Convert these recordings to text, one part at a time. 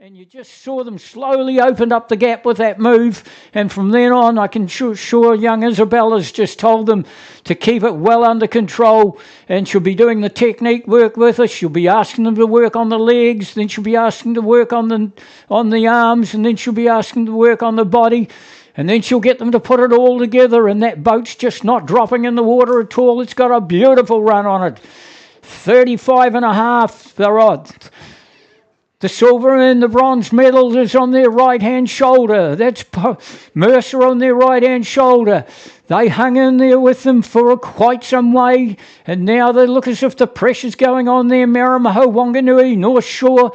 And you just saw them slowly opened up the gap with that move. And from then on, I can sure young Isabella's just told them to keep it well under control. And she'll be doing the technique work with us. She'll be asking them to work on the legs. Then she'll be asking to work on the arms. And then she'll be asking to work on the body. And then she'll get them to put it all together. And that boat's just not dropping in the water at all. It's got a beautiful run on it. 35.5 the rod. The silver and the bronze medal is on their right-hand shoulder. That's Mercer on their right-hand shoulder. They hung in there with them for quite some way, and now they look as if the pressure's going on there. Maramaho, Wanganui, North Shore,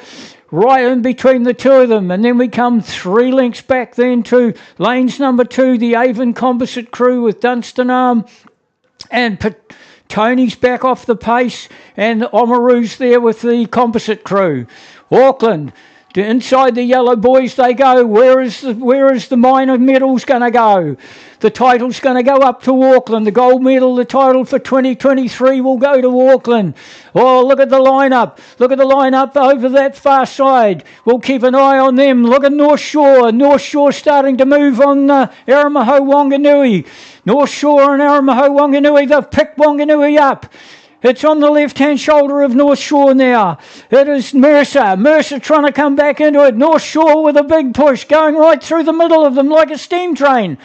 right in between the two of them. And then we come 3 lengths back then to lanes number 2, the Avon Composite Crew with Dunstanarm and Tony's back off the pace, and Oamaru's there with the Composite Crew. Auckland, inside the yellow boys they go. Where is the minor medals going to go? The title's going to go up to Auckland. The gold medal, the title for 2023 will go to Auckland. Oh, look at the lineup. Look at the lineup over that far side. We'll keep an eye on them. Look at North Shore. North Shore starting to move on Aramaho Wanganui. North Shore and Aramaho Wanganui, they've picked Wanganui up. It's on the left-hand shoulder of North Shore now. It is Mercer. Mercer trying to come back into it. North Shore with a big push, going right through the middle of them like a steam train.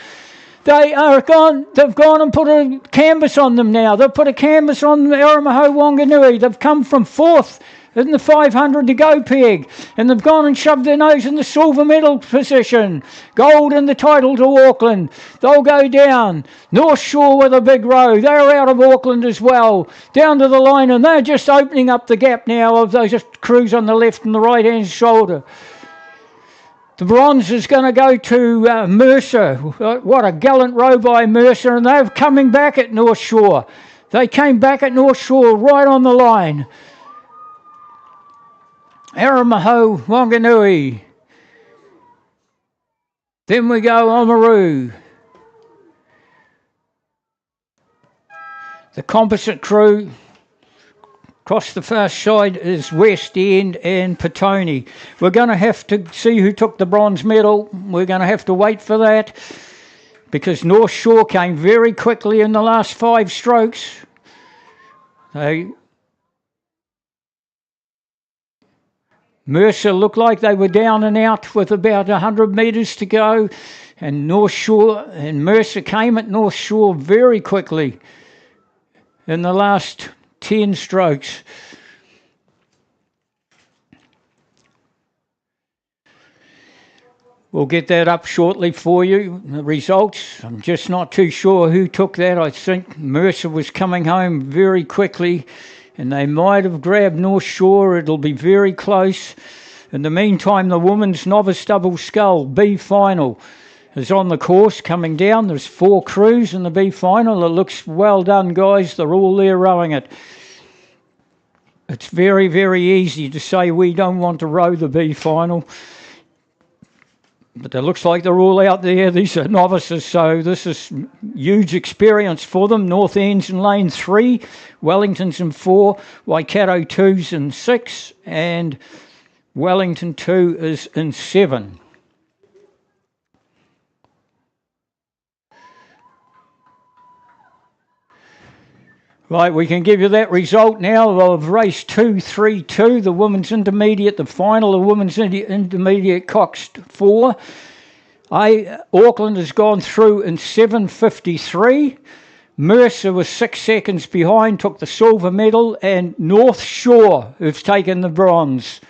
They've gone and put a canvas on them now. They've put a canvas on Aramaho Wanganui. They've come from 4th in the 500 to go peg, and they've gone and shoved their nose in the silver medal position. Gold in the title to Auckland. They'll go down. North Shore with a big row. They're out of Auckland as well. Down to the line, and they're just opening up the gap now of those crews on the left and the right-hand shoulder. The bronze is going to go to Mercer. What a gallant row by Mercer, and they're coming back at North Shore. They came back at North Shore right on the line. Aramaho Wanganui. Then we go Oamaru. The Composite Crew. Across the far side is West End and Petone. We're going to have to see who took the bronze medal. We're going to have to wait for that because North Shore came very quickly in the last 5 strokes. Mercer looked like they were down and out with about 100 metres to go, and North Shore and Mercer came at North Shore very quickly in the last 10 strokes. We'll get that up shortly for you, the results. I'm just not too sure who took that. I think Mercer was coming home very quickly, and they might have grabbed North Shore. It'll be very close. In the meantime, the women's novice double scull B final is on the course coming down. There's 4 crews in the B final. It looks well done, guys. They're all there rowing it. It's very, very easy to say we don't want to row the B final. But it looks like they're all out there. These are novices, so this is huge experience for them. North End's in lane 3, Wellington's in 4, Waikato 2's in 6, and Wellington 2 is in 7. Right, we can give you that result now of race 2-3-2, the women's intermediate, the final of women's intermediate coxed 4. Auckland has gone through in 7:53. Mercer was 6 seconds behind, took the silver medal, and North Shore who've taken the bronze.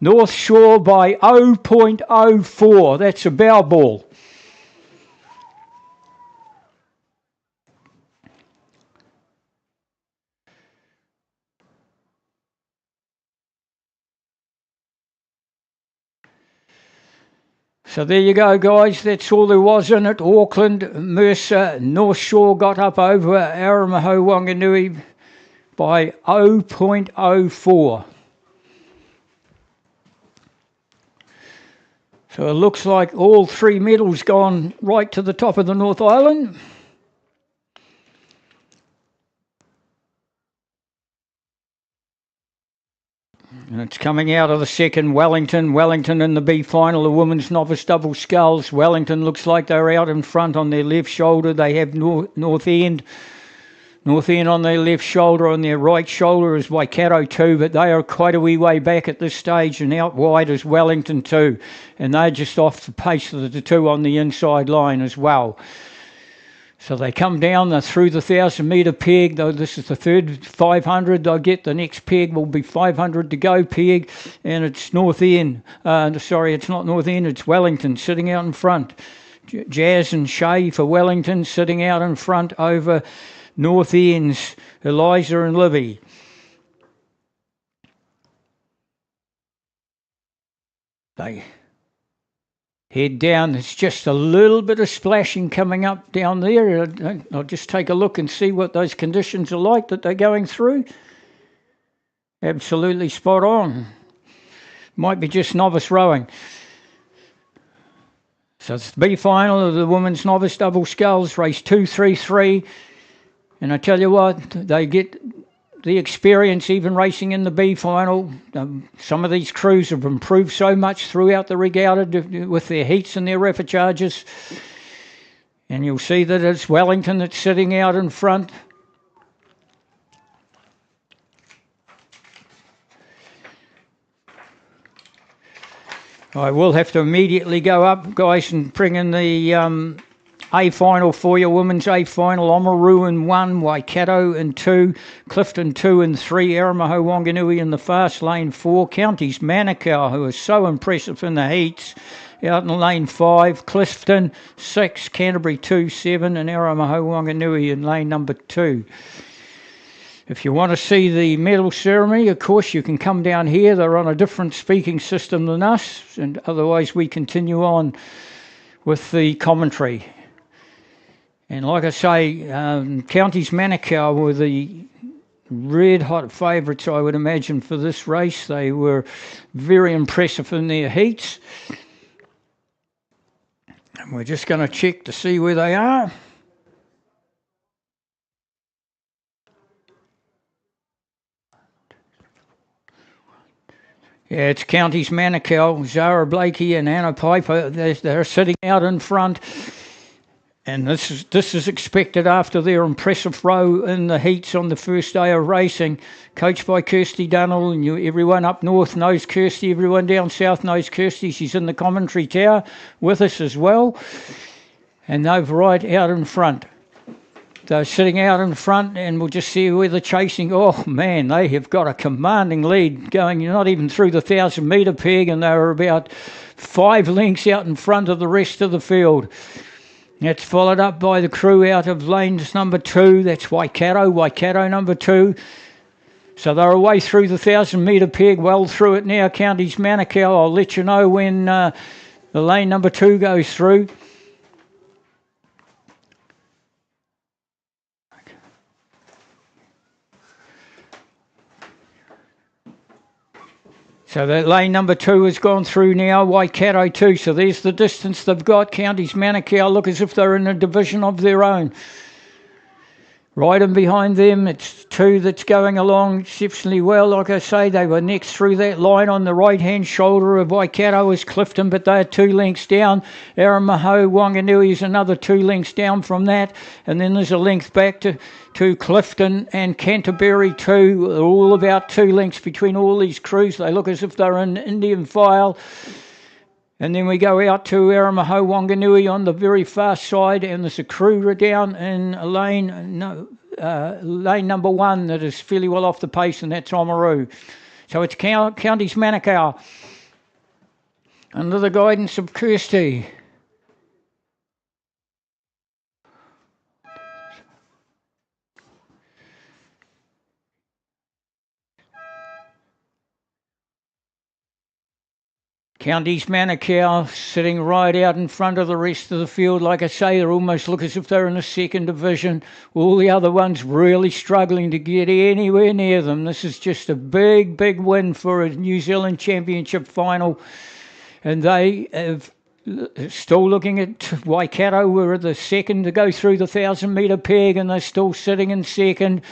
North Shore by 0.04, that's a bow ball. So there you go, guys. That's all there was in it. Auckland, Mercer, North Shore got up over Aramaho Wanganui by 0.04. So it looks like all 3 medals gone right to the top of the North Island. And it's coming out of the second, Wellington. Wellington in the B final, the women's novice double sculls. Wellington looks like they're out in front on their left shoulder. They have North End. North End on their left shoulder. On their right shoulder is Waikato 2, but they are quite a wee way back at this stage, and out wide is Wellington 2. And they're just off the pace of the two on the inside line as well. So they come down, they're through the 1,000-metre peg, though this is the third 500 they'll get. The next peg will be 500 to go peg, and it's North End. Sorry, it's not North End, it's Wellington sitting out in front. Jazz and Shay for Wellington sitting out in front over North End's Eliza and Livy. They head down. There's just a little bit of splashing coming up down there. I'll just take a look and see what those conditions are like that they're going through. Absolutely spot on. Might be just novice rowing. So it's the B final of the women's novice double sculls, race 233. And I tell you what, they get the experience even racing in the B final. Some of these crews have improved so much throughout the regatta with their heats and their refuge. And you'll see that it's Wellington that's sitting out in front. I will have to immediately go up, guys, and bring in the A final for you, women's A final. Oamaru in 1, Waikato in 2, Clifton 2 and 3, Aramaho Wanganui in the fast lane 4, Counties Manukau, who is so impressive in the heats, out in lane 5, Clifton 6, Canterbury 2, 7, and Aramaho Wanganui in lane number 2. If you want to see the medal ceremony, of course, you can come down here. They're on a different speaking system than us, and otherwise we continue on with the commentary. And like I say, Counties Manukau were the red-hot favourites, I would imagine, for this race. They were very impressive in their heats. And we're just going to check to see where they are. Yeah, it's Counties Manukau, Zara Blakey and Anna Piper. They're sitting out in front. And this is expected after their impressive row in the heats on the first day of racing, coached by Kirsty Dunnell. And everyone up north knows Kirsty, everyone down south knows Kirsty. She's in the commentary tower with us as well. And they're right out in front. They're sitting out in front, and we'll just see where they're chasing. Oh, man, they have got a commanding lead going, not even through the 1,000-metre peg, and they're about 5 lengths out in front of the rest of the field. That's followed up by the crew out of lanes number 2. That's Waikato number 2. So they're away through the 1,000-metre peg, well through it now, Counties Manukau. I'll let you know when the lane number 2 goes through. So that lane number 2 has gone through now, Waikato 2. So there's the distance they've got. Counties Manukau look as if they're in a division of their own. Right in behind them, it's 2 that's going along exceptionally well. Like I say, they were next through that line on the right-hand shoulder of Waikato is Clifton, but they're 2 lengths down. Aramaho Wanganui is another 2 lengths down from that. And then there's a length back to Clifton and Canterbury 2. All about 2 lengths between all these crews. They look as if they're in Indian file. And then we go out to Aramaho Wanganui on the very far side, and there's a crew down in lane number 1 that is fairly well off the pace, and that's Oamaru. So it's Counties Manukau under the guidance of Kirsty. Counties Manukau sitting right out in front of the rest of the field. Like I say, they almost look as if they're in the second division. All the other ones really struggling to get anywhere near them. This is just a big, big win for a New Zealand Championship final. And they have still looking at Waikato. We're the second to go through the 1,000-metre peg, and they're still sitting in second.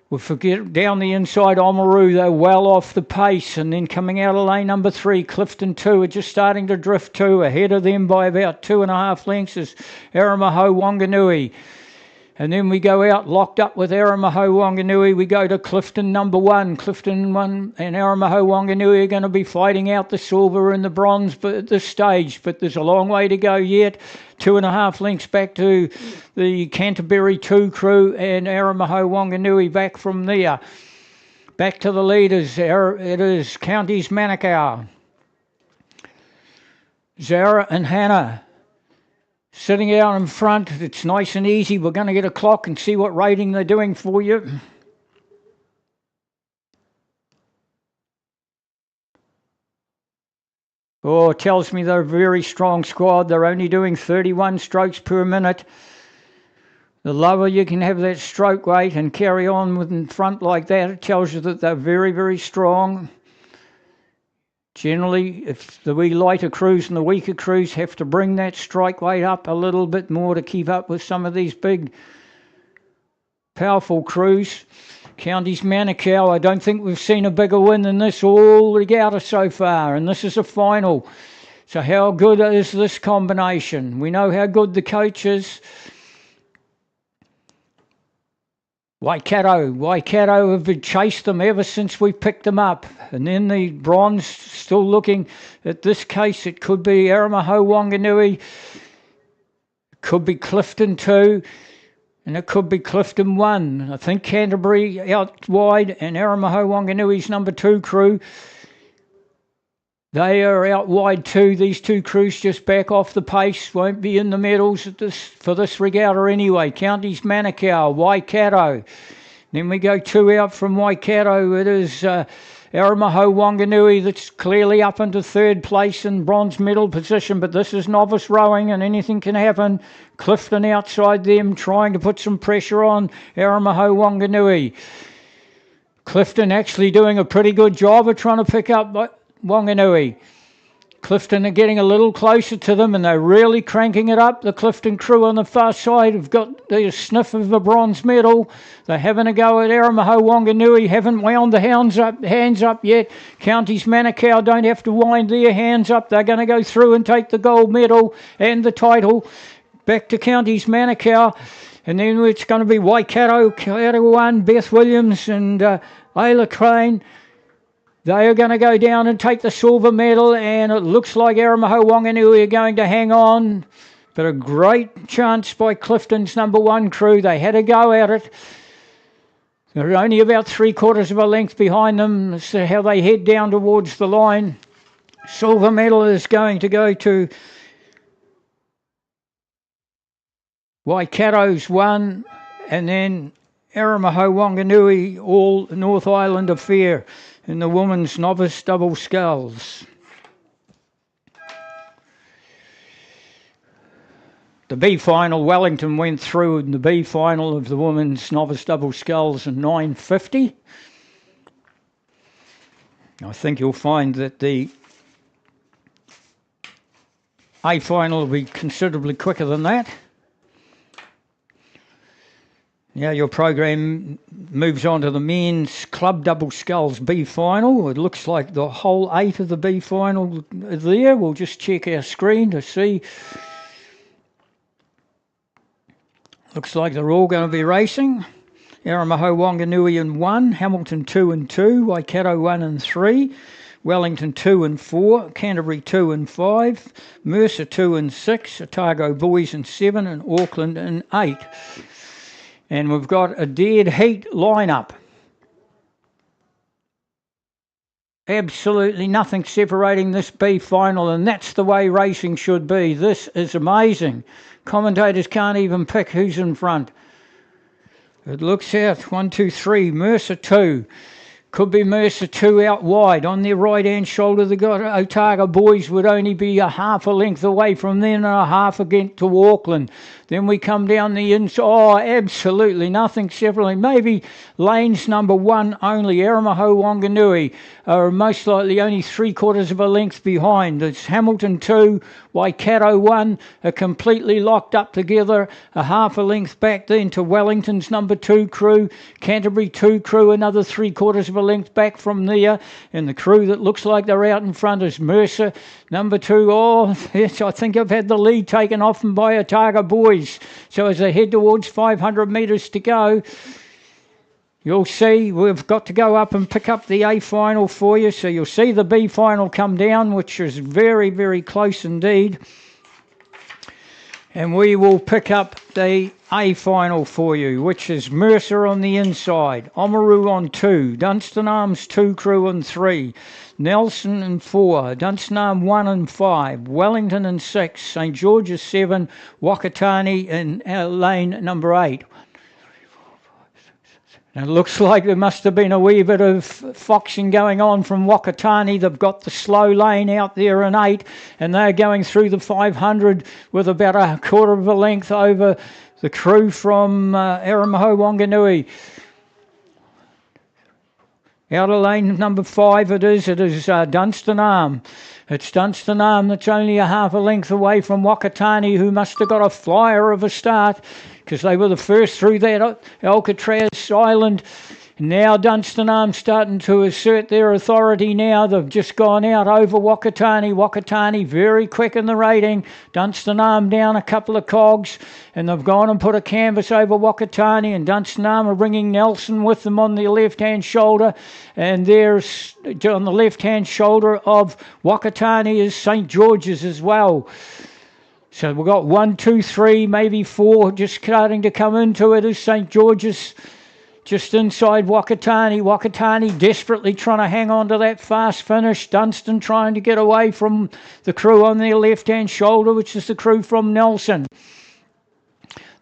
We forget down the inside, Oamaru, they're well off the pace. And then coming out of lane number 3, Clifton 2 are just starting to drift too. Ahead of them by about 2.5 lengths is Aramaho Wanganui. And then we go out locked up with Aramaho Wanganui. We go to Clifton number 1. Clifton 1 and Aramaho Wanganui are going to be fighting out the silver and the bronze at this stage. But there's a long way to go yet. 2.5 lengths back to the Canterbury 2 crew and Aramaho Wanganui back from there. Back to the leaders. It is Counties Manukau. Zara and Hannah sitting out in front. It's nice and easy. We're going to get a clock and see what rating they're doing for you. Oh, it tells me they're a very strong squad. They're only doing 31 strokes per minute. The lower you can have that stroke rate and carry on with in front like that, it tells you that they're very, very strong. Generally, if the wee lighter crews and the weaker crews have to bring that strike weight up a little bit more to keep up with some of these big, powerful crews. Counties Manukau, I don't think we've seen a bigger win than this all regatta so far, and this is a final. So how good is this combination? We know how good the coach is. Waikato have chased them ever since we picked them up. And then the bronze, still looking at this case, it could be Aramaho Wanganui, it could be Clifton 2, and it could be Clifton 1. I think Canterbury out wide and Aramaho Wanganui's number 2 crew, they are out wide too. These 2 crews just back off the pace, won't be in the medals at for this regatta anyway. Counties Manukau, Waikato. Then we go 2 out from Waikato. It is Aramaho Wanganui that's clearly up into 3rd place in bronze medal position, but this is novice rowing and anything can happen. Clifton outside them trying to put some pressure on Aramaho Wanganui. Clifton actually doing a pretty good job of trying to pick up Wanganui. Clifton are getting a little closer to them and they're really cranking it up. The Clifton crew on the far side have got the sniff of the bronze medal. They're having a go at Aramaho Wanganui, haven't wound the hands up yet. Counties Manukau don't have to wind their hands up. They're going to go through and take the gold medal and the title. Back to Counties Manukau. And then it's going to be Waikato, Kaero 1, Beth Williams and Ayla Crane. They are going to go down and take the silver medal, and it looks like Aramaho Wanganui are going to hang on. But a great chance by Clifton's number 1 crew. They had a go at it. They're only about 3/4 of a length behind them. So how they head down towards the line. Silver medal is going to go to Waikato's 1, and then Aramaho Wanganui, all North Island affair in the women's novice double sculls. The B final, Wellington went through in the B final of the women's novice double sculls in 9:50. I think you'll find that the A final will be considerably quicker than that. Now your program moves on to the men's club double sculls B final. It looks like the whole 8 of the B final are there. We'll just check our screen to see. Looks like they're all going to be racing. Aramaho Wanganui in 1, Hamilton 2 and 2, Waikato 1 and 3, Wellington 2 and 4, Canterbury 2 and 5, Mercer 2 and 6, Otago Boys in 7, and Auckland in 8. And we've got a dead heat lineup. Absolutely nothing separating this B final, and that's the way racing should be. This is amazing. Commentators can't even pick who's in front. It looks out. 1, 2, 3. Mercer 2. Could be Mercer 2 out wide. On their right-hand shoulder, the Otago boys would only be a half a length away from them and a half again to Auckland. Then we come down the inside. Oh, absolutely nothing separately. Maybe lanes number 1 only. Eramaho Wanganui are most likely only 3/4 of a length behind. It's Hamilton 2, Waikato 1 are completely locked up together. A half a length back then to Wellington's number 2 crew. Canterbury 2 crew, another 3/4 of a length back from there. And the crew that looks like they're out in front is Mercer, number 2. Oh, yes, I think I've had the lead taken off them by Otago boys. So as they head towards 500 metres to go, you'll see we've got to go up and pick up the A final for you. So you'll see the B final come down, which is very, very close indeed. And we will pick up the A final for you, which is Mercer on the inside, Oamaru on 2, Dunstan Arms 2 crew on 3, Nelson and 4, Dunstan Arm 1 and 5, Wellington and 6, St George's 7, Wakatani in lane number 8. And it looks like there must have been a wee bit of foxing going on from Wakatani. They've got the slow lane out there in 8, and they're going through the 500 with about a 1/4 of a length over the crew from Eramaho Wanganui. Out of lane number 5 it is Dunstan Arm. It's Dunstan Arm that's only a half a length away from Wakatani, who must have got a flyer of a start because they were the first through that Alcatraz Island. Now Dunstan Arm starting to assert their authority now. They've just gone out over Wakatani. Wakatani very quick in the rating. Dunstan Arm down a couple of cogs, and they've gone and put a canvas over Wakatani, and Dunstan Arm are bringing Nelson with them on the left-hand shoulder, and there's on the left-hand shoulder of Wakatani is St George's as well. So we've got 1, 2, 3, maybe 4 just starting to come into it as St George's. Just inside Wakatani. Wakatani desperately trying to hang on to that fast finish. Dunstan trying to get away from the crew on their left-hand shoulder, which is the crew from Nelson.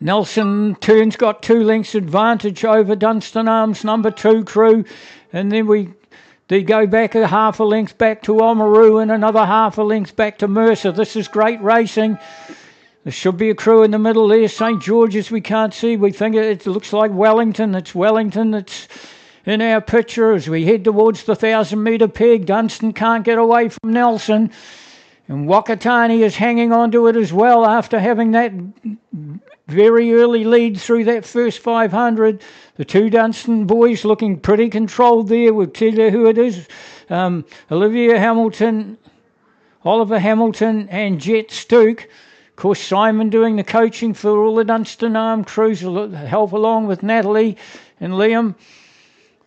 Nelson turns got 2 lengths advantage over Dunstan Arms number 2 crew. And then they go back a half a length back to Oamaru and another half a length back to Mercer. This is great racing. There should be a crew in the middle there. St George's we can't see. We think it looks like Wellington. It's Wellington that's in our picture as we head towards the 1,000-metre peg. Dunstan can't get away from Nelson. And Wakatani is hanging on to it as well after having that very early lead through that first 500. The 2 Dunstan boys looking pretty controlled there. We'll tell you who it is. Oliver Hamilton and Jet Stuke. Of course, Simon doing the coaching for all the Dunstan Arm crews will help along with Natalie and Liam.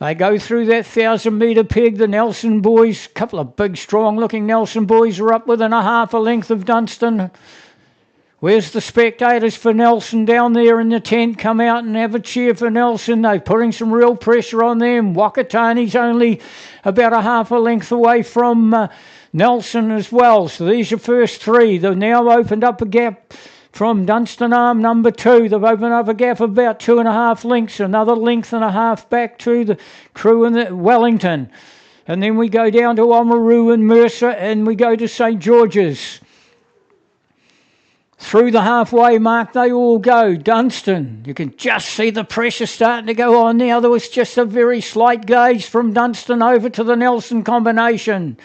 They go through that 1,000-metre peg. The Nelson boys, a couple of big, strong-looking Nelson boys are up within a half a length of Dunstan. Where's the spectators for Nelson down there in the tent? Come out and have a cheer for Nelson. They're putting some real pressure on them. Wakatani's only about a half a length away from Nelson as well. So these are first 3. They've now opened up a gap from Dunstan Arm number 2. They've opened up a gap of about 2.5 lengths. Another length and a half back to the crew in the Wellington. And then we go down to Oamaru and Mercer, and we go to St George's. Through the halfway mark they all go. Dunstan, you can just see the pressure starting to go on now. There was just a very slight gaze from Dunstan over to the Nelson combination.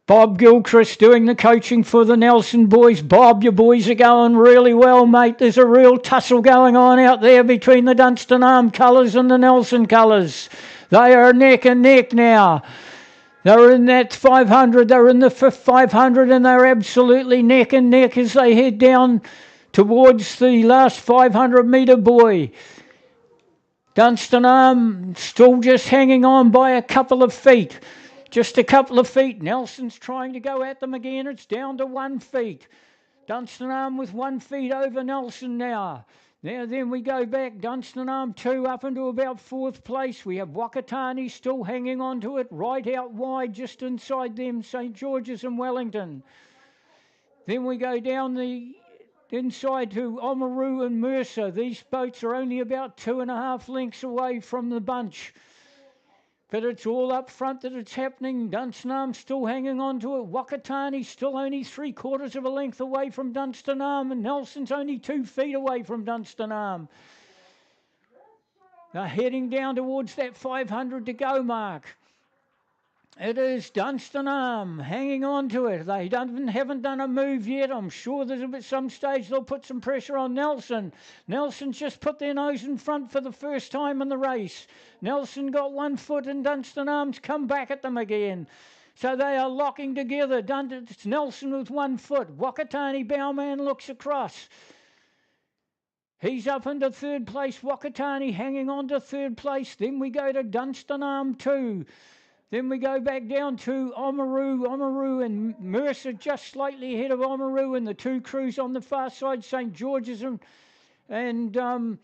Bob Gilchrist doing the coaching for the Nelson boys. Bob, your boys are going really well, mate. There's a real tussle going on out there between the Dunstan Arm colours and the Nelson colours. They are neck and neck now. They're in that 500. They're in the 500 and they're absolutely neck and neck as they head down towards the last 500-metre buoy. Dunstan Arm still just hanging on by a couple of feet. Just a couple of feet. Nelson's trying to go at them again. It's down to 1 feet. Dunstan Arm with 1 feet over Nelson now. Now then we go back. Dunstan Arm 2 up into about 4th place. We have Wakatani still hanging on to it. Right out wide just inside them. St George's and Wellington. Then we go down the inside to Oamaru and Mercer. These boats are only about 2.5 lengths away from the bunch. But it's all up front that it's happening. Dunstanarm's still hanging on to it. Whakatani's still only 3/4 of a length away from Dunstanarm, and Nelson's only 2 feet away from Dunstanarm. They're heading down towards that 500 to go mark. It is Dunstanarm hanging on to it. They haven't done a move yet. I'm sure that at some stage they'll put some pressure on Nelson. Nelson's just put their nose in front for the first time in the race. Nelson got 1 foot and Dunstanarm's come back at them again. So they are locking together. It's Nelson with 1 foot. Whakatane Bowman looks across. He's up into 3rd place. Whakatane hanging on to 3rd place. Then we go to Dunstanarm 2. Then we go back down to Oamaru and Mercer just slightly ahead of Oamaru, and the 2 crews on the far side, St. George's and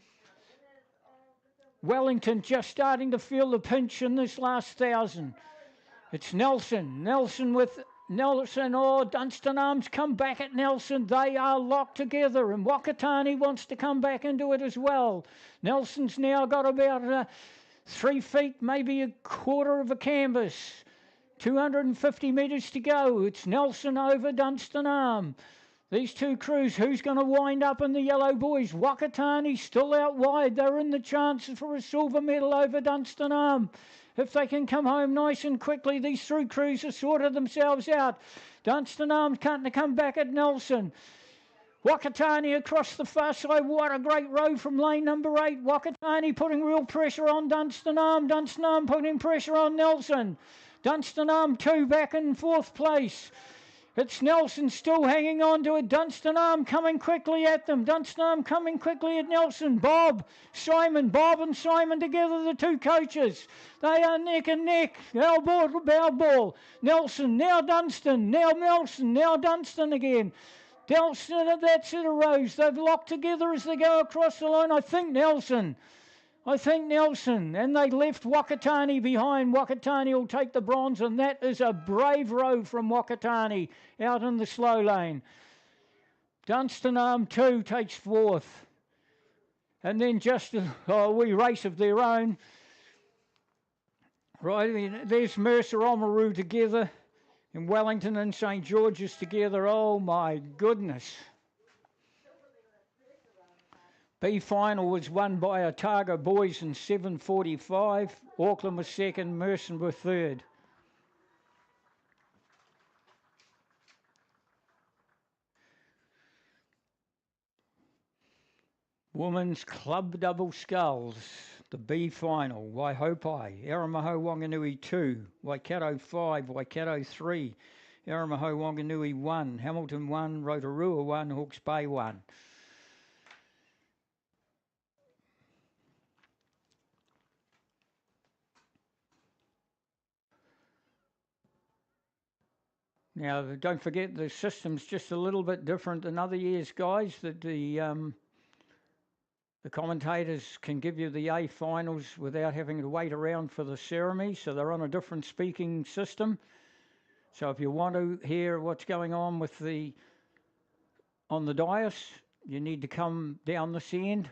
Wellington just starting to feel the pinch in this last 1,000. It's Nelson. Nelson. Oh, Dunstanarm's come back at Nelson. They are locked together, and Whakatane wants to come back into it as well. Nelson's now got about 3 feet, maybe 1/4 of a canvas. 250 metres to go. It's Nelson over Dunstanarm. These 2 crews, who's going to wind up in the yellow boys? Whakatane still out wide. They're in the chances for a silver medal over Dunstanarm. If they can come home nice and quickly, these 3 crews have sorted themselves out. Dunstanarm's can't come back at Nelson. Whakatane across the far side. What a great row from lane number 8. Whakatane putting real pressure on Dunstanarm. Dunstanarm putting pressure on Nelson. Dunstanarm 2 back in 4th place. It's Nelson still hanging on to it. Dunstanarm coming quickly at them. Dunstanarm coming quickly at Nelson. Bob and Simon together, the 2 coaches. They are neck and neck. Bow ball. Nelson, now Dunstan, now Nelson, now Dunstan again. Nelson, that's it, Rose. They've locked together as they go across the line. I think Nelson. And they left Whakatane behind. Whakatane will take the bronze, and that is a brave row from Whakatane out in the slow lane. Dunstanarm 2 takes 4th. And then just a wee race of their own. Right, there's Mercer Oamaru together, and Wellington and St. George's together. Oh, my goodness. B final was won by Otago boys in 7:45. Auckland was 2nd, Mercer were 3rd. Women's Club Double Sculls, the B final. Waihopai, Aramaho Wanganui 2, Waikato 5, Waikato 3, Aramaho Wanganui 1, Hamilton 1, Rotorua 1, Hawke's Bay 1. Now, don't forget the system's just a little bit different than other years, guys, that the commentators can give you the A finals without having to wait around for the ceremony, so they're on a different speaking system. So if you want to hear what's going on on the dais, you need to come down this end.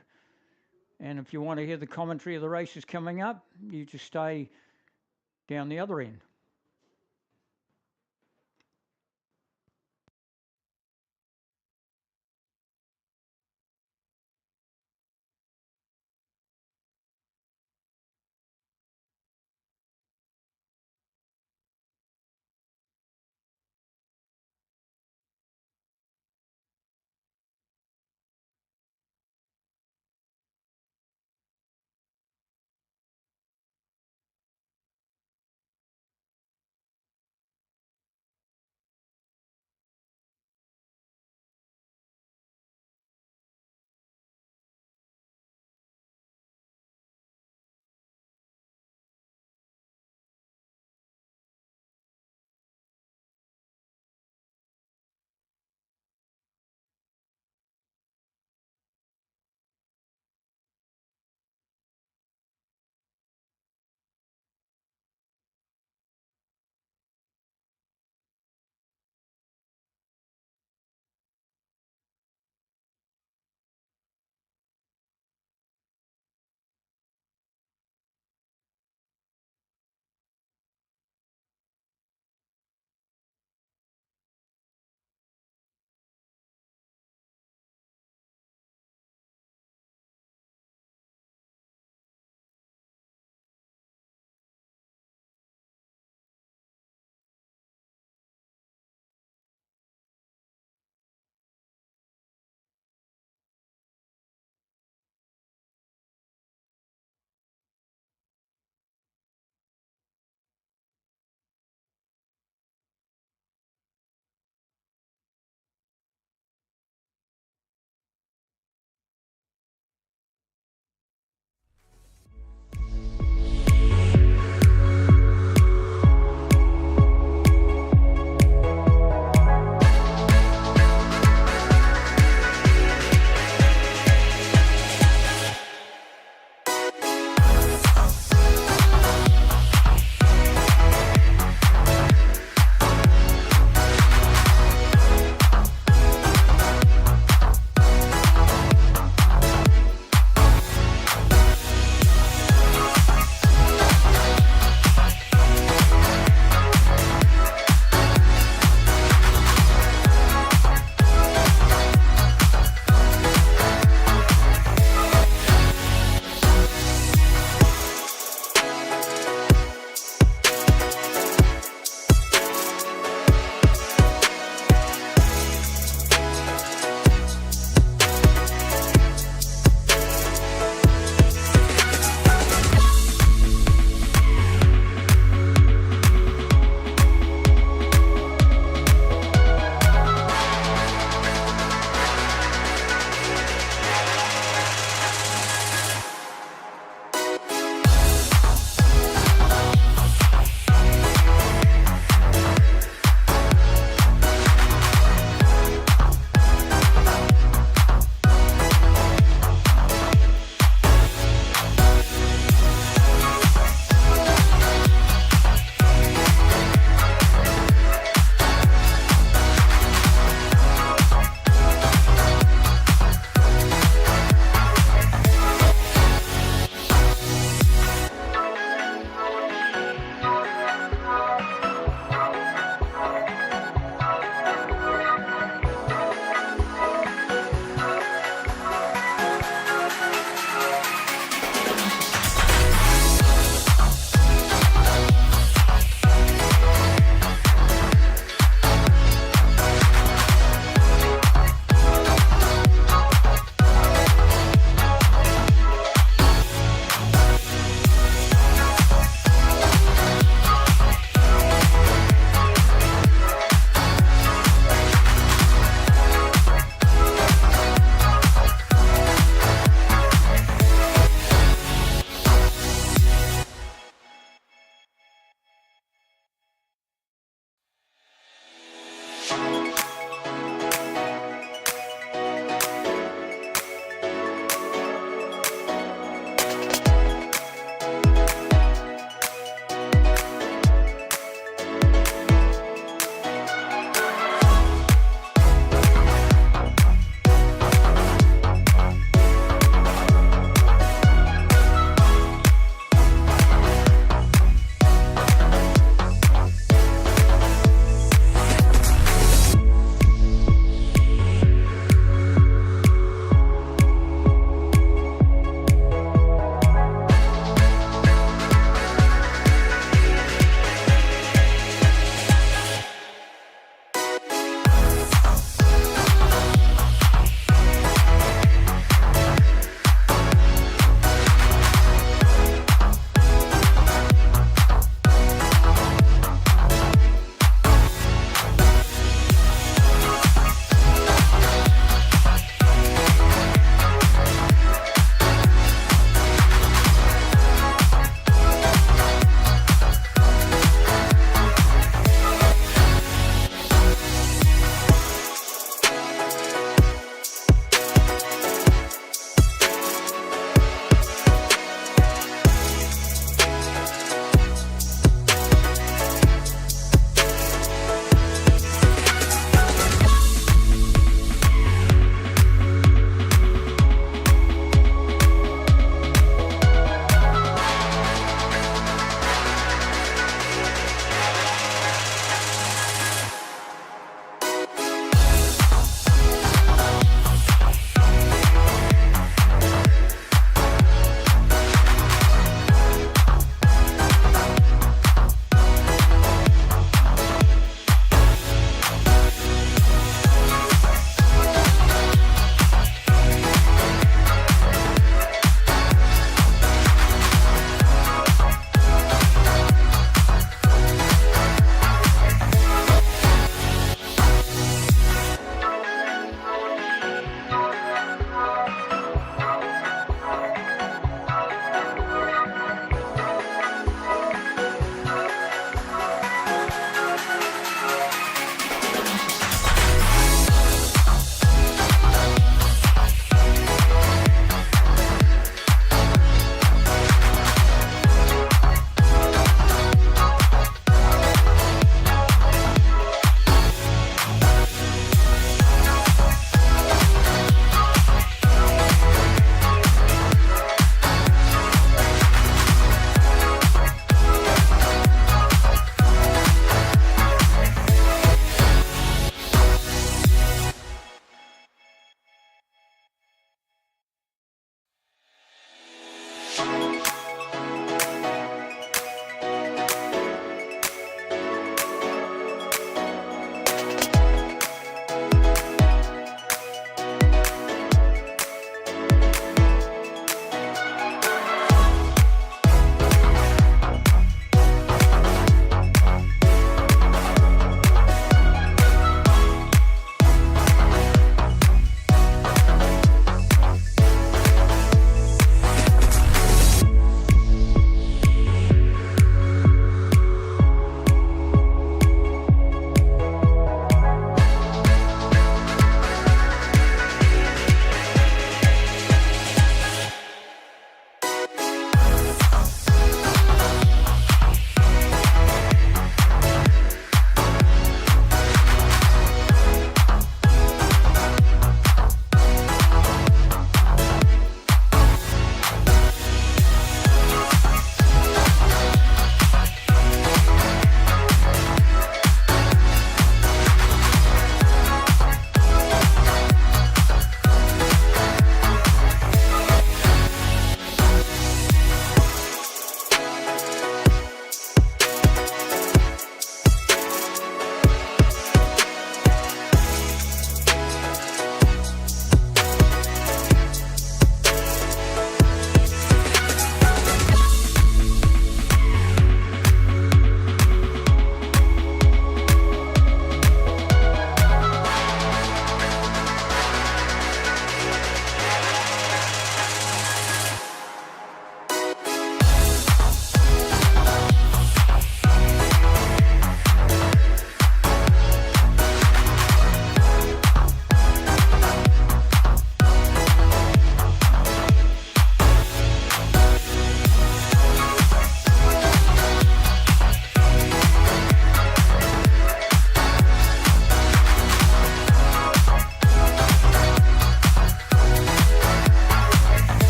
And if you want to hear the commentary of the races coming up, you just stay down the other end.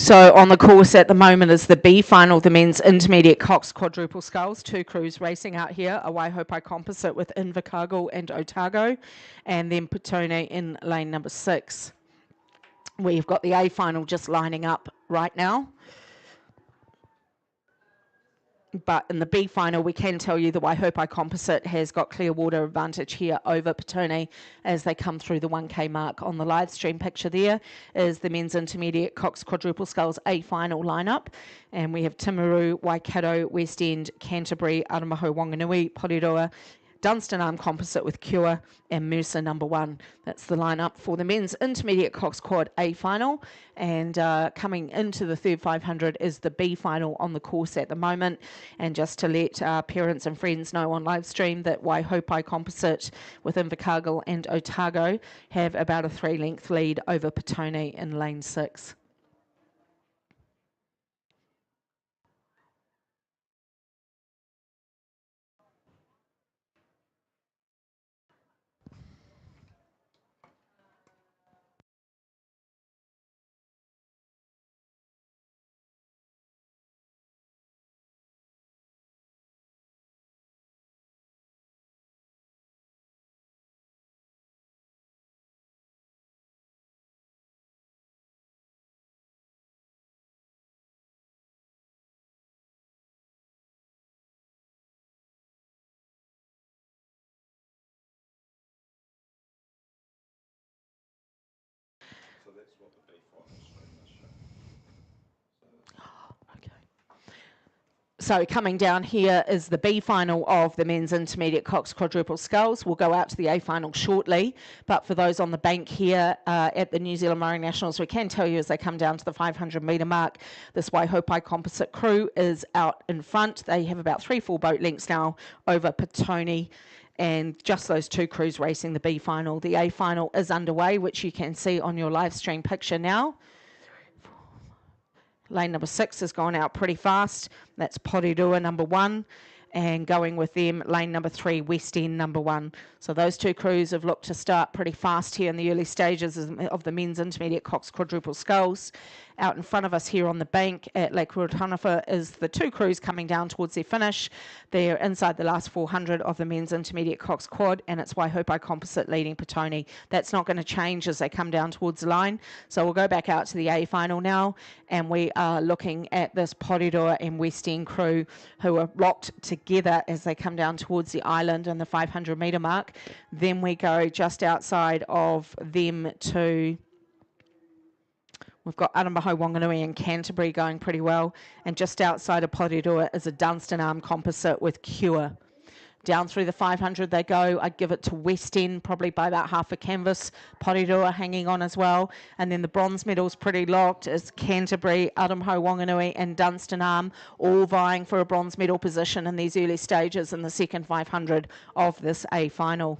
So on the course at the moment is the B final, the men's intermediate coxed quadruple sculls. 2 crews racing out here, a Waihopai composite with Invercargill and Otago, and then Petone in lane number 6. We've got the A final just lining up right now. But in the B final, we can tell you the Waihopai composite has got clear water advantage here over Petone as they come through the 1K mark. On the live stream picture there is the men's intermediate coxed quadruple sculls A final lineup. And we have Timaru, Waikato, West End, Canterbury, Aramaho, Wanganui, Porirua, Dunstan Arm composite with Cure, and Mercer number 1. That's the lineup for the men's intermediate cox quad A final. And coming into the third 500 is the B final on the course at the moment. And just to let parents and friends know on live stream that Waihopai composite with Invercargill and Otago have about a 3-length lead over Petone in lane 6. So coming down here is the B final of the men's intermediate cox quadruple sculls. We'll go out to the A final shortly, but for those on the bank here at the New Zealand Murray Nationals, we can tell you as they come down to the 500 metre mark, this Waihopai composite crew is out in front. They have about 3-4 boat lengths now over Petone, and just those 2 crews racing the B final. The A final is underway, which you can see on your live stream picture now. Lane number 6 has gone out pretty fast. That's Porirua number 1. And going with them, lane number 3, West End number 1. So those 2 crews have looked to start pretty fast here in the early stages of the men's intermediate cox quadruple sculls. Out in front of us here on the bank at Lake Ruataniwha is the 2 crews coming down towards their finish. They're inside the last 400 of the men's intermediate cox quad, and it's Waihopai composite leading Petone. That's not going to change as they come down towards the line. So we'll go back out to the A final now, and we are looking at this Porirua and West End crew who are locked together as they come down towards the island and the 500 metre mark. Then we go just outside of them to... We've got Aramaho, Wanganui and Canterbury going pretty well. And just outside of Porirua is a Dunstan Arm composite with Cure. Down through the 500 they go. I give it to West End probably by about half a canvas. Porirua hanging on as well. And then the bronze medal's pretty locked. It's Canterbury, Aramaho, Wanganui and Dunstan Arm all vying for a bronze medal position in these early stages in the second 500 of this A final.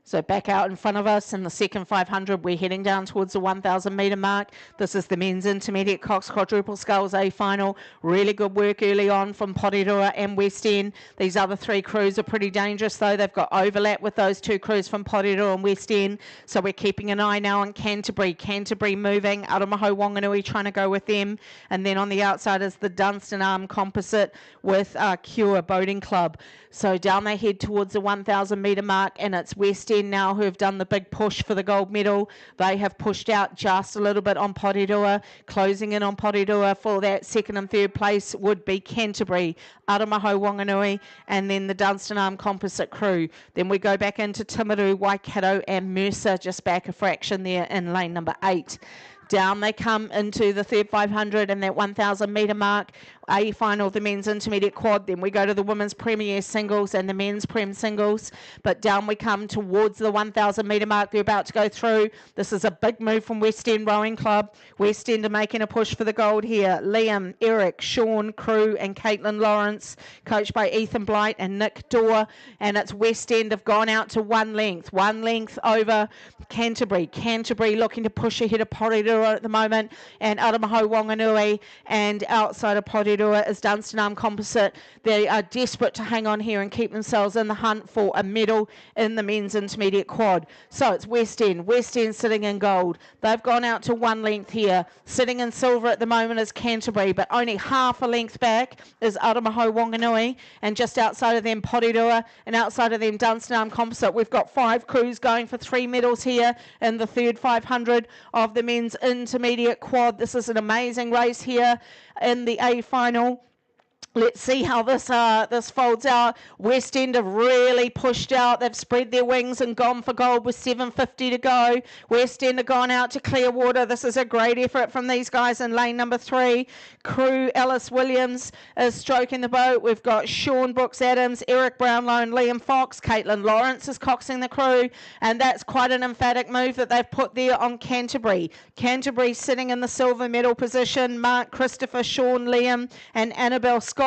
So back out in front of us in the second 500, we're heading down towards the 1,000 metre mark. This is the men's intermediate cox quadruple sculls A final. Really good work early on from Porirua and West End. These other 3 crews are pretty dangerous though. They've got overlap with those 2 crews from Porirua and West End. So we're keeping an eye now on Canterbury. Canterbury moving. Aramaho, Wanganui trying to go with them. And then on the outside is the Dunstan Arm composite with Cure Boating Club. So down they head towards the 1,000 metre mark, and it's West End now who have done the big push for the gold medal. They have pushed out just a little bit on Porirua. Closing in on Porirua for that second and third place would be Canterbury, Aramaho, Wanganui, and then the Dunstan Arm composite crew. Then we go back into Timaru, Waikato and Mercer, just back a fraction there in lane number 8. Down they come into the third 500 and that 1,000 metre mark. A final of the men's intermediate quad. Then we go to the women's premier singles and the men's prem singles. But down we come towards the 1,000 metre mark. They're about to go through. This is a big move from West End Rowing Club. West End are making a push for the gold here. Liam, Eric, Sean, Crew and Caitlin Lawrence, coached by Ethan Blight and Nick Dorr. And it's West End have gone out to one length over Canterbury. Canterbury looking to push ahead of Porirua at the moment, and Aramaho Wanganui, and outside of Porirua is Dunstanarm Composite. They are desperate to hang on here and keep themselves in the hunt for a medal in the men's intermediate quad. So it's West End sitting in gold. They've gone out to one length here. Sitting in silver at the moment is Canterbury, but only half a length back is Aramaho Wanganui, and just outside of them Porirua, and outside of them Dunstanarm Composite. We've got 5 crews going for 3 medals here in the third 500 of the men's intermediate quad. This is an amazing race here in the A final. Let's see how this folds out. West End have really pushed out. They've spread their wings and gone for gold with 7:50 to go. West End have gone out to Clearwater. This is a great effort from these guys in lane number 3. Crew Alice Williams is stroking the boat. We've got Sean Brooks Adams, Eric Brownlow and Liam Fox. Caitlin Lawrence is coxing the crew, and that's quite an emphatic move that they've put there on Canterbury. Canterbury sitting in the silver medal position. Mark, Christopher, Sean, Liam and Annabelle Scott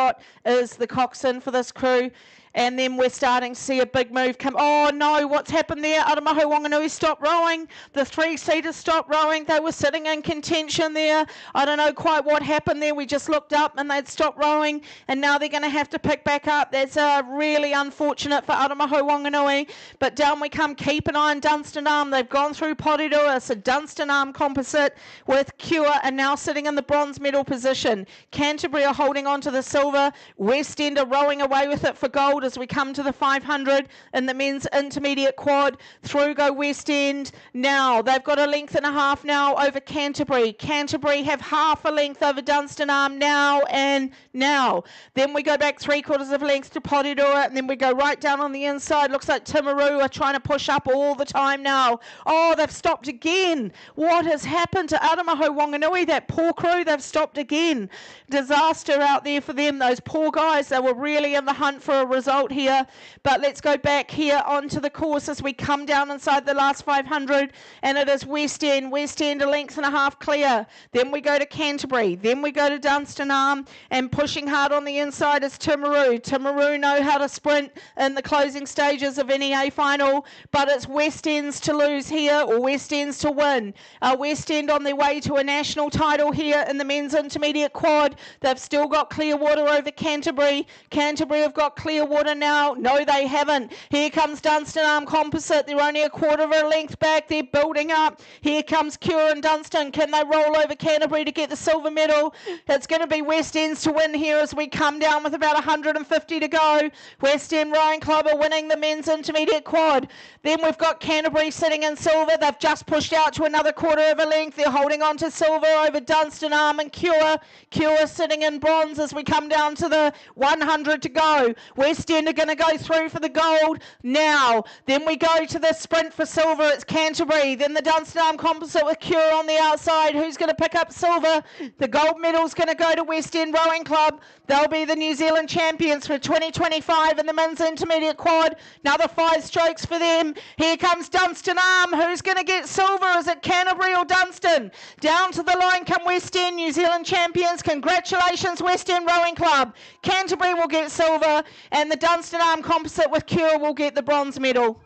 is the coxswain for this crew. And then we're starting to see a big move come. Oh no, what's happened there? Aramaho Wanganui stopped rowing. The 3-seaters stopped rowing. They were sitting in contention there. I don't know quite what happened there. We just looked up and they'd stopped rowing, and now they're going to have to pick back up. That's really unfortunate for Aramaho Wanganui. But down we come. Keep an eye on Dunstanarm. They've gone through Porirua. So Dunstanarm Composite with Cure are now sitting in the bronze medal position. Canterbury are holding on to the silver. West End are rowing away with it for gold as we come to the 500 in the men's intermediate quad. Through go West End. Now they've got a length and a half now over Canterbury. Canterbury have half a length over Dunstanarm now and now. Then we go back 3/4 of a length to Porirua, and then we go right down on the inside. Looks like Timaru are trying to push up all the time now. Oh, they've stopped again. What has happened to Aramaho Wanganui? That poor crew, they've stopped again. Disaster out there for them. Those poor guys, they were really in the hunt for a result here. But let's go back here onto the course as we come down inside the last 500, and it is West End. West End a length and a half clear. Then we go to Canterbury. Then we go to Dunstanarm, and pushing hard on the inside is Timaru. Timaru know how to sprint in the closing stages of any A final, but it's West End's to lose here, or West End's to win. West End on their way to a national title here in the men's intermediate quad. They've still got Clearwater over Canterbury. Canterbury have got Clearwater now. No, they haven't. Here comes Dunstanarm Composite. They're only a 1/4 of a length back. They're building up. Here comes Cure and Dunstan. Can they roll over Canterbury to get the silver medal? It's going to be West End's to win here as we come down with about 150 to go. West End Rowing Club are winning the men's intermediate quad. Then we've got Canterbury sitting in silver. They've just pushed out to another 1/4 of a length. They're holding on to silver over Dunstanarm and Cure. Cure sitting in bronze as we come down to the 100 to go. West End are going to go through for the gold now. Then we go to the sprint for silver. It's Canterbury. Then the Dunstanarm Composite with Cure on the outside. Who's going to pick up silver? The gold medal's going to go to West End Rowing Club. They'll be the New Zealand champions for 2025 in the men's intermediate quad. Another 5 strokes for them. Here comes Dunstanarm. Who's going to get silver? Is it Canterbury or Dunstan? Down to the line come West End, New Zealand champions. Congratulations, West End Rowing Club. Canterbury will get silver, and the Dunstanarm Composite with Cure will get the bronze medal.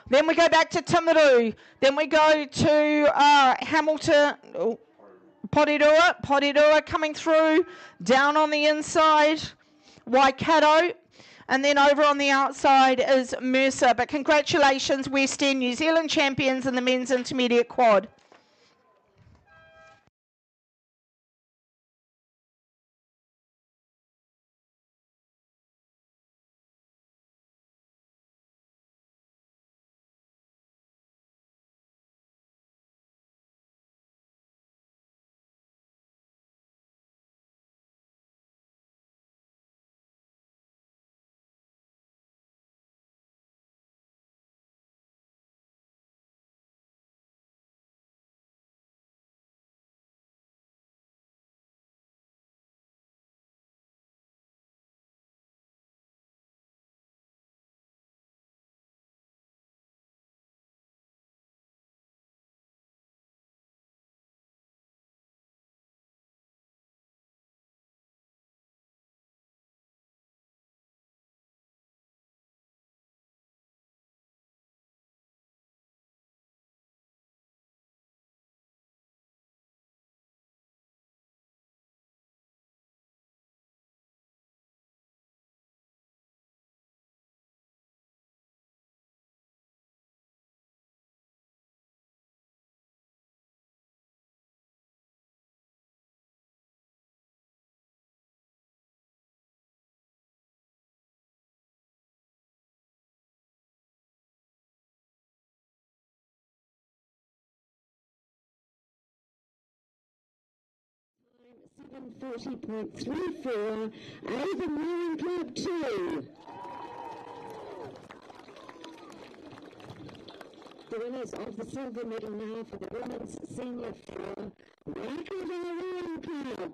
Then we go back to Timaru. Then we go to Hamilton. Porirua. Porirua coming through. Down on the inside, Waikato. And then over on the outside is Mercer. But congratulations, West End, New Zealand champions in the men's intermediate quad. 740.34, Avon Rowing Club 2. The winners of the silver medal now for the women's senior floor, Waikato Rowing Club.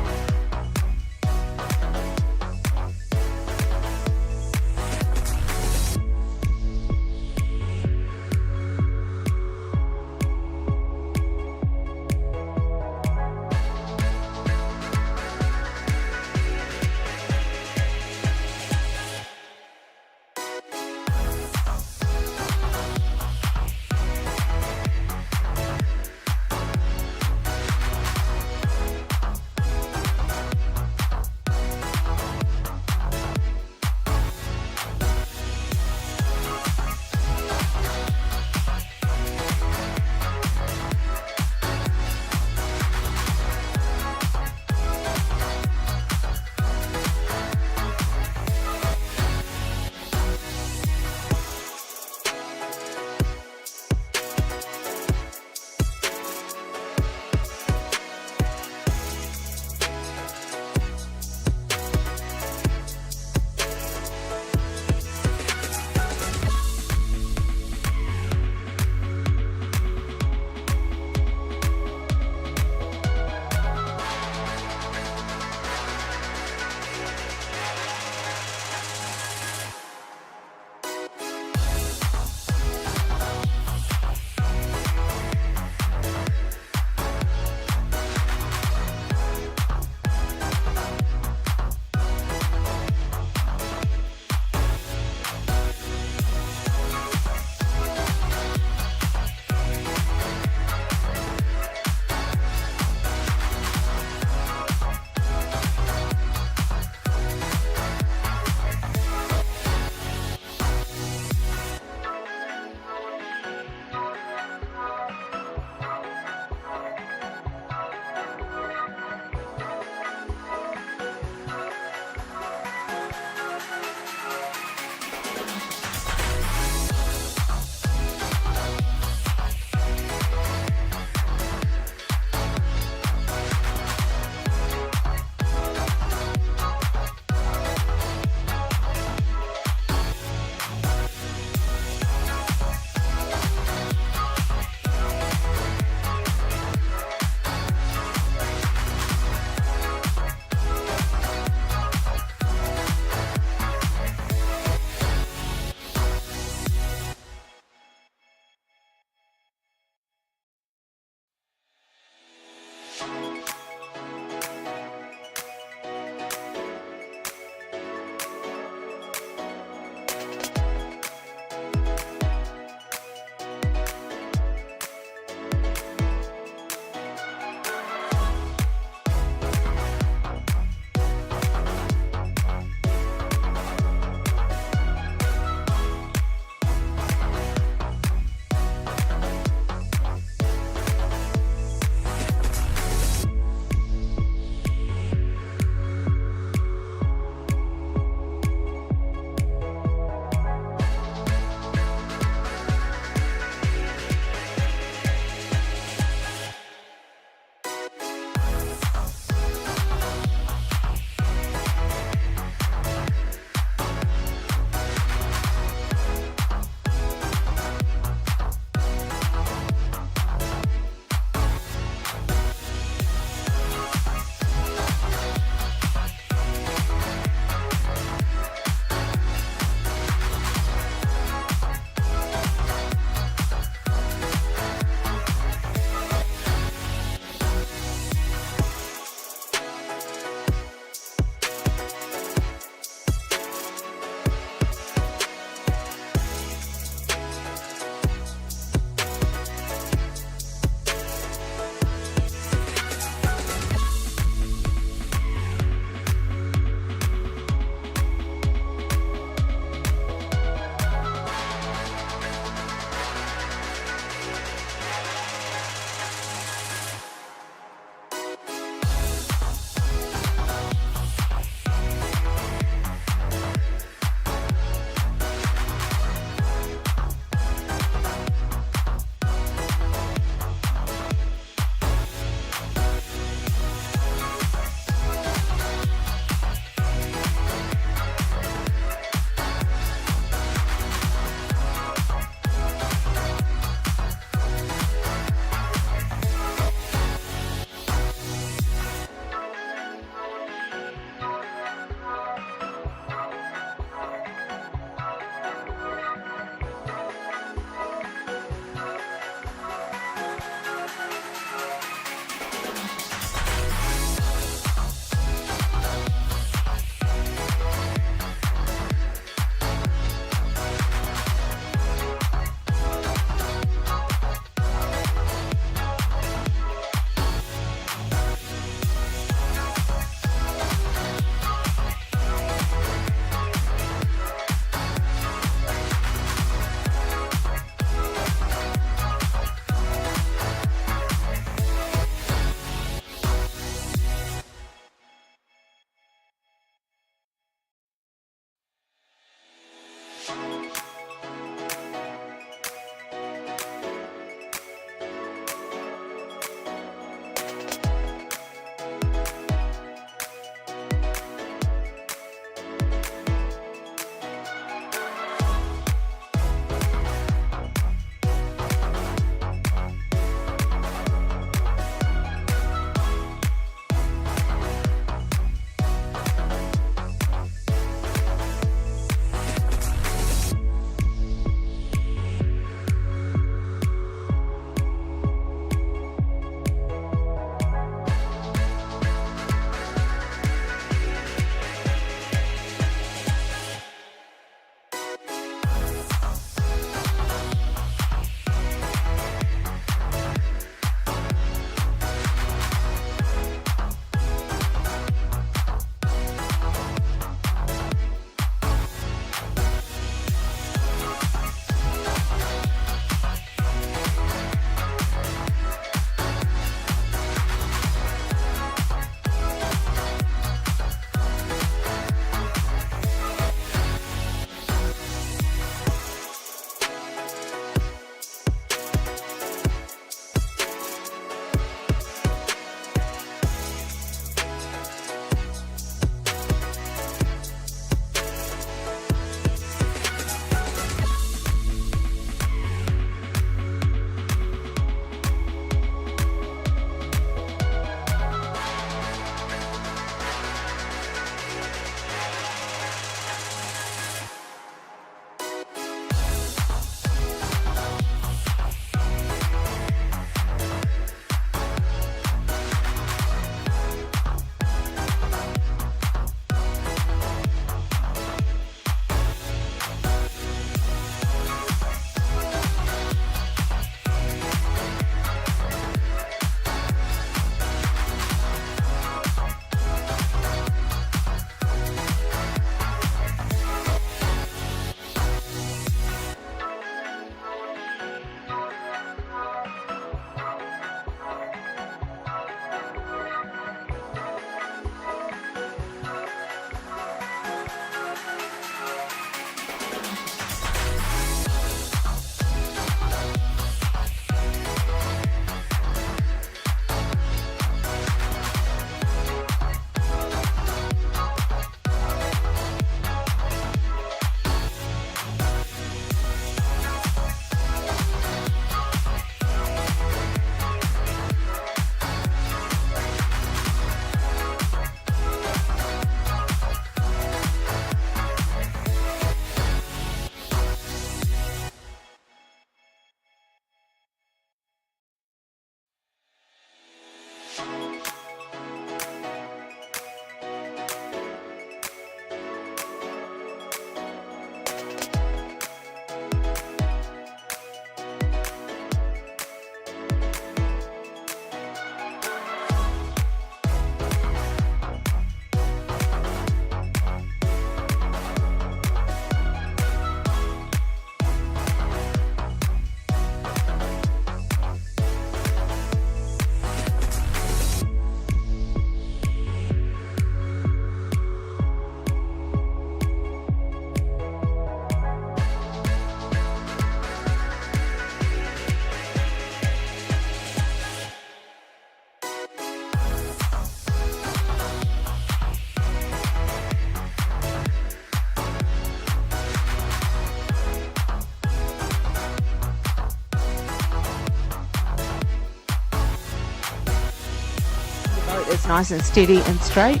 just nice and steady and straight.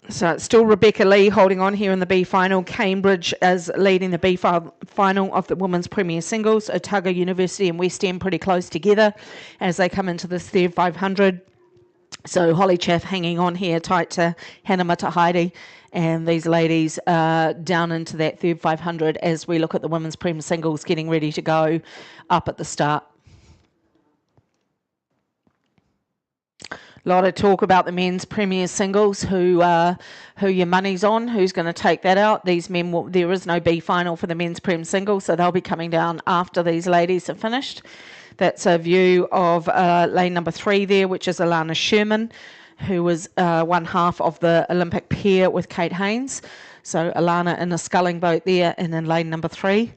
So it's still Rebecca Lee holding on here in the B final. Cambridge is leading the B final of the Women's Premier Singles. Otago University and West End pretty close together as they come into this third 500. So Holly Chaff hanging on here tight to Hannah Matahaere, and these ladies are down into that third 500 as we look at the Women's Premier Singles getting ready to go up at the start. A lot of talk about the men's Premier Singles, who your money's on, who's going to take that out. These men, there is no B final for the men's Prem Singles, so they'll be coming down after these ladies are finished. That's a view of lane number 3 there, which is Alana Sherman, who was one half of the Olympic pair with Kate Haynes. So Alana in a sculling boat there, and in lane number 3.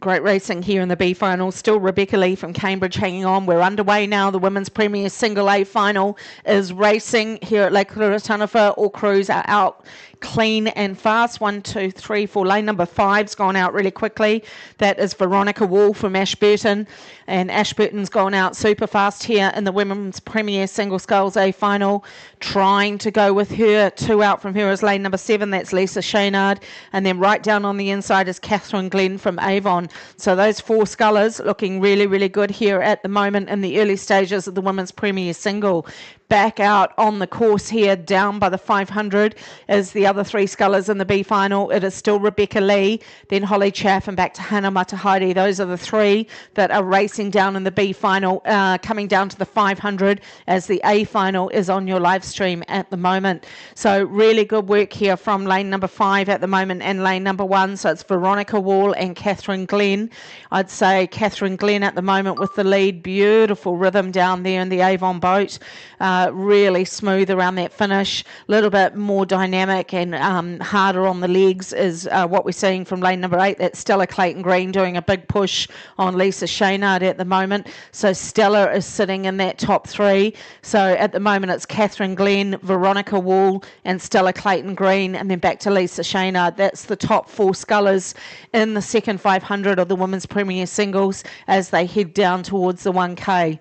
Great racing here in the B final. Still Rebecca Lee from Cambridge hanging on. We're underway now. The Women's Premier Single A final is racing here at Lake Rurataniwha. All crews are out clean and fast. 1, 2, 3, 4. Lane number 5's gone out really quickly. That is Veronica Wall from Ashburton. And Ashburton's gone out super fast here in the Women's Premier Single Sculls A final. Trying to go with her. 2 out from her is lane number 7. That's Lisa Shaynard. And then right down on the inside is Catherine Glenn from Avon. So those 4 scullers looking really, really good here at the moment in the early stages of the Women's Premier Single. Back out on the course here, down by the 500, is the other 3 scullers in the B final. It is still Rebecca Lee, then Holly Chaff, and back to Hannah Matahaere. Those are the 3 that are racing down in the B final, coming down to the 500 as the A final is on your live stream at the moment. So really good work here from lane number 5 at the moment and lane number 1. So it's Veronica Wall and Catherine Glenn. I'd say Catherine Glenn at the moment with the lead. Beautiful rhythm down there in the Avon boat. Really smooth around that finish, a little bit more dynamic and harder on the legs is what we're seeing from lane number 8. That's Stella Clayton-Green doing a big push on Lisa Shaynard at the moment. So Stella is sitting in that top 3. So at the moment it's Catherine Glenn, Veronica Wall and Stella Clayton-Green, and then back to Lisa Shaynard. That's the top 4 scullers in the second 500 of the Women's Premier Singles as they head down towards the 1K.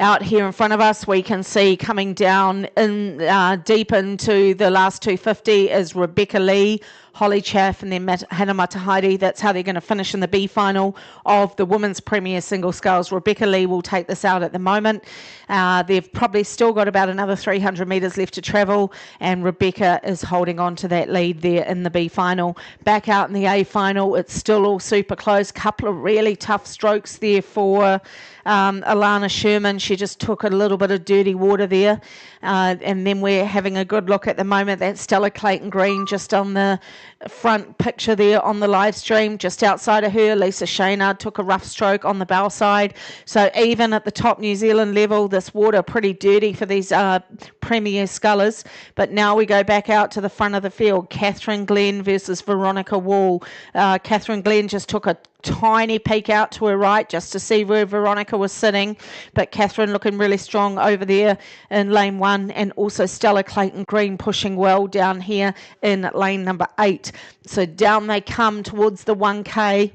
Out here in front of us, we can see coming down in deep into the last 250 is Rebecca Lee, Holly Chaff, and then Hannah Matahaere. That's how they're going to finish in the B final of the Women's Premier Single Sculls. Rebecca Lee will take this out at the moment. They've probably still got about another 300 metres left to travel, and Rebecca is holding on to that lead there in the B final. Back out in the A final, it's still all super close. Couple of really tough strokes there for Alana Sherman. She just took a little bit of dirty water there. And then we're having a good look at the moment. That's Stella Clayton-Green just on the front picture there on the live stream. Just outside of her, Lisa Shaynard took a rough stroke on the bow side. So even at the top New Zealand level, this water pretty dirty for these Premier scullers. But now we go back out to the front of the field. Catherine Glenn versus Veronica Wall. Catherine Glenn just took a tiny peek out to her right just to see where Veronica was sitting, but Catherine looking really strong over there in lane 1, and also Stella Clayton-Green pushing well down here in lane number 8. So down they come towards the 1K.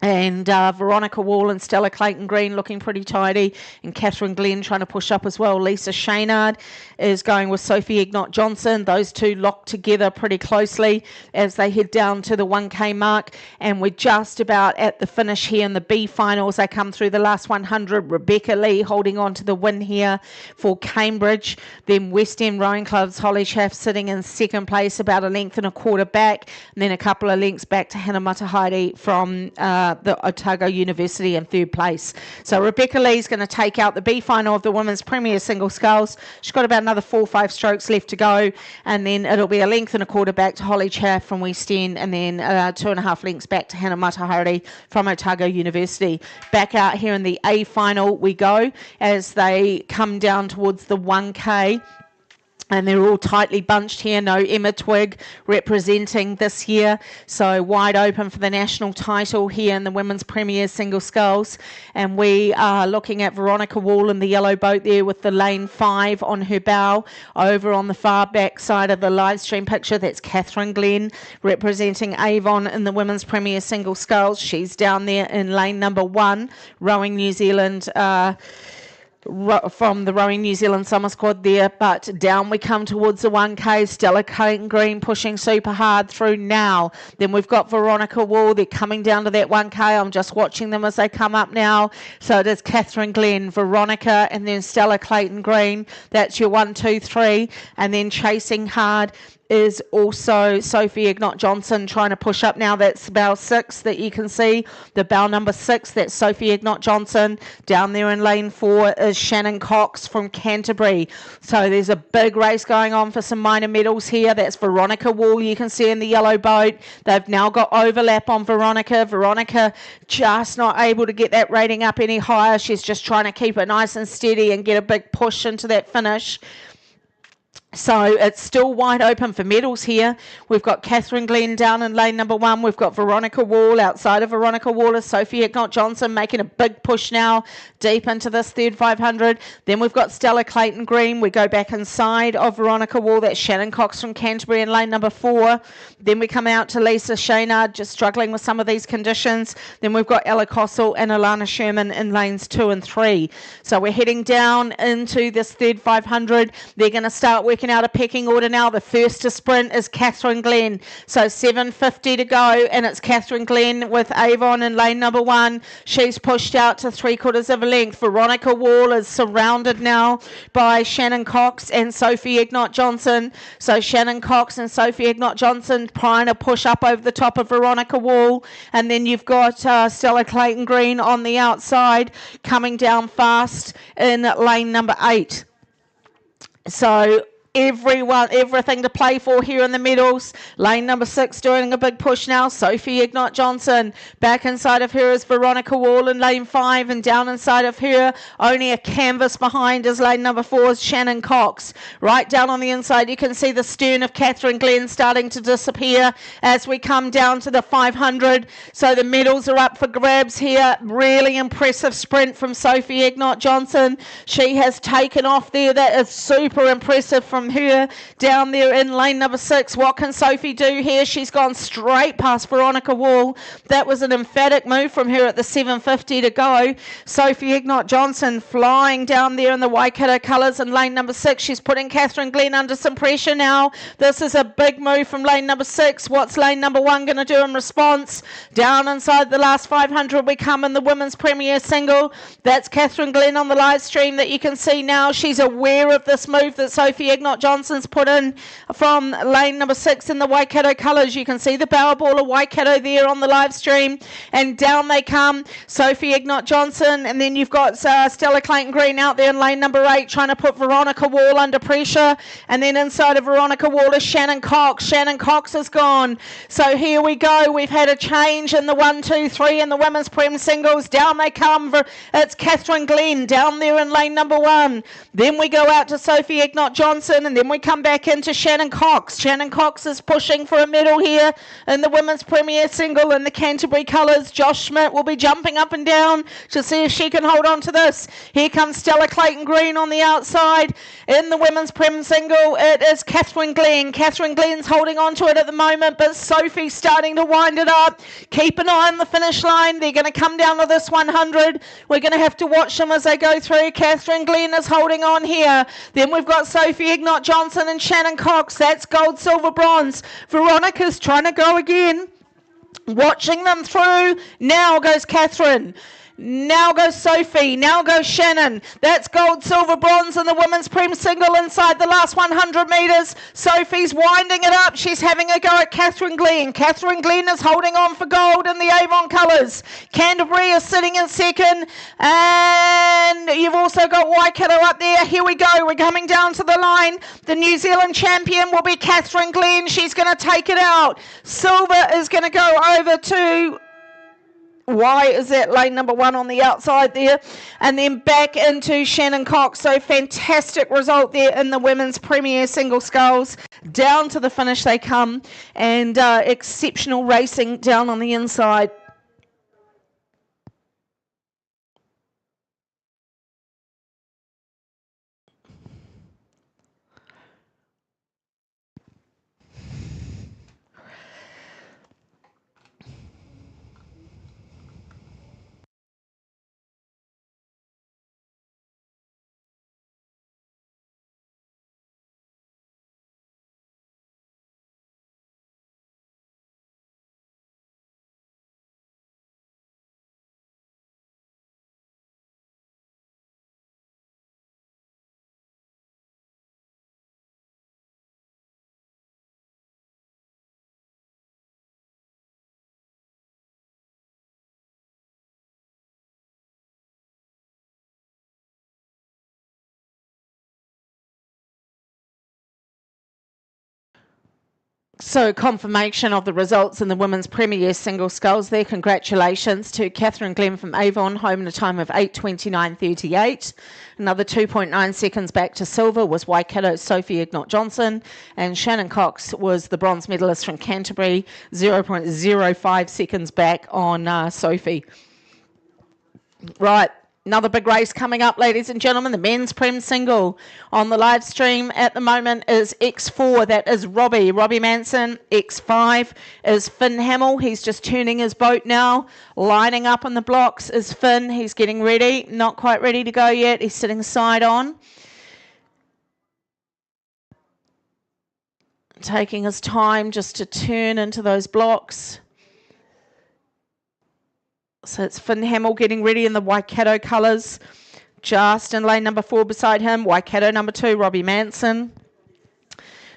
And Veronica Wall and Stella Clayton-Green looking pretty tidy, and Catherine Glenn trying to push up as well. Lisa Shaynard is going with Sophie Egnott-Johnson. Those two locked together pretty closely as they head down to the 1K mark, and we're just about at the finish here in the B finals. They come through the last 100. Rebecca Lee holding on to the win here for Cambridge. Then West End Rowing Club's Holly Chaff sitting in second place, about a length and a quarter back, and then a couple of lengths back to Hannah Matahaere from the Otago University in third place. So Rebecca Lee's going to take out the B final of the Women's Premier Single Sculls. She's got about another 4 or 5 strokes left to go, and then it'll be a length and a quarter back to Holly Chaff from West End, and then 2.5 lengths back to Hannah Matahaere from Otago University. Back out here in the A final we go as they come down towards the 1K. And they're all tightly bunched here. No Emma Twigg representing this year. So wide open for the national title here in the Women's Premier Single Sculls. And we are looking at Veronica Wall in the yellow boat there with the lane 5 on her bow. Over on the far back side of the live stream picture, that's Catherine Glenn representing Avon in the Women's Premier Single Sculls. She's down there in lane number 1, rowing New Zealand from the Rowing New Zealand Summer Squad there, but down we come towards the 1K. Stella Clayton Green pushing super hard through now. Then we've got Veronica Wall. They're coming down to that 1K. I'm just watching them as they come up now. So it is Catherine Glenn, Veronica, and then Stella Clayton Green. That's your 1, 2, 3. And then chasing hard is also Sophie Ignot Johnson trying to push up now. That's bow 6 that you can see. The bow number 6, that's Sophie Ignot Johnson. Down there in lane 4 is Shannon Cox from Canterbury. So there's a big race going on for some minor medals here. That's Veronica Wall you can see in the yellow boat. They've now got overlap on Veronica. Veronica just not able to get that rating up any higher. She's just trying to keep it nice and steady and get a big push into that finish. So it's still wide open for medals here. We've got Catherine Glenn down in lane number 1. We've got Veronica Wall. Outside of Veronica Wall is Sophie Ignot Johnson making a big push now deep into this third 500. Then we've got Stella Clayton Green. We go back inside of Veronica Wall. That's Shannon Cox from Canterbury in lane number 4. Then we come out to Lisa Shaynard, just struggling with some of these conditions. Then we've got Ella Kossel and Alana Sherman in lanes 2 and 3. So we're heading down into this third 500. They're going to start working out a pecking order now. The first to sprint is Catherine Glenn. So 7:50 to go, and it's Catherine Glenn with Avon in lane number 1. She's pushed out to 3/4 of a length. Veronica Wall is surrounded now by Shannon Cox and Sophie Ignot Johnson. So Shannon Cox and Sophie Ignot Johnson trying to push up over the top of Veronica Wall. And then you've got Stella Clayton Green on the outside coming down fast in lane number 8. So everything to play for here in the medals. Lane number 6 doing a big push now. Sophie Ignot Johnson. Back inside of her is Veronica Wall in lane 5, and down inside of her, only a canvas behind, is lane number 4 is Shannon Cox. Right down on the inside, you can see the stern of Catherine Glenn starting to disappear as we come down to the 500. So the medals are up for grabs here. Really impressive sprint from Sophie Ignot Johnson. She has taken off there. That is super impressive from her down there in lane number 6. What can Sophie do here? She's gone straight past Veronica Wall. That was an emphatic move from her at the 7:50 to go. Sophie Ignot Johnson flying down there in the Waikato colours in lane number 6. She's putting Catherine Glenn under some pressure now. This is a big move from lane number 6. What's lane number 1 going to do in response? Down inside the last 500 we come in the Women's Premier Single. That's Catherine Glenn on the live stream that you can see now. She's aware of this move that Sophie Ignot Johnson's put in from lane number 6 in the Waikato colours. You can see the bow ball of Waikato there on the live stream, and down they come, Sophie Ignot Johnson, and then you've got Stella Clayton Green out there in lane number 8 trying to put Veronica Wall under pressure, and then inside of Veronica Wall is Shannon Cox. Shannon Cox is gone. So here we go. We've had a change in the 1, 2, 3 in the Women's Prem Singles. Down they come. It's Catherine Glenn down there in lane number 1. Then we go out to Sophie Ignot Johnson, and then we come back into Shannon Cox. Shannon Cox is pushing for a medal here in the Women's Premier Single in the Canterbury colours. Josh Schmidt will be jumping up and down to see if she can hold on to this. Here comes Stella Clayton Green on the outside in the Women's Prem Single. It is Catherine Glenn. Catherine Glenn's holding on to it at the moment, but Sophie's starting to wind it up. Keep an eye on the finish line. They're going to come down to this 100. We're going to have to watch them as they go through. Catherine Glenn is holding on here. Then we've got Sophie Ignot Johnson and Shannon Cox. That's gold, silver, bronze. Veronica's trying to go again. Watching them through. Now goes Catherine. Now goes Sophie. Now goes Shannon. That's gold, silver, bronze in the Women's Prem Single inside the last 100 metres. Sophie's winding it up. She's having a go at Catherine Glenn. Catherine Glenn is holding on for gold in the Avon colours. Canterbury is sitting in second. And you've also got Waikato up there. Here we go. We're coming down to the line. The New Zealand champion will be Catherine Glenn. She's going to take it out. Silver is going to go over to Why is that lane number 1 on the outside there? And then back into Shannon Cox. So fantastic result there in the women's premier single sculls. Down to the finish they come, and exceptional racing down on the inside. So confirmation of the results in the women's premier single sculls there. Congratulations to Catherine Glenn from Avon, home in a time of 8:29.38. Another 2.9 seconds back to silver was Waikato's Sophie Ignott-Johnson, and Shannon Cox was the bronze medalist from Canterbury, 0.05 seconds back on Sophie. Right. Another big race coming up, ladies and gentlemen. The men's prem single on the live stream at the moment is X4. That is Robbie Manson. X5 is Finn Hamill. He's just turning his boat now. Lining up on the blocks is Finn. He's getting ready. Not quite ready to go yet. He's sitting side on. Taking his time just to turn into those blocks. So it's Finn Hamill getting ready in the Waikato colours. Just in lane number 4 beside him, Waikato number 2, Robbie Manson.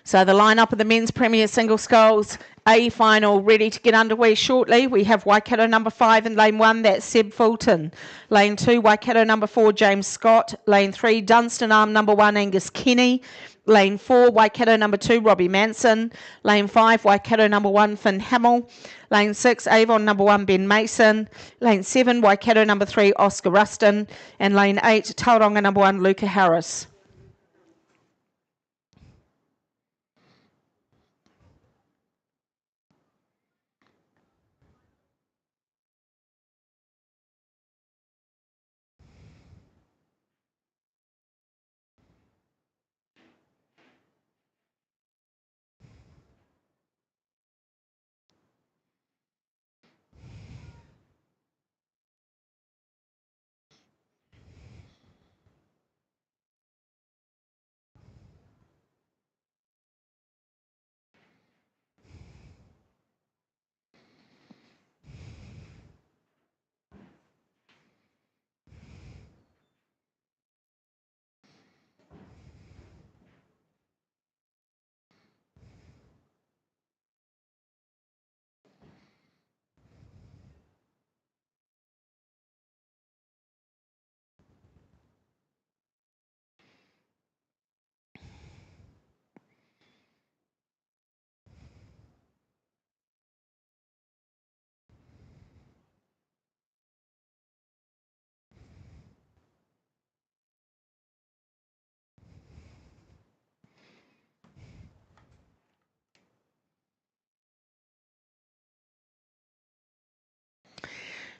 So the lineup of the men's premier single sculls A final ready to get underway shortly. We have Waikato number 5 in lane 1, that's Seb Fulton. Lane 2, Waikato number 4, James Scott. Lane 3, Dunstan Arm number 1, Angus Kenny. Lane 4, Waikato number 2, Robbie Manson. Lane 5, Waikato number 1, Finn Hamill. Lane 6, Avon number 1, Ben Mason. Lane 7, Waikato number 3, Oscar Ruston. And lane 8, Tauranga number 1, Luca Harris.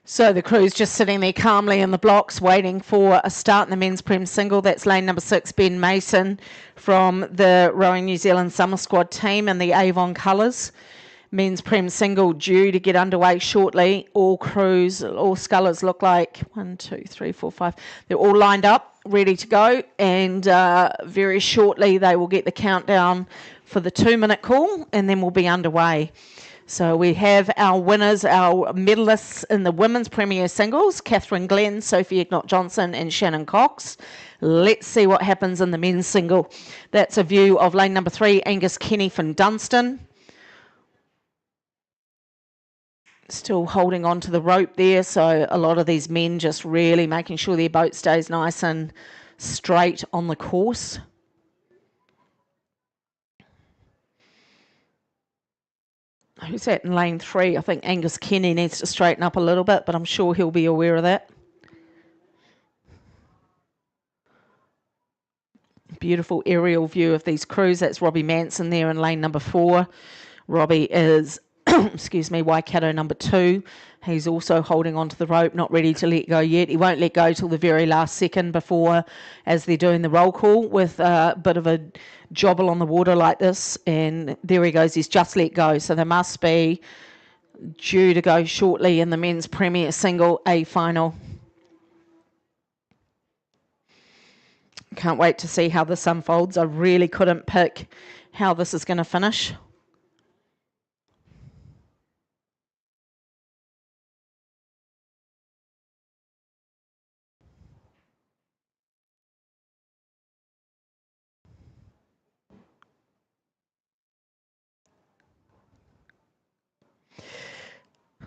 So the crew's just sitting there calmly in the blocks waiting for a start in the men's prem single. That's lane number 6, Ben Mason from the Rowing New Zealand Summer Squad team in the Avon colours. Men's prem single due to get underway shortly. All crews, all scullers look like 1, 2, 3, 4, 5. They're all lined up, ready to go. And very shortly they will get the countdown for the 2-minute call and then we'll be underway. So we have our winners, our medalists in the women's premier singles, Catherine Glenn, Sophie Ignott-Johnson and Shannon Cox. Let's see what happens in the men's single. That's a view of lane number 3, Angus Kenny from Dunstan. Still holding on to the rope there, so a lot of these men just really making sure their boat stays nice and straight on the course. Who's that in lane 3? I think Angus Kenny needs to straighten up a little bit, but I'm sure he'll be aware of that. Beautiful aerial view of these crews. That's Robbie Manson there in lane number 4. Robbie is, excuse me, Waikato number 2. He's also holding onto the rope, not ready to let go yet. He won't let go till the very last second before, as they're doing the roll call with a bit of a jobble on the water like this. And there he goes. He's just let go. So they must be due to go shortly in the men's Premier Single A final. Can't wait to see how this unfolds. I really couldn't pick how this is going to finish.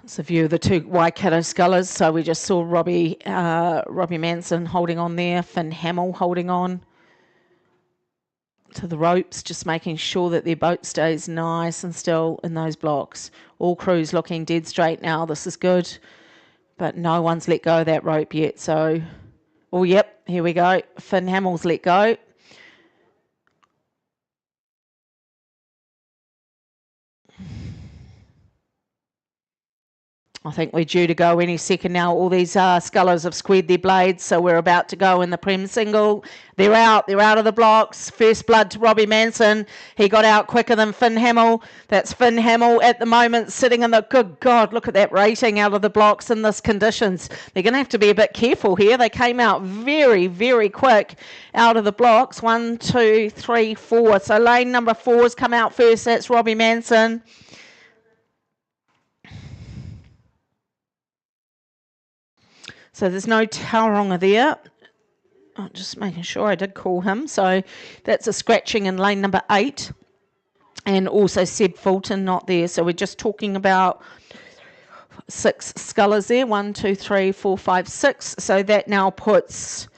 It's a view of the two Waikato scullers. So we just saw Robbie Manson holding on there, Finn Hamill holding on to the ropes, just making sure that their boat stays nice and still in those blocks. All crews looking dead straight now. This is good, but no one's let go of that rope yet. So, oh, yep, here we go. Finn Hamill's let go. I think we're due to go any second now. All these scullers have squared their blades, so we're about to go in the Prem Single. They're out of the blocks. First blood to Robbie Manson. He got out quicker than Finn Hamill. That's Finn Hamill at the moment sitting in the, good God, look at that rating out of the blocks in this conditions. They're going to have to be a bit careful here. They came out very, very quick out of the blocks. 1, 2, 3, 4. So lane number 4 has come out first. That's Robbie Manson. So there's no Tauranga there. Oh, just making sure I did call him. So that's a scratching in lane number 8. And also Seb Fulton not there. So we're just talking about 6 scullers there. 1, 2, 3, 4, 5, 6. So that now puts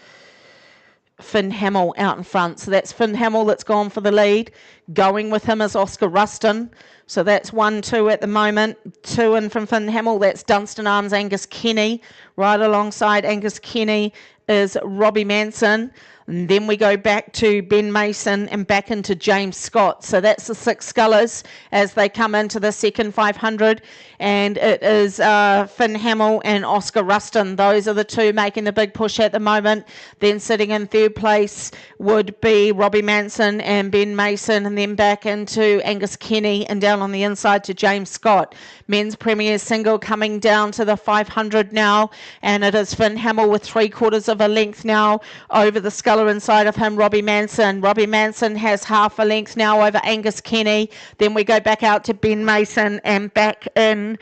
Finn Hamill out in front. So that's Finn Hamill that's gone for the lead. Going with him is Oscar Ruston. So that's 1, 2 at the moment. 2 in from Finn Hamill. That's Dunstan Arms Angus Kenny. Right alongside Angus Kenny is Robbie Manson. And then we go back to Ben Mason and back into James Scott. So that's the 6 scullers as they come into the second 500. And it is Finn Hamill and Oscar Ruston. Those are the 2 making the big push at the moment. Then sitting in third place would be Robbie Manson and Ben Mason. And then back into Angus Kenny and down on the inside to James Scott. Men's Premier Single coming down to the 500 now. And it is Finn Hamill with 3/4 of a length now over the sculler inside of him, Robbie Manson. Robbie Manson has half a length now over Angus Kenny. Then we go back out to Ben Mason and back in,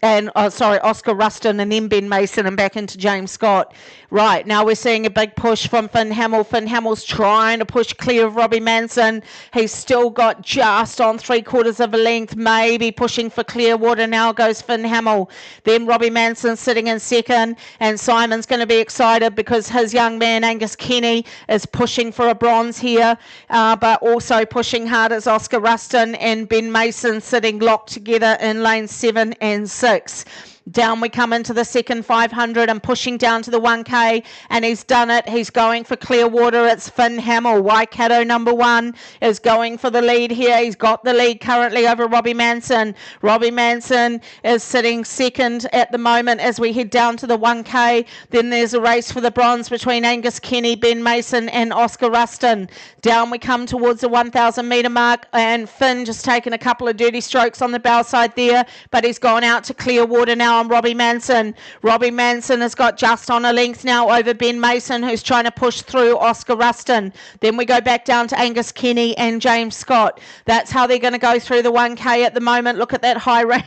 Oscar Ruston and then Ben Mason and back into James Scott. Right, now we're seeing a big push from Finn Hamill. Finn Hamill's trying to push clear of Robbie Manson. He's still got just on 3/4 of a length, maybe pushing for clear water. Now goes Finn Hamill. Then Robbie Manson sitting in second, and Simon's going to be excited because his young man Angus Kenny is pushing for a bronze here, but also pushing hard as Oscar Ruston and Ben Mason sitting locked together in lane 7 and 6. Down we come into the second 500 and pushing down to the 1K, and he's done it. He's going for clear water. It's Finn Hamill. Waikato number 1 is going for the lead here. He's got the lead currently over Robbie Manson. Robbie Manson is sitting second at the moment as we head down to the 1K. Then there's a race for the bronze between Angus Kenny, Ben Mason and Oscar Ruston. Down we come towards the 1,000 metre mark, and Finn just taking a couple of dirty strokes on the bow side there, but he's gone out to clear water now on Robbie Manson. Robbie Manson has got just on a length now over Ben Mason, who's trying to push through Oscar Ruston. Then we go back down to Angus Kenny and James Scott. That's how they're going to go through the 1K at the moment. Look at that high rate.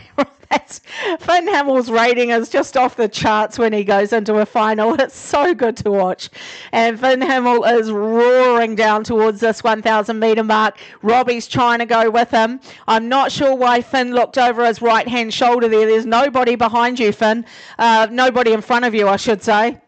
Finn Hamill's rating is just off the charts when he goes into a final. It's so good to watch. And Finn Hamill is roaring down towards this 1,000 metre mark. Robbie's trying to go with him. I'm not sure why Finn looked over his right-hand shoulder there. There's nobody behind you, Finn. Nobody in front of you, I should say.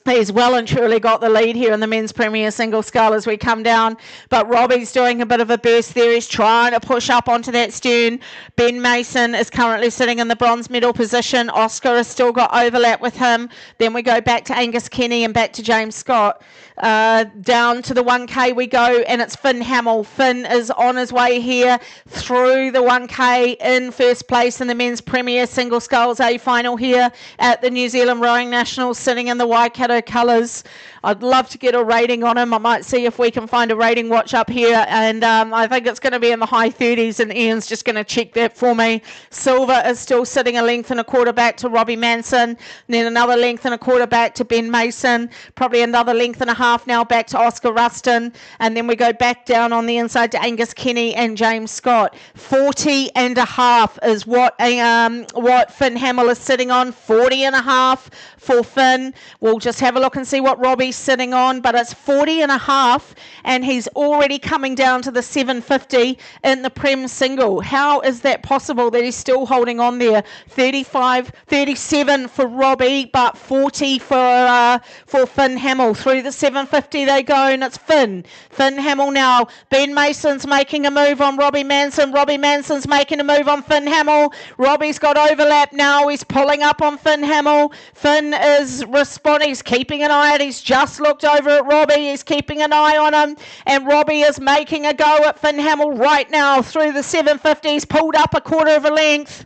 He's well and truly got the lead here in the men's premier single scull as we come down. But Robbie's doing a bit of a burst there. He's trying to push up onto that stern. Ben Mason is currently sitting in the bronze medal position. Oscar has still got overlap with him. Then we go back to Angus Kenny and back to James Scott. Down to the 1K we go, and it's Finn Hamill. Finn is on his way here through the 1K in first place in the men's premier single sculls A final here at the New Zealand Rowing Nationals, sitting in the Waikato colours. I'd love to get a rating on him. I might see if we can find a rating watch up here, and I think it's going to be in the high 30s, and Ian's just going to check that for me. Silver is still sitting a length and a quarter back to Robbie Manson, and then another length and a quarter back to Ben Mason, probably another length and a half now back to Oscar Ruston, and then we go back down on the inside to Angus Kenny and James Scott. 40 and a half is what Finn Hamill is sitting on. 40 and a half for Finn. We'll just have a look and see what Robbie's sitting on, but it's 40 and a half, and he's already coming down to the 750 in the Prem single. How is that possible that he's still holding on there? 37 for Robbie, but 40 for Finn Hamill. Through the 750 they go, and it's Finn Hamill now. Ben Mason's making a move on Robbie Manson. Robbie Manson's making a move on Finn Hamill. Robbie's got overlap now. He's pulling up on Finn Hamill. Finn is responding. He's keeping an eye out. He's just looked over at Robbie. He's keeping an eye on him, and Robbie is making a go at Finn Hamill right now through the 750. He's pulled up a quarter of a length.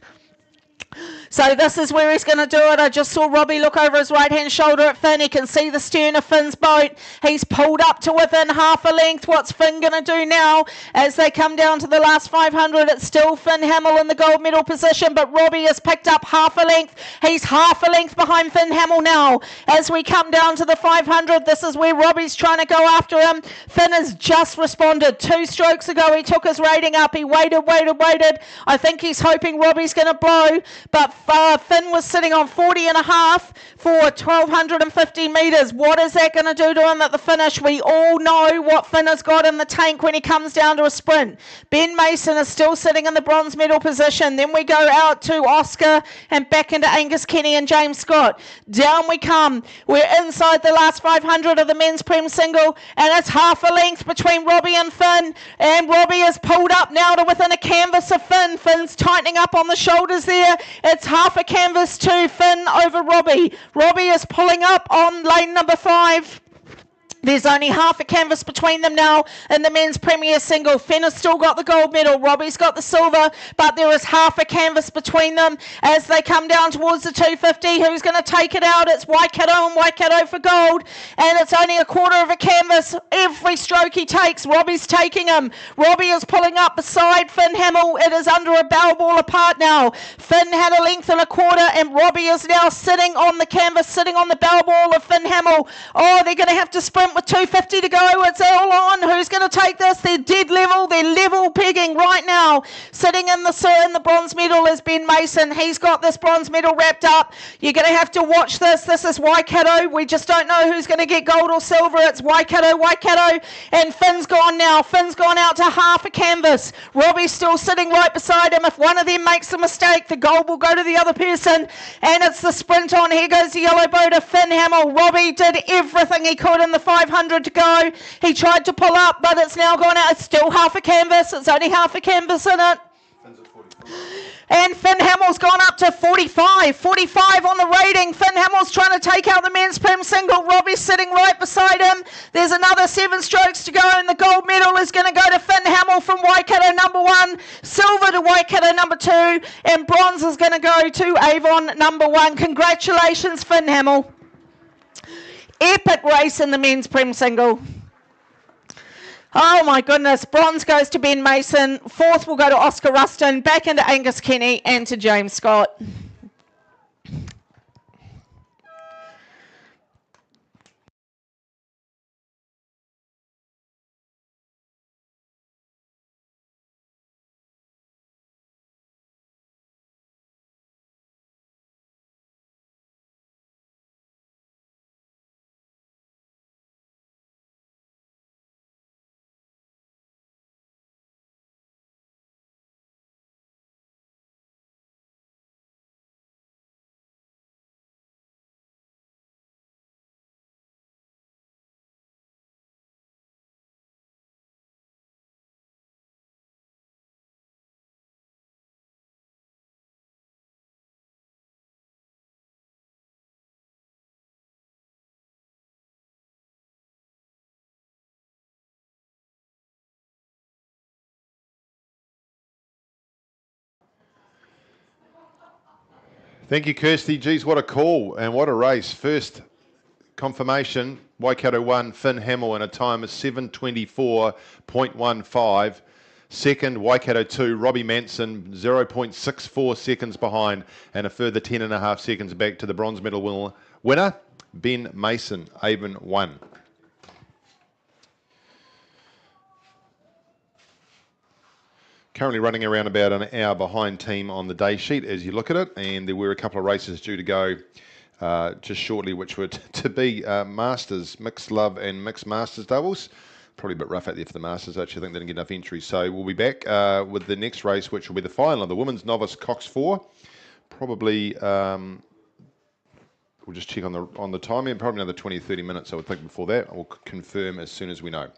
So this is where he's going to do it. I just saw Robbie look over his right-hand shoulder at Finn. He can see the stern of Finn's boat. He's pulled up to within half a length. What's Finn going to do now as they come down to the last 500? It's still Finn Hamill in the gold medal position, but Robbie has picked up half a length. He's half a length behind Finn Hamill now. As we come down to the 500, this is where Robbie's trying to go after him. Finn has just responded. 2 strokes ago, he took his rating up. He waited. I think he's hoping Robbie's going to blow, but Finn was sitting on 40 and a half for 1,250 metres. What is that going to do to him at the finish? We all know what Finn has got in the tank when he comes down to a sprint. Ben Mason is still sitting in the bronze medal position. Then we go out to Oscar and back into Angus Kenny and James Scott. Down we come. We're inside the last 500 of the men's Prem single, and it's half a length between Robbie and Finn, and Robbie is pulled up now to within a canvas of Finn. Finn's tightening up on the shoulders there. It's half a canvas to Finn over Robbie. Robbie is pulling up on lane number 5. There's only half a canvas between them now in the men's premier single. Finn has still got the gold medal. Robbie's got the silver, but there is half a canvas between them as they come down towards the 250. Who's going to take it out? It's Waikato and Waikato for gold, and it's only a quarter of a canvas. Every stroke he takes, Robbie's taking him. Robbie is pulling up beside Finn Hamill. It is under a bow ball apart now. Finn had a length and a quarter, and Robbie is now sitting on the canvas, sitting on the bow ball of Finn Hamill. Oh, they're going to have to sprint with 250 to go. It's all on. Who's going to take this? They're dead level. They're level pegging right now. Sitting in the bronze medal is Ben Mason. He's got this bronze medal wrapped up. You're going to have to watch this. This is Waikato. We just don't know who's going to get gold or silver. It's Waikato, and Finn's gone now. Finn's gone out to half a canvas. Robbie's still sitting right beside him. If one of them makes a mistake, the gold will go to the other person, and it's the sprint on. Here goes the yellow boat of Finn Hamill. Robbie did everything he could in the 500 to go. He tried to pull up, but it's now gone out. It's still half a canvas. It's only half a canvas in it. And Finn Hamill's gone up to 45 on the rating. Finn Hamill's trying to take out the men's Prem single. Robbie's sitting right beside him. There's another 7 strokes to go, and the gold medal is going to go to Finn Hamill from Waikato number 1, silver to Waikato number 2, and bronze is going to go to Avon number 1. Congratulations, Finn Hamill. Epic race in the men's Prem single. Oh my goodness. Bronze goes to Ben Mason. 4th will go to Oscar Ruston. Back into Angus Kenny and to James Scott. Thank you, Kirsty. Geez, what a call and what a race. First confirmation, Waikato 1, Finn Hamill in a time of 7:24.15. Second, Waikato 2, Robbie Manson, 0.64 seconds behind, and a further 10.5 seconds back to the bronze medal winner, Ben Mason, Avon 1. Currently running around about an hour behind team on the day sheet as you look at it, and there were a couple of races due to go just shortly, which were to be Masters, Mixed Love and Mixed Masters doubles. Probably a bit rough out there for the Masters. Actually, I think they didn't get enough entries. So we'll be back with the next race, which will be the final of the Women's Novice Cox 4. Probably, we'll just check on the timing, probably another 20 or 30 minutes, I would think, before that. I'll confirm as soon as we know.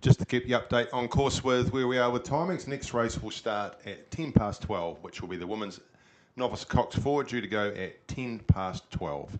Just to keep you update on course with where we are with timings, next race will start at 10 past 12, which will be the women's novice coxed forward, due to go at 10 past 12.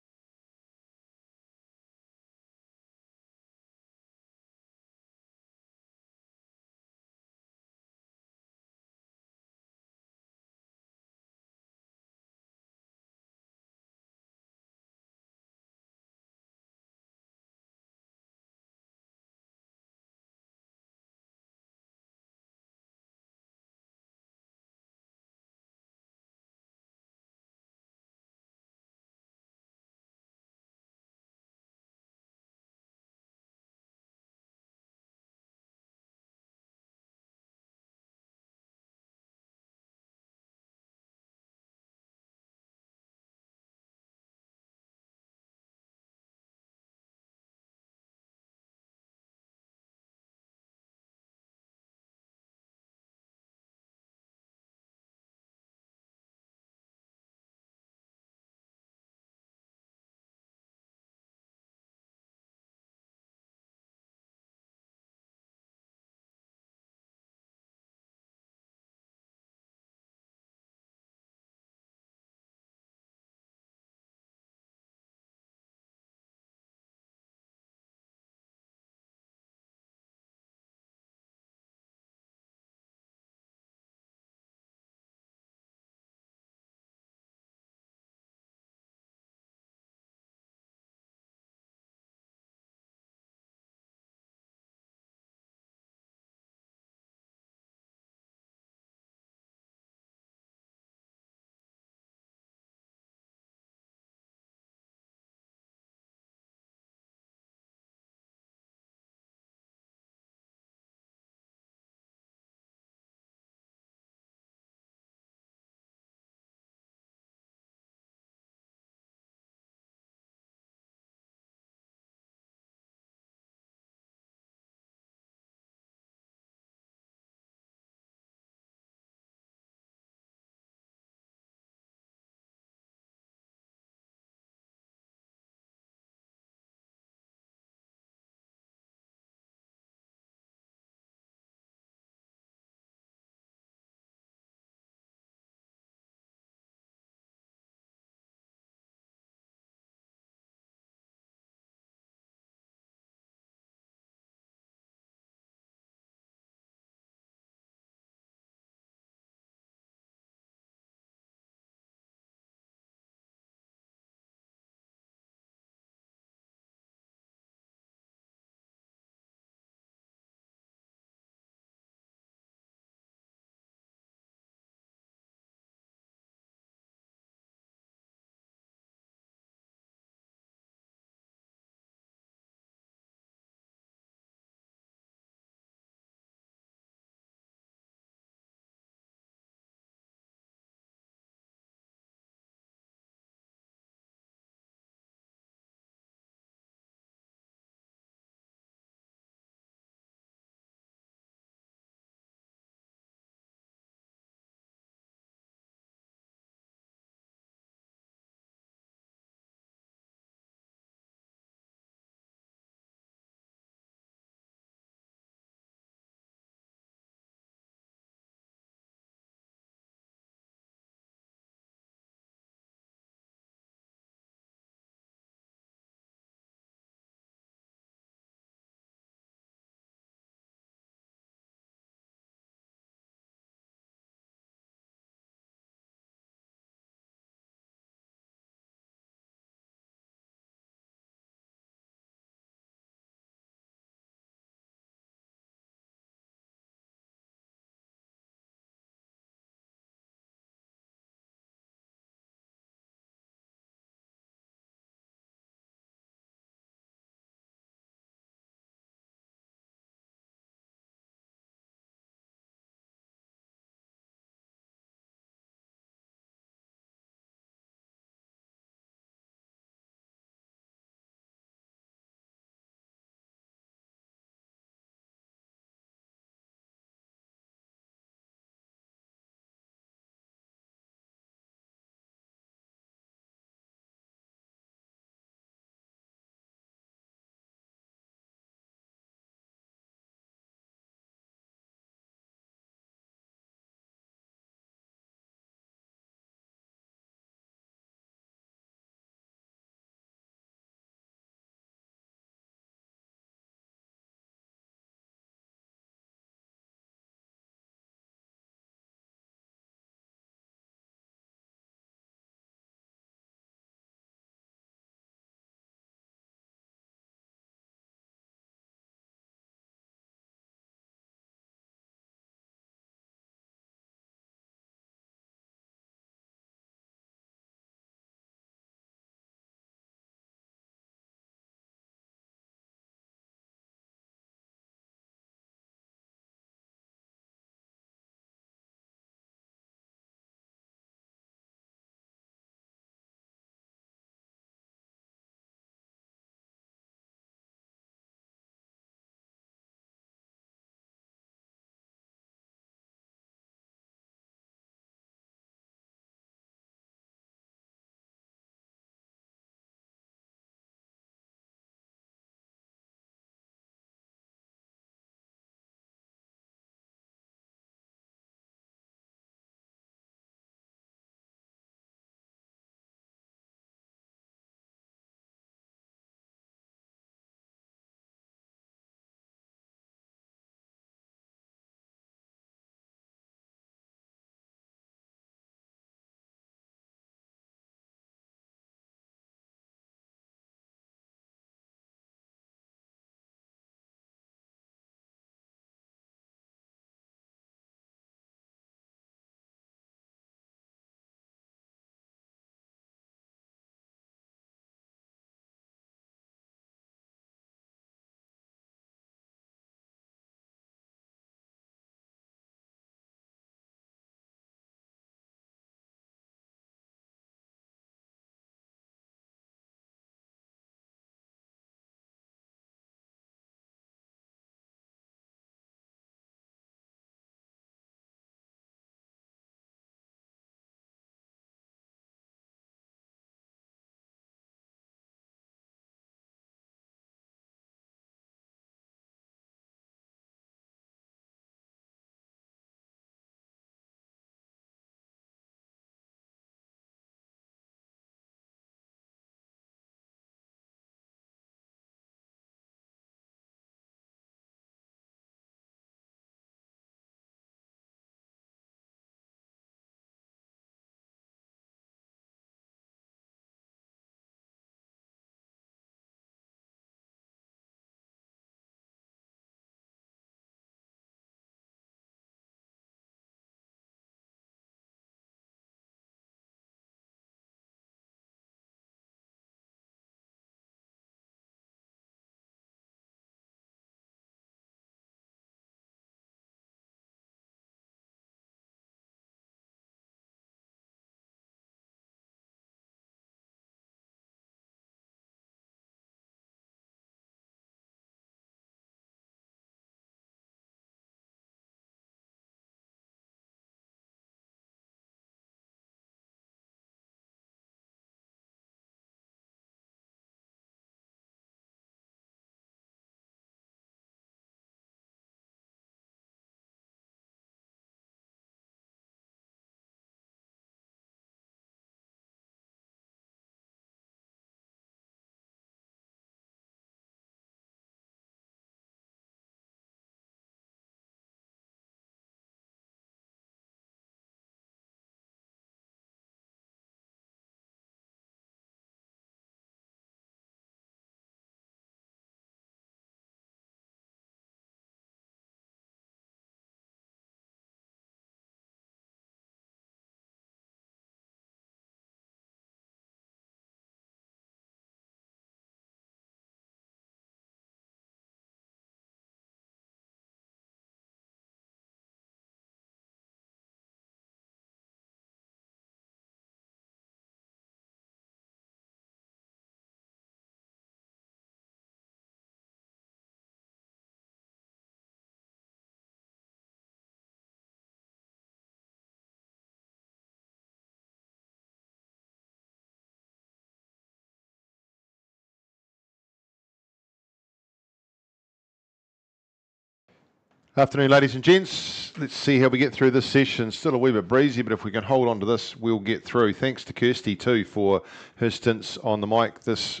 Afternoon, ladies and gents. Let's see how we get through this session. Still a wee bit breezy, but if we can hold on to this, we'll get through. Thanks to Kirsty too for her stints on the mic this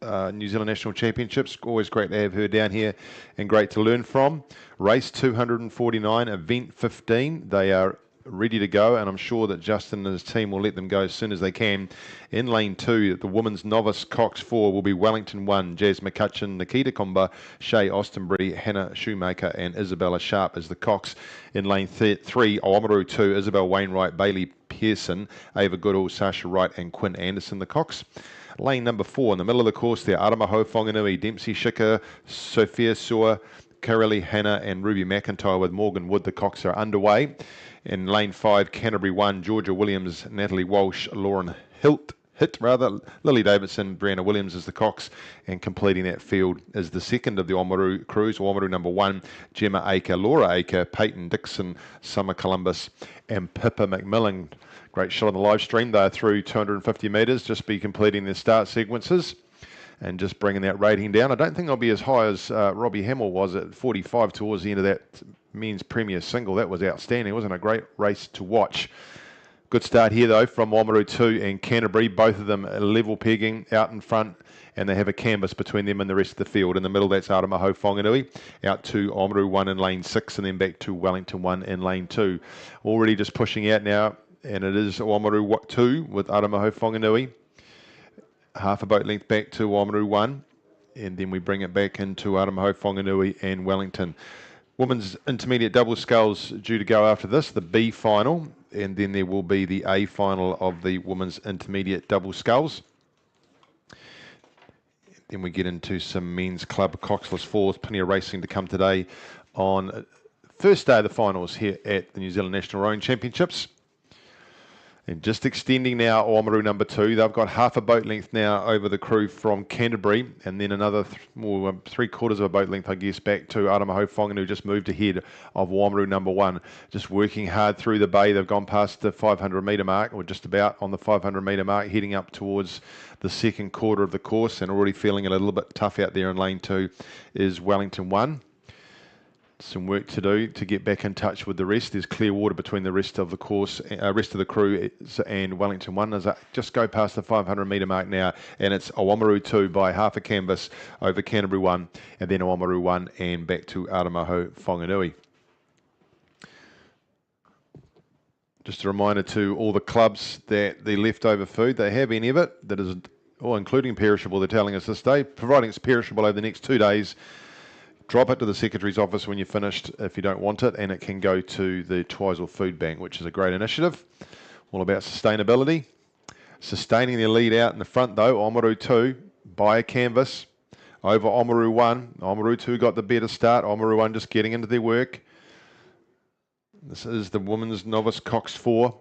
New Zealand National Championships. Always great to have her down here and great to learn from. Race 249, event 15. They are ready to go, and I'm sure that Justin and his team will let them go as soon as they can. In lane 2, the women's novice Cox 4 will be Wellington 1, Jazz McCutcheon, Nikita Comba, Shay Austenbury, Hannah Shoemaker and Isabella Sharp as the Cox. In lane 3, Oamaru 2, Isabel Wainwright, Bailey Pearson, Ava Goodall, Sasha Wright and Quinn Anderson, the Cox. Lane number 4, in the middle of the course there, Aramaho Whanganui, Dempsey Shika, Sophia Saw, Carolee Hannah and Ruby McIntyre with Morgan Wood, the Cox are underway. In lane 5, Canterbury 1, Georgia Williams, Natalie Walsh, Lauren Hitt, Lily Davidson, Brianna Williams is the Cox, and completing that field is the second of the Oamaru crews, Oamaru number 1, Gemma Aker, Laura Aker, Peyton Dixon, Summer Columbus, and Pippa McMillan. Great shot on the live stream. They're through 250 metres, just be completing their start sequences and just bringing that rating down. I don't think they'll be as high as Robbie Hamill was at 45 towards the end of that men's premier single. That was outstanding. It wasn't a great race to watch. Good start here though from Oamaru 2 and Canterbury, both of them level pegging out in front, and they have a canvas between them and the rest of the field. In the middle, that's Aramaho Whanganui, out to Oamaru 1 in lane 6 and then back to Wellington 1 in lane 2. Already just pushing out now, and it is Oamaru 2 with Aramaho Whanganui. Half a boat length back to Oamaru 1, and then we bring it back into Aramaho Whanganui and Wellington. Women's intermediate double sculls due to go after this, the B final, and then there will be the A final of the women's intermediate double sculls. Then we get into some men's club coxless fours, plenty of racing to come today on first day of the finals here at the New Zealand National Rowing Championships. And just extending now, Oamaru number 2. They've got half a boat length now over the crew from Canterbury, and then another three quarters of a boat length, I guess, back to Aramaho Whanganui, who just moved ahead of Oamaru number 1. Just working hard through the bay. They've gone past the 500 metre mark, or just about on the 500 metre mark, heading up towards the second quarter of the course, and already feeling it a little bit tough out there in lane 2 is Wellington 1. Some work to do to get back in touch with the rest. There's clear water between the rest of the course, rest of the crew and Wellington 1. As I just go past the 500 metre mark now, and it's Oamaru 2 by half a canvas over Canterbury 1, and then Oamaru 1 and back to Aramaho Whanganui. Just a reminder to all the clubs that the leftover food, they have any of it that is, including perishable, they're telling us this day, providing it's perishable over the next 2 days. Drop it to the Secretary's office when you're finished if you don't want it, and it can go to the Twizel Food Bank, which is a great initiative, all about sustainability. Sustaining their lead out in the front though, Oamaru 2 by a canvas over Oamaru 1. Oamaru 2 got the better start, Oamaru 1 just getting into their work. This is the women's novice Cox 4.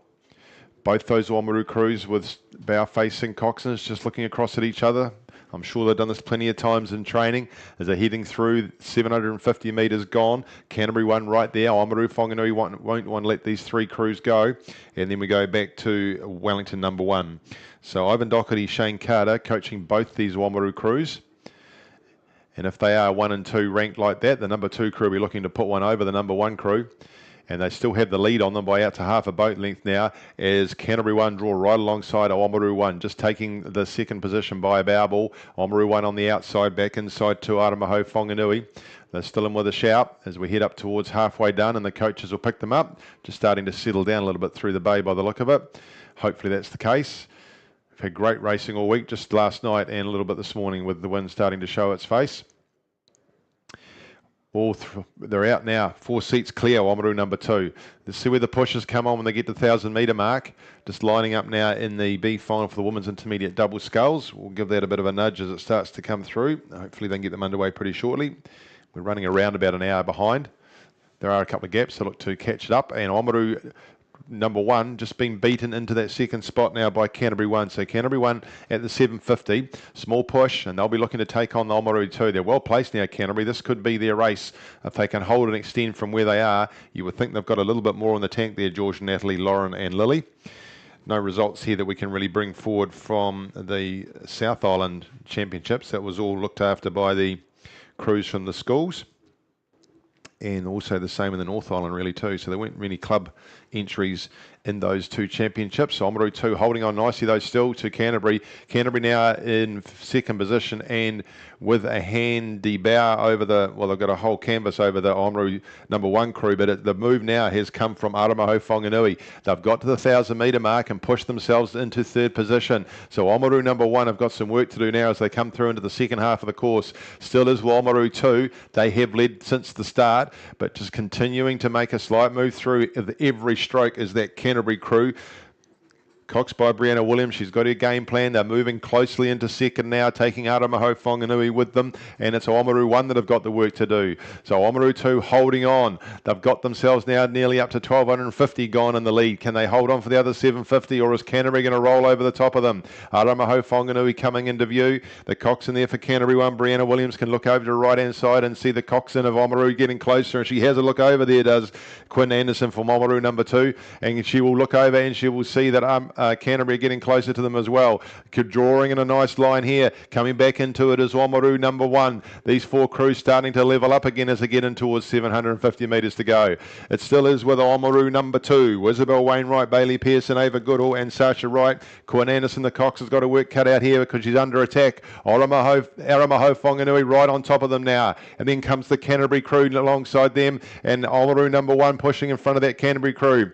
Both those Oamaru crews with bow-facing coxswains just looking across at each other. I'm sure they've done this plenty of times in training as they're heading through 750 metres gone. Canterbury 1 right there. Oamaru Whanganui won't want to let these three crews go. And then we go back to Wellington number 1. So Ivan Doherty, Shane Carter coaching both these Oamaru crews. And if they are 1 and 2 ranked like that, the number 2 crew will be looking to put one over the number 1 crew. And they still have the lead on them by out to half a boat length now as Canterbury 1 draw right alongside Oamaru 1, just taking the second position by a bow ball. Oamaru 1 on the outside, back inside to Aramaho Whanganui. They're still in with a shout as we head up towards halfway done, and the coaches will pick them up, just starting to settle down a little bit through the bay by the look of it. Hopefully that's the case. We've had great racing all week, just last night and a little bit this morning with the wind starting to show its face. They're out now. 4 seats clear, Oamaru number 2. Let's see where the pushes come on when they get to the 1,000 metre mark. Just lining up now in the B final for the women's intermediate double sculls. We'll give that a bit of a nudge as it starts to come through. Hopefully they can get them underway pretty shortly. We're running around about an hour behind. There are a couple of gaps to look to catch it up. And Oamaru number 1 just been beaten into that second spot now by Canterbury 1. So Canterbury 1 at the 750, small push, and they'll be looking to take on the Oamaru 2. They're well placed now, Canterbury. This could be their race. If they can hold and extend from where they are, you would think they've got a little bit more in the tank there, George, Natalie, Lauren and Lily. No results here that we can really bring forward from the South Island Championships. That was all looked after by the crews from the schools. and also the same in the North Island really too. So there weren't many club entries in those two championships. So Oamaru 2 holding on nicely though still to Canterbury. Canterbury now in second position and with a handy bow over the, well, they've got a whole canvas over the Oamaru number 1 crew, but the move now has come from Aramaho Whanganui. They've got to the 1,000 metre mark and pushed themselves into third position. So Oamaru number 1 have got some work to do now as they come through into the second half of the course. Still is Oamaru 2. They have led since the start, but just continuing to make a slight move through every stroke is that Canterbury crew. Coxed by Brianna Williams. She's got her game plan. They're moving closely into second now, taking Aramaho Whanganui with them, and it's Oamaru 1 that have got the work to do. So Oamaru 2 holding on. They've got themselves now nearly up to 1,250 gone in the lead. Can they hold on for the other 750, or is Canterbury going to roll over the top of them? Aramaho Whanganui coming into view. The coxswain there for Canterbury 1. Brianna Williams can look over to the right-hand side and see the coxswain of Oamaru getting closer, and she has a look over there, does Quinn Anderson from Oamaru number 2, and she will look over and she will see that Canterbury are getting closer to them as well. Drawing in a nice line here. Coming back into it is Oamaru number 1. These 4 crews starting to level up again as they get in towards 750 metres to go. It still is with Oamaru number 2. Isabel Wainwright, Bailey Pearson, Ava Goodall and Sasha Wright. Quinn Anderson, the Cox, has got a work cut out here because she's under attack. Aramaho Whanganui right on top of them now. And then comes the Canterbury crew alongside them, and Oamaru number 1 pushing in front of that Canterbury crew.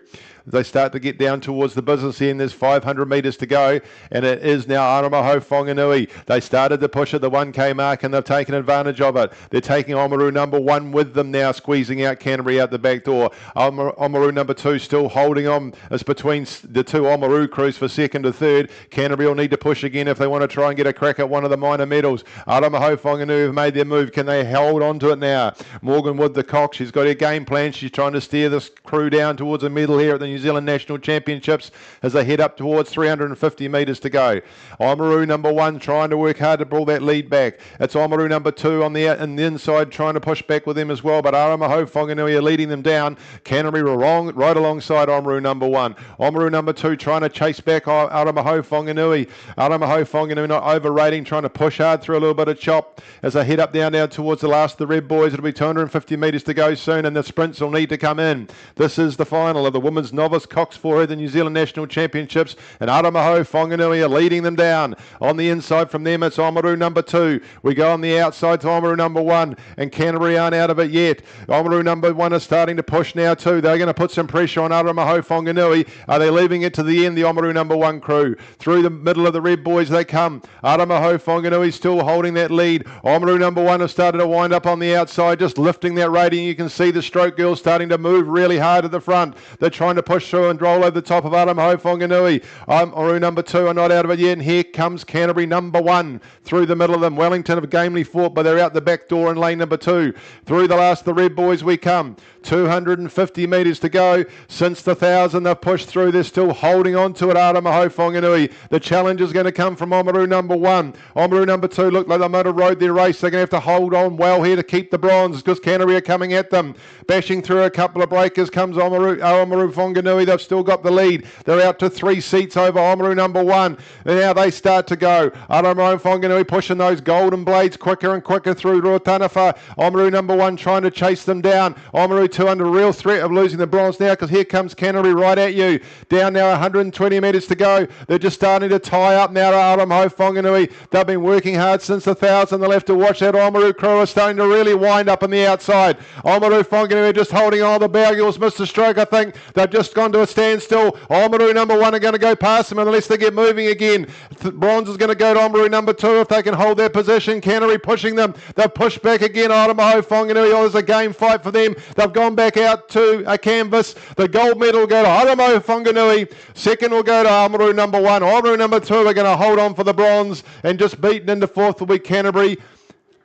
They start to get down towards the business end. There's 500 metres to go, and it is now Aramaho Whanganui. They started to push at the 1K mark, and they've taken advantage of it. They're taking Oamaru number 1 with them now, squeezing out Canterbury out the back door. Oamaru number 2 still holding on. It's between the two Oamaru crews for second to third. Canterbury will need to push again if they want to try and get a crack at one of the minor medals. Aramaho Whanganui have made their move. Can they hold on to it now? Morgan Wood, the Cox, she's got her game plan. She's trying to steer this crew down towards a medal here at the New Zealand National Championships as they head up towards 350 metres to go. Oamaru number 1 trying to work hard to pull that lead back. It's Oamaru number 2 on the inside trying to push back with them as well, but Aramaho Whanganui are leading them down. Canterbury were wrong right alongside Oamaru number 1. Oamaru number 2 trying to chase back Aramaho Whanganui. Aramaho Whanganui not overrating, trying to push hard through a little bit of chop as they head up down towards the last of the Red Boys. It'll be 250 metres to go soon, and the sprints will need to come in. This is the final of the women's novice Cox for the New Zealand National Championships, and Aramaho Whanganui are leading them down. On the inside from them, it's Oamaru number 2. We go on the outside to Oamaru number 1, and Canterbury aren't out of it yet. Oamaru number 1 is starting to push now too. They're going to put some pressure on Aramaho Whanganui. Are they leaving it to the end, the Oamaru number 1 crew? Through the middle of the Red Boys they come. Aramaho Whanganui still holding that lead. Oamaru number 1 have started to wind up on the outside, just lifting that rating. You can see the stroke girls starting to move really hard at the front. They're trying to push through and roll over the top of Aramaho Whanganui. Oamaru number 2 are not out of it yet, and here comes Canterbury number 1 through the middle of them. Wellington have gamely fought, but they're out the back door in lane number 2. Through the last of the Red Boys we come. 250 metres to go. Since the 1,000 they've pushed through, they're still holding on to it, Aramaho Whanganui. The challenge is going to come from Oamaru number 1. Oamaru number 2 look like they might have rode their race. They're going to have to hold on well here to keep the bronze because Canterbury are coming at them. Bashing through a couple of breakers comes Oamaru Whanganui. They've still got the lead. They're out to 3 seats over Oamaru number 1. And now they start to go. Aramaho Whanganui pushing those golden blades quicker and quicker through Ruatanafa. Oamaru number 1 trying to chase them down. Oamaru 2 under real threat of losing the bronze now because here comes Canterbury right at you. Down now 120 metres to go. They're just starting to tie up now to Aramaho Whanganui. They've been working hard since the 1,000. They'll have to watch that Oamaru crew are starting to really wind up on the outside. Oamaru Whanganui just holding on. The Bow missed a stroke, I think. They've just gone to a standstill. Oamaru number 1 are going to go past them unless they get moving again. Bronze is going to go to Oamaru number 2 if they can hold their position. Canterbury pushing them. They've pushed back again. Aramaho Whanganui. Oh, there's a game fight for them. They've gone back out to a canvas. The gold medal will go to Aramaho Whanganui. Second will go to Oamaru number 1. Oamaru number 2 are going to hold on for the bronze, and just beaten into fourth will be Canterbury.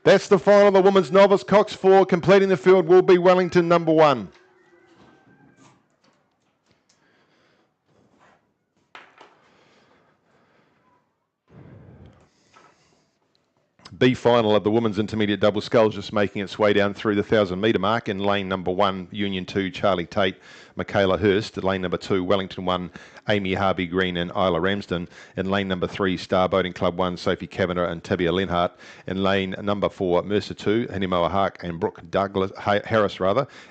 That's the final of the women's novice Cox 4. Completing the field will be Wellington number 1. B final of the women's intermediate double sculls, just making its way down through the 1,000-metre mark in lane number 1, Union 2, Charlie Tate, Michaela Hurst. Lane number 2, Wellington 1, Amy Harvey Green and Isla Ramsden. In lane number 3, Star Boating Club 1, Sophie Kavanagh and Tabia Lenhart. In lane number 4, Mercer 2, Hinimoa Hark and Brooke Harris.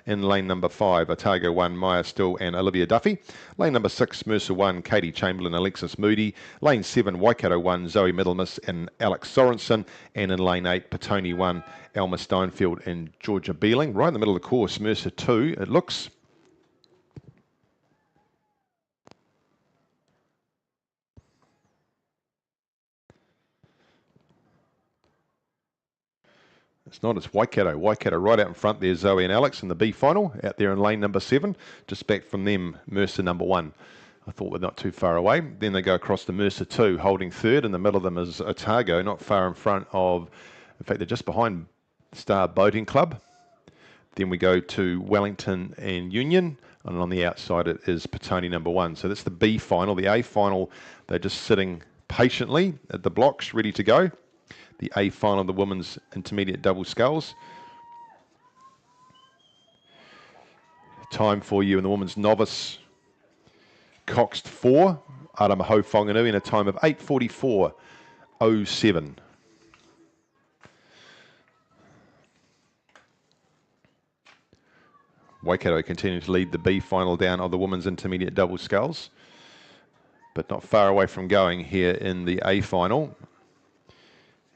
In lane number 5, Otago 1, Maya Still and Olivia Duffy. Lane number 6, Mercer 1, Katie Chamberlain, Alexis Moody. Lane 7, Waikato 1, Zoe Middlemiss and Alex Sorensen. And in lane 8, Petone 1, Alma Steinfeld and Georgia Beeling. Right in the middle of the course, Mercer 2, it looks. It's not, it's Waikato. Waikato right out in front there, Zoe and Alex in the B final, out there in lane number 7. Just back from them, Mercer number 1. I thought we're not too far away. Then they go across to Mercer 2, holding third. In the middle of them is Otago, not far in front of, in fact, they're just behind Star Boating Club. Then we go to Wellington and Union, and on the outside it is Petone number 1. So that's the B final. The A final, they're just sitting patiently at the blocks, ready to go. The A final of the women's intermediate double sculls. Time for you in the women's novice coxed 4, Aramaho Whanganui, in a time of 8:44.07. Waikato continuing to lead the B final down of the women's intermediate double sculls, but not far away from going here in the A final.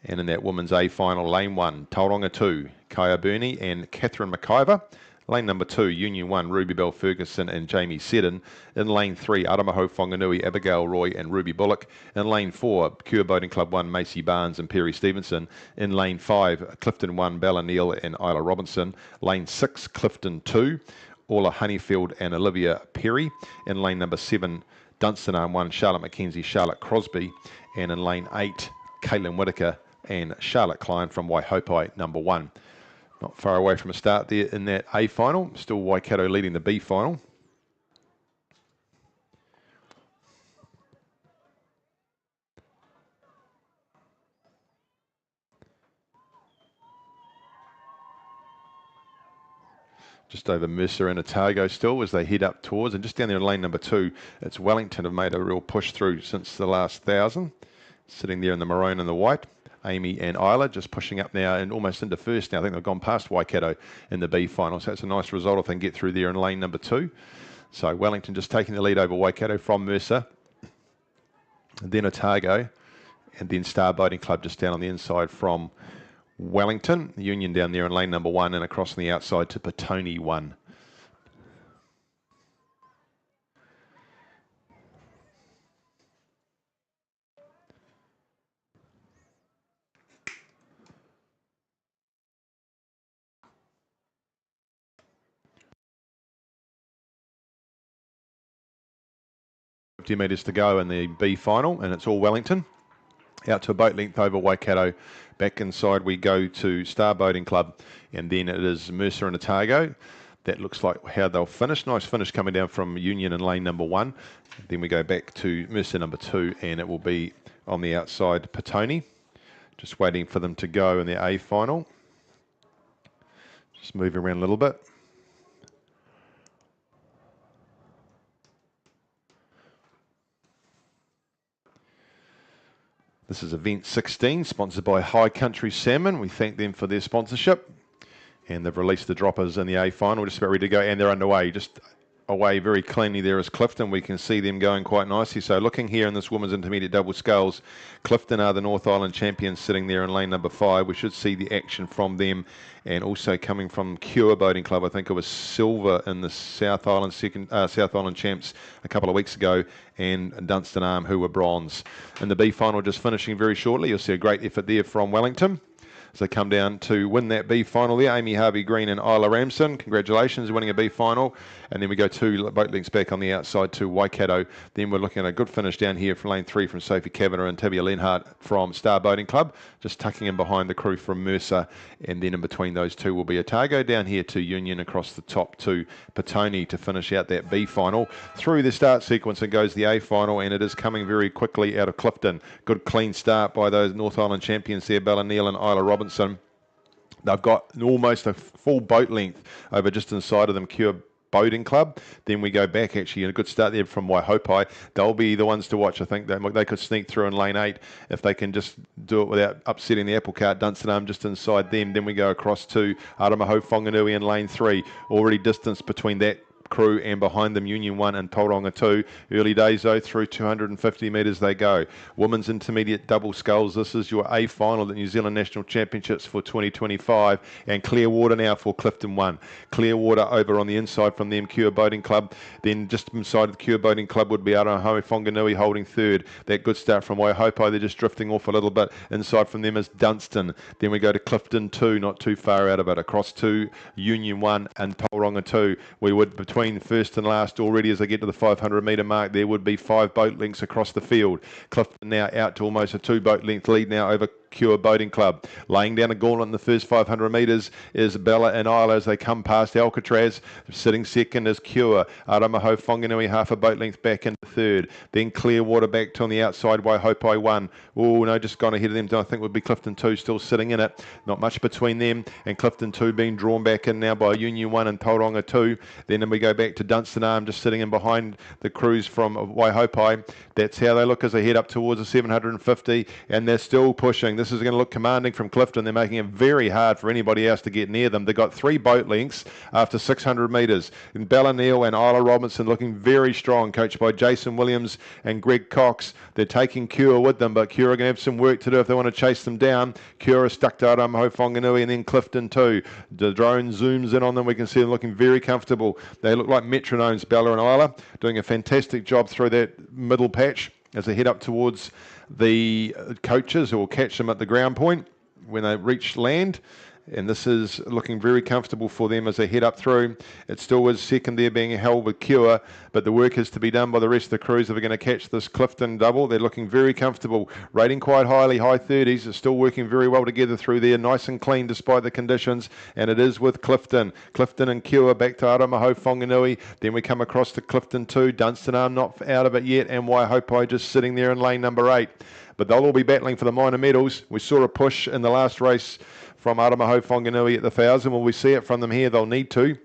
And in that women's A final, lane 1, Tauranga 2, Kaya Burney and Catherine McIver. Lane number 2, Union 1, Ruby Bell Ferguson and Jamie Seddon. In lane 3, Aramaho Whanganui, Abigail Roy and Ruby Bullock. In lane 4, Cure Boating Club 1, Macy Barnes and Perry Stevenson. In lane 5, Clifton 1, Bella Neal and Isla Robinson. Lane 6, Clifton 2, Orla Honeyfield and Olivia Perry. In lane number 7, Dunstan Arm 1, Charlotte McKenzie, Charlotte Crosby. And in lane 8, Caitlin Whitaker and Charlotte Klein from Waihopai number 1. Not far away from a start there in that A final. Still Waikato leading the B final. Just over Mercer and Otago still as they head up towards, and just down there in lane number 2, it's Wellington have made a real push through since the last 1,000. Sitting there in the maroon and the white. Amy and Isla just pushing up now and almost into first now. I think they've gone past Waikato in the B final. So it's a nice result if they can get through there in lane number 2. So Wellington just taking the lead over Waikato from Mercer. And then Otago. And then Star Boating Club just down on the inside from Wellington. The Union down there in lane number 1 and across on the outside to Petone 1. Metres to go in the B final, and it's all Wellington. Out to a boat length over Waikato. Back inside we go to Star Boating Club, and then it is Mercer and Otago. That looks like how they'll finish. Nice finish coming down from Union in lane number 1. Then we go back to Mercer number 2, and it will be on the outside Petone. Just waiting for them to go in the A final. Just moving around a little bit. This is event 16, sponsored by High Country Salmon. We thank them for their sponsorship. And they've released the droppers in the A final. We're just about ready to go, and they're underway. Just away very cleanly there is Clifton. We can see them going quite nicely. So looking here in this women's intermediate double sculls, Clifton are the North Island champions sitting there in lane number 5. We should see the action from them, and also coming from Cure Boating Club. I think it was silver in the South Island South Island champs a couple of weeks ago, and Dunstan Arm who were bronze. In the B final just finishing very shortly. You'll see a great effort there from Wellington. as they come down to win that B final there. Amy Harvey Green and Isla Ramson, congratulations, winning a B final. And then we go 2 boat lengths back on the outside to Waikato. Then we're looking at a good finish down here from lane 3 from Sophie Kavanagh and Tabia Lenhart from Star Boating Club, just tucking in behind the crew from Mercer. And then in between those two will be Otago down here to Union across the top to Petone to finish out that B final. Through the start sequence it goes the A final, and it is coming very quickly out of Clifton. Good clean start by those North Island champions there, Bella Neal and Isla Robinson. They've got almost a full boat length over just inside of them, Cure Boating Club. Then we go back, actually, a good start there from Waihopai. They'll be the ones to watch. I think they could sneak through in lane 8 if they can just do it without upsetting the apple cart. Dunstanarm just inside them. Then we go across to Aramaho Whanganui in lane 3. Already distance between that crew and behind them Union 1 and Tauranga 2. Early days though, through 250 metres they go. Women's intermediate double sculls. This is your A final at the New Zealand National Championships for 2025, and Clearwater now for Clifton 1. Clearwater over on the inside from them, Cure Boating Club. Then just inside the Cure Boating Club would be Arahoe Whanganui holding third. That good start from Waihopai, they're just drifting off a little bit. Inside from them is Dunstan. Then we go to Clifton 2, not too far out of it. Across to Union 1 and Tauranga 2. We would between first and last already as they get to the 500 metre mark, there would be 5 boat lengths across the field. Clifton now out to almost a 2 boat length lead now over Cure Boating Club. Laying down a gauntlet in the first 500 metres is Bella and Isla as they come past Alcatraz. Sitting second is Cure. Aramaho Whanganui half a boat length back into third. Then Clearwater back to on the outside, Waihopai 1. Oh no, just gone ahead of them. I think would be Clifton 2 still sitting in it. Not much between them, and Clifton 2 being drawn back in now by Union 1 and Tauranga 2. Then we go back to Dunstanarm just sitting in behind the crews from Waihopai. That's how they look as they head up towards the 750, and they're still pushing. This is going to look commanding from Clifton. They're making it very hard for anybody else to get near them. They've got 3 boat lengths after 600 metres. And Bella Neal and Isla Robinson looking very strong, coached by Jason Williams and Greg Cox. They're taking Cure with them, but Cure are going to have some work to do if they want to chase them down. Cure is stuck to Aramaho Whanganui and then Clifton 2. The drone zooms in on them. We can see them looking very comfortable. They look like metronomes, Bella and Isla, doing a fantastic job through that middle patch as they head up towards the coaches, who will catch them at the ground point when they reach land. And this is looking very comfortable for them as they head up through. It still is second there being held with Cure, but the work is to be done by the rest of the crews if they're going to catch this Clifton double. They're looking very comfortable, rating quite highly, high 30s. It's still working very well together through there, nice and clean despite the conditions, and it is with Clifton. Clifton and Cure back to Aramaho Whanganui. Then we come across to Clifton 2, Dunstanarm not out of it yet, and Waihopai just sitting there in lane number 8. But they'll all be battling for the minor medals. We saw a push in the last race from Aramaho Whanganui at the 1,000. Will we see it from them here? They'll need to.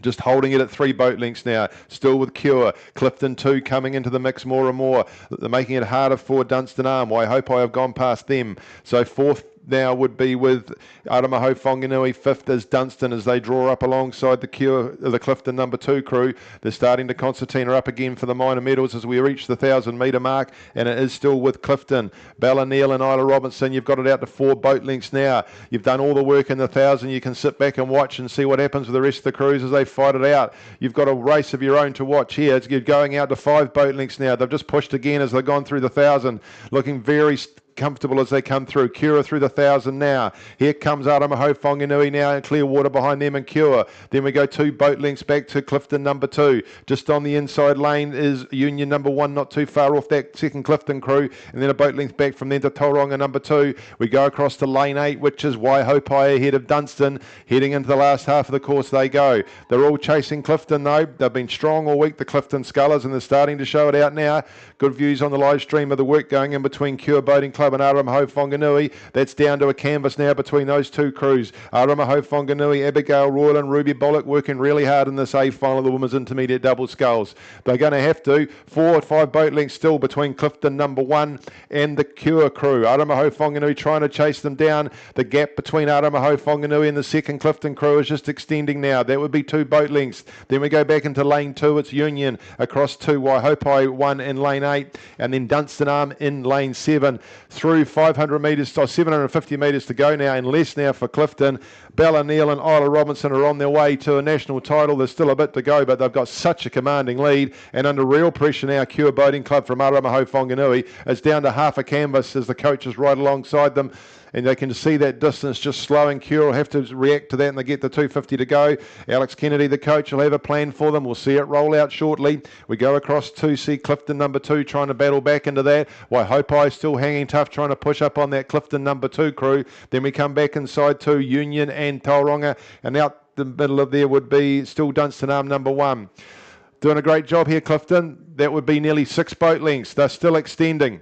Just holding it at 3 boat lengths now, still with Cure. Clifton 2 coming into the mix more and more. They're making it harder for Dunstanarm. Waihopai have gone past them. So 4th now would be with Aramaho Whanganui. 5th is Dunstan as they draw up alongside the Clifton number 2 crew. They're starting to concertina up again for the minor medals as we reach the 1,000 metre mark, and it is still with Clifton. Bella Neal and Isla Robinson, you've got it out to 4 boat lengths now. You've done all the work in the 1,000. You can sit back and watch and see what happens with the rest of the crews as they fight it out. You've got a race of your own to watch here. You're going out to 5 boat lengths now. They've just pushed again as they've gone through the 1,000, looking very comfortable as they come through. Cure through the 1,000 now. Here comes Aramaho Whanganui now, and Clearwater behind them and Cure. Then we go 2 boat lengths back to Clifton number 2. Just on the inside lane is Union number 1, not too far off that second Clifton crew, and then a boat length back from there to Tauranga number 2. We go across to lane 8, which is Waihopai ahead of Dunstan. Heading into the last half of the course they go. They're all chasing Clifton though. They've been strong all week, the Clifton Scullers, and they're starting to show it out now. Good views on the live stream of the work going in between Cure Boating Club and Aramaho Whanganui. That's down to a canvas now between those 2 crews. Aramaho Whanganui, Abigail Royal and Ruby Bullock working really hard in this A final of the women's intermediate double sculls. They're going to have to. 4 or 5 boat lengths still between Clifton number 1 and the Cure crew. Aramaho Whanganui trying to chase them down. The gap between Aramaho Whanganui and the second Clifton crew is just extending now. That would be 2 boat lengths. Then we go back into lane 2. It's Union across to Waihopai 1 in lane 8, and then Dunstanarm in lane 7 through 500 metres, or 750 metres to go now, and less now for Clifton. Bella Neal and Isla Robinson are on their way to a national title. There's still a bit to go, but they've got such a commanding lead, and under real pressure now, Cure Boating Club from Aramaho Whanganui is down to half a canvas as the coach is right alongside them. and they can see that distance just slowing. Cure will have to react to that, and they get the 250 to go. Alex Kennedy, the coach, will have a plan for them. We'll see it roll out shortly. We go across to see Clifton number 2 trying to battle back into that. Waihopai still hanging tough, trying to push up on that Clifton number 2 crew. Then we come back inside to Union and Tauranga, and out the middle of there would be still Dunstan Arm number 1. Doing a great job here, Clifton. That would be nearly 6 boat lengths. They're still extending.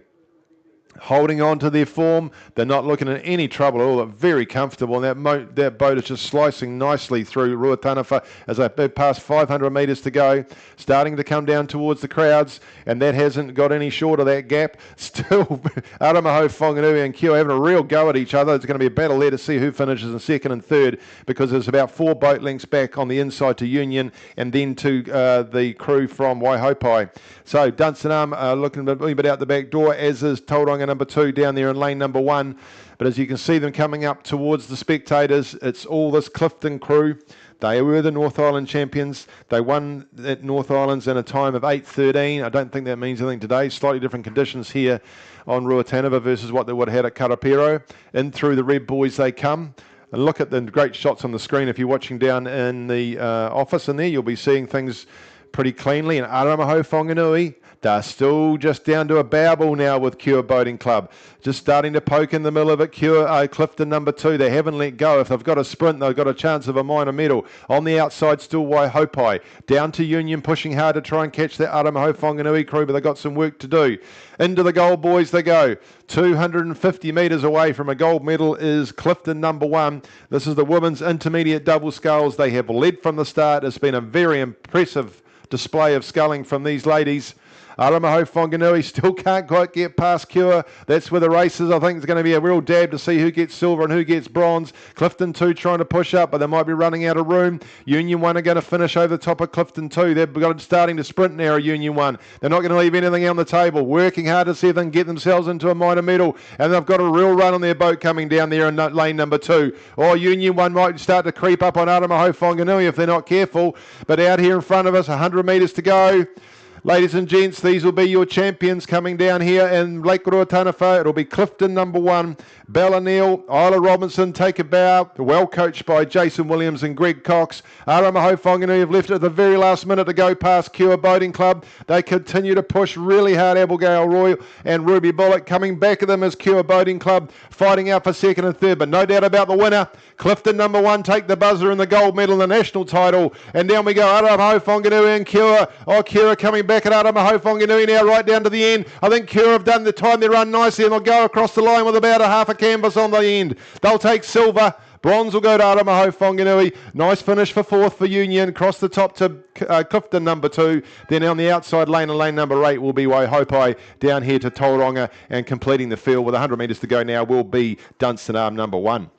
Holding on to their form. They're not looking in any trouble at all. They're very comfortable. And that boat is just slicing nicely through Ruataniwha as they pass 500 metres to go. Starting to come down towards the crowds, and that hasn't got any short of that gap. Still, Aramaho, Whanganui and Kio having a real go at each other. It's going to be a battle there to see who finishes in second and third, because there's about 4 boat lengths back on the inside to Union and then to the crew from Waihopai. So Dunstan Arm looking a little bit out the back door, as is Tauranga number 2 down there in lane number 1. But as you can see them coming up towards the spectators, it's all this Clifton crew. They were the North Island champions. They won at North Islands in a time of 8:13. I don't think that means anything today. Slightly different conditions here on Ruataniwha versus what they would have had at Karapiro. In through the Red Boys they come. And look at the great shots on the screen. If you're watching down in the office in there, you'll be seeing things pretty cleanly. And Aramaho Whanganui, they're still just down to a babble now with Cure Boating Club. Just starting to poke in the middle of it. Clifton number 2, they haven't let go. If they've got a sprint, they've got a chance of a minor medal. On the outside, still Waihopai. Down to Union, pushing hard to try and catch that Aramaho Whanganui crew, but they've got some work to do. Into the gold boys they go. 250 metres away from a gold medal is Clifton number 1. This is the women's intermediate double sculls. They have led from the start. It's been a very impressive display of sculling from these ladies. Aramaho Whanganui still can't quite get past Cure. That's where the race is. I think it's going to be a real dab to see who gets silver and who gets bronze. Clifton 2 trying to push up, but they might be running out of room. Union 1 are going to finish over the top of Clifton 2. They've got starting to sprint now, Union 1. They're not going to leave anything on the table. Working hard to see if they can get themselves into a minor medal. And they've got a real run on their boat coming down there in lane number 2. Or Union 1 might start to creep up on Aramaho Whanganui if they're not careful. But out here in front of us, 100 metres to go. Ladies and gents, these will be your champions coming down here in Lake Ruataniwha. It'll be Clifton number 1, Bella Neal, Isla Robinson take a bow, well coached by Jason Williams and Greg Cox. Aramaho Whanganui have left at the very last minute to go past Cure Boating Club. They continue to push really hard. Abigail Roy and Ruby Bullock coming back at them as Cure Boating Club, fighting out for second and third, but no doubt about the winner. Clifton number 1 take the buzzer and the gold medal and the national title. And down we go, Aramaho Whanganui and Cure. Oh, Cure coming back at Aramaho Whanganui now right down to the end. I think Cure have done the time they run nicely, and they'll go across the line with about a half a canvas on the end. They'll take silver. Bronze will go to Aramaho Whanganui. Nice finish for 4th for Union. Cross the top to Clifton number 2. Then on the outside lane, and lane number 8 will be Waihopai down here to Tauranga, and completing the field with 100 metres to go now will be Dunstan Arm number 1.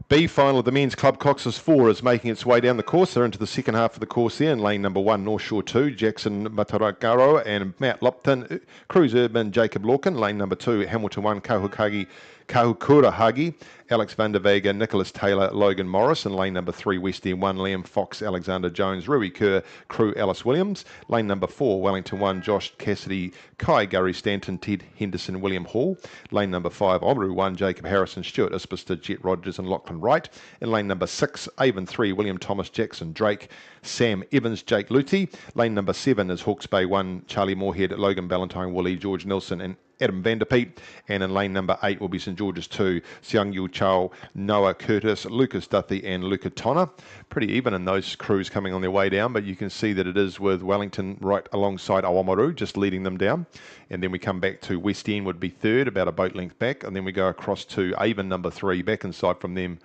B final of the men's club coxless 4 is making its way down the course. They're into the second half of the course there in lane number 1, North Shore 2, Jackson Mataragaro and Matt Lupton. Cruise Urban, Jacob Lorcan. Lane number 2, Hamilton 1, Kahukura Hagi, Alex van der Vega, Nicholas Taylor, Logan Morris. And lane number 3, West End 1, Liam Fox, Alexander Jones, Rui Kerr, Crew Alice Williams. Lane number 4, Wellington 1, Josh Cassidy, Kai Gary Stanton, Ted Henderson, William Hall. Lane number 5, Oamaru 1, Jacob Harrison, Stuart Isbister, Jet Rogers and Lachlan Wright. In lane number 6, Avon 3, William Thomas, Jackson Drake, Sam Evans, Jake Luty. Lane number 7 is Hawke's Bay 1, Charlie Moorhead, Logan Ballantyne, Woolley, George Nilsson and Adam Vanderpeet. And in lane number 8 will be St George's 2, Seung Yu Chow, Noah Curtis, Lucas Duthie and Luca Tonner. Pretty even in those crews coming on their way down, but you can see that it is with Wellington right alongside Oamaru, just leading them down. And then we come back to West End would be 3rd, about a boat length back. And then we go across to Avon number 3, back inside from them.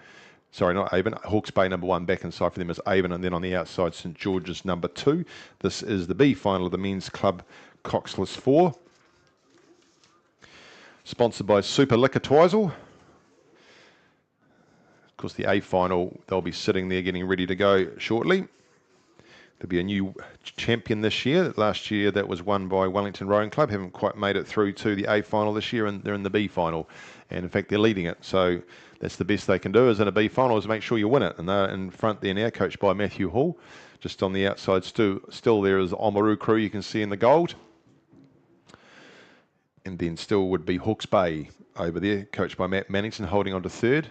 Sorry, not Avon. Hawke's Bay number 1, back inside for them is Avon. And then on the outside, St George's number 2. This is the B final of the men's club coxless 4. Sponsored by Super Liquor Twizel. Of course, the A final, they'll be sitting there getting ready to go shortly. There'll be a new champion this year. Last year, that was won by Wellington Rowing Club. Haven't quite made it through to the A final this year, and they're in the B final. And in fact, they're leading it. So that's the best they can do is in a B final is make sure you win it. And they're in front there now, coached by Matthew Hall. Just on the outside, still there is Oamaru crew you can see in the gold. And then still would be Hawke's Bay over there, coached by Matt Mannington, holding on to third.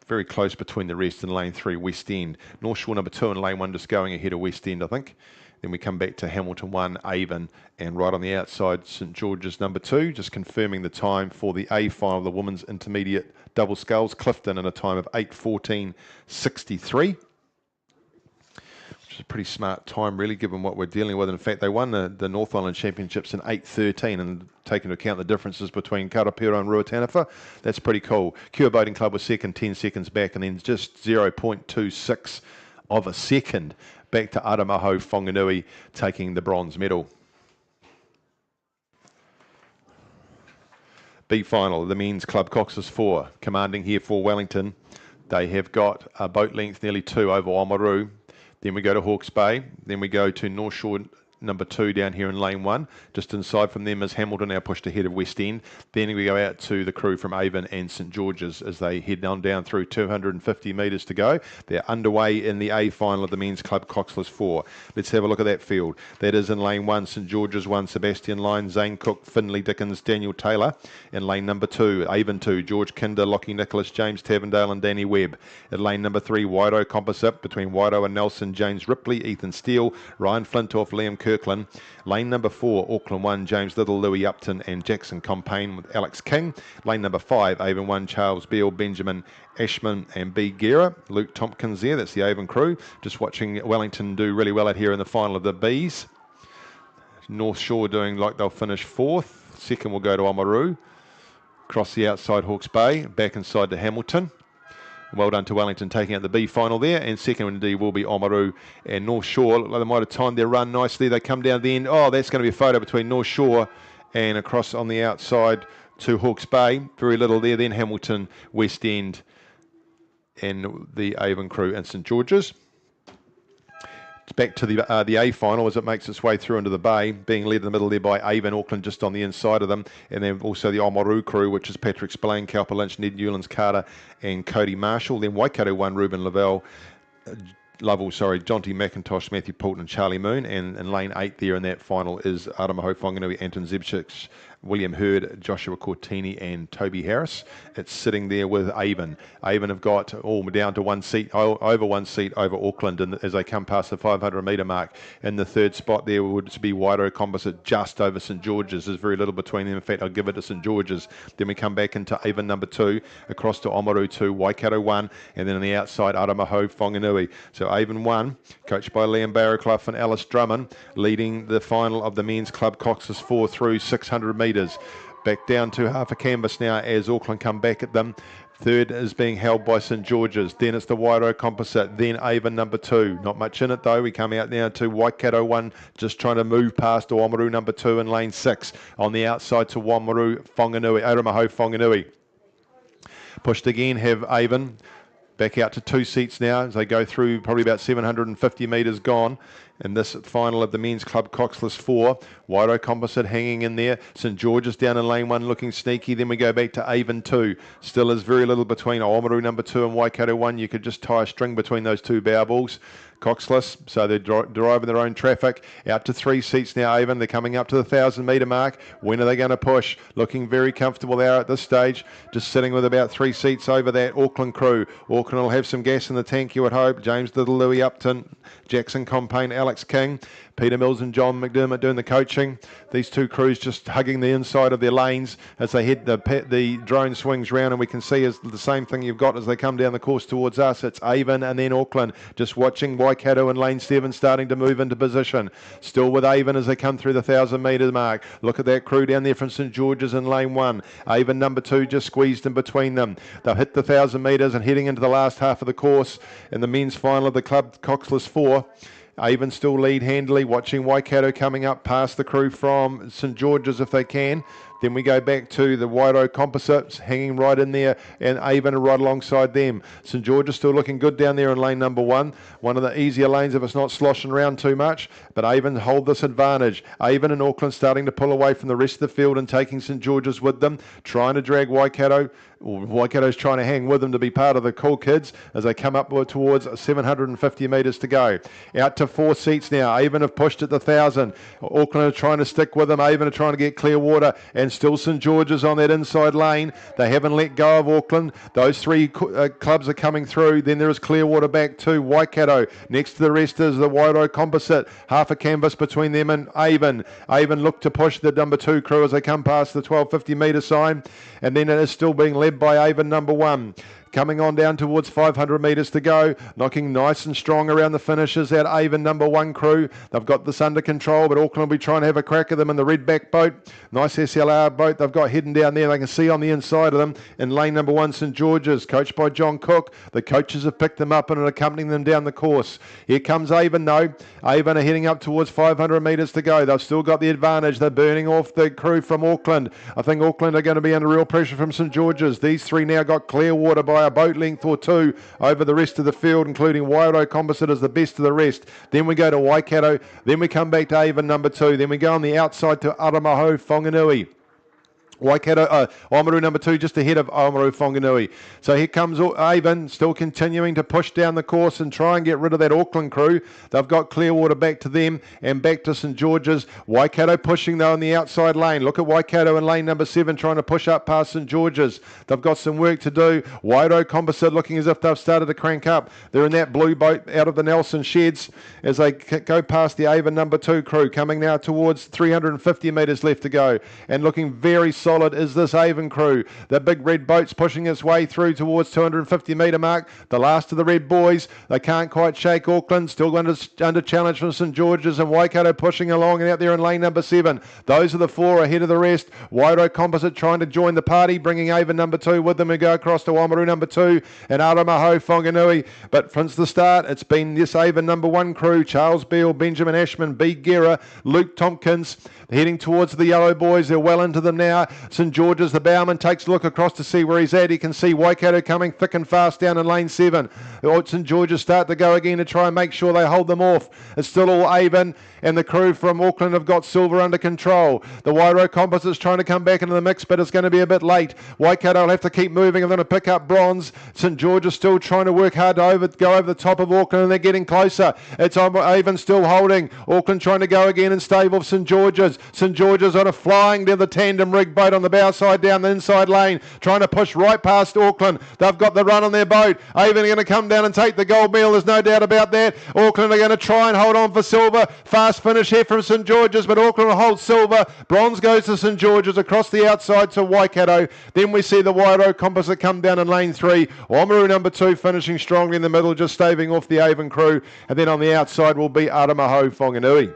Very close between the rest in lane 3, West End. North Shore number 2 and lane 1 just going ahead of West End, I think. Then we come back to Hamilton 1, Avon, and right on the outside, St George's number 2, just confirming the time for the A final of the women's intermediate double sculls, Clifton, in a time of 8:14.63. Which is a pretty smart time, really, given what we're dealing with. In fact, they won the North Island Championships in 8:13, and taking into account the differences between Karapiro and Ruataniwha, that's pretty cool. Cure Boating Club was second, 10 seconds back, and then just 0.26 of a second back to Aramaho Whanganui taking the bronze medal. B final, the men's club coxless 4, commanding here for Wellington. They have got a boat length nearly 2 over Oamaru. Then we go to Hawke's Bay. Then we go to North Shore number 2 down here in lane 1. Just inside from them is Hamilton, now pushed ahead of West End. Then we go out to the crew from Avon and St George's as they head down through 250 metres to go. They're underway in the A final of the men's club coxless 4. Let's have a look at that field. That is in lane 1, St George's 1, Sebastian Line, Zane Cook, Finley Dickens, Daniel Taylor. In lane number 2, Avon 2, George Kinder, Lockie Nicholas, James Tavendale and Danny Webb. At lane number 3, Wido Composite between Wido and Nelson, James Ripley, Ethan Steele, Ryan Flintoff, Liam Kirkland. Lane number 4, Auckland 1, James Little, Louis Upton and Jackson Compain with Alex King. Lane number 5, Avon 1, Charles Beale, Benjamin Ashman and B. Guerra. Luke Tompkins there, that's the Avon crew. Just watching Wellington do really well out here in the final of the Bs. North Shore doing like they'll finish 4th. Second will go to Oamaru. Across the outside Hawke's Bay, back inside to Hamilton. Well done to Wellington taking out the B final there, and second indeed will be Oamaru and North Shore. Look like they might have timed their run nicely. They come down the end. Oh, that's going to be a photo between North Shore and across on the outside to Hawke's Bay. Very little there. Then Hamilton, West End and the Avon crew and St George's. It's back to the A final as it makes its way through into the Bay, being led in the middle there by Avon, Auckland just on the inside of them, and then also the Oamaru crew, which is Patrick Spillane, Cowper Lynch, Ned Newlands, Carter and Cody Marshall. Then Waikato 1, Ruben Lovell, Jonty McIntosh, Matthew Poulton and Charlie Moon, and in lane 8 there in that final is Aramaho Whanganui, Anton Zebchik, William Hurd, Joshua Cortini and Toby Harris. It's sitting there with Avon. Avon have got all down to one seat over Auckland, and as they come past the 500 metre mark. In the third spot there would be Wido Composite just over St George's. There's very little between them. In fact, I'll give it to St George's. Then we come back into Avon number 2, across to Oamaru 2, Waikato 1, and then on the outside Aramaho Whanganui. So Avon 1, coached by Liam Barraclough and Alice Drummond, leading the final of the men's club coxless 4 through 600 metres. Back down to half a canvas now as Auckland come back at them. Third is being held by St George's. Then it's the Wido Composite. Then Avon number 2. Not much in it though. We come out now to Waikato 1, just trying to move past Oamaru number 2 in lane 6. On the outside to Oamaru Whanganui, Aramaho Whanganui. Pushed again, have Avon. Back out to 2 seats now as they go through probably about 750 metres gone. In this final of the men's club coxless 4, Wido Composite hanging in there. St George's down in lane 1 looking sneaky. Then we go back to Avon 2. Still is very little between Oamaru number 2 and Waikato 1. You could just tie a string between those two bow balls. Coxless, so they're driving their own traffic. Out to 3 seats now, Avon. They're coming up to the 1,000 metre mark. When are they going to push? Looking very comfortable there at this stage. Just sitting with about 3 seats over that Auckland crew. Auckland will have some gas in the tank, you would hope. James Little, Louis Upton, Jackson Compain, Alex King, Peter Mills and John McDermott doing the coaching. These two crews just hugging the inside of their lanes as they head the drone swings round, and we can see is the same thing you've got as they come down the course towards us. It's Avon and then Auckland. Just watching Waikato and lane 7 starting to move into position. Still with Avon as they come through the 1,000 metre mark. Look at that crew down there from St George's in lane 1. Avon number 2 just squeezed in between them. They'll hit the 1,000 metres and heading into the last half of the course in the men's final of the club coxless 4. Avon still lead handily, watching Waikato coming up past the crew from St George's if they can. Then we go back to the Wido Composites hanging right in there, and Avon are right alongside them. St George's still looking good down there in lane number 1. One of the easier lanes if it's not sloshing around too much, but Avon hold this advantage. Avon and Auckland starting to pull away from the rest of the field and taking St George's with them, trying to drag Waikato Waikato's trying to hang with them to be part of the cool kids as they come up towards 750 metres to go. Out to 4 seats now. Avon have pushed it to 1,000. Auckland are trying to stick with them. Avon are trying to get Clearwater, and still St George's on that inside lane. They haven't let go of Auckland. Those three clubs are coming through. Then there is Clearwater back to Waikato. Next to the rest is the Wairau Composite. Half a canvas between them and Avon. Avon look to push the number 2 crew as they come past the 1250 metre sign, and then it is still being led by Avon number 1. Coming on down towards 500 metres to go, knocking nice and strong around the finishes, that Avon number 1 crew. They've got this under control, but Auckland will be trying to have a crack at them in the red back boat. Nice SLR boat they've got heading down there. They can see on the inside of them in lane number 1, St George's, coached by John Cook. The coaches have picked them up and are accompanying them down the course. Here comes Avon though. Avon are heading up towards 500 metres to go. They've still got the advantage. They're burning off the crew from Auckland. I think Auckland are going to be under real pressure from St George's. These three now got Clearwater by a boat length or 2 over the rest of the field, including Wairau Composite as the best of the rest. Then we go to Waikato. Then we come back to Avon number 2. Then we go on the outside to Aramaho Whanganui. Waikato, Oamaru number 2 just ahead of Oamaru Whanganui. So here comes Avon, still continuing to push down the course and try and get rid of that Auckland crew. They've got Clearwater back to them and back to St George's. Waikato pushing though in the outside lane. Look at Waikato in lane number 7 trying to push up past St George's. They've got some work to do. Wairau Composite looking as if they've started to crank up. They're in that blue boat out of the Nelson sheds as they go past the Avon number 2 crew, coming now towards 350 metres left to go, and looking very solid is this Avon crew. The big red boat's pushing its way through towards 250 metre mark. The last of the red boys. They can't quite shake Auckland. Still under challenge from St George's, and Waikato pushing along and out there in lane number 7. Those are the 4 ahead of the rest. Wairau Composite trying to join the party, bringing Avon number 2 with them and go across to Oamaru number 2 and Aramaho Whanganui. But since the start, it's been this Avon number 1 crew. Charles Beale, Benjamin Ashman, B. Guerra, Luke Tompkins heading towards the yellow boys. They're well into them now. St George's, the bowman, takes a look across to see where he's at. He can see Waikato coming thick and fast down in lane 7. St George's start to go again to try and make sure they hold them off. It's still all Avon, and the crew from Auckland have got silver under control. The Wairau Composite's trying to come back into the mix, but it's going to be a bit late. Waikato will have to keep moving. They're going to pick up bronze. St George's still trying to work hard to go over the top of Auckland, and they're getting closer. It's Avon still holding. Auckland trying to go again and stave off St George's. St George's on a flying down the tandem rig boat on the bow side down the inside lane, trying to push right past Auckland. They've got the run on their boat. Avon are going to come down and take the gold medal. There's no doubt about that. Auckland are going to try and hold on for silver. Fast finish here from St George's, but Auckland will hold silver. Bronze goes to St George's across the outside to Waikato. Then we see the Wairau Composite come down in lane 3. Oamaru number 2 finishing strongly in the middle, just staving off the Avon crew. And then on the outside will be Aramaho Whanganui.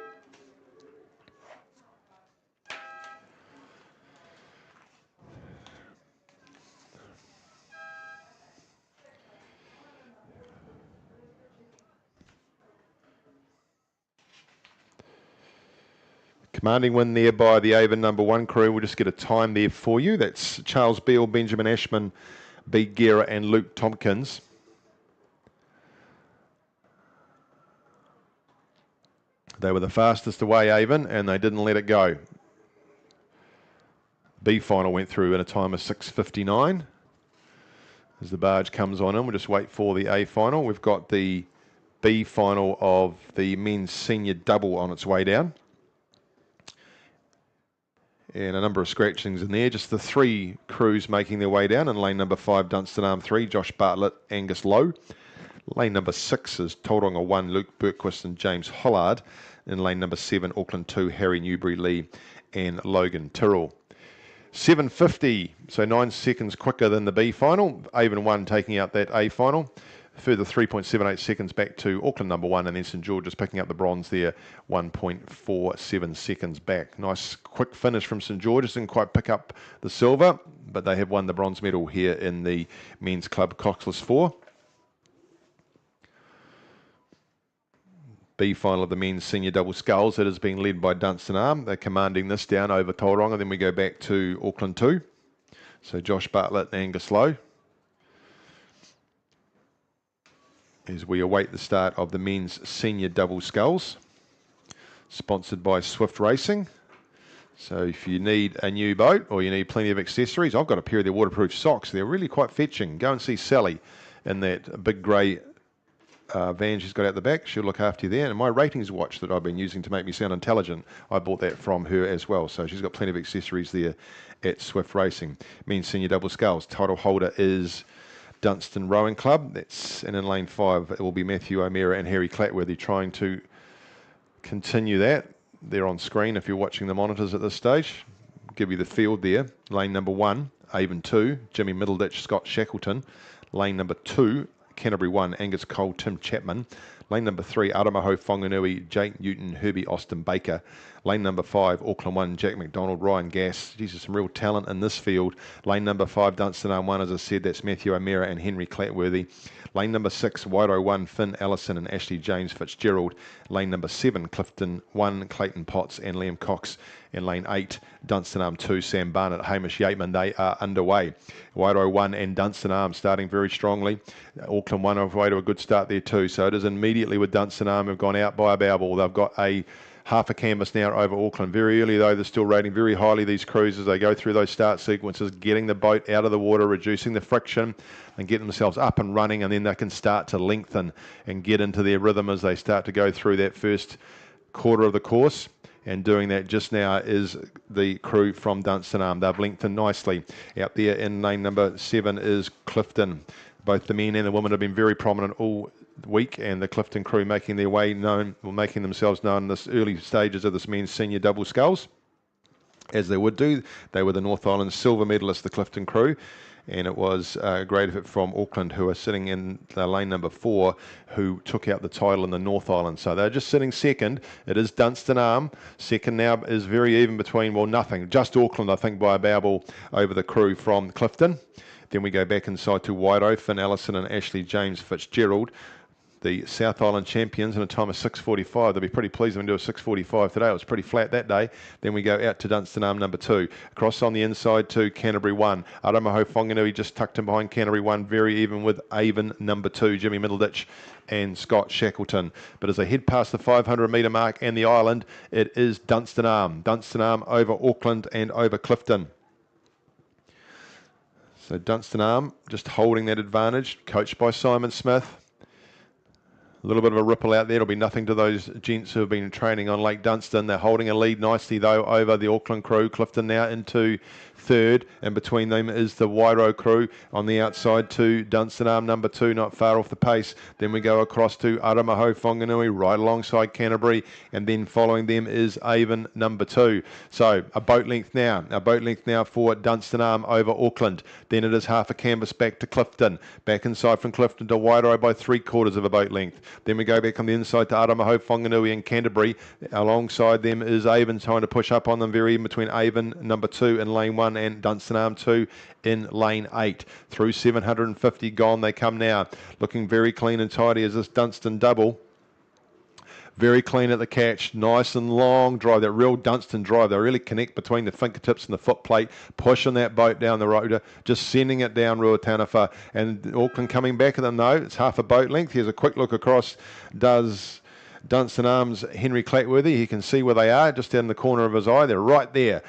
Commanding win there by the Avon number 1 crew. We'll just get a time there for you. That's Charles Beale, Benjamin Ashman, B. Guerra and Luke Tompkins. They were the fastest away, Avon, and they didn't let it go. B final went through in a time of 6:59. As the barge comes on in, we'll just wait for the A final. We've got the B final of the men's senior double on its way down. And a number of scratchings in there. Just the 3 crews making their way down. In lane number 5, Dunstan Arm 3, Josh Bartlett, Angus Lowe. Lane number 6 is Tauranga 1, Luke Berquist and James Hollard. In lane number 7, Auckland 2, Harry Newbury-Lee and Logan Tyrrell. 7:50, so 9 seconds quicker than the B final. Avon 1 taking out that A final. Further 3.78 seconds back to Auckland number 1, and then St George's picking up the bronze there, 1.47 seconds back. Nice quick finish from St George's. Didn't quite pick up the silver, but they have won the bronze medal here in the men's club coxless 4. B final of the men's senior double sculls. It is being led by Dunstan Arm. They're commanding this down over Tauranga. Then we go back to Auckland 2. So Josh Bartlett and Angus Lowe. As we await the start of the men's senior double sculls, sponsored by Swift Racing. So if you need a new boat or you need plenty of accessories, I've got a pair of their waterproof socks. They're really quite fetching. Go and see Sally in that big grey van she's got out the back. She'll look after you there. And my ratings watch that I've been using to make me sound intelligent, I bought that from her as well. So she's got plenty of accessories there at Swift Racing. Men's senior double sculls. Title holder is Dunstan Rowing Club. That's in lane 5. It will be Matthew O'Meara and Harry Clatworthy trying to continue that. They're on screen if you're watching the monitors at this stage. Give you the field there. Lane number 1, Avon 2, Jimmy Middleditch, Scott Shackleton. Lane number 2, Canterbury 1, Angus Cole, Tim Chapman. Lane number 3, Aramaho Whanganui, Jake Newton, Herbie Austin Baker. Lane number 5, Auckland 1, Jack McDonald, Ryan Gass. Jesus, some real talent in this field. Lane number 5, Dunstan 1, as I said, that's Matthew O'Meara and Henry Clatworthy. Lane number 6, Wairo 1, Finn Allison and Ashley James Fitzgerald. Lane number 7, Clifton 1, Clayton Potts and Liam Cox. And lane 8, Dunstan 2, Sam Barnett, Hamish Yateman. They are underway. Wairo 1 and Dunstan starting very strongly. Auckland 1 away to a good start there too. So it is immediately with Dunstan who've gone out by a bow ball. They've got a half a canvas now over Auckland. Very early though, they're still rating very highly these crews as they go through those start sequences, getting the boat out of the water, reducing the friction and get themselves up and running, and then they can start to lengthen and get into their rhythm as they start to go through that first quarter of the course. And doing that just now is the crew from Dunstan. They've lengthened nicely. Out there in lane number 7 is Clifton. Both the men and the women have been very prominent all week, and the Clifton crew making their way known, or making themselves known in this early stages of this men's senior double sculls, as they would do. They were the North Island silver medalists, the Clifton crew, and it was a great effort from Auckland, who are sitting in lane number 4, who took out the title in the North Island. So they're just sitting second. It is Dunstan. Second now is very even between, well, nothing. Just Auckland, I think, by a bow ball over the crew from Clifton. Then we go back inside to Wairo, Finn Allison and Ashley James Fitzgerald, the South Island champions, in a time of 6:45. They'll be pretty pleased when we do a 6:45 today. It was pretty flat that day. Then we go out to Dunstan number 2. Across on the inside to Canterbury 1. Aramaho Whanganui just tucked in behind Canterbury 1, very even with Avon number 2, Jimmy Middleditch and Scott Shackleton. But as they head past the 500 metre mark and the island, it is Dunstan. Dunstan over Auckland and over Clifton. So Dunstan just holding that advantage, coached by Simon Smith. A little bit of a ripple out there. It'll be nothing to those gents who have been training on Lake Dunstan. They're holding a lead nicely, though, over the Auckland crew. Clifton now into third, and between them is the Wairo crew on the outside to Dunstan number 2, not far off the pace. Then we go across to Aramaho Whanganui, right alongside Canterbury, and then following them is Avon number 2. So a boat length now for Dunstan over Auckland. Then it is half a canvas back to Clifton. Back inside from Clifton to Wairo by 3/4 of a boat length. Then we go back on the inside to Aramaho Whanganui and Canterbury. Alongside them is Avon, trying to push up on them, very even between Avon number 2 in lane 1 and Dunstan 2 in lane 8. Through 750 gone they come now. Looking very clean and tidy as this Dunstan double. Very clean at the catch, nice and long drive, that real Dunstan drive. They really connect between the fingertips and the foot plate, pushing that boat down the road, just sending it down Ruataniwha. And Auckland coming back at them though, it's half a boat length. Here's a quick look across, does Dunstan's Henry Clatworthy. He can see where they are, just down in the corner of his eye. They're right there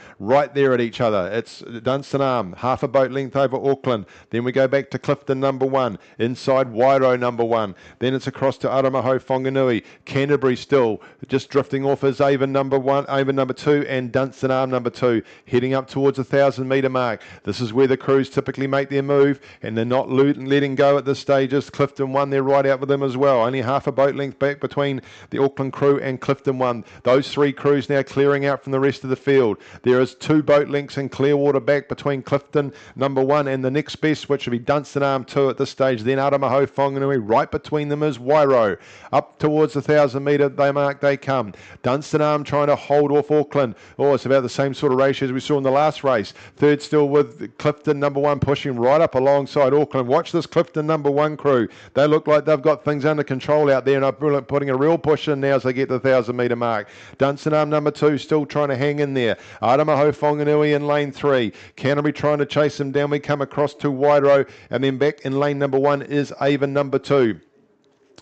at each other. It's Dunstan, half a boat length over Auckland. Then we go back to Clifton number 1, inside Wairo number 1. Then it's across to Aramaho Whanganui. Canterbury still just drifting off as Avon number 1, Avon number 2, and Dunstan number 2, heading up towards the 1,000 metre mark. This is where the crews typically make their move, and they're not letting go at this stage. As Clifton 1, they're right out with them as well. Only half a boat length back between the Auckland crew and Clifton 1. Those 3 crews now clearing out from the rest of the field. There is 2 boat lengths in clear water back between Clifton number 1 and the next best, which will be Dunstan 2 at this stage. Then Aramaho Whanganui, right between them is Wairo. Up towards the 1,000 metre mark they come. Dunstan trying to hold off Auckland. Oh, it's about the same sort of ratio as we saw in the last race. Third still with Clifton number 1 pushing right up alongside Auckland. Watch this Clifton number 1 crew. They look like they've got things under control out there and are putting a real push in now as they get to the 1,000 metre mark. Dunstan number 2 still trying to hang in there. Aramaho Whanganui in lane 3. Canterbury trying to chase them down. We come across to Wairo, and then back in lane number 1 is Avon number 2.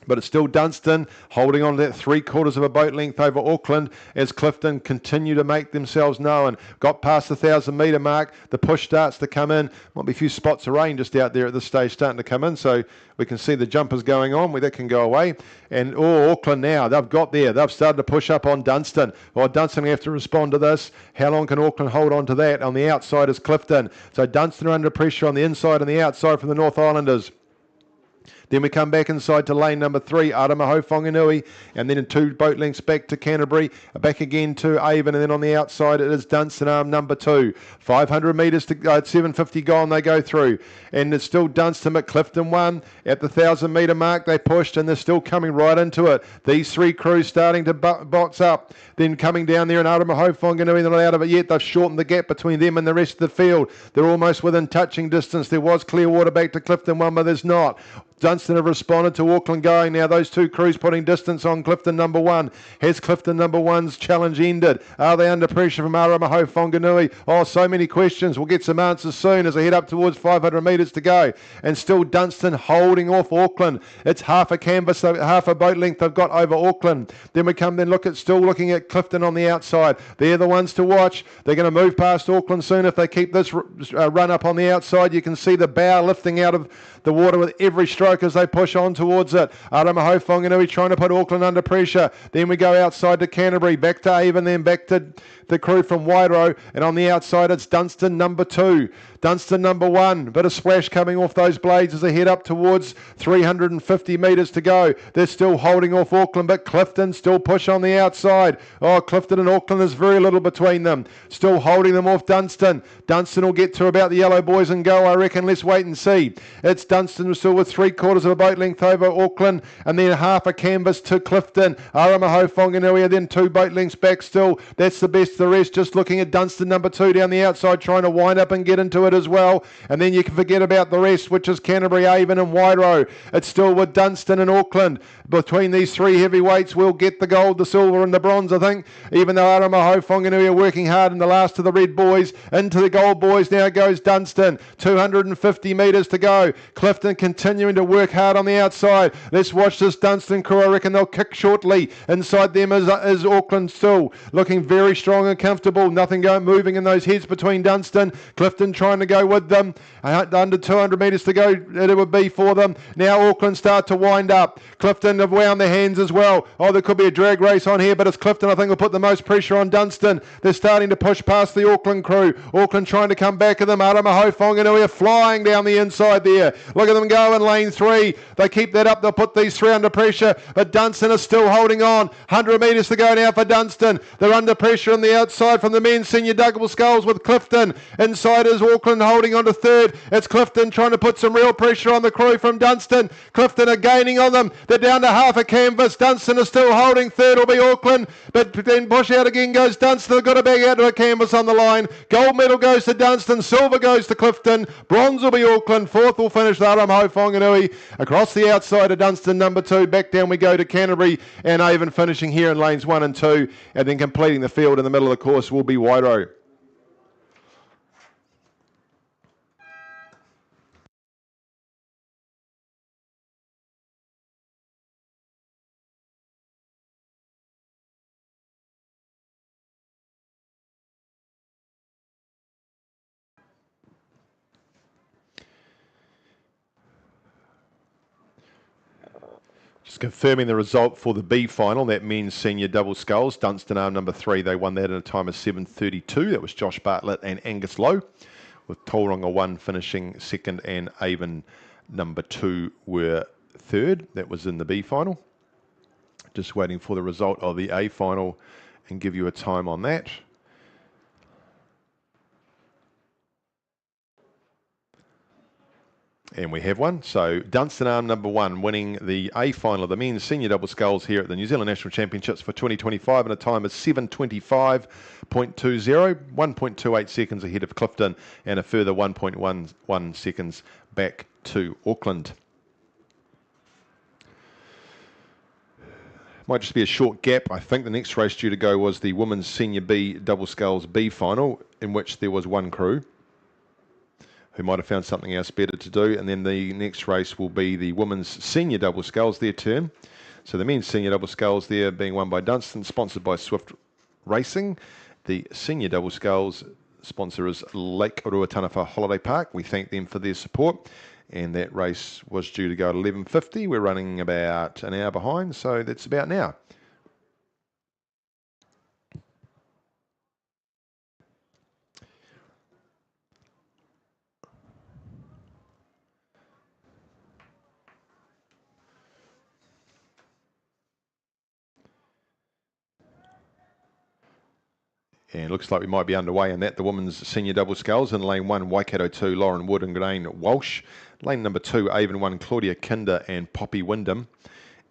But it's still Dunstan holding on to that 3/4 of a boat length over Auckland as Clifton continue to make themselves known. Got past the 1,000-metre mark. The push starts to come in. Might be a few spots of rain just out there at this stage starting to come in. So we can see the jumpers going on where that can go away. And Auckland now, they've got there. They've started to push up on Dunstan. Well, Dunstan will have to respond to this. How long can Auckland hold on to that? On the outside is Clifton. So Dunstan are under pressure on the inside and the outside from the North Islanders. Then we come back inside to lane number 3, Aramaho Whanganui, and then in 2 boat lengths back to Canterbury, back again to Avon, and then on the outside it is Dunstan arm number 2. 500 metres to go, 750 gone, they go through. And it's still Dunstan, but Clifton won. At the 1,000-metre mark, they pushed, and they're still coming right into it. These 3 crews starting to box up. Then coming down there in Aramaho Whanganui, they're not out of it yet. They've shortened the gap between them and the rest of the field. They're almost within touching distance. There was clear water back to Clifton one, but there's not. Dunstan have responded to Auckland going. Now those 2 crews putting distance on Clifton number 1. Has Clifton number 1's challenge ended? Are they under pressure from Aramaho Whanganui? Oh, so many questions. We'll get some answers soon as they head up towards 500 metres to go. And still Dunstan holding off Auckland. It's half a canvas, half a boat length they've got over Auckland. Then we come then still looking at Clifton on the outside. They're the ones to watch. They're going to move past Auckland soon if they keep this run up on the outside. You can see the bow lifting out of the water with every stroke as they push on towards it. Aramaho Whanganui trying to put Auckland under pressure. Then we go outside to Canterbury, back to Avon, then back to the crew from Wairau, and on the outside it's Dunstan number 2. Dunstan number 1, bit of splash coming off those blades as they head up towards 350 metres to go. They're still holding off Auckland, but Clifton still push on the outside. Oh, Clifton and Auckland, there's very little between them. Still holding them off Dunstan. Dunstan will get to about the yellow boys and go, I reckon. Let's wait and see. It's Dunstan still with 3/4 of a boat length over Auckland, and then half a canvas to Clifton. Aramaho Whanganui, and then 2 boat lengths back still. That's the best of the rest. Just looking at Dunstan number 2 down the outside, trying to wind up and get into it as well. And then you can forget about the rest, which is Canterbury, Avon and Wairau. It's still with Dunstan and Auckland. Between these 3 heavyweights, we'll get the gold, the silver and the bronze, I think. Even though Aramaho Whanganui are working hard in the last of the red boys. Into the gold boys now goes Dunstan. 250 metres to go. Clifton continuing to work hard on the outside. Let's watch this Dunstan crew. I reckon they'll kick shortly. Inside them is Auckland still. Looking very strong and comfortable. Nothing moving in those heads between Dunstan. Clifton trying to go with them. Under 200 metres to go it would be for them. Now Auckland start to wind up. Clifton have wound their hands as well. Oh, there could be a drag race on here, but it's Clifton I think will put the most pressure on Dunstan. They're starting to push past the Auckland crew. Auckland trying to come back at them. Aramaho Whanganui are flying down the inside there. Look at them go in lane 3. They keep that up. They'll put these 3 under pressure, but Dunstan is still holding on. 100 metres to go now for Dunstan. They're under pressure on the outside from the men's senior double sculls with Clifton. Inside is Auckland holding on to 3rd. It's Clifton trying to put some real pressure on the crew from Dunstan. Clifton are gaining on them. They're down to half a canvas. Dunstan is still holding. 3rd will be Auckland, but then push out again goes Dunstan. They've got to back out to a canvas on the line. Gold medal goes to Dunstan. Silver goes to Clifton. Bronze will be Auckland. 4th will finish the Aramaho Whanganui. Across the outside of Dunstan number 2. Back down we go to Canterbury and Avon finishing here in lanes 1 and 2, and then completing the field in the middle of the course will be Wairau. Just confirming the result for the B final. That means senior double sculls. Dunstan arm number 3. They won that in a time of 7:32. That was Josh Bartlett and Angus Lowe, with Tauranga 1 finishing 2nd and Avon number 2 were 3rd. That was in the B final. Just waiting for the result of the A final and give you a time on that. And we have one. So Dunstan arm number 1 winning the A final of the men's senior double sculls here at the New Zealand National Championships for 2025 in a time of 7:25.20, 1.28 seconds ahead of Clifton and a further 1.11 seconds back to Auckland. Might just be a short gap. I think the next race due to go was the women's senior B double sculls B final, in which there was 1 crew who might have found something else better to do. And then the next race will be the women's senior double sculls, their turn. So the men's senior double sculls there being won by Dunstan, sponsored by Swift Racing. The senior double sculls sponsor is Lake Ruataniwha Holiday Park. We thank them for their support. And that race was due to go at 11:50. We're running about an hour behind, so that's about now. And it looks like we might be underway in that. The women's senior double sculls in lane 1, Waikato 2, Lauren Wood and Grain Walsh. Lane number 2, Avon 1, Claudia Kinder and Poppy Wyndham.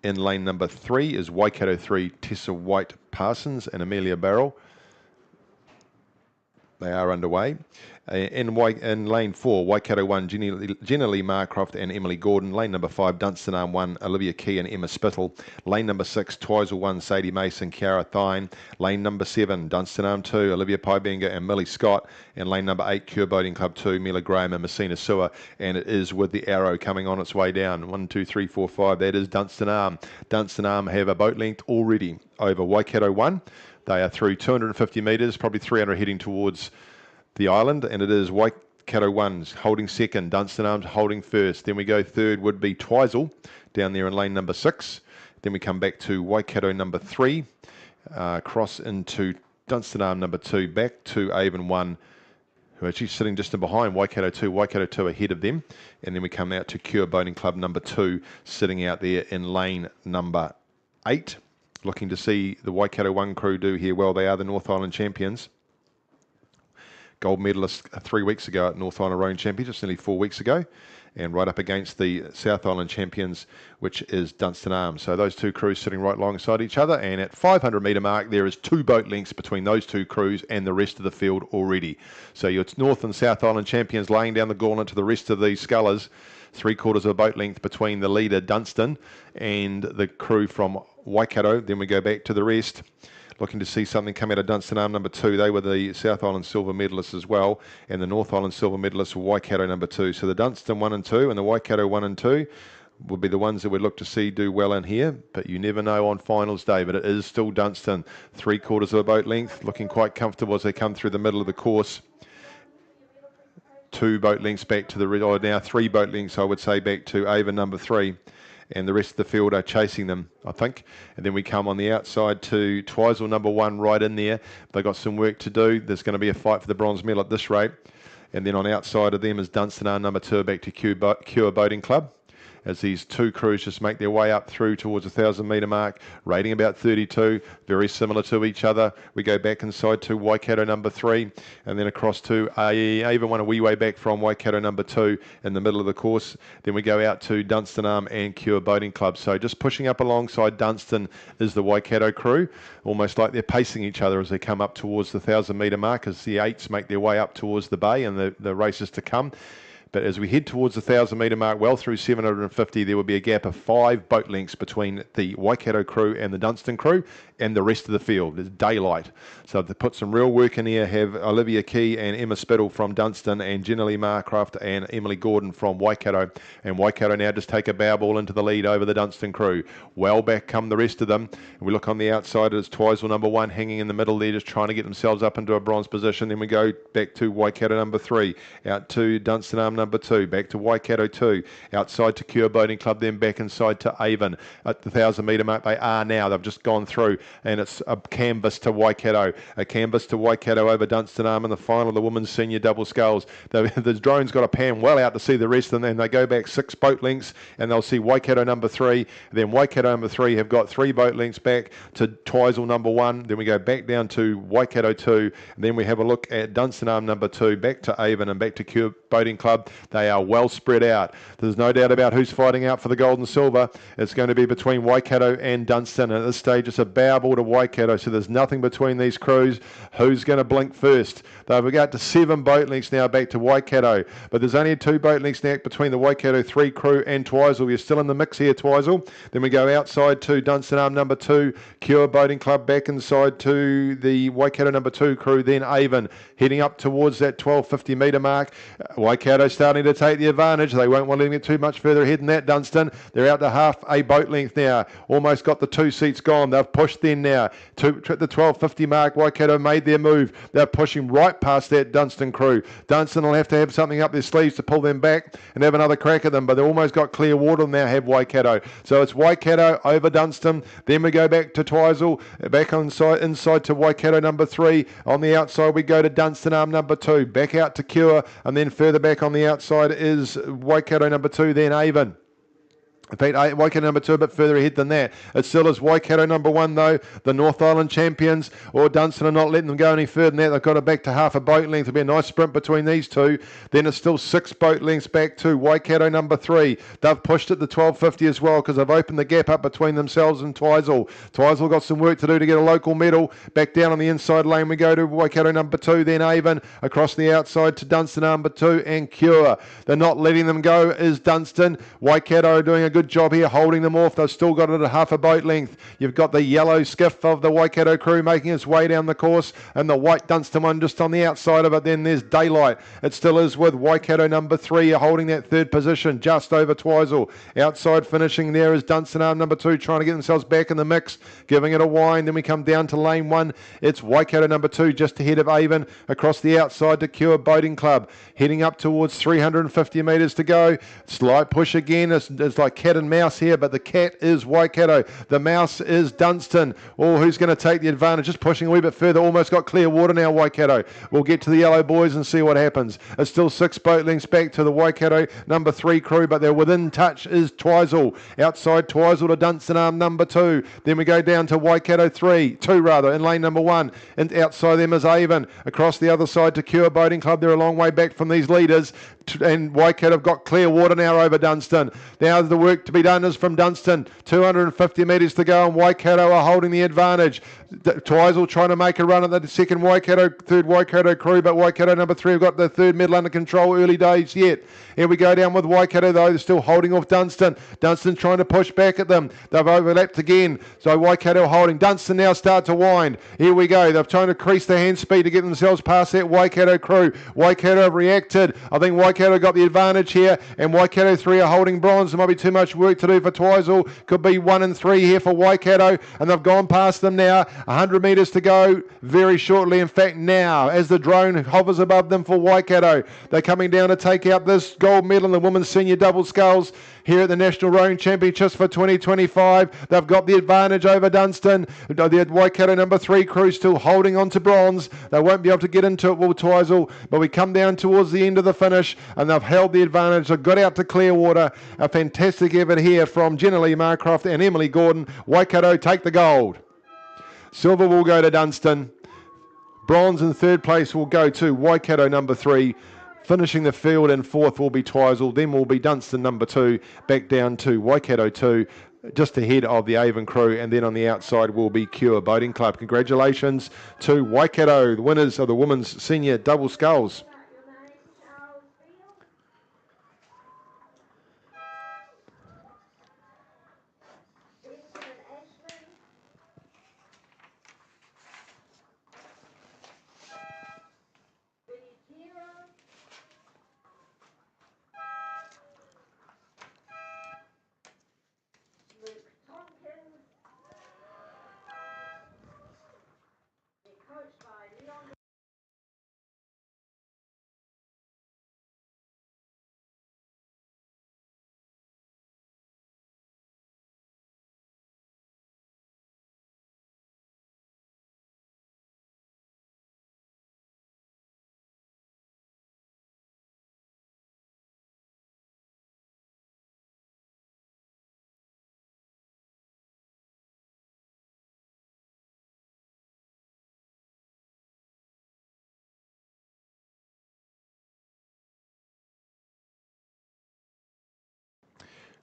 In lane number 3 is Waikato 3, Tessa White Parsons and Amelia Barrell. They are underway. In lane 4, Waikato 1, Jenna Lee Marcroft and Emily Gordon. Lane number 5, Dunstan Arm 1, Olivia Key and Emma Spittle. Lane number 6, Twizel 1, Sadie Mason, Kiara Thine. Lane number 7, Dunstan Arm 2, Olivia Pybenga and Millie Scott. And lane number 8, Cure Boating Club 2, Mila Graham and Messina Sewer. And it is with the arrow coming on its way down. 1, 2, 3, 4, 5. That is Dunstan Arm. Dunstan Arm have a boat length already over Waikato 1. They are through 250 metres, probably 300 heading towards the island, and it is Waikato 1 holding second, Dunstan Arms holding first. Then we go third would be Twizel down there in lane number 6. Then we come back to Waikato number 3, cross into Dunstan Arm number 2, back to Avon 1, who are actually sitting just behind Waikato 2 ahead of them. And then we come out to Cure Boating Club number 2, sitting out there in lane number 8. Looking to see the Waikato 1 crew do here well. They are the North Island champions. Gold medalist 3 weeks ago at North Island Rowing Championships, nearly 4 weeks ago, and right up against the South Island champions, which is Dunstan Arms. So those two crews sitting right alongside each other, and at 500 metre mark, there is 2 boat lengths between those two crews and the rest of the field already. So your North and South Island champions laying down the gauntlet to the rest of these scullers, 3/4 of a boat length between the leader, Dunstan, and the crew from Waikato. Then we go back to the rest. Looking to see something come out of Dunstan Arm number 2. They were the South Island silver medalists as well, and the North Island silver medalists were Waikato number 2. So the Dunstan 1 and 2 and the Waikato 1 and 2 will be the ones that we'd look to see do well in here, but you never know on finals day. But it is still Dunstan, 3/4 of a boat length, looking quite comfortable as they come through the middle of the course. 2 boat lengths back to or now 3 boat lengths, I would say, back to Avon number 3. And the rest of the field are chasing them, I think. And then we come on the outside to Twizel number 1 right in there. They've got some work to do. There's going to be a fight for the bronze medal at this rate. And then on outside of them is Dunstan Arm number 2 back to Cure Boating Club, as these two crews just make their way up through towards the 1,000 metre mark, rating about 32, very similar to each other. We go back inside to Waikato number 3, and then across to Avon 1 a wee way back from Waikato number 2 in the middle of the course. Then we go out to Dunstan Arm and Cure Boating Club. So just pushing up alongside Dunstan is the Waikato crew, almost like they're pacing each other as they come up towards the 1,000 metre mark, as the 8s make their way up towards the bay and the races to come. But as we head towards the 1,000 metre mark, well through 750, there will be a gap of 5 boat lengths between the Waikato crew and the Dunstan crew and the rest of the field. It's daylight. So they put some real work in here. Have Olivia Key and Emma Spittle from Dunstan and Jenna Lee Marcroft and Emily Gordon from Waikato. And Waikato now just take a bow ball into the lead over the Dunstan crew. Well back come the rest of them. And we look on the outside as Twizel number 1 hanging in the middle there, just trying to get themselves up into a bronze position. Then we go back to Waikato number 3, out to Dunstan Arm number 2, back to Waikato 2, outside to Cure Boating Club, then back inside to Avon at the 1,000 metre mark. They are now. They've just gone through, and it's a canvas to Waikato. A canvas to Waikato over Dunstan Arm in the final of the women's senior double sculls. The drone's got a pan well out to see the rest, and then they go back 6 boat lengths, and they'll see Waikato number 3. Then Waikato number 3 have got 3 boat lengths back to Twizel number 1. Then we go back down to Waikato 2, and then we have a look at Dunstan Arm number 2, back to Avon and back to Cure Boating Club. They are well spread out. There's no doubt about who's fighting out for the gold and silver. It's going to be between Waikato and Dunstan. At this stage, it's a bow ball to Waikato, so there's nothing between these crews. Who's going to blink first? They've got to 7 boat lengths now back to Waikato, but there's only 2 boat lengths now between the Waikato 3 crew and Twizel. You're still in the mix here, Twizel. Then we go outside to Dunstan Arm number 2, Cure Boating Club, back inside to the Waikato number 2 crew, then Avon, heading up towards that 1250 metre mark. Waikato starting to take the advantage. They won't want to get too much further ahead than that, Dunstan. They're out to half a boat length now. Almost got the 2 seats gone. They've pushed then now. To the 12.50 mark, Waikato made their move. They're pushing right past that Dunstan crew. Dunstan will have to have something up their sleeves to pull them back and have another crack at them, but they've almost got clear water now, have Waikato. So it's Waikato over Dunstan. Then we go back to Twizel, back inside to Waikato number 3. On the outside we go to Dunstan arm number 2. Back out to Cure, and then further back on the outside is Waikato number 2, then Avon. In fact, Waikato number 2 a bit further ahead than that. It still is Waikato number 1 though, the North Island champions, or Dunstan are not letting them go any further than that. They've got it back to half a boat length. It'll be a nice sprint between these two. Then it's still 6 boat lengths back to Waikato number 3. They've pushed it to 12.50 as well because they've opened the gap up between themselves and Twizel. Twizel got some work to do to get a local medal. Back down on the inside lane we go to Waikato number 2, then Avon. Across the outside to Dunstan number 2 and Cure. They're not letting them go is Dunstan. Waikato are doing a good job here holding them off. They've still got it at half a boat length. You've got the yellow skiff of the Waikato crew making its way down the course, and the white Dunstan one just on the outside of it. Then there's Daylight. It still is with Waikato number 3 holding that 3rd position just over Twizel. Outside finishing there is Dunstan arm number 2 trying to get themselves back in the mix, giving it a wind. Then we come down to lane 1. It's Waikato number 2 just ahead of Avon. Across the outside to Cure Boating Club, heading up towards 350 metres to go. Slight push again. It's like cat and mouse here, but the cat is Waikato. The mouse is Dunstan. Oh, who's going to take the advantage? Just pushing a wee bit further. Almost got clear water now, Waikato. We'll get to the yellow boys and see what happens. It's still 6 boat lengths back to the Waikato number 3 crew, but they're within touch is Twizel. Outside Twizel to Dunstan arm number 2. Then we go down to Waikato 2 in lane number 1. And outside them is Avon. Across the other side to Cure Boating Club. They're a long way back from these leaders. And Waikato have got clear water now over Dunstan. Now the work to be done is from Dunstan. 250 metres to go, and Waikato are holding the advantage. Twizel trying to make a run at the second Waikato, 3rd Waikato crew, but Waikato number 3 have got the 3rd medal under control. Early days yet. Here we go down with Waikato though. They're still holding off Dunstan. Dunstan trying to push back at them. They've overlapped again. So Waikato holding. Dunstan now start to wind. Here we go. They've trying to increase the hand speed to get themselves past that Waikato crew. Waikato have reacted. I think Waikato got the advantage here, and Waikato 3 are holding bronze. There might be too much work to do for Twizel. Could be 1 and 3 here for Waikato, and they've gone past them now. 100 metres to go very shortly. In fact, now, as the drone hovers above them for Waikato, they're coming down to take out this gold medal in the women's senior double sculls here at the National Rowing Championships for 2025. They've got the advantage over Dunstan. The Waikato number 3 crew still holding on to bronze. They won't be able to get into it, will Twizel, but we come down towards the end of the finish, and they've held the advantage. They've got out to Clearwater. A fantastic effort here from Jenna Lee Marcroft and Emily Gordon. Waikato take the gold. Silver will go to Dunstan. Bronze in 3rd place will go to Waikato number 3. Finishing the field in 4th will be Twizel. Then will be Dunstan number 2. Back down to Waikato 2. Just ahead of the Avon crew, and then on the outside will be Cure Boating Club. Congratulations to Waikato, the winners of the women's senior double sculls.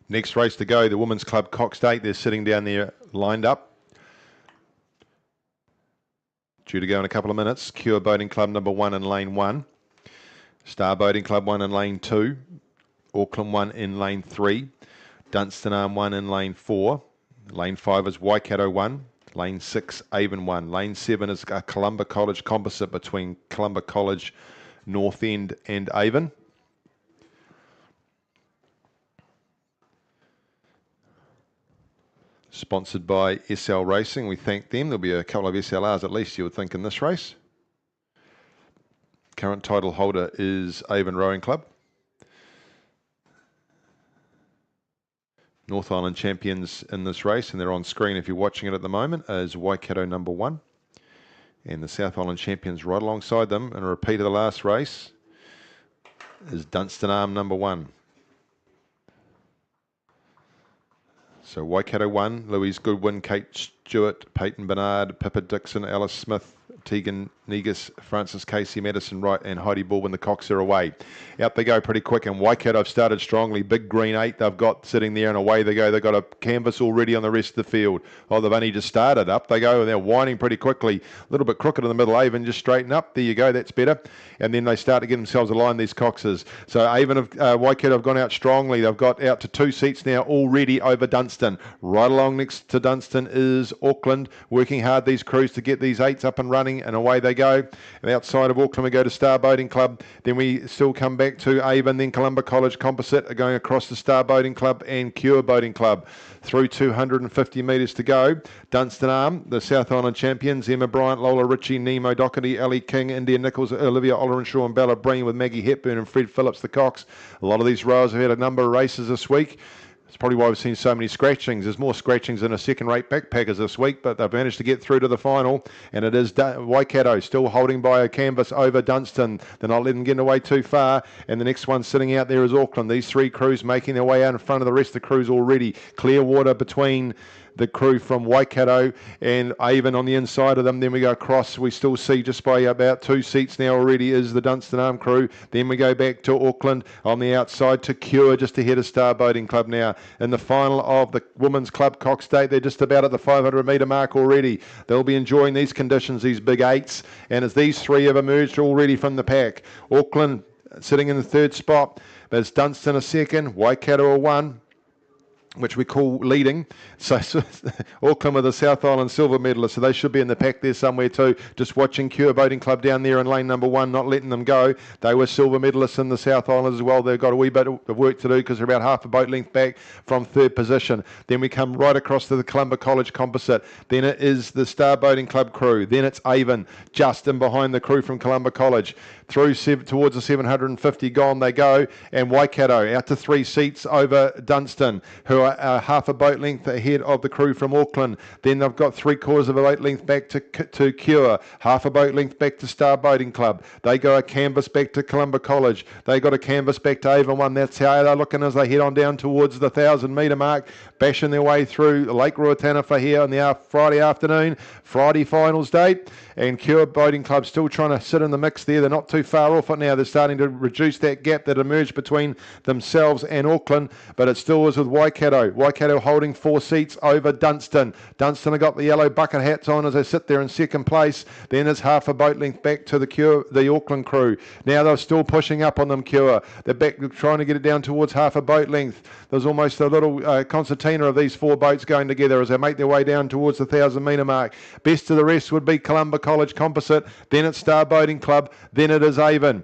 Next race to go, the Women's Club Coxed 8. They're sitting down there lined up. Due to go in a couple of minutes. Cure Boating Club number 1 in lane 1. Star Boating Club 1 in lane 2. Auckland 1 in lane 3. Dunstan Arm 1 in lane 4. Lane 5 is Waikato 1. Lane 6, Avon 1. Lane 7 is a Columba College composite between Columba College, North End and Avon. Sponsored by SL Racing. We thank them. There'll be a couple of SLRs at least, you would think, in this race. Current title holder is Avon Rowing Club. North Island champions in this race, and they're on screen if you're watching it at the moment, is Waikato number 1. And the South Island champions right alongside them, and a repeat of the last race, is Dunstan Arm number 1. So Waikato 1, Louise Goodwin, Kate Stewart, Peyton Bernard, Pippa Dixon, Alice Smith, Tegan Negus, Francis Casey, Madison Wright, and Heidi Baldwin. The Cox are away. Out they go pretty quick, and Waikato have started strongly. Big green 8 they've got sitting there, and away they go. They've got a canvas already on the rest of the field. Oh, they've only just started. Up they go, and they're winding pretty quickly. A little bit crooked in the middle. Avon just straighten up. There you go, that's better. And then they start to get themselves aligned, these Coxes. So Avon Waikato have gone out strongly. They've got out to 2 seats now already over Dunstan. Right along next to Dunstan is Auckland, working hard, these crews, to get these 8s up and running, and away they go. And outside of Auckland we go to Star Boating Club. Then we still come back to Avon, then Columba College Composite are going across to Star Boating Club and Cure Boating Club. Through 250 metres to go. Dunstan Arm, the South Island champions, Emma Bryant, Lola Ritchie, Nemo Doherty, Ellie King, India Nichols, Olivia Ollerenshaw and Bella Breen, with Maggie Hepburn and Fred Phillips, the Cox. A lot of these rowers have had a number of races this week. It's probably why we've seen so many scratchings. There's more scratchings than a second-rate backpackers this week, but they've managed to get through to the final, and it is Waikato still holding by a canvas over Dunstan. They're not letting them get away too far, and the next one sitting out there is Auckland. These 3 crews making their way out in front of the rest of the crews already. Clear water between the crew from Waikato and Avon on the inside of them. Then we go across. We still see just by about 2 seats now already is the Dunstan Arm crew. Then we go back to Auckland on the outside to Cure, just ahead of Star Boating Club now. In the final of the Women's Club Cox State, they're just about at the 500 metre mark already. They'll be enjoying these conditions, these big 8s. And as these 3 have emerged already from the pack, Auckland sitting in the 3rd spot. There's Dunstan a 2nd, Waikato a 1. Which we call leading. So Auckland with the South Island silver medalist, so they should be in the pack there somewhere too. Just watching Cure Boating Club down there in lane number 1, not letting them go. They were silver medalists in the South Island as well. They've got a wee bit of work to do because they're about half a boat length back from 3rd position. Then we come right across to the Columba College Composite. Then it is the Star Boating Club crew. Then it's Avon, just in behind the crew from Columba College. Through towards the 750 gone they go, and Waikato out to 3 seats over Dunstan, who are half a boat length ahead of the crew from Auckland. Then they've got 3/4 of a boat length back to Cure, half a boat length back to Star Boating Club. They go a canvas back to Columba College. They got a canvas back to Avon 1. That's how they're looking as they head on down towards the 1,000 metre mark, bashing their way through Lake Ruatana for here on the Friday afternoon, Friday finals date. And Cure Boating Club still trying to sit in the mix there. They're not too far off it now. They're starting to reduce that gap that emerged between themselves and Auckland, but it still is with Waikato. Waikato holding 4 seats over Dunstan. Dunstan have got the yellow bucket hats on as they sit there in 2nd place. Then it's half a boat length back to the Auckland crew. Now they're still pushing up on them, Cure. They're back trying to get it down towards half a boat length. There's almost a little concertina of these 4 boats going together as they make their way down towards the 1,000 metre mark. Best of the rest would be Columba College Composite, then it's Star Boating Club, then it is Avon.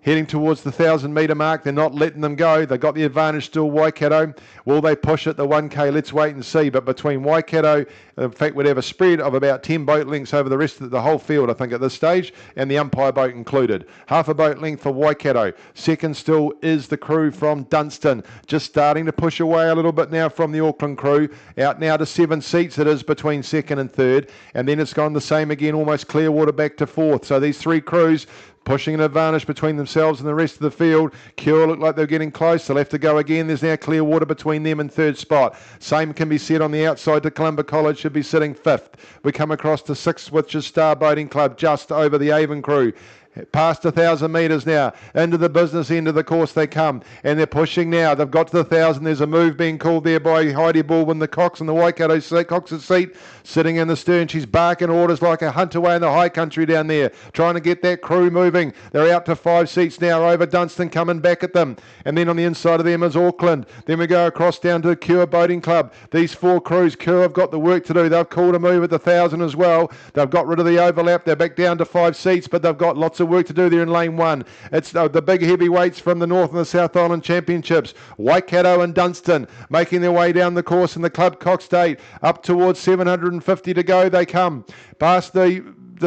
Heading towards the 1,000 metre mark, they're not letting them go. They've got the advantage still, Waikato. Will they push at the 1K? Let's wait and see. But between Waikato, in fact, we'd have a spread of about 10 boat lengths over the rest of the whole field, I think, at this stage, and the umpire boat included. Half a boat length for Waikato. 2nd still is the crew from Dunstan. Just starting to push away a little bit now from the Auckland crew. Out now to 7 seats it is between 2nd and 3rd. And then it's gone the same again, almost Clearwater back to 4th. So these 3 crews pushing an advantage between themselves and the rest of the field. Cure look like they're getting close. They'll have to go again. There's now clear water between them and 3rd spot. Same can be said on the outside to Columba College, should be sitting 5th. We come across to 6th, which is Star Boating Club, just over the Avon crew. Past 1,000 metres now, into the business end of the course they come, and they're pushing now. They've got to the 1,000. There's a move being called there by Heidi Baldwin, the Cox, and the Waikato Cox's seat, sitting in the stern. She's barking orders like a hunt away in the high country down there, trying to get that crew moving. They're out to 5 seats now over Dunstan, coming back at them. And then on the inside of them is Auckland. Then we go across down to Cure Boating Club. These 4 crews, Cure have got the work to do. They've called a move at the 1,000 as well. They've got rid of the overlap. They're back down to 5 seats, but they've got lots of of work to do there in lane 1. It's the big heavyweights from the North and the South Island Championships. Waikato and Dunstan making their way down the course in the Club Coxed 8. Up towards 750 to go they come. Past the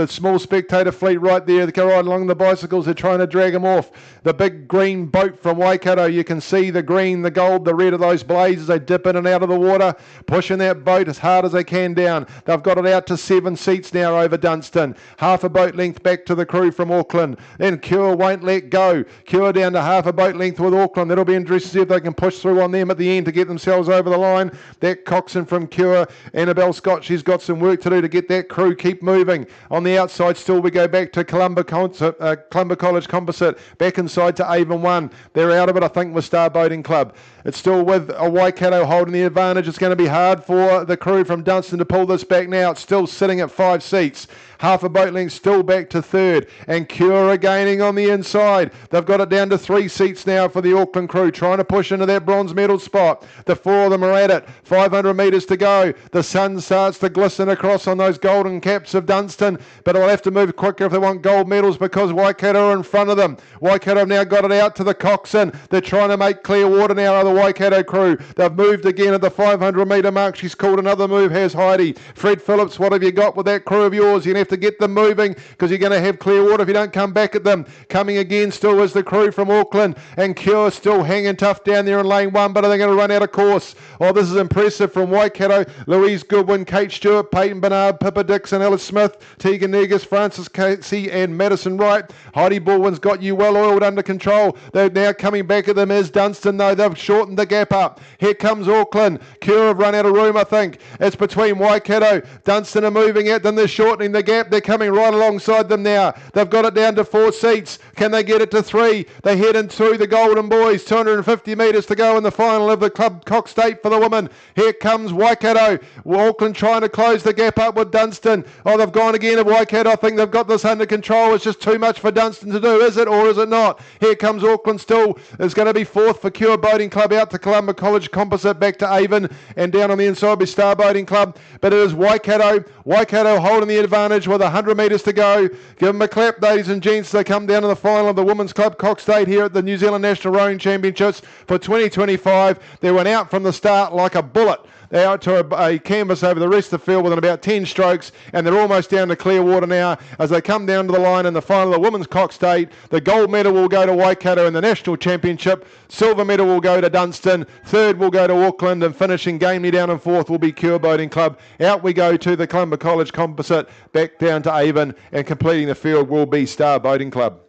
small spectator fleet right there. They go right along the bicycles. They're trying to drag them off. The big green boat from Waikato. You can see the green, the gold, the red of those blades as they dip in and out of the water, pushing that boat as hard as they can down. They've got it out to 7 seats now over Dunstan. Half a boat length back to the crew from Auckland. Then Cure won't let go. Cure down to half a boat length with Auckland. That'll be interesting to see if they can push through on them at the end to get themselves over the line. That Coxon from Cure. Annabelle Scott, she's got some work to do to get that crew keep moving. On the outside still we go back to Columba College Composite. Back inside to Avon 1. They're out of it, I think, with Star Boating Club. It's still with a Waikato holding the advantage. It's going to be hard for the crew from Dunstan to pull this back now. It's still sitting at 5 seats. Half a boat length still back to third. And Cure are gaining on the inside. They've got it down to 3 seats now for the Auckland crew, trying to push into that bronze medal spot. The 4 of them are at it. 500 metres to go. The sun starts to glisten across on those golden caps of Dunstan, but they'll have to move quicker if they want gold medals because Waikato are in front of them. Waikato have now got it out to the Coxon. They're trying to make clear water now of the Waikato crew. They've moved again at the 500 metre mark. She's called another move, has Heidi. Fred Phillips, what have you got with that crew of yours? You're going to have to get them moving because you're going to have clear water if you don't come back at them. Coming again still is the crew from Auckland, and Cure still hanging tough down there in lane 1, but are they going to run out of course? Oh, this is impressive from Waikato. Louise Goodwin, Kate Stewart, Peyton Bernard, Pippa Dixon, Ellis Smith, Tegan Negus, Francis Casey and Madison Wright. Heidi Baldwin's got you well oiled under control. They're now coming back at them as Dunstan, though. They've shortened the gap up. Here comes Auckland. Cure have run out of room, I think. It's between Waikato. Dunstan are moving at them. They're shortening the gap. They're coming right alongside them now. They've got it down to 4 seats. Can they get it to 3? They head into the Golden Boys. 250 metres to go in the final of the Club Coxed 8 for the women. Here comes Waikato. Auckland trying to close the gap up with Dunstan. Oh, they've gone again at Waikato. I think they've got this under control. It's just too much for Dunstan to do. Is it or is it not? Here comes Auckland still. It's going to be 4th for Cure Boating Club out to Columba College Composite back to Avon, and down on the inside be Star Boating Club. But it is Waikato. Waikato holding the advantage with 100 metres to go. Give them a clap, ladies and gents. They come down to the final of the Women's Club Coxed 8 here at the New Zealand National Rowing Championships for 2025. They went out from the start like a bullet. They're out to a canvas over the rest of the field within about 10 strokes, and they're almost down to clear water now as they come down to the line in the final of the Women's Coxed 8. The gold medal will go to Waikato in the National Championship. Silver medal will go to Dunstan. Third will go to Auckland, and finishing gamely down in 4th will be Cure Boating Club. Out we go to the Columba College Composite, back down to Avon, and completing the field will be Star Boating Club.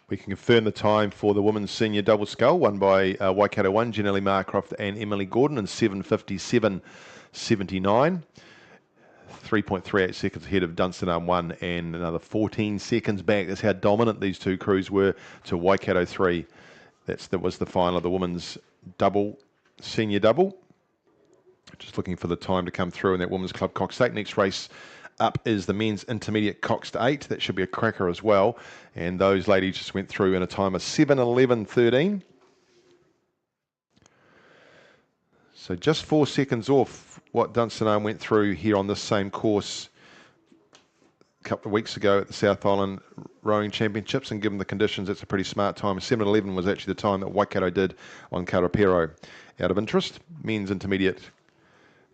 We can confirm the time for the women's senior double scull, won by Waikato 1, Janelle Marcroft and Emily Gordon in 7:57.79. 3.38 seconds ahead of Dunstan Arm 1 and another 14 seconds back. That's how dominant these two crews were to Waikato 3. That was the final of the women's double, senior double. Just looking for the time to come through in that Women's Club Coxed 8. Next race up is the men's intermediate Coxed 8. That should be a cracker as well. And those ladies just went through in a time of 7:11.13. So just 4 seconds off what Dunstan Arm went through here on this same course a couple of weeks ago at the South Island Rowing Championships, and given the conditions, it's a pretty smart time. 7:11 was actually the time that Waikato did on Karapiro. Out of interest, men's intermediate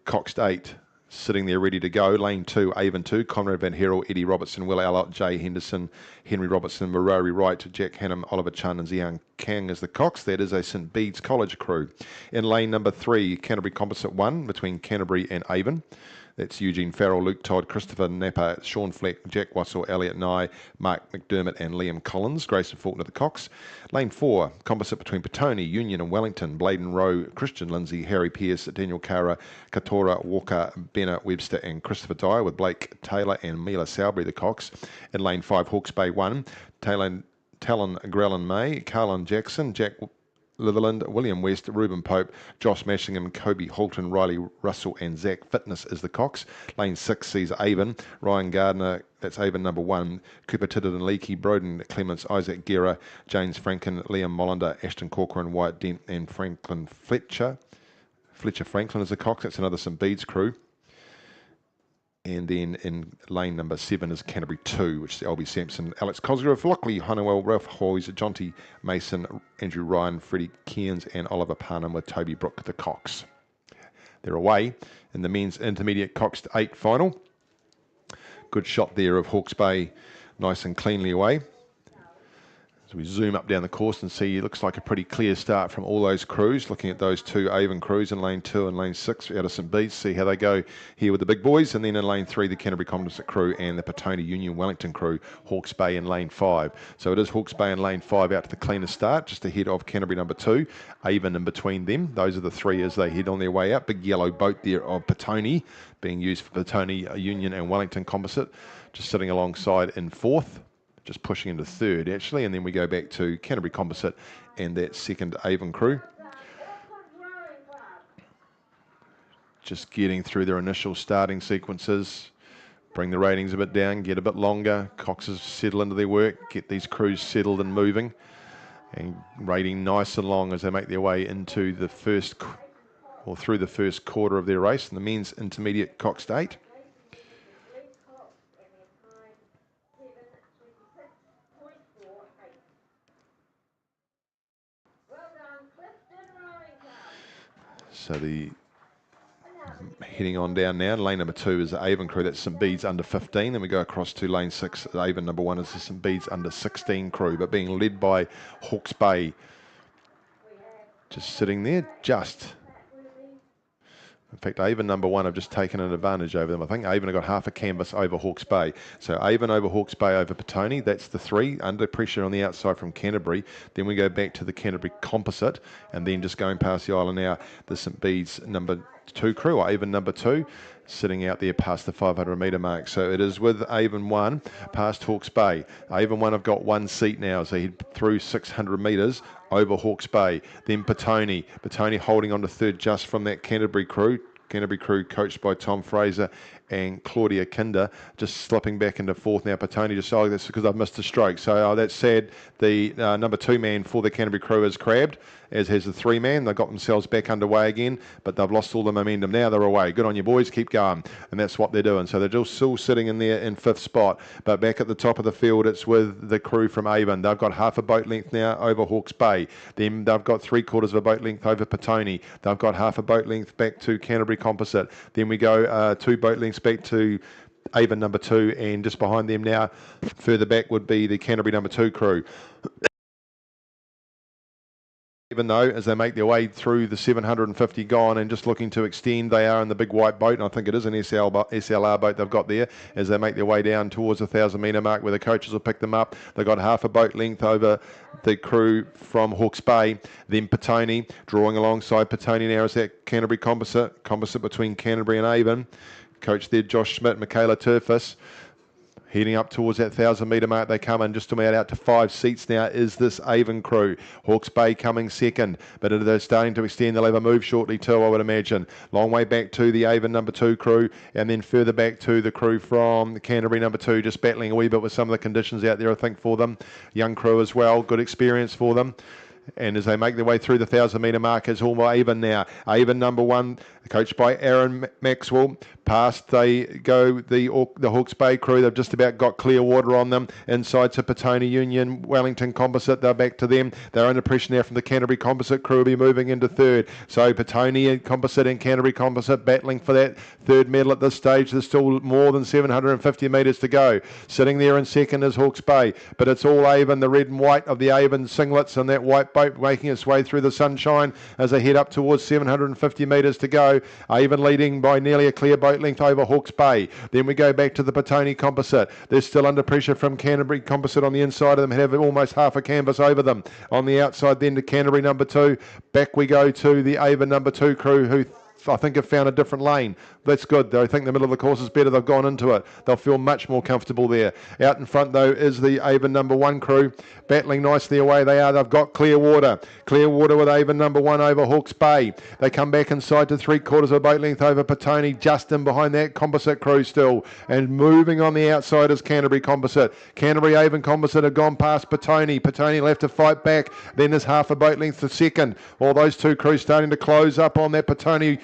Coxed 8, sitting there ready to go. Lane 2, Avon 2, Conrad Van Herel, Eddie Robertson, Will Allott, Jay Henderson, Henry Robertson, Marori Wright, Jack Hannum, Oliver Chan and Ziang Kang as the Cox. That is a St Bede's College crew. In lane number 3, Canterbury Composite 1 between Canterbury and Avon. That's Eugene Farrell, Luke Todd, Christopher Napper, Sean Fleck, Jack Wassell, Elliot Nye, Mark McDermott and Liam Collins. Grayson Faulkner, the Cox. Lane 4, composite between Petone, Union and Wellington. Bladen Rowe, Christian Lindsay, Harry Pearce, Daniel Kara, Katora, Walker, Benner, Webster and Christopher Dyer, with Blake Taylor and Mila Sowbury, the Cox. In Lane 5, Hawke's Bay 1, Talon Grellin May, Carlin Jackson, Jack Litherland, William West, Reuben Pope, Josh Mashingham, Kobe Halton, Riley Russell and Zach Fitness is the Cox. Lane 6 sees Avon, Ryan Gardner, that's Avon number 1, Cooper Tittenden Leakey, Broden Clements, Isaac Guerra, James Franklin, Liam Mollander, Ashton Corcoran, Wyatt Dent and Franklin Fletcher. Fletcher Franklin is the Cox, that's another St Bede's crew. And then in lane number 7 is Canterbury 2, which is Albie Sampson, Alex Cosgrove, Lockley, Honeywell, Ralph Hoyes, Jonty Mason, Andrew Ryan, Freddie Cairns and Oliver Parnham with Toby Brook, the Cox. They're away in the men's intermediate coxed 8 final. Good shot there of Hawke's Bay, nice and cleanly away. So we zoom up down the course and see it looks like a pretty clear start from all those crews. Looking at those 2 Avon crews in lane 2 and lane 6 out of St Bede's, see how they go here with the big boys. And then in lane 3, the Canterbury Composite crew and the Petone Union Wellington crew, Hawke's Bay in lane 5. So it is Hawke's Bay in lane 5 out to the cleanest start, just ahead of Canterbury number 2, Avon in between them. Those are the 3 as they head on their way out. Big yellow boat there of Petone being used for Petone Union and Wellington Composite, just sitting alongside in 4th. Just pushing into 3rd actually, and then we go back to Canterbury Composite and that 2nd Avon crew. Just getting through their initial starting sequences, bring the ratings a bit down, get a bit longer. Coxes settle into their work, get these crews settled and moving, and rating nice and long as they make their way into the first or through the first quarter of their race in the men's intermediate coxed 8. So the heading on down now, lane number 2 is the Avon crew, that's St Bede's under 15. Then we go across to lane 6, Avon number 1 is the St Bede's under 16 crew, but being led by Hawke's Bay. Just sitting there, just. In fact, Avon number 1 have just taken an advantage over them. I think Avon have got half a canvas over Hawke's Bay. So Avon over Hawke's Bay over Petone, that's the 3, under pressure on the outside from Canterbury. Then we go back to the Canterbury Composite, and then just going past the island now, the St Bede's number 2 crew, or Avon number 2, sitting out there past the 500 metre mark. So it is with Avon 1 past Hawke's Bay. Avon 1 have got 1 seat now, so head through 600 metres over Hawke's Bay. Then Petone holding on to 3rd just from that Canterbury crew coached by Tom Fraser and Claudia Kinder, just slipping back into 4th now. Petone just, oh, that's because I've missed a stroke. So that's sad. The number 2 man for the Canterbury crew is crabbed, as has the 3 man. They've got themselves back underway again, but they've lost all the momentum. Now they're away. Good on you, boys. Keep going. And that's what they're doing. So they're just still sitting in there in 5th spot, but back at the top of the field, it's with the crew from Avon. They've got half a boat length now over Hawke's Bay. Then they've got 3/4 of a boat length over Petone. They've got half a boat length back to Canterbury Composite. Then we go 2 boat lengths back to Avon number 2, and just behind them now, further back, would be the Canterbury number 2 crew. Even though, as they make their way through the 750 gone and just looking to extend, they are in the big white boat, and I think it is an SLR boat they've got there, as they make their way down towards the 1,000 metre mark where the coaches will pick them up. They've got half a boat length over the crew from Hawke's Bay. Then Petone, drawing alongside Petone now is that Canterbury Composite between Canterbury and Avon. Coach there, Josh Schmidt, Michaela Turfus. Heading up towards that 1,000 metre mark, they come in just about out to 5 seats now is this Avon crew. Hawke's Bay coming second, but they're starting to extend. They'll have a move shortly too, I would imagine. Long way back to the Avon number 2 crew, and then further back to the crew from Canterbury number 2, just battling a wee bit with some of the conditions out there, I think, for them. Young crew as well, good experience for them. And as they make their way through the 1,000 metre mark, it's all Avon now. Avon number 1, coached by Aaron Maxwell. Past they go the Hawke's Bay crew. They've just about got clear water on them. Inside to Petone Union, Wellington Composite. They're back to them. They're under pressure now from the Canterbury Composite crew. Will be moving into 3rd. So Petone Composite and Canterbury Composite battling for that 3rd medal at this stage. There's still more than 750 metres to go. Sitting there in 2nd is Hawke's Bay. But it's all Avon, the red and white of the Avon singlets, and that white boat making its way through the sunshine as they head up towards 750 metres to go. Avon leading by nearly a clear boat boat length over Hawke's Bay. Then we go back to the Petone Composite. They're still under pressure from Canterbury Composite on the inside of them, have almost half a canvas over them. On the outside then to Canterbury number 2. Back we go to the Avon number 2 crew, who I think have found a different lane. That's good, though. I think the middle of the course is better. They've gone into it. They'll feel much more comfortable there. Out in front, though, is the Avon number 1 crew. Battling nicely away they are. They've got Clearwater. Clearwater with Avon number 1 over Hawke's Bay. They come back inside to 3/4 of a boat length over Petone. Just in behind that Composite crew still. And moving on the outside is Canterbury Composite. Canterbury Avon Composite have gone past Petone. Petone will have to fight back. Then there's half a boat length to second. All those two crews starting to close up on that Petone,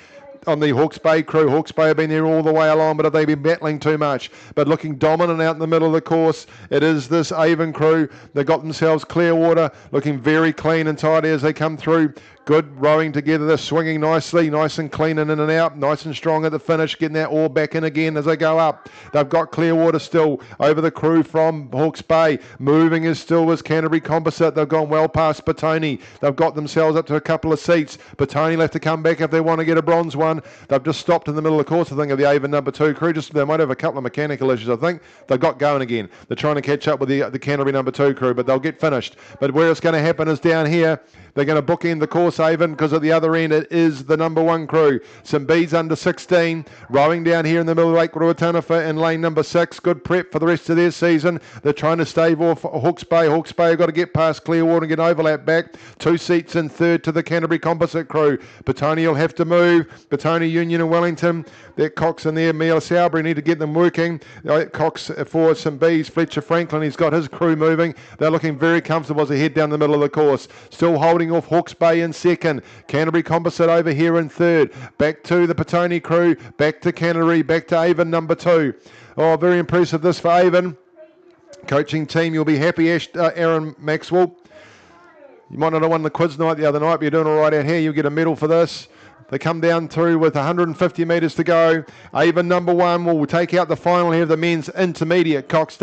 on the Hawke's Bay crew. Hawke's Bay have been there all the way along, but have they been battling too much? But looking dominant out in the middle of the course, it is this Avon crew. They've got themselves Clearwater, looking very clean and tidy as they come through. Good rowing together. They're swinging nicely, nice and clean and in and out, nice and strong at the finish, getting that oar back in again as they go up. They've got Clearwater still over the crew from Hawke's Bay. Moving is still was Canterbury Composite. They've gone well past Petone. They've got themselves up to a couple of seats. Petone will have to come back if they want to get a bronze one. They've just stopped in the middle of the course, I think, of the Avon number 2 crew. They might have a couple of mechanical issues, I think. They've got going again. They're trying to catch up with the Canterbury number 2 crew, but they'll get finished. But where it's going to happen is down here. They're going to bookend the course, Avon, because at the other end it is the number 1 crew. Some Bees under 16, rowing down here in the middle of Lake Ruataniwha in lane number 6. Good prep for the rest of their season. They're trying to stave off Hawke's Bay. Hawke's Bay have got to get past Clearwater and get overlap back. 2 seats in third to the Canterbury Composite crew. Petone will have to move. Petone, Union and Wellington. That Cox in there, Mia Sowbury need to get them working. Cox for some Bees. Fletcher Franklin, he's got his crew moving. They're looking very comfortable as they head down the middle of the course. Still holding off Hawke's Bay in second. Canterbury Composite over here in third. Back to the Petone crew. Back to Canterbury. Back to Avon number 2. Oh, very impressive this for Avon. Coaching team, you'll be happy, Aaron Maxwell. You might not have won the quiz night the other night, but you're doing all right out here. You'll get a medal for this. They come down through with 150 metres to go. Avon number 1 will take out the final here of the men's intermediate coxed.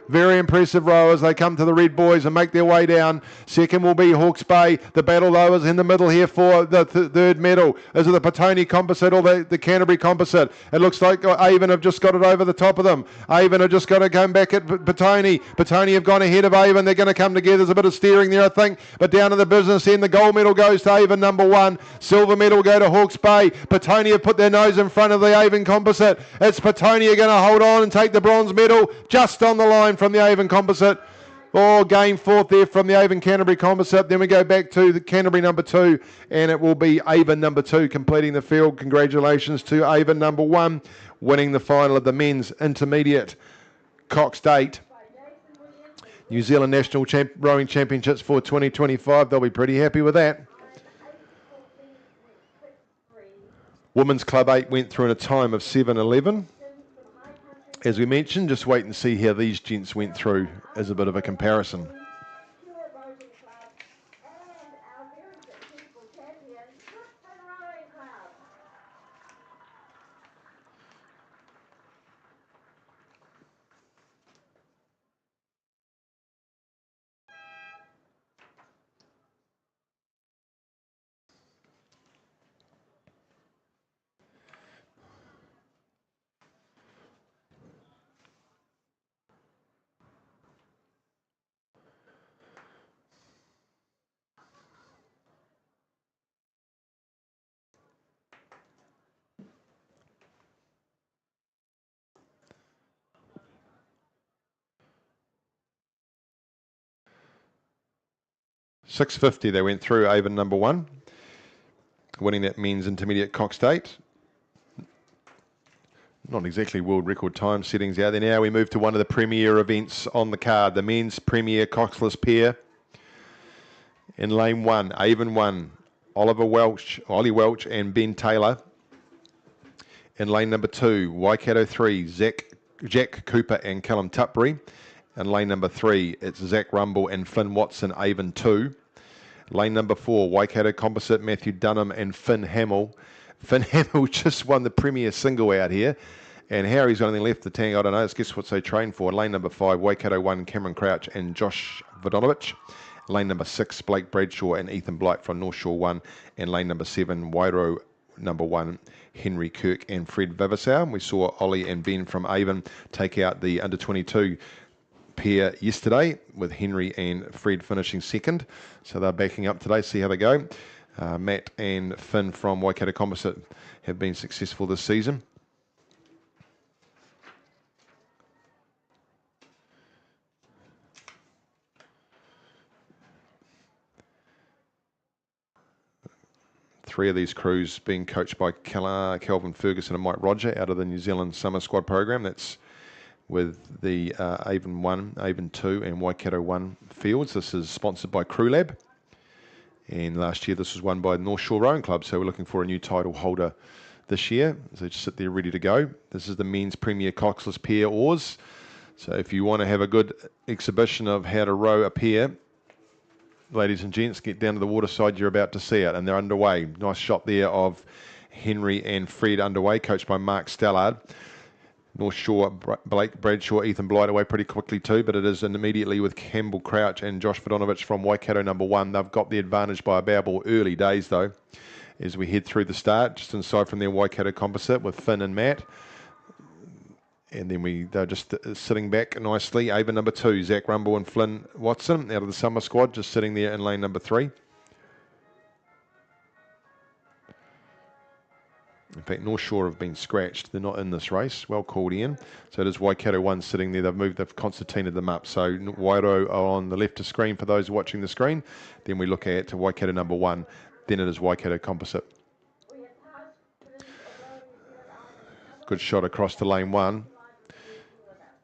Very impressive rowers. They come to the Red Boys and make their way down. Second will be Hawke's Bay. The battle, though, is in the middle here for the third medal. Is it the Petone Composite or the Canterbury Composite? It looks like Avon have just got it over the top of them. Avon have just got to come back at Petone. Petone have gone ahead of Avon. They're going to come together. There's a bit of steering there, I think. But down to the business end, the gold medal goes to Avon number 1. Silver medal go to Hawke's Bay. Petone have put their nose in front of the Avon Composite. It's Petone are going to hold on and take the bronze medal just on the line from the Avon Composite. Oh, game fourth there from the Avon Canterbury Composite. Then we go back to the Canterbury number 2, and it will be Avon number 2 completing the field. Congratulations to Avon number 1 winning the final of the men's intermediate coxed 8 New Zealand National Rowing Championships for 2025. They'll be pretty happy with that. Women's Club 8 went through in a time of 7:11. As we mentioned, just wait and see how these gents went through as a bit of a comparison. $6.50 they went through Avon number 1, winning that men's intermediate coxed 8. Not exactly world record time settings out there. Now we move to one of the premier events on the card, the men's premier coxless pair. In lane 1, Avon 1, Ollie Welch and Ben Taylor. In lane number 2, Waikato 3, Jack Cooper and Callum Tutbury. In lane number 3, it's Zach Rumble and Finn Watson, Avon 2. Lane number 4, Waikato Composite, Matthew Dunham and Finn Hamill. Finn Hamill just won the premier single out here. And how he's only left the tank, I don't know. It's guess what they train for. Lane number 5, Waikato 1, Cameron Crouch and Josh Vodonovich. Lane number 6, Blake Bradshaw and Ethan Blight from North Shore 1. And lane number 7, number 1, Henry Kirk and Fred Vavasau. We saw Ollie and Ben from Avon take out the under 22 pair yesterday, with Henry and Fred finishing second. So they're backing up today, see how they go. Matt and Finn from Waikato Composite have been successful this season. Three of these crews being coached by Calvin Ferguson and Mike Roger out of the New Zealand Summer Squad program. That's with the Avon 1, Avon 2 and Waikato 1 fields. This is sponsored by Crew Lab. And last year this was won by the North Shore Rowing Club. So we're looking for a new title holder this year. So just sit there ready to go. This is the men's premier coxless pair oars. So if you want to have a good exhibition of how to row a pair, ladies and gents, get down to the waterside, you're about to see it, and they're underway. Nice shot there of Henry and Fred underway, coached by Mark Stallard. North Shore, Blake Bradshaw, Ethan Blight away pretty quickly too, but it is immediately with Campbell Crouch and Josh Vodonovich from Waikato number 1. They've got the advantage by a bow ball early days though, as we head through the start, just inside from their Waikato Composite with Finn and Matt. And then they're just sitting back nicely. Avon number 2, Zach Rumble and Flynn Watson out of the summer squad, just sitting there in lane number 3. In fact, North Shore have been scratched. They're not in this race. Well called, Ian. So it is Waikato 1 sitting there. They've concertinaed them up. So Wairo are on the left of screen for those watching the screen. Then we look at Waikato number 1. Then it is Waikato Composite. Good shot across to lane 1.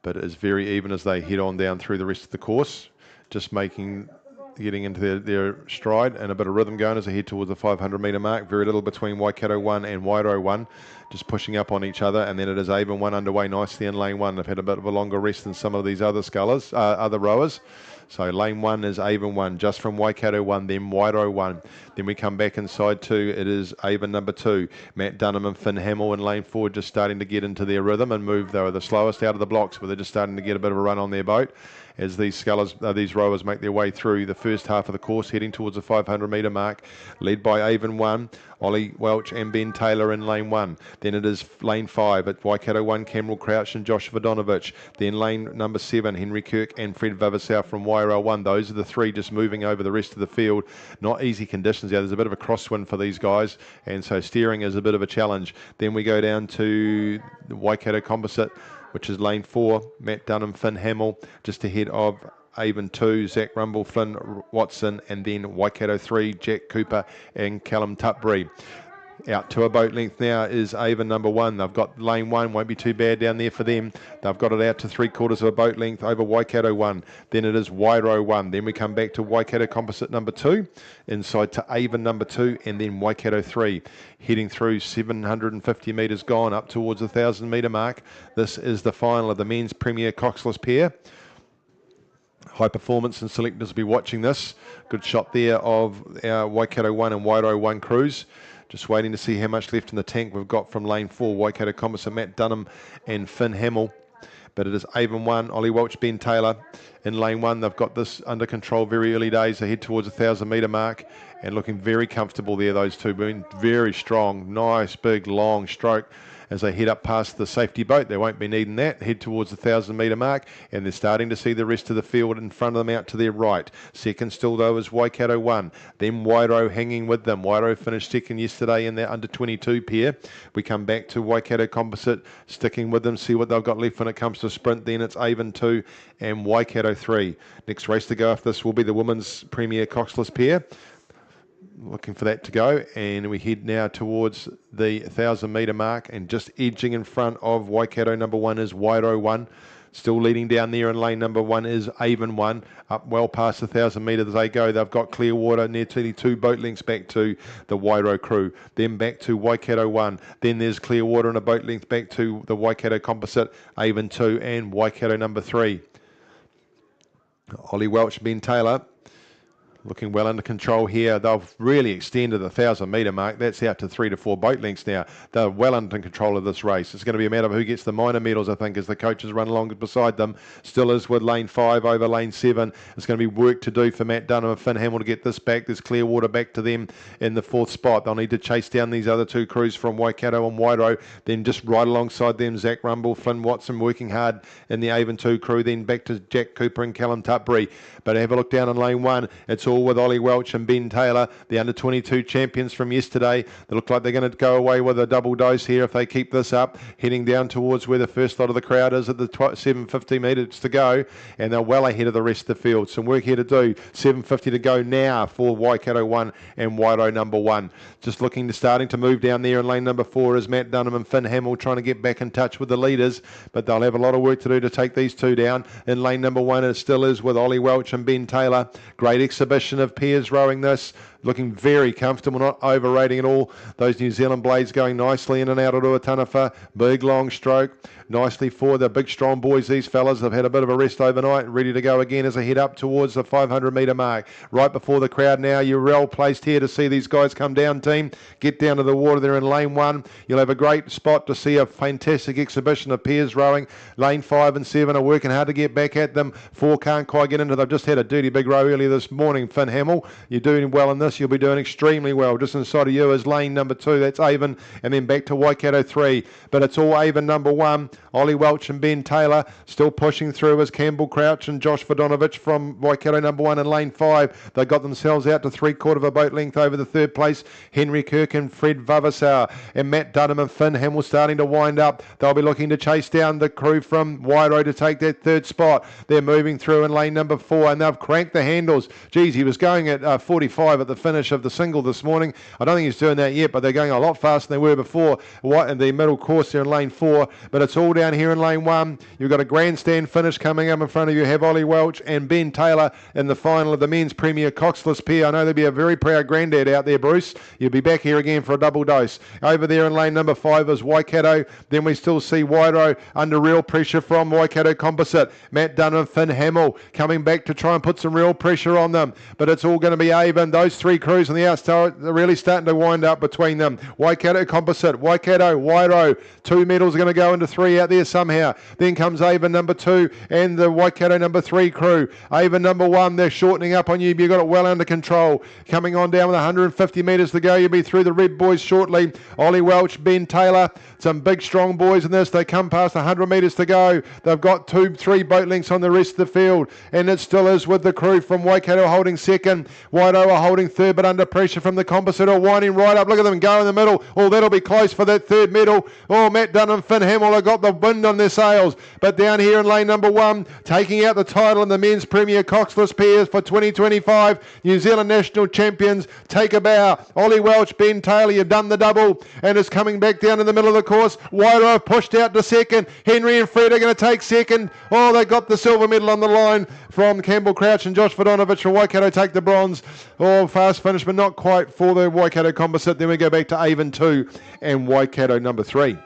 But it is very even as they head on down through the rest of the course. Just getting into their stride and a bit of rhythm going as they head towards the 500 metre mark. Very little between Waikato 1 and Wairo 1, just pushing up on each other. And then it is Avon 1 underway nicely in lane 1. They've had a bit of a longer rest than some of these other other rowers. So lane 1 is Avon 1, just from Waikato 1, then Wairo 1. Then we come back inside 2. It is Avon number 2. Matt Dunham and Finn Hamill in lane 4, just starting to get into their rhythm and move. They were the slowest out of the blocks, but they're just starting to get a bit of a run on their boat as these rowers make their way through the first half of the course, heading towards the 500 metre mark, led by Avon 1, Ollie Welch and Ben Taylor in lane 1. Then it is lane 5 at Waikato 1, Cameron Crouch and Josh Vodonovich. Then lane number 7, Henry Kirk and Fred Vavasau from Wairo 1. Those are the three just moving over the rest of the field. Not easy conditions out. There's a bit of a crosswind for these guys, and so steering is a bit of a challenge. Then we go down to the Waikato Composite, which is lane 4, Matt Dunham, Finn Hamill, just ahead of Avon 2, Zach Rumble, Flynn Watson, and then Waikato 3, Jack Cooper and Callum Tutbury. Out to a boat length now is Avon number 1. They've got lane 1, won't be too bad down there for them. They've got it out to 3/4 of a boat length over Waikato 1. Then it is Wairo 1. Then we come back to Waikato Composite number 2, inside to Avon number 2, and then Waikato 3. Heading through 750 metres gone up towards the 1,000 metre mark. This is the final of the men's premier coxless pair. High Performance and selectors will be watching this. Good shot there of our Waikato 1 and Wairo 1 crews. Just waiting to see how much left in the tank we've got from lane 4, Waikato Composite, Matt Dunham and Finn Hamill. But it is Avon 1, Ollie Welch, Ben Taylor in lane 1. They've got this under control very early days. They head towards the 1,000 metre mark and looking very comfortable there, those two being very strong. Nice, big, long stroke as they head up past the safety boat. They won't be needing that. Head towards the 1,000 metre mark, and they're starting to see the rest of the field in front of them out to their right. Second still, though, is Waikato 1. Then Wairo hanging with them. Wairo finished second yesterday in their under-22 pair. We come back to Waikato Composite, sticking with them, see what they've got left when it comes to sprint. Then it's Avon 2 and Waikato 3. Next race to go after this will be the women's premier coxless pair. Looking for that to go, and we head now towards the 1,000 metre mark, and just edging in front of Waikato number 1 is Wairo 1. Still leading down there in lane number 1 is Avon 1. Up well past the 1,000 metres they go. They've got clear water nearly 2 boat lengths back to the Wairo crew. Then back to Waikato 1. Then there's clear water and a boat length back to the Waikato Composite, Avon 2 and Waikato number 3. Ollie Welch, Ben Taylor Looking well under control here. They've really extended the 1,000-metre mark. That's out to 3 to 4 boat lengths now. They're well under control of this race. It's going to be a matter of who gets the minor medals, I think, as the coaches run along beside them. Still is with lane 5 over lane 7. It's going to be work to do for Matt Dunham and Finn Hamill to get this back. There's Clearwater back to them in the 4th spot. They'll need to chase down these other 2 crews from Waikato and Wairau. Then just right alongside them, Zach Rumble, Flynn Watson working hard in the Avon 2 crew. Then back to Jack Cooper and Callum Tutbury. But have a look down in lane 1. It's all with Ollie Welch and Ben Taylor, the under-22 champions from yesterday. They look like they're going to go away with a double dose here if they keep this up, heading down towards where the first lot of the crowd is at the 750 metres to go, and they're well ahead of the rest of the field. Some work here to do. 750 to go now for Waikato 1 and Wairau number 1. Just looking to starting to move down there in lane number 4 is Matt Dunham and Finn Hamill trying to get back in touch with the leaders, but they'll have a lot of work to do to take these 2 down. In lane number 1 it still is with Ollie Welch and Ben Taylor. Great exhibition of pairs rowing this. Looking very comfortable, not overrating at all. Those New Zealand blades going nicely in and out of Ruatanafa. Big long stroke. Nicely for the big strong boys, these fellas. They've had a bit of a rest overnight, ready to go again as they head up towards the 500 metre mark. Right before the crowd now. You're well placed here to see these guys come down, team. Get down to the water there in lane 1. You'll have a great spot to see a fantastic exhibition of pairs rowing. Lane 5 and 7 are working hard to get back at them. 4 can't quite get into. They've just had a dirty big row earlier this morning. Finn Hamill, you're doing well in this. You'll be doing extremely well. Just inside of you is lane number 2. That's Avon, and then back to Waikato 3. But it's all Avon number 1. Ollie Welch and Ben Taylor still pushing through as Campbell Crouch and Josh Vodonovich from Waikato number 1 in lane 5. They got themselves out to 3/4 of a boat length over the 3rd place. Henry Kirk and Fred Vavasar and Matt Dunham and Finn Hamill starting to wind up. They'll be looking to chase down the crew from Wairau to take that 3rd spot. They're moving through in lane number 4 and they've cranked the handles. Geez, he was going at 45 at the finish of the single this morning. I don't think he's doing that yet, but they're going a lot faster than they were before. In the middle course there in lane 4, but it's all down here in lane 1. You've got a grandstand finish coming up in front of you. Have Ollie Welch and Ben Taylor in the final of the men's premier coxless pair. I know there'll be a very proud granddad out there, Bruce. You'll be back here again for a double dose. Over there in lane number 5 is Waikato. Then we still see Wairau under real pressure from Waikato Composite. Matt Dunham, Finn Hamill coming back to try and put some real pressure on them, but it's all going to be Avon. Those 3 crews on the outside are really starting to wind up between them. Waikato Composite, Waikato, Wairau. 2 medals are going to go into 3 out there somehow. Then comes Avon number 2 and the Waikato number 3 crew. Avon number 1, they're shortening up on you. You've got it well under control. Coming on down with 150 metres to go. You'll be through the red boys shortly. Ollie Welch, Ben Taylor, some big strong boys in this. They come past 100 metres to go. They've got 2-3 boat lengths on the rest of the field, and it still is with the crew from Waikato holding 2nd. Wairau are holding 3rd, but under pressure from the Composite, all winding right up. Look at them go in the middle. Oh, that'll be close for that 3rd medal. Oh, Matt Dunham, Finn Hamill have got the wind on their sails. But down here in lane number 1, taking out the title in the men's premier coxless pairs for 2025, New Zealand national champions, take a bow. Ollie Welch, Ben Taylor, you've done the double, and it's coming back down in the middle of the course. Wairau pushed out to 2nd. Henry and Fred are going to take 2nd. Oh, they got the silver medal on the line from Campbell Crouch and Josh Vodonovich from Waikato take the bronze. Oh, fast finish, but not quite for the Waikato Composite. Then we go back to Avon 2 and Waikato number 3.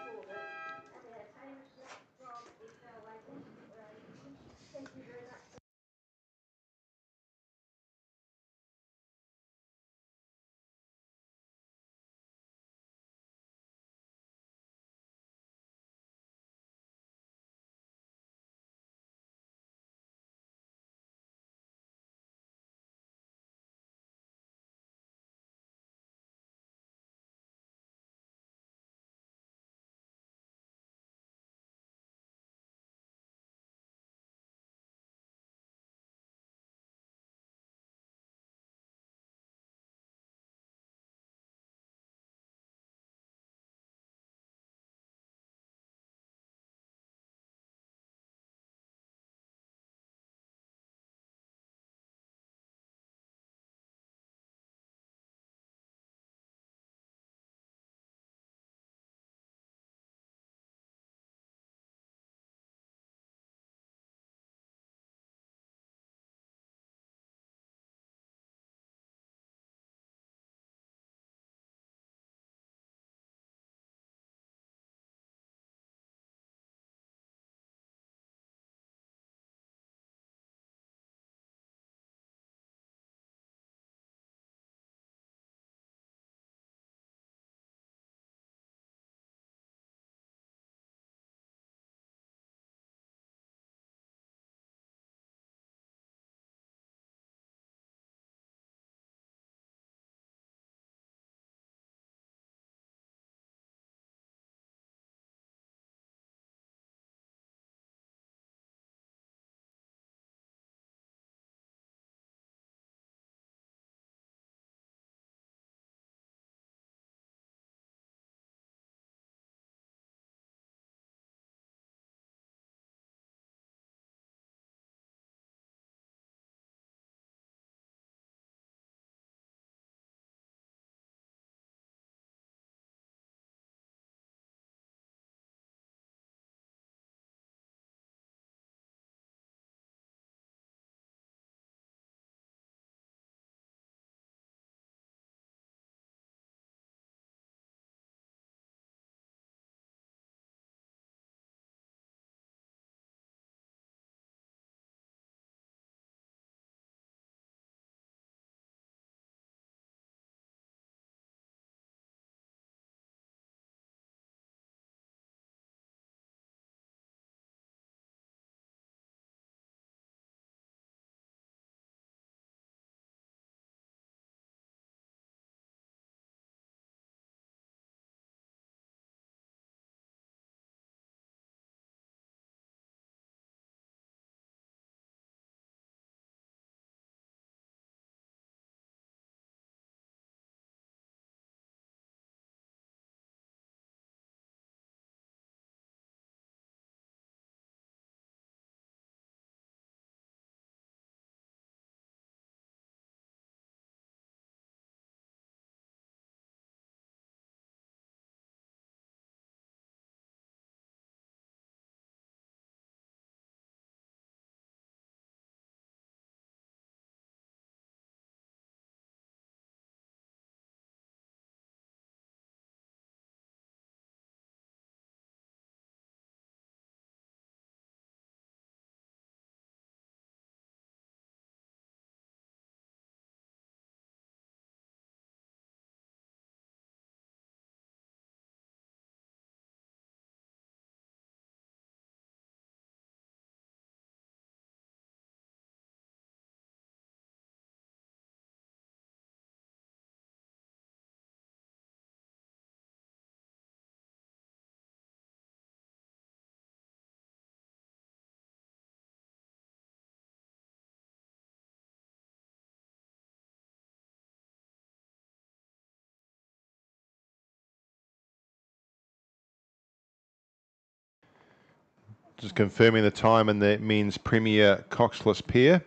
Just confirming the time in the men's Premier coxless pair.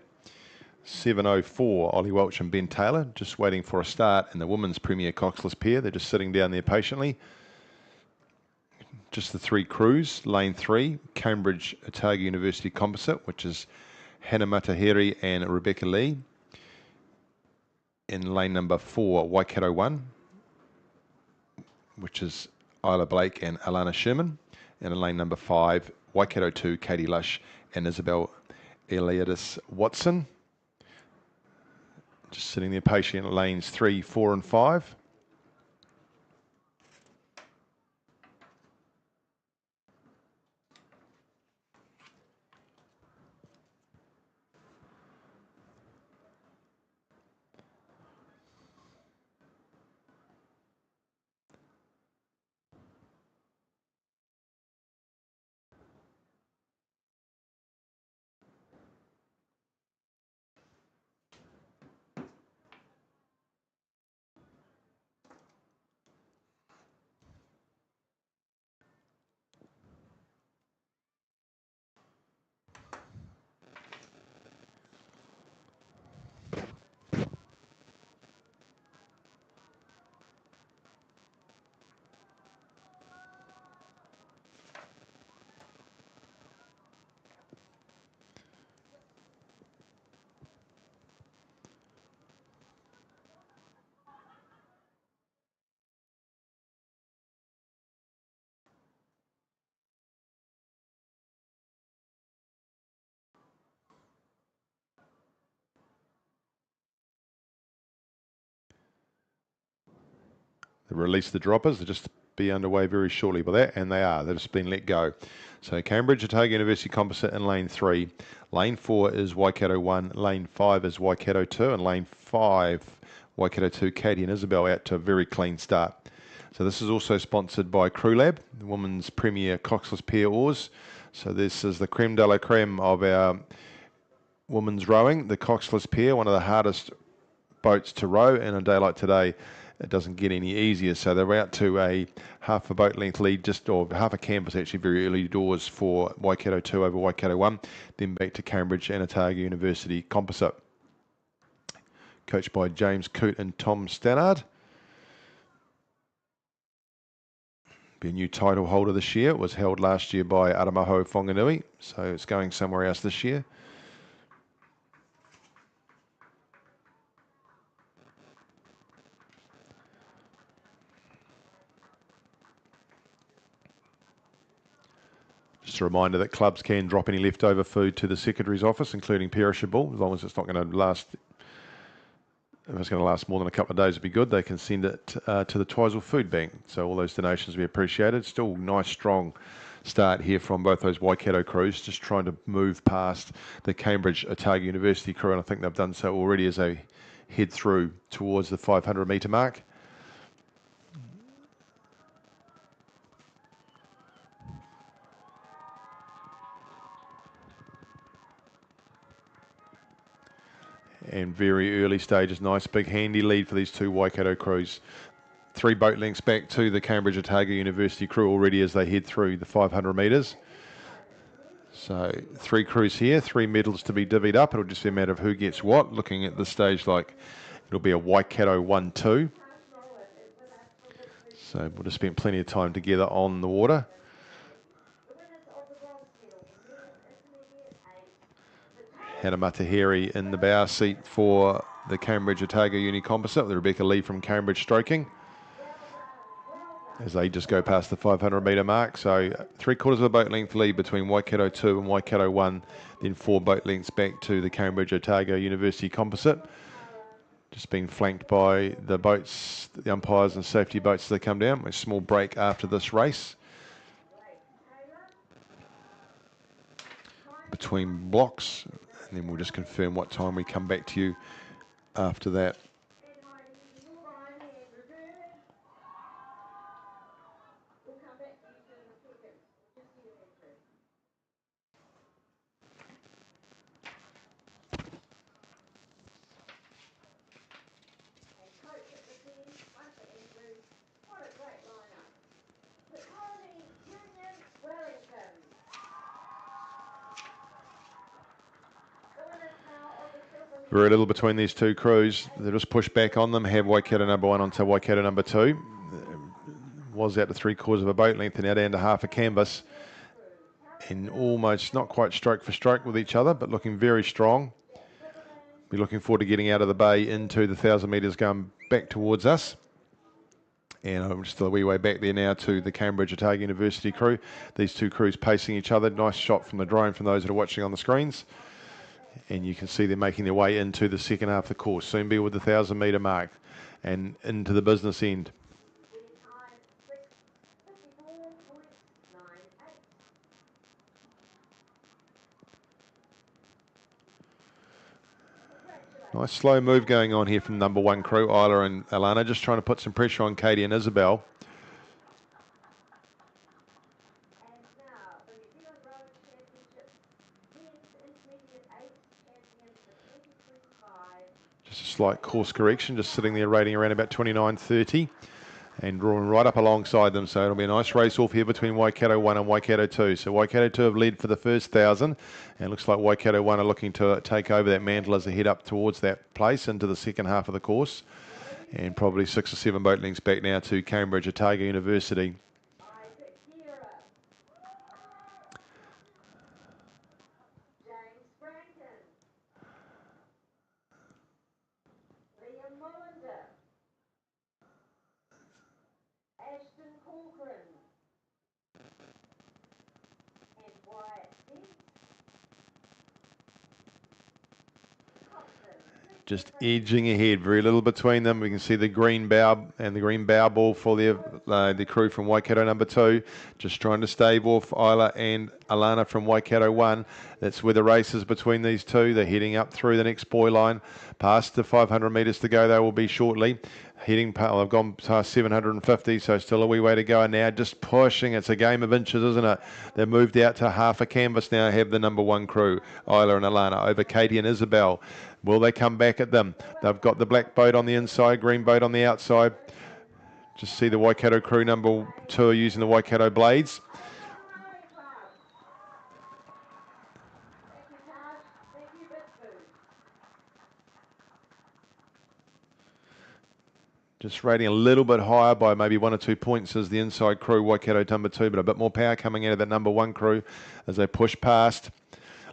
7:04, Ollie Welch and Ben Taylor, just waiting for a start in the women's Premier coxless pair. They're just sitting down there patiently. Just the three crews. Lane 3, Cambridge Otago University Composite, which is Hannah Mataheri and Rebecca Lee. In lane number 4, Waikato 1, which is Isla Blake and Alana Sherman. And in lane number 5, Waikato 2, Katie Lush and Isabel Eliadis Watson. Just sitting there patient at lanes 3, 4 and 5. They release the droppers. They'll just be underway very shortly by that, and they are. They've just been let go. So Cambridge Otago University Composite in lane 3. Lane 4 is Waikato 1. Lane 5 is Waikato 2. And lane 5, Waikato 2, Katie and Isabel out to a very clean start. So this is also sponsored by Crew Lab, the women's premier coxless pair oars. So this is the creme de la creme of our women's rowing, the coxless pair, one of the hardest boats to row in a day like today. It doesn't get any easier, so they're out to a half a boat length lead, or half a canvas actually, very early doors for Waikato 2 over Waikato 1, then back to Cambridge and Otago University Composite. Coached by James Coote and Tom Stannard. Be a new title holder this year. It was held last year by Aramaho Whanganui, so it's going somewhere else this year. Just a reminder that clubs can drop any leftover food to the Secretary's office, including perishable, as long as it's not going to last. If it's going to last more than a couple of days, it'd be good. They can send it to the Twizel Food Bank. So all those donations will be appreciated. Still nice, strong start here from both those Waikato crews, just trying to move past the Cambridge Otago University crew, and I think they've done so already as they head through towards the 500 metre mark. And very early stages, nice big handy lead for these two Waikato crews. 3 boat lengths back to the Cambridge Otago University crew already as they head through the 500 metres. So 3 crews here, 3 medals to be divvied up. It'll just be a matter of who gets what. Looking at this stage like it'll be a Waikato 1-2. So we'll just spend plenty of time together on the water. Hannah Mataheri in the bow seat for the Cambridge Otago Uni Composite with Rebecca Lee from Cambridge stroking as they just go past the 500 metre mark. So 3/4 of a boat length lead between Waikato 2 and Waikato 1, then 4 boat lengths back to the Cambridge Otago University Composite. Just being flanked by the boats, the umpires and safety boats as they come down. A small break after this race between blocks. And then we'll just confirm what time we come back to you after that. Very little between these two crews. They just push back on them, have Waikato number 1 onto Waikato number 2. Was out to 3/4 of a boat length and now down to half a canvas. And almost not quite stroke for stroke with each other, but looking very strong. Be looking forward to getting out of the bay into the 1,000 metres going back towards us. And I'm just a wee way back there now to the Cambridge Otago University crew. These two crews pacing each other. Nice shot from the drone from those that are watching on the screens. And you can see they're making their way into the second half of the course. Soon be with the 1,000 metre mark and into the business end. Nice slow move going on here from number 1 crew, Isla and Alana, just trying to put some pressure on Katie and Isabel. Just a slight course correction, just sitting there rating around about 29.30 and drawing right up alongside them. So it'll be a nice race off here between Waikato 1 and Waikato 2. So Waikato 2 have led for the first 1,000 and it looks like Waikato 1 are looking to take over that mantle as they head up towards that place into the second half of the course. And probably 6 or 7 boat lengths back now to Cambridge Otago University. Just edging ahead, very little between them. We can see the green bow and the green bow ball for the crew from Waikato number 2. Just trying to stave off Isla and Alana from Waikato 1. That's where the race is between these two. They're heading up through the next buoy line. Past the 500 metres to go, they will be shortly. Heading, I've gone past 750, so still a wee way to go. And now just pushing. It's a game of inches, isn't it? They've moved out to half a canvas now, have the number 1 crew, Isla and Alana, over Katie and Isabel. Will they come back at them? They've got the black boat on the inside, green boat on the outside. Just see the Waikato crew number 2 are using the Waikato blades. Just rating a little bit higher by maybe 1 or 2 points as the inside crew, Waikato number 2, but a bit more power coming out of that number 1 crew as they push past.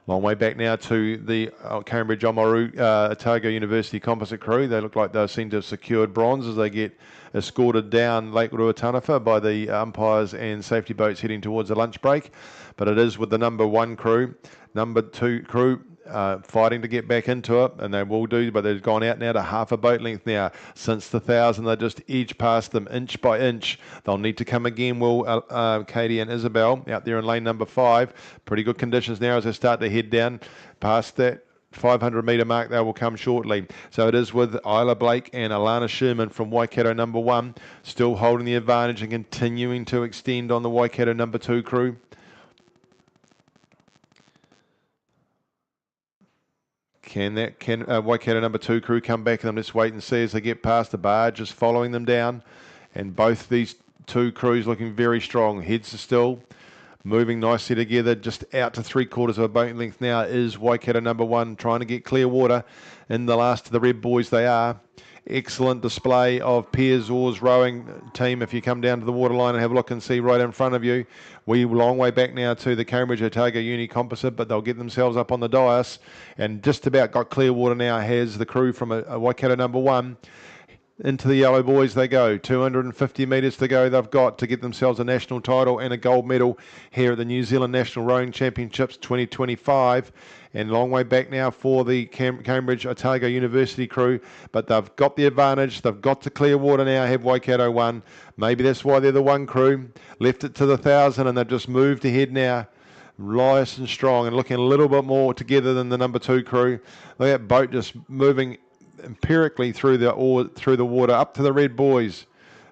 Long way back now to the Cambridge Otago University composite crew. They look like they seem to have secured bronze as they get escorted down Lake Ruataniwha by the umpires and safety boats heading towards the lunch break. But it is with the number 1 crew, number 2 crew, fighting to get back into it, and they will do, but they've gone out now to half a boat length now. Since the 1,000, they just edge past them inch by inch. They'll need to come again, Katie and Isabel out there in lane number 5. Pretty good conditions now as they start to head down past that 500 metre mark. They will come shortly. So it is with Isla Blake and Alana Sherman from Waikato number 1 still holding the advantage and continuing to extend on the Waikato number 2 crew. Can Waikato number 2 crew come back? And let's wait and see as they get past the bar, just following them down. And both these two crews looking very strong. Heads are still moving nicely together. Just out to 3/4 of a boat length now is Waikato number 1 trying to get clear water. In the last of the red boys they are. Excellent display of Piers Oars rowing team. If you come down to the waterline and have a look and see right in front of you, we're a long way back now to the Cambridge Otago Uni composite, but they'll get themselves up on the dais and just about got clear water now has the crew from a Waikato number 1. Into the yellow boys they go. 250 metres to go they've got to get themselves a national title and a gold medal here at the New Zealand National Rowing Championships 2025. And long way back now for the Cambridge Otago University crew. But they've got the advantage. They've got to clear water now, have Waikato 1. Maybe that's why they're the 1 crew. Left it to the 1,000 and they've just moved ahead now. Nice and strong and looking a little bit more together than the number 2 crew. Look at that boat just moving empirically through the water up to the red boys.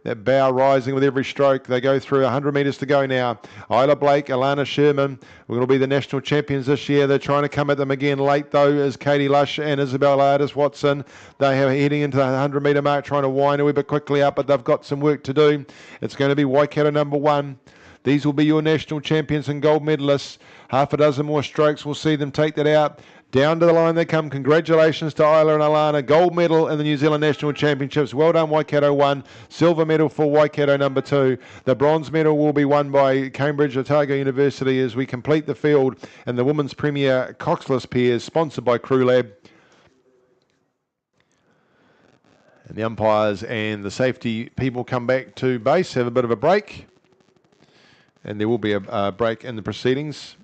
That bow rising with every stroke. They go through 100 metres to go now. Isla Blake, Alana Sherman. We're going to be the national champions this year. They're trying to come at them again late though as Katie Lush and Isabel Ardis Watson. They are heading into the 100 metre mark trying to wind a wee bit quickly up, but they've got some work to do. It's going to be Waikato number 1. These will be your national champions and gold medalists. Half a dozen more strokes will see them take that out. Down to the line they come. Congratulations to Isla and Alana. Gold medal in the New Zealand National Championships. Well done, Waikato 1. Silver medal for Waikato number 2. The bronze medal will be won by Cambridge Otago University as we complete the field in the Women's Premier Coxless Pairs, sponsored by Crew Lab. And the umpires and the safety people come back to base, have a bit of a break. And there will be a break in the proceedings.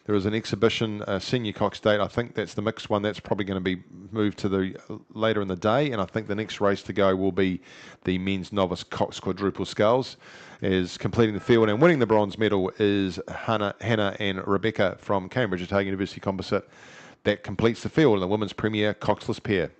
There is an exhibition, senior cox date. I think that's the mixed one. That's probably going to be moved to the later in the day. And I think the next race to go will be the men's novice cox quadruple sculls. Is completing the field and winning the bronze medal is Hannah and Rebecca from Cambridge Otago University Composite. That completes the field in the women's premier coxless pair.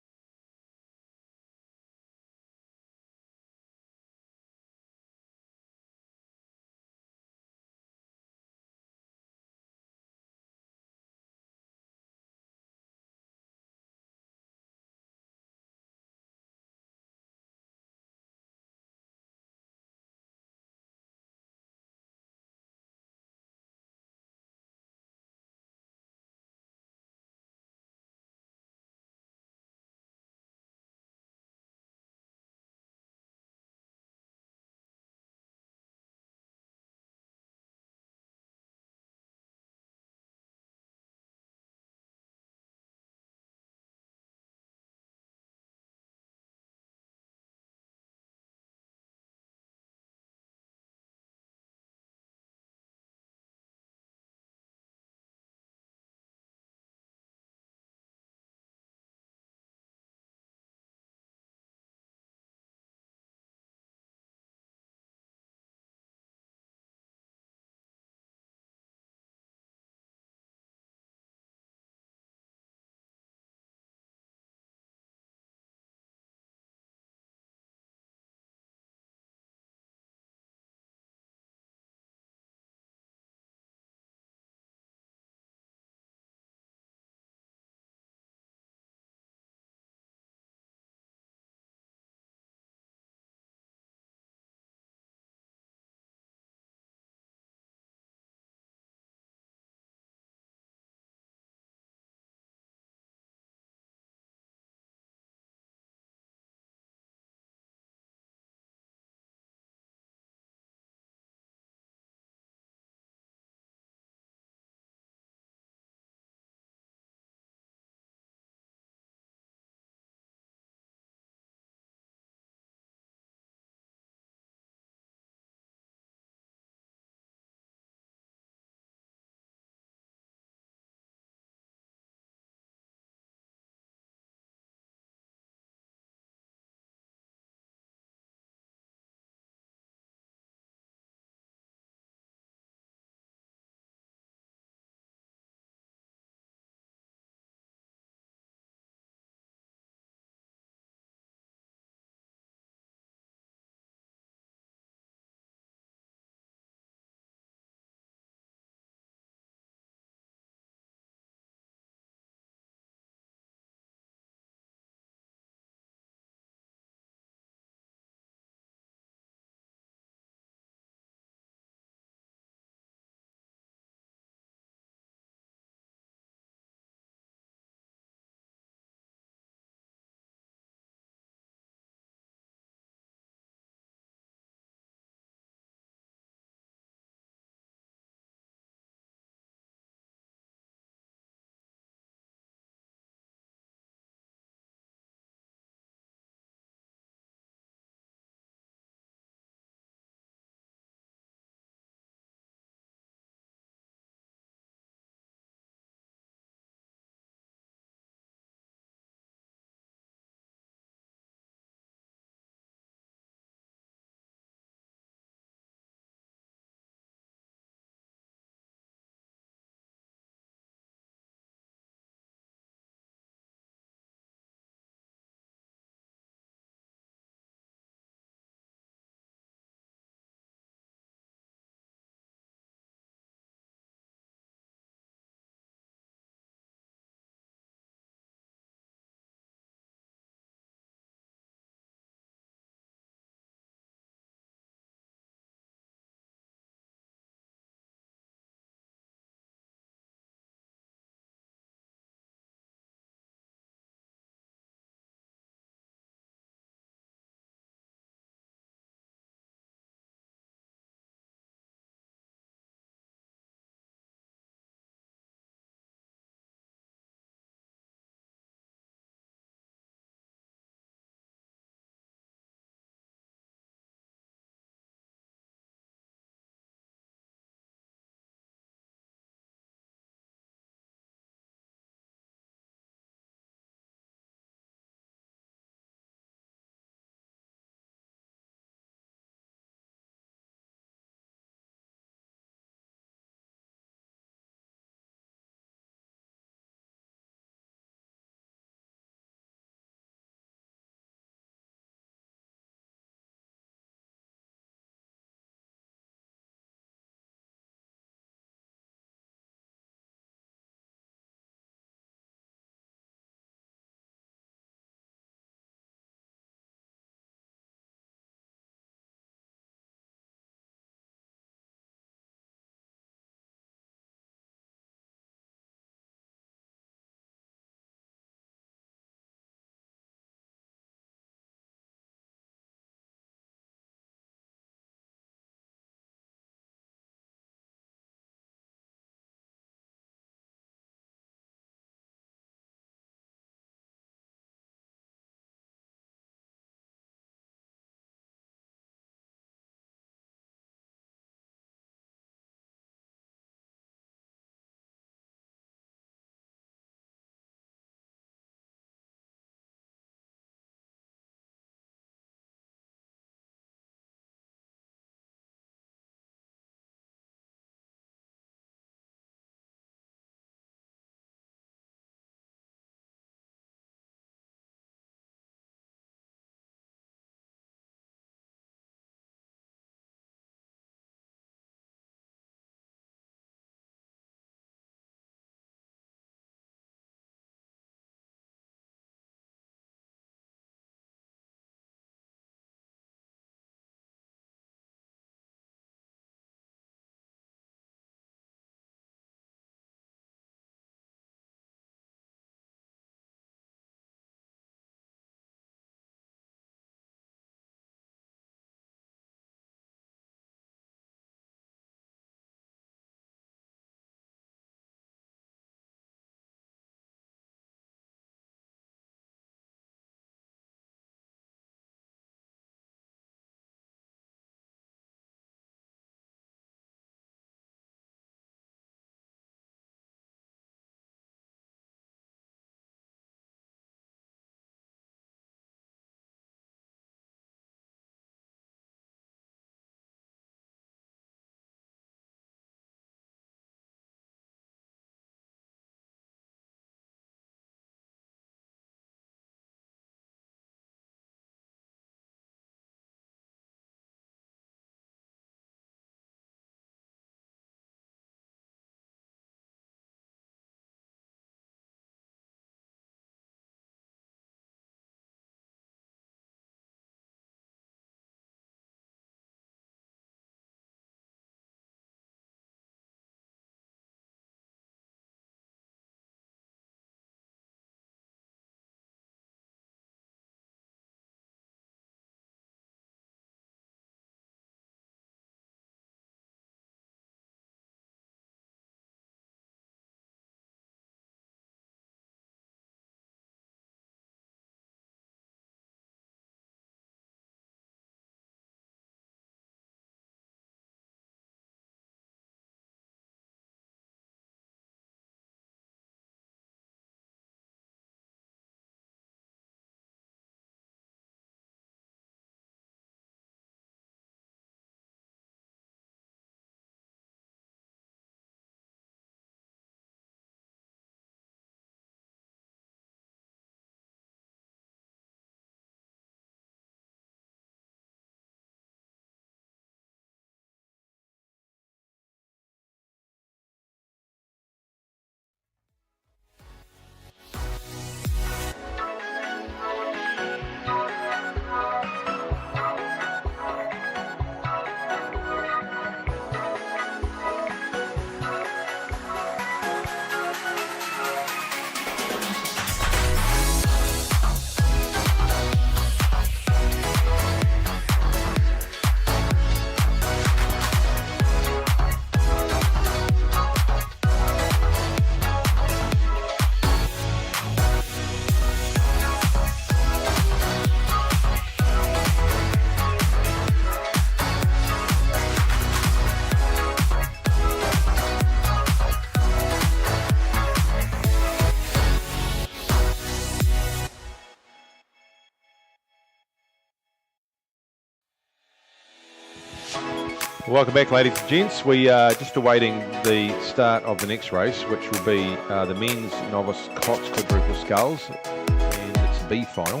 Welcome back, ladies and gents. We are just awaiting the start of the next race, which will be the men's novice coxed quadruple sculls, and it's the B final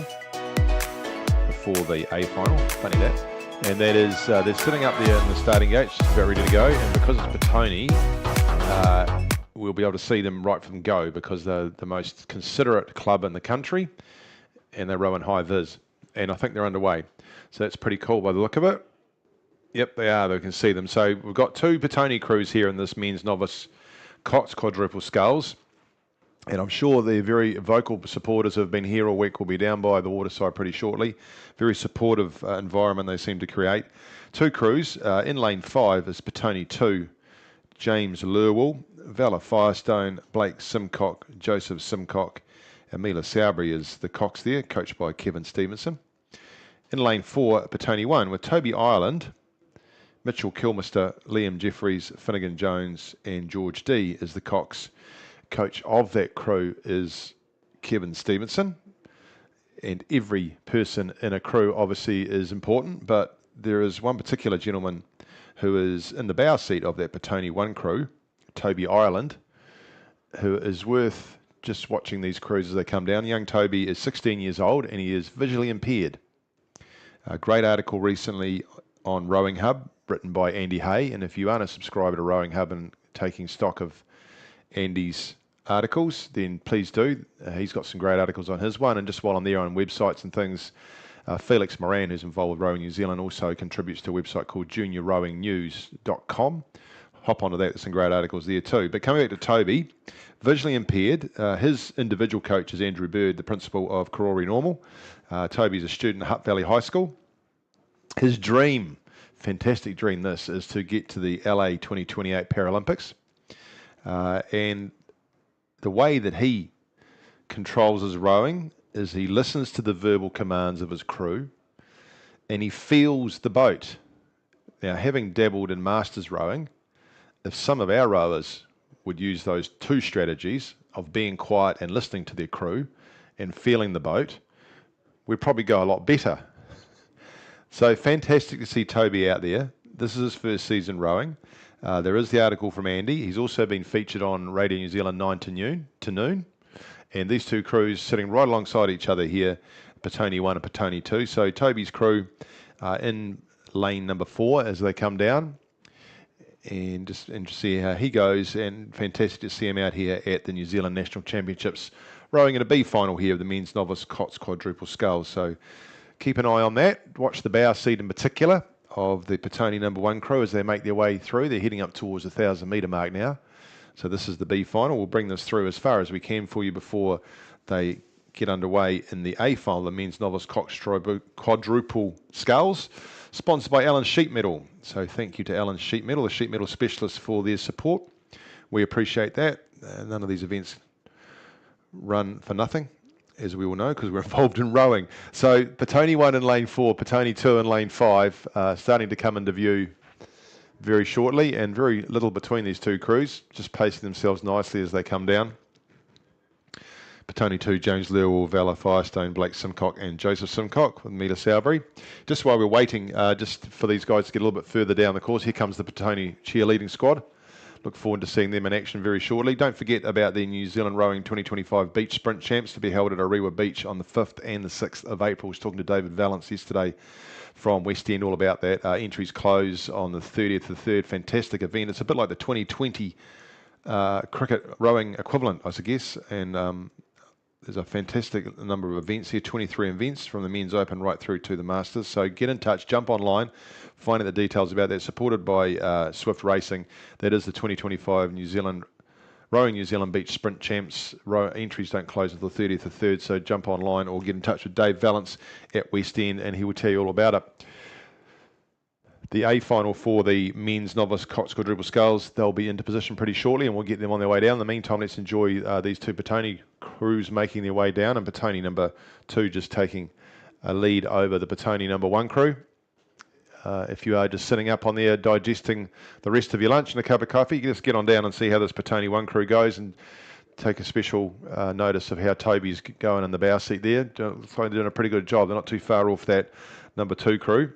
before the A final. Funny that. And that is, they're sitting up there in the starting gates, just about ready to go. And because it's Petone, we'll be able to see them right from go, because they're the most considerate club in the country, and they row in high vis. And I think they're underway. So that's pretty cool by the look of it. Yep, they are. We can see them. So we've got two Petone crews here in this men's novice coxed quadruple sculls. And I'm sure the very vocal supporters who have been here all week will be down by the waterside pretty shortly. Very supportive environment they seem to create. Two crews. In lane 5 is Petone 2, James Lurwell, Valor Firestone, Blake Simcock, Joseph Simcock, and Mila Sowbury is the cox there, coached by Kevin Stevenson. In lane 4, Petone 1 with Toby Ireland, Mitchell Kilmister, Liam Jeffries, Finnegan Jones, and George D is the cox. Coach of that crew is Kevin Stevenson, and every person in a crew obviously is important, but there is one particular gentleman who is in the bow seat of that Petone 1 crew, Toby Ireland, who is worth just watching these crews as they come down. Young Toby is 16 years old and he is visually impaired. A great article recently on Rowing Hub written by Andy Hay, and if you aren't a subscriber to Rowing Hub and taking stock of Andy's articles, then please do. He's got some great articles on his one, and just while I'm there on websites and things, Felix Moran, who's involved with Rowing New Zealand, also contributes to a website called juniorrowingnews.com. Hop onto that, there's some great articles there too. But coming back to Toby, visually impaired, his individual coach is Andrew Bird, the principal of Karori Normal. Toby's a student at Hutt Valley High School. His dream, fantastic dream this, is to get to the LA 2028 Paralympics. And the way that he controls his rowing is he listens to the verbal commands of his crew and he feels the boat. Now, having dabbled in masters rowing, if some of our rowers would use those two strategies of being quiet and listening to their crew and feeling the boat, we'd probably go a lot better. So fantastic to see Toby out there. This is his first season rowing. There is the article from Andy. He's also been featured on Radio New Zealand 9 to noon. And these two crews sitting right alongside each other here, Petone 1 and Petone 2. So Toby's crew in lane number 4 as they come down. And just to see how he goes, and fantastic to see him out here at the New Zealand National Championships, rowing in a B final here of the men's novice coxed quadruple sculls. So keep an eye on that. Watch the bow seat in particular of the Petone number 1 crew as they make their way through. They're heading up towards the 1,000 metre mark now. So this is the B final. We'll bring this through as far as we can for you before they get underway in the A final, the men's novice coxed quadruple sculls, sponsored by Allen Sheet Metal. So thank you to Allen Sheet Metal, the sheet metal specialist, for their support. We appreciate that. None of these events run for nothing, as we all know, because we're involved in rowing. So Petone 1 in lane 4, Petone 2 in lane 5, starting to come into view very shortly, and very little between these two crews, just pacing themselves nicely as they come down. Petone 2, James Lurwell, Valor Firestone, Blake Simcock, and Joseph Simcock with Mila Sowbury. Just while we're waiting, just for these guys to get a little bit further down the course, here comes the Petone cheerleading squad. Look forward to seeing them in action very shortly. Don't forget about the New Zealand Rowing 2025 Beach Sprint Champs to be held at Orewa Beach on the 5th and the 6th of April. I was talking to David Valance yesterday from West End all about that. Entries close on the 30th of the 3rd. Fantastic event. It's a bit like the 2020 cricket rowing equivalent, I guess. And there's a fantastic number of events here, 23 events from the Men's Open right through to the Masters. So get in touch, jump online, find out the details about that. Supported by Swift Racing. That is the 2025 Rowing New Zealand Beach Sprint Champs. Entries don't close until the 30th of the 3rd, so jump online or get in touch with Dave Valance at West End and he will tell you all about it. The A final for the men's novice coxed quadruple sculls, they'll be into position pretty shortly and we'll get them on their way down. In the meantime, let's enjoy these two Petone crews making their way down, and Petone number 2 just taking a lead over the Petone number 1 crew. If you are just sitting up on there digesting the rest of your lunch and a cup of coffee, just get on down and see how this Petone 1 crew goes and take a special notice of how Toby's going in the bow seat there. Looks like they're doing a pretty good job. They're not too far off that number 2 crew.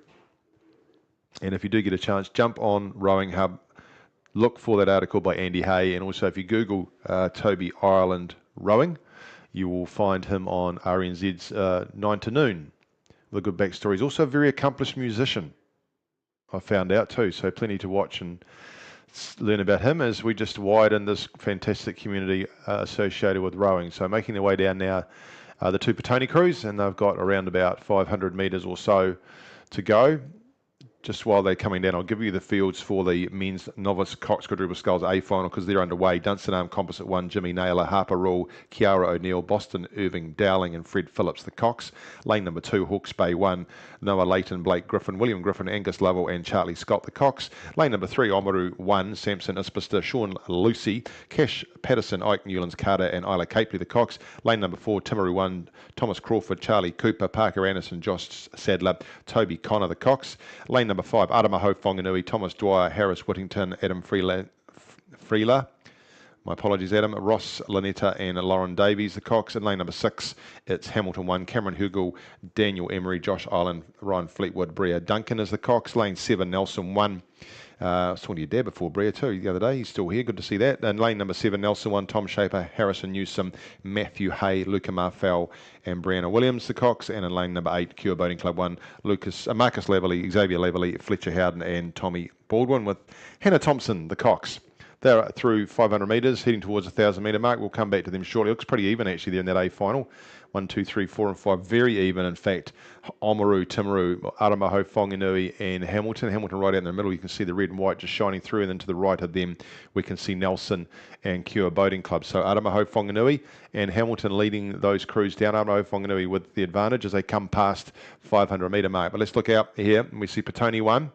And if you do get a chance, jump on Rowing Hub, look for that article by Andy Hay, and also if you Google Toby Ireland Rowing, you will find him on RNZ's 9 to Noon with a good backstory. He's also a very accomplished musician, I found out too, so plenty to watch and learn about him as we just widen this fantastic community associated with rowing. So making their way down now, the two Petone crews, and they've got around about 500 metres or so to go. Just while they're coming down, I'll give you the fields for the men's novice coxed quadruple sculls A final because they're underway. Dunstanarm Composite 1, Jimmy Naylor, Harper Rule, Kiara O'Neill, Boston Irving, Dowling and Fred Phillips, the Cox. Lane number 2, Hawke's Bay 1, Noah Leighton, Blake Griffin, William Griffin, Angus Lovell and Charlie Scott, the Cox. Lane number 3, Oamaru 1, Samson Ispister, Sean Lucy, Cash Patterson, Ike Newlands Carter and Isla Capely, the Cox. Lane number 4, Timaru 1, Thomas Crawford, Charlie Cooper, Parker Anderson, Josh Sadler, Toby Connor, the Cox. Lane number 5, Adamaho Whanganui, Thomas Dwyer, Harris Whittington, Adam Freeler, my apologies Adam, Ross Lanetta and Lauren Davies, the Cox. And lane number 6, it's Hamilton 1, Cameron Hugel, Daniel Emery, Josh Island, Ryan Fleetwood, Brea Duncan is the Cox. Lane 7, Nelson 1. I was talking to your dad before Brea too the other day. He's still here. Good to see that. And lane number 7, Nelson 1, Tom Shaper, Harrison Newsom, Matthew Hay, Luca Marfell and Brianna Williams, the Cox. And in lane number 8, Cure Boating Club 1, Marcus Laverley, Xavier Laverley, Fletcher Howden and Tommy Baldwin with Hannah Thompson, the Cox. They're through 500 metres, heading towards the 1,000 metre mark. We'll come back to them shortly. It looks pretty even actually there in that A final. 1, 2, 3, 4 and 5, very even in fact. Oamaru, Timaru, Aramaho, Whanganui and Hamilton. Hamilton right out in the middle, you can see the red and white just shining through, and then to the right of them we can see Nelson and Cure Boating Club. So Aramaho, Whanganui and Hamilton leading those crews down. Aramaho, Whanganui with the advantage as they come past 500 metre mark. But let's look out here and we see Petone 1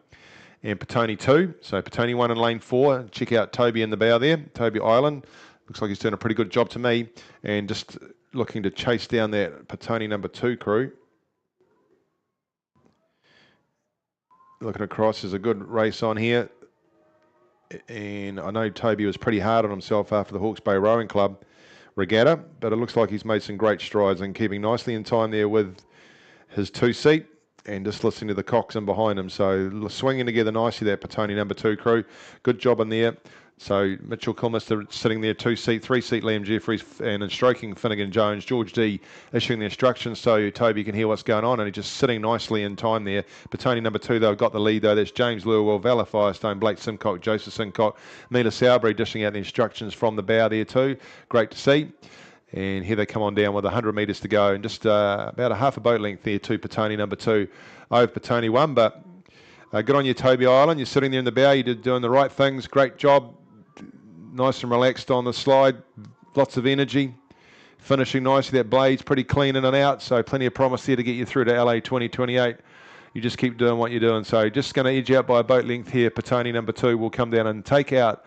and Petone 2. So Petone 1 in lane 4. Check out Toby in the bow there, Toby Island. Looks like he's doing a pretty good job to me. And just looking to chase down that Petone number 2 crew. Looking across, there's a good race on here. And I know Toby was pretty hard on himself after the Hawke's Bay Rowing Club regatta, but it looks like he's made some great strides and keeping nicely in time there with his 2-seat. And just listening to the Cox in behind him. So swinging together nicely, that Petone number 2 crew. Good job in there. So Mitchell Kilmister sitting there, 2-seat, 3-seat Liam Jeffries, and in stroking Finnegan Jones, George D issuing the instructions so Toby can hear what's going on, and he's just sitting nicely in time there. Petone number 2 though got the lead though. That's James Lurwell, Valor Firestone, Blake Simcock, Joseph Simcock, Mila Sowbury dishing out the instructions from the bow there too. Great to see. And here they come on down with 100 metres to go, and just about a half a boat length there to Petone number 2 over Petone 1. But good on you, Toby Island. You're sitting there in the bow. You're doing the right things. Great job. Nice and relaxed on the slide. Lots of energy. Finishing nicely. That blade's pretty clean in and out, so plenty of promise there to get you through to LA 2028. You just keep doing what you're doing. So just going to edge out by a boat length here. Petone number 2 will come down and take out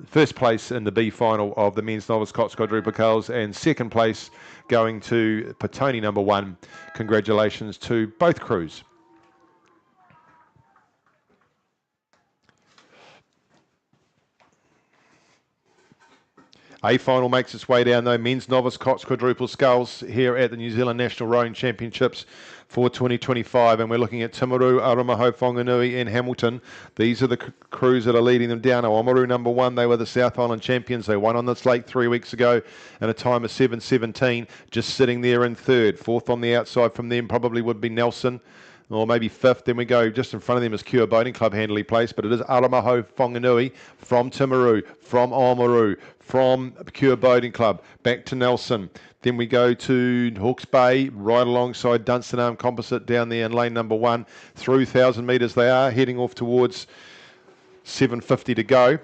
first place in the B final of the men's novice Cox quadruple sculls, and second place going to Petone number 1. Congratulations to both crews. A final makes its way down though. Men's novice Cox quadruple sculls here at the New Zealand National Rowing Championships for 2025, and we're looking at Timaru, Aramaho, Whanganui and Hamilton. These are the crews that are leading them down. Oamaru number 1, they were the South Island champions. They won on this lake 3 weeks ago in a time of 7:17, just sitting there in third. Fourth on the outside from them probably would be Nelson, or maybe fifth. Then we go just in front of them is Cure Boating Club, handily placed, but it is Aramaho Whanganui from Timaru, from Oamaru, from Cure Boating Club, back to Nelson. Then we go to Hawke's Bay, right alongside Dunstanarm Composite down there in lane number 1. Through 1,000 metres they are, heading off towards 7:50 to go.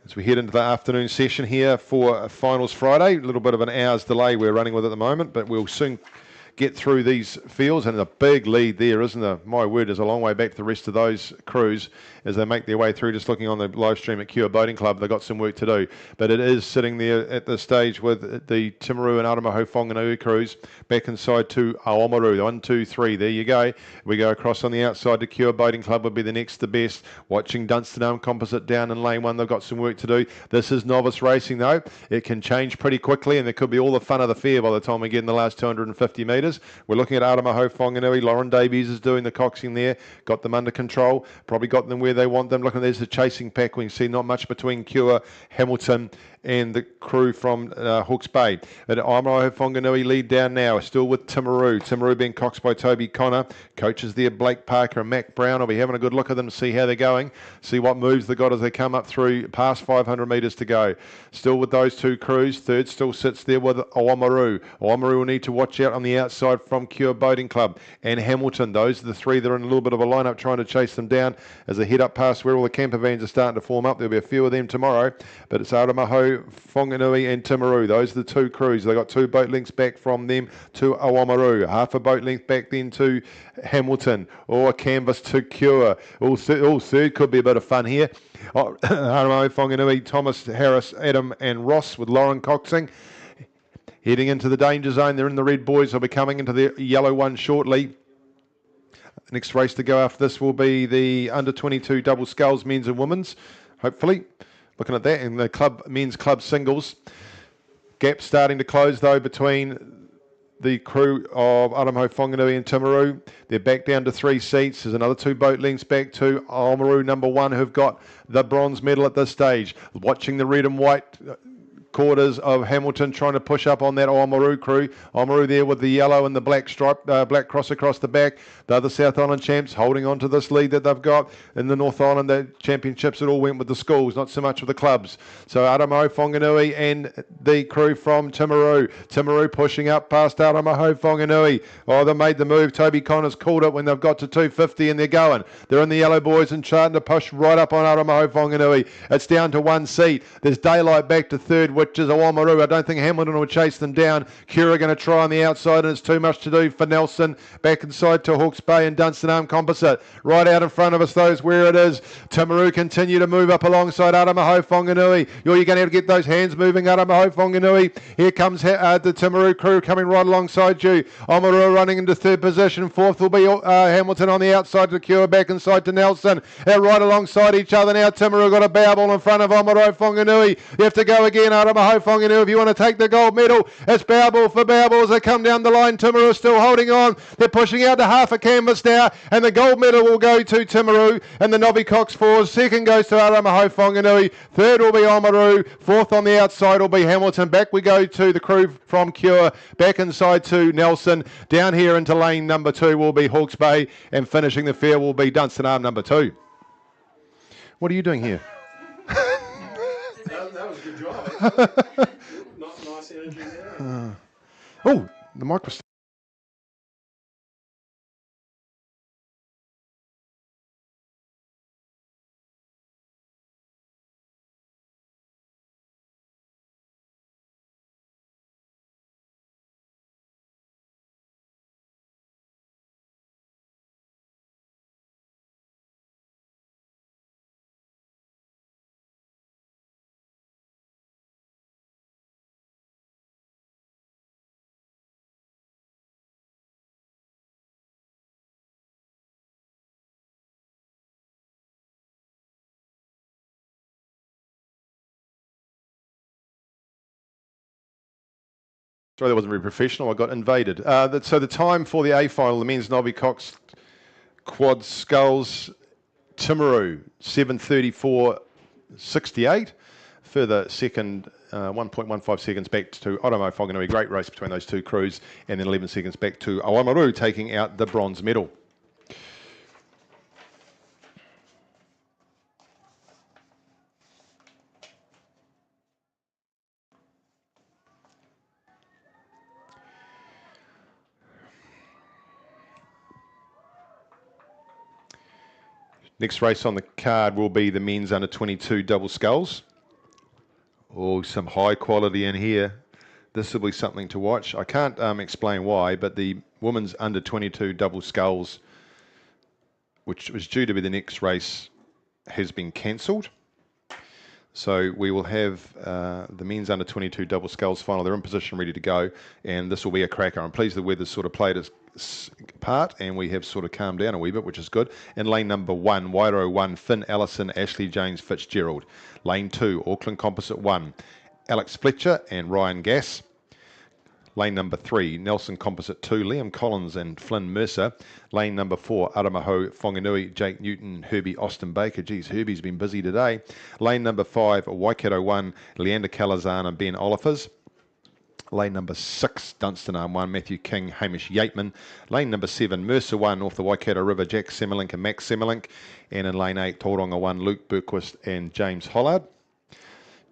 As we head into the afternoon session here for Finals Friday, a little bit of an hour's delay we're running with at the moment, but we'll soon get through these fields, and a big lead there, isn't there? My word, there's a long way back to the rest of those crews as they make their way through. Just looking on the live stream at Cure Boating Club, they've got some work to do, but it is sitting there at the stage with the Timaru and Aramaho Whanganui crews back inside to Oamaru. 1, 2, 3, there you go. We go across on the outside to Cure Boating Club would be the next, the best. Watching Dunstanarm Composite down in lane 1, they've got some work to do. This is novice racing though. It can change pretty quickly, and there could be all the fun of the fair by the time we get in the last 250 metres. metres. We're looking at Aramaho Whanganui. Lauren Davies is doing the coxing there. Got them under control. Probably got them where they want them. Looking, there's the chasing pack. We can see not much between Cure, Hamilton, and the crew from Hawke's Bay. But Aramaho Whanganui lead down now, still with Timaru. Timaru being coxed by Toby Connor. Coaches there, Blake Parker and Mac Brown. I'll be having a good look at them to see how they're going. See what moves they got as they come up through past 500 metres to go. Still with those two crews. Third still sits there with Oamaru. Oamaru will need to watch out on the outside from Cure Boating Club and Hamilton. Those are the three that are in a little bit of a lineup trying to chase them down as they head up past where all the camper vans are starting to form up. There'll be a few of them tomorrow, but it's Aramaho, Whanganui and Timaru. Those are the two crews. They got 2 boat lengths back from them to Oamaru. Half a boat length back then to Hamilton, or a canvas to Cure. All third could be a bit of fun here. Aramaho, Whanganui, Thomas, Harris, Adam and Ross with Lauren coxing. Heading into the danger zone. They're in the red boys. They'll be coming into the yellow one shortly. Next race to go after this will be the under 22 double sculls, men's and women's, hopefully. Looking at that in the club men's club singles. Gap starting to close though between the crew of Aramaho Whanganui and Timaru. They're back down to 3 seats. There's another 2 boat lengths back to Oamaru number 1 who've got the bronze medal at this stage. Watching the red and white quarters of Hamilton trying to push up on that Oamaru crew. Oamaru there with the yellow and the black stripe, black cross across the back. The other South Island champs holding on to this lead that they've got. In the North Island, the championships, it all went with the schools, not so much with the clubs. So Aramaho Whanganui and the crew from Timaru. Timaru pushing up past Aramaho Whanganui. Oh, they made the move. Toby Connors called it when they've got to 250 and they're going. They're in the yellow boys and trying to push right up on Aramaho Whanganui. It's down to 1 seat. There's daylight back to third, which is Oamaru. I don't think Hamilton will chase them down. Cura going to try on the outside, and it's too much to do for Nelson. Back inside to Hawke's Bay and Dunstan Arm Composite. Right out in front of us, those where it is. Timaru continue to move up alongside Aramaho Whanganui. You're going to have to get those hands moving, Aramaho Whanganui. Here comes the Timaru crew coming right alongside you. Oamaru running into third position. Fourth will be Hamilton on the outside to Cura, back inside to Nelson. They're right alongside each other now. Timaru got a bow ball in front of Oamaru Whanganui. You have to go again, Aramaho Whanganui, if you want to take the gold medal. It's bow ball for bow ball as they come down the line. Timaru still holding on. They're pushing out to half a canvas now, and the gold medal will go to Timaru and the Novice Cox fours. Second goes to Aramaho Whanganui. Third will be Oamaru. Fourth on the outside will be Hamilton. Back we go to the crew from Cure. Back inside to Nelson. Down here into lane number 2 will be Hawke's Bay, and finishing the fair will be Dunstan Arm number 2. What are you doing here? That was a good job. Nice energy there. Oh, the mic was... Sorry, that wasn't very professional. I got invaded. So the time for the A final, the men's Novice Cox quad sculls, Timaru 7:34.68. Further second, 1.15 seconds back to Aramaho Whanganui. Great race between those two crews, and then 11 seconds back to Oamaru taking out the bronze medal. Next race on the card will be the men's under 22 double sculls. Oh, some high quality in here. This will be something to watch. I can't explain why, but the women's under 22 double sculls, which was due to be the next race, has been cancelled. So we will have the men's under 22 double sculls final. They're in position, ready to go, and this will be a cracker. I'm pleased the weather's sort of played its part, and we have sort of calmed down a wee bit, which is good. In lane number 1, Wairo 1, Finn Allison, Ashley James Fitzgerald. Lane 2, Auckland Composite 1, Alex Fletcher and Ryan Gass. Lane number 3, Nelson Composite 2, Liam Collins and Flynn Mercer. Lane number 4, Aramaho Whanganui, Jake Newton, Herbie Austin Baker. Geez, Herbie's been busy today. Lane number 5, Waikato 1, Leander Calazan and Ben Olifers. Lane number 6, Dunstan Arm 1, Matthew King, Hamish Yateman. Lane number 7, Mercer 1, off the Waikato River, Jack Semelink and Max Semelink. And in lane 8, Tauranga 1, Luke Berquist and James Hollard.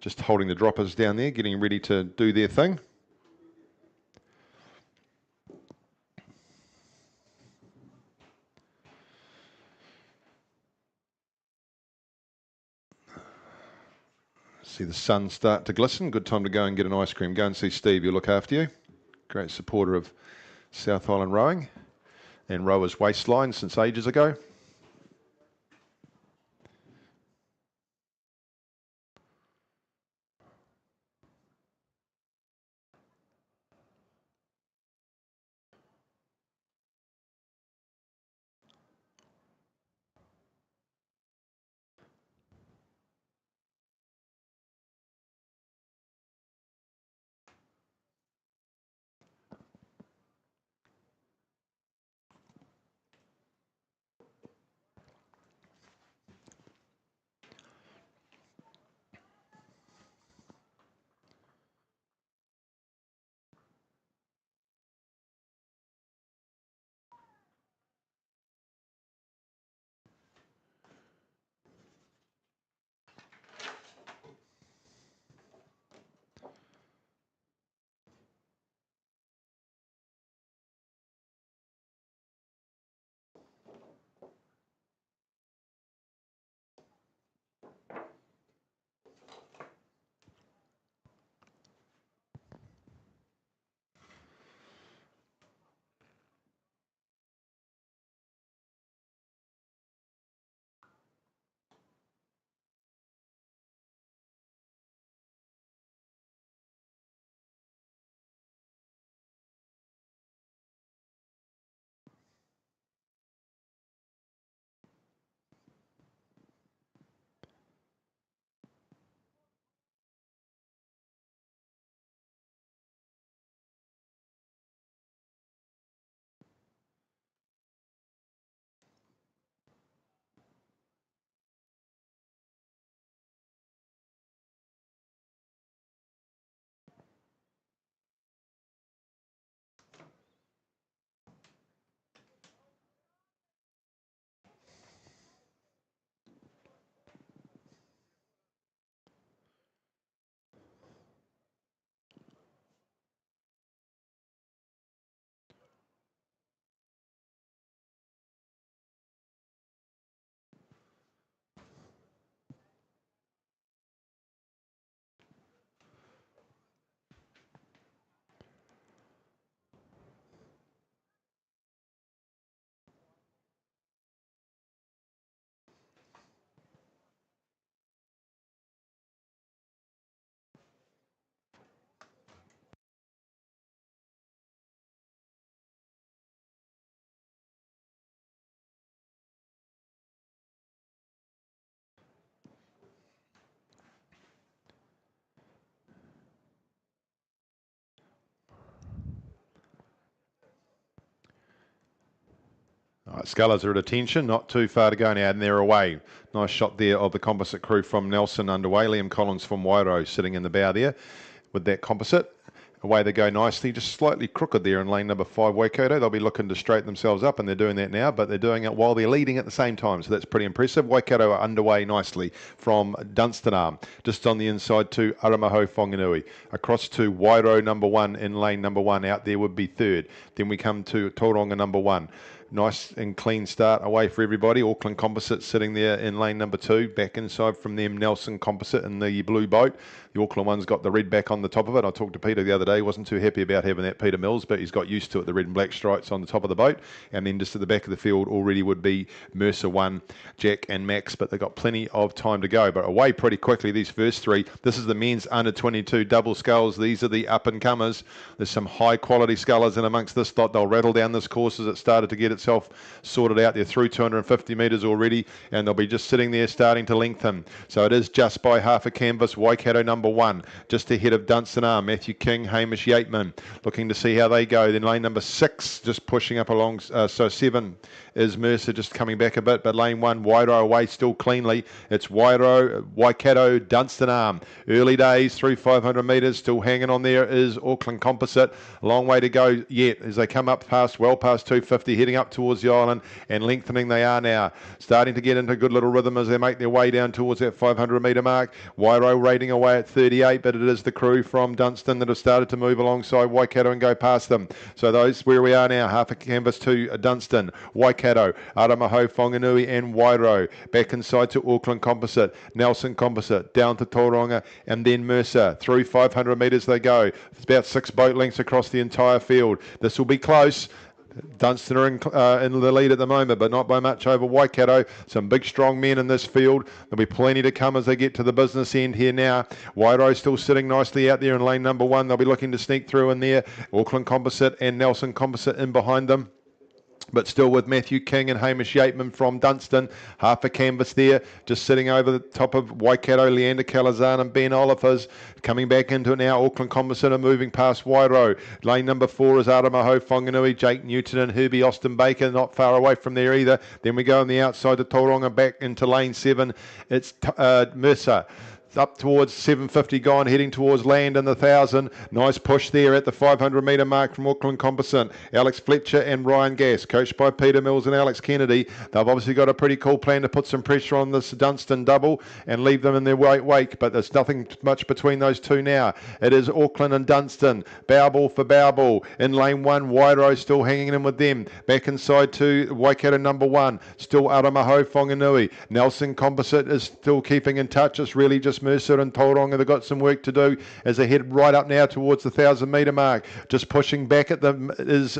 Just holding the droppers down there, getting ready to do their thing. See the sun start to glisten. Good time to go and get an ice cream. Go and see Steve. He'll look after you. Great supporter of South Island rowing and Rowers Waistline since ages ago. All right, scullers are at attention, not too far to go now, and they're away. Nice shot there of the composite crew from Nelson underway. Liam Collins from Wairo sitting in the bow there with that composite. Away they go nicely, just slightly crooked there in lane number 5, Waikato. They'll be looking to straighten themselves up, and they're doing that now, but they're doing it while they're leading at the same time, so that's pretty impressive. Waikato are underway nicely from Dunstan Arm, just on the inside to Aramaho Whanganui. Across to Wairo number 1 in lane number 1, out there would be third. Then we come to Tauranga number 1. Nice and clean start away for everybody. Auckland Composite sitting there in lane number 2. Back inside from them, Nelson Composite in the blue boat. The Auckland one's got the red back on the top of it. I talked to Peter the other day. He wasn't too happy about having that, Peter Mills, but he's got used to it, the red and black stripes on the top of the boat. And then just at the back of the field already would be Mercer 1, Jack and Max, but they've got plenty of time to go. But away pretty quickly, these first 3. This is the men's under 22 double sculls. These are the up and comers. There's some high quality scullers in amongst this lot. They'll rattle down this course as it started to get its itself sorted out. They're through 250 metres already, and they'll be just sitting there starting to lengthen. So it is just by half a canvas. Waikato number 1, just ahead of Dunstan Arm. Matthew King, Hamish Yateman, looking to see how they go. Then lane number 6 just pushing up along, so 7 is Mercer just coming back a bit, but lane 1, Wairau away still cleanly. It's Waikato, Dunstan Arm. Early days through 500 metres, still hanging on there is Auckland Composite. A long way to go yet as they come up well past 250, heading up towards the island, and lengthening they are now. Starting to get into a good little rhythm as they make their way down towards that 500 metre mark. Wairau rating away at 38, but it is the crew from Dunstan that have started to move alongside Waikato and go past them. So those where we are now, half a canvas to Dunstan, Waikato, Aramaho, Whanganui and Wairau. Back inside to Auckland Composite, Nelson Composite, down to Tauranga and then Mercer. Through 500 metres they go. It's about 6 boat lengths across the entire field. This will be close. Dunstan are in the lead at the moment, but not by much over Waikato. Some big strong men in this field. There'll be plenty to come as they get to the business end here now. Wairau still sitting nicely out there in lane number 1. They'll be looking to sneak through in there. Auckland Composite and Nelson Composite in behind them, but still with Matthew King and Hamish Yateman from Dunstan. Half a canvas there, just sitting over the top of Waikato, Leander Calazan and Ben Olifers. Coming back into it now, Auckland Composite are moving past Wairau. Lane number 4 is Aramaho, Whanganui, Jake Newton and Herbie Austin Baker, not far away from there either. Then we go on the outside to Tauranga, back into lane 7. It's Mercer. Up towards 750 gone, heading towards land in the 1,000. Nice push there at the 500 metre mark from Auckland Composite. Alex Fletcher and Ryan Gass, coached by Peter Mills and Alex Kennedy. They've obviously got a pretty cool plan to put some pressure on this Dunstan double and leave them in their wake, but there's nothing much between those two now. It is Auckland and Dunstan. Bow ball for bow ball. In lane 1, Wairau still hanging in with them. Back inside to Waikato number 1. Still Aramaho, Whanganui. Nelson Composite is still keeping in touch. It's really just Mercer and Tauranga. They've got some work to do as they head right up now towards the 1,000 metre mark. Just pushing back at them is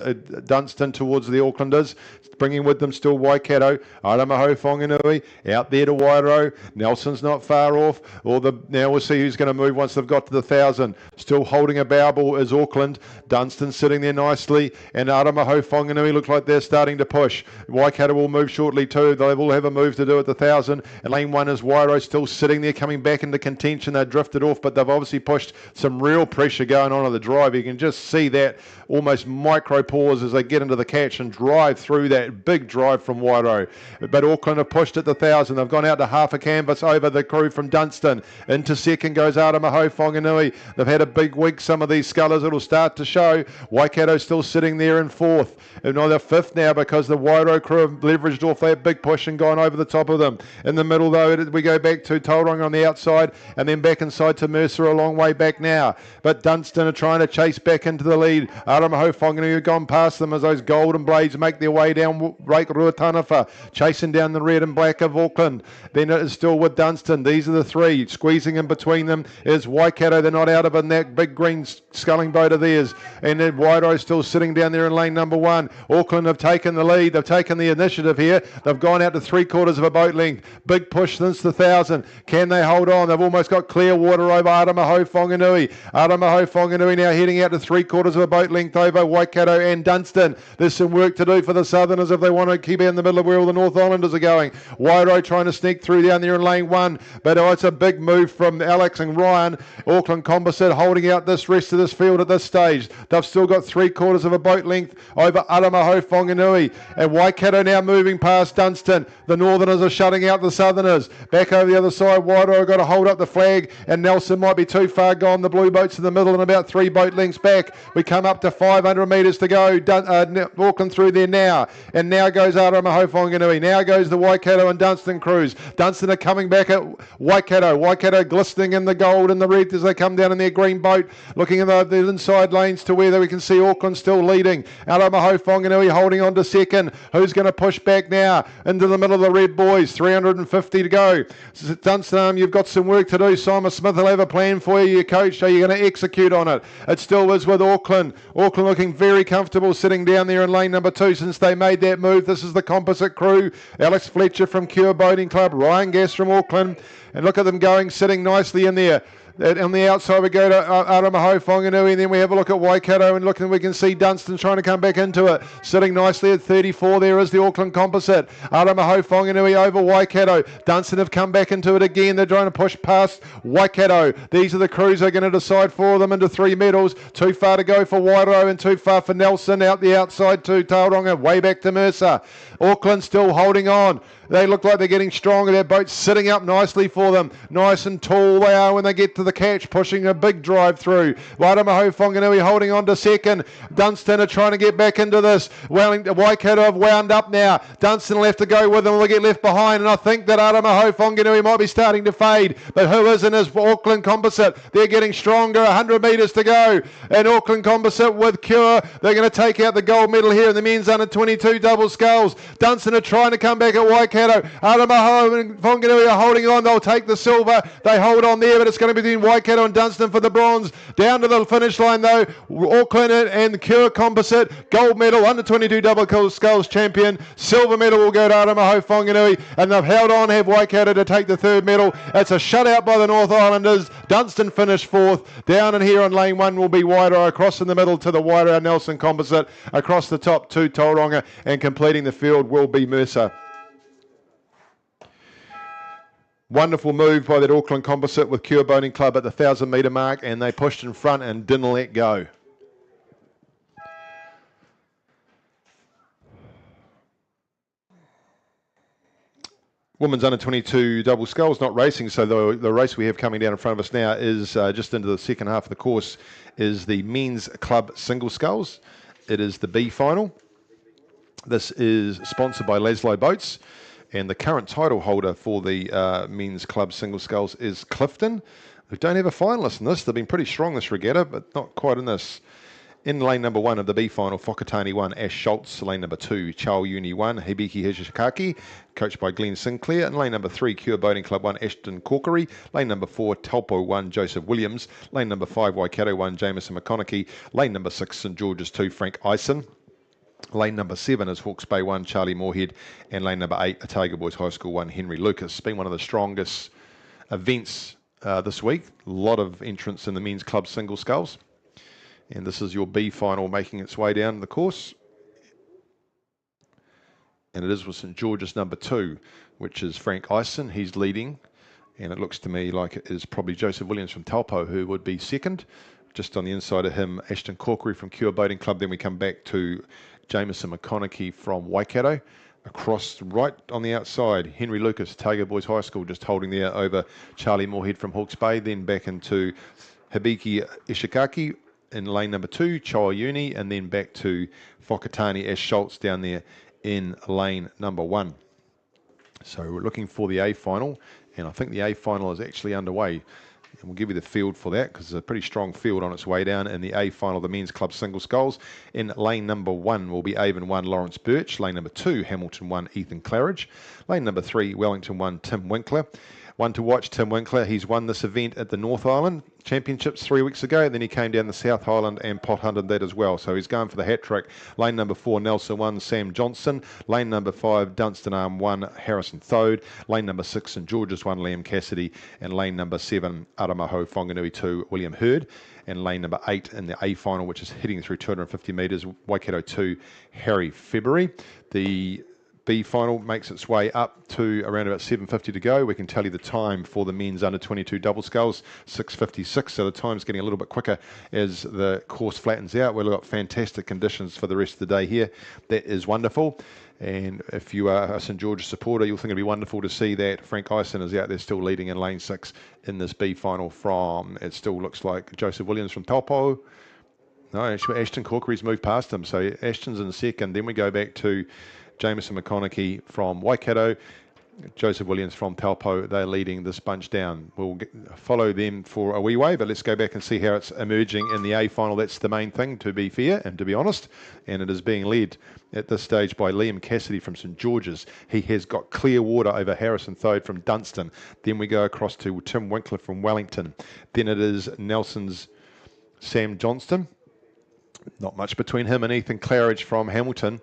Dunstan towards the Aucklanders. Bringing with them still Waikato. Aramaho, Whanganui. Out there to Wairau. Nelson's not far off. Now we'll see who's going to move once they've got to the 1,000. Still holding a bow ball is Auckland. Dunstan sitting there nicely. And Aramaho, Whanganui look like they're starting to push. Waikato will move shortly too. They will have a move to do at the 1,000. And lane 1 is Wairau still sitting there, coming back into contention. They drifted off, but they've obviously pushed some real pressure going on the drive. You can just see that almost micro pause as they get into the catch and drive through that big drive from Wairau. But Auckland have pushed at the 1,000. They've gone out to half a canvas over the crew from Dunstan. Into second goes Aramaho, Whanganui. They've had a big week, some of these scullers. It'll start to show. Waikato still sitting there in 4th. And they're 5th now because the Wairau crew have leveraged off that big push and gone over the top of them. In the middle though, we go back to Tauranga on the outside and then back inside to Mercer a long way back now. But Dunstan are trying to chase back into the lead. Aramaho, Whanganui have gone past them as those golden blades make their way down Rake Ruatanafa, chasing down the red and black of Auckland. Then it is still with Dunstan. These are the 3. Squeezing in between them is Waikato. They're not out of it in that big green sculling boat of theirs. And then Wairau still sitting down there in lane number 1. Auckland have taken the lead. They've taken the initiative here. They've gone out to 3/4 of a boat length. Big push since the 1,000. Can they hold on? They've almost got clear water over Aramaho, Whanganui. Aramaho, Whanganui now heading out to 3/4 of a boat length over Waikato and Dunstan. There's some work to do for the Southerners if they want to keep out in the middle of where all the North Islanders are going. Wairau trying to sneak through down there in lane 1, but it's a big move from Alex and Ryan. Auckland Composite holding out this rest of this field at this stage. They've still got 3/4 of a boat length over Aramaho, Whanganui, and Waikato now moving past Dunstan. The Northerners are shutting out the Southerners. Back over the other side, Wairau got to hold up the flag, and Nelson might be too far gone. The blue boat's in the middle and about 3 boat lengths back. We come up to 500 metres to go. Auckland through there now, and now goes Aramaho, Whanganui. Now goes the Waikato and Dunstan crews. Dunstan are coming back at Waikato. Waikato glistening in the gold and the red as they come down in their green boat, looking in the inside lanes to where we can see Auckland still leading. Aramaho, Whanganui holding on to second. Who's going to push back now into the middle of the red boys? 350 to go. Dunstan, you've got some work to do. Simon Smith will have a plan for you, your coach. Are you going to execute on it? It still is with Auckland. Auckland looking very comfortable sitting down there in lane number 2 since they made that move. This is the Composite crew. Alex Fletcher from Cure Boating Club. Ryan Gass from Auckland. And look at them going, sitting nicely in there. On the outside we go to Aramaho Whanganui, and then we have a look at Waikato, and looking we can see Dunstan trying to come back into it. Sitting nicely at 34 there is the Auckland Composite. Aramaho Whanganui over Waikato. Dunstan have come back into it again. They're trying to push past Waikato. These are the crews that are going to decide for them into 3 medals. Too far to go for Wairau and too far for Nelson. Out the outside to Tauranga, way back to Mercer. Auckland still holding on. They look like they're getting stronger. Their boat's sitting up nicely for them. Nice and tall they are when they get to the catch, pushing a big drive through. Wairau Whanganui holding on to second. Dunstan are trying to get back into this. Waikato have wound up now. Dunstan will have to go with them. They'll get left behind, and I think that Aramaho Whanganui might be starting to fade. But who isn't is Auckland Composite. They're getting stronger. 100 metres to go. And Auckland Composite with Cure. They're going to take out the gold medal here in the men's under 22 double sculls. Dunstan are trying to come back at Waikato. Aramaho and Whanganui are holding on. They'll take the silver. They hold on there, but it's going to be between Waikato and Dunstan for the bronze. Down to the finish line though, Auckland and Cure Composite, gold medal, under 22 double sculls champion. Silver medal will go to Aramaho Whanganui, and they've held on, have Waikato to take the third medal. It's a shutout by the North Islanders. Dunstan finished fourth. Down in here on lane 1 will be Wairau. Across in the middle to the Wairau Nelson Composite. Across the top to Tauranga, and completing the field will be Mercer. Wonderful move by that Auckland Composite with Cure Boating Club at the 1,000 metre mark, and they pushed in front and didn't let go. Women's under 22 double sculls not racing, so the race we have coming down in front of us now is just into the second half of the course, is the men's club single sculls. It is the B final. This is sponsored by Laszlo Boats. And the current title holder for the men's club single sculls is Clifton. We don't have a finalist in this. They've been pretty strong this regatta, but not quite in this. In lane number 1 of the B final, Whakatane 1, Ash Schultz. Lane number 2, Chao Uni 1, Hibiki Hishikaki, coached by Glenn Sinclair. And lane number 3, Cure Boating Club 1, Ashton Corkery. Lane number 4, Taupo 1, Joseph Williams. Lane number 5, Waikato 1, Jameson McConaughey. Lane number 6, St George's 2, Frank Eisen. Lane number 7 is Hawke's Bay 1, Charlie Moorhead, and lane number 8, Otago Boys High School 1, Henry Lucas. It's been one of the strongest events this week. A lot of entrants in the men's club single sculls. And this is your B final making its way down the course. And it is with St George's number 2, which is Frank Eisen. He's leading, and it looks to me like it is probably Joseph Williams from Taupo who would be second. Just on the inside of him, Ashton Corkery from Cure Boating Club. Then we come back to Jameson McConaughey from Waikato. Across right on the outside, Henry Lucas, Otago Boys High School, just holding there over Charlie Moorhead from Hawke's Bay. Then back into Hibiki Ishikaki in lane number 2, Choa Uni, and then back to Whakatane Ash Schultz down there in lane number 1. So we're looking for the A final, and I think the A final is actually underway. And we'll give you the field for that because it's a pretty strong field on its way down in the A final, the men's club single sculls. In lane number 1 will be Avon 1, Lawrence Birch. Lane number 2, Hamilton 1, Ethan Claridge. Lane number 3, Wellington 1, Tim Winkler. One to watch, Tim Winkler. He's won this event at the North Island Championships 3 weeks ago, and then he came down the South Island and pot hunted that as well. So he's going for the hat trick. Lane number 4, Nelson 1, Sam Johnson. Lane number 5, Dunstan Arm 1, Harrison Thode. Lane number 6, St George's 1, Liam Cassidy. And lane number 7, Aramaho Whanganui 2, William Hurd. And lane number 8 in the A final, which is hitting through 250 metres, Waikato 2, Harry February. The B final makes its way up to around about 7:50 to go. We can tell you the time for the men's under 22 double sculls, 6:56. So the time's getting a little bit quicker as the course flattens out. We've got fantastic conditions for the rest of the day here. That is wonderful. And if you are a St George's supporter, you'll think it'd be wonderful to see that Frank Eisen is out there still leading in lane 6 in this B final from, it still looks like Joseph Williams from Taupo. No, actually Ashton Corkery's moved past him. So Ashton's in second. Then we go back to Jameson McConaughey from Waikato, Joseph Williams from Taupo. They're leading this bunch down. We'll follow them for a wee way, but let's go back and see how it's emerging in the A final. That's the main thing, to be fair and to be honest. And it is being led at this stage by Liam Cassidy from St George's. He has got clear water over Harrison Thode from Dunstan. Then we go across to Tim Winkler from Wellington. Then it is Nelson's Sam Johnston. Not much between him and Ethan Claridge from Hamilton.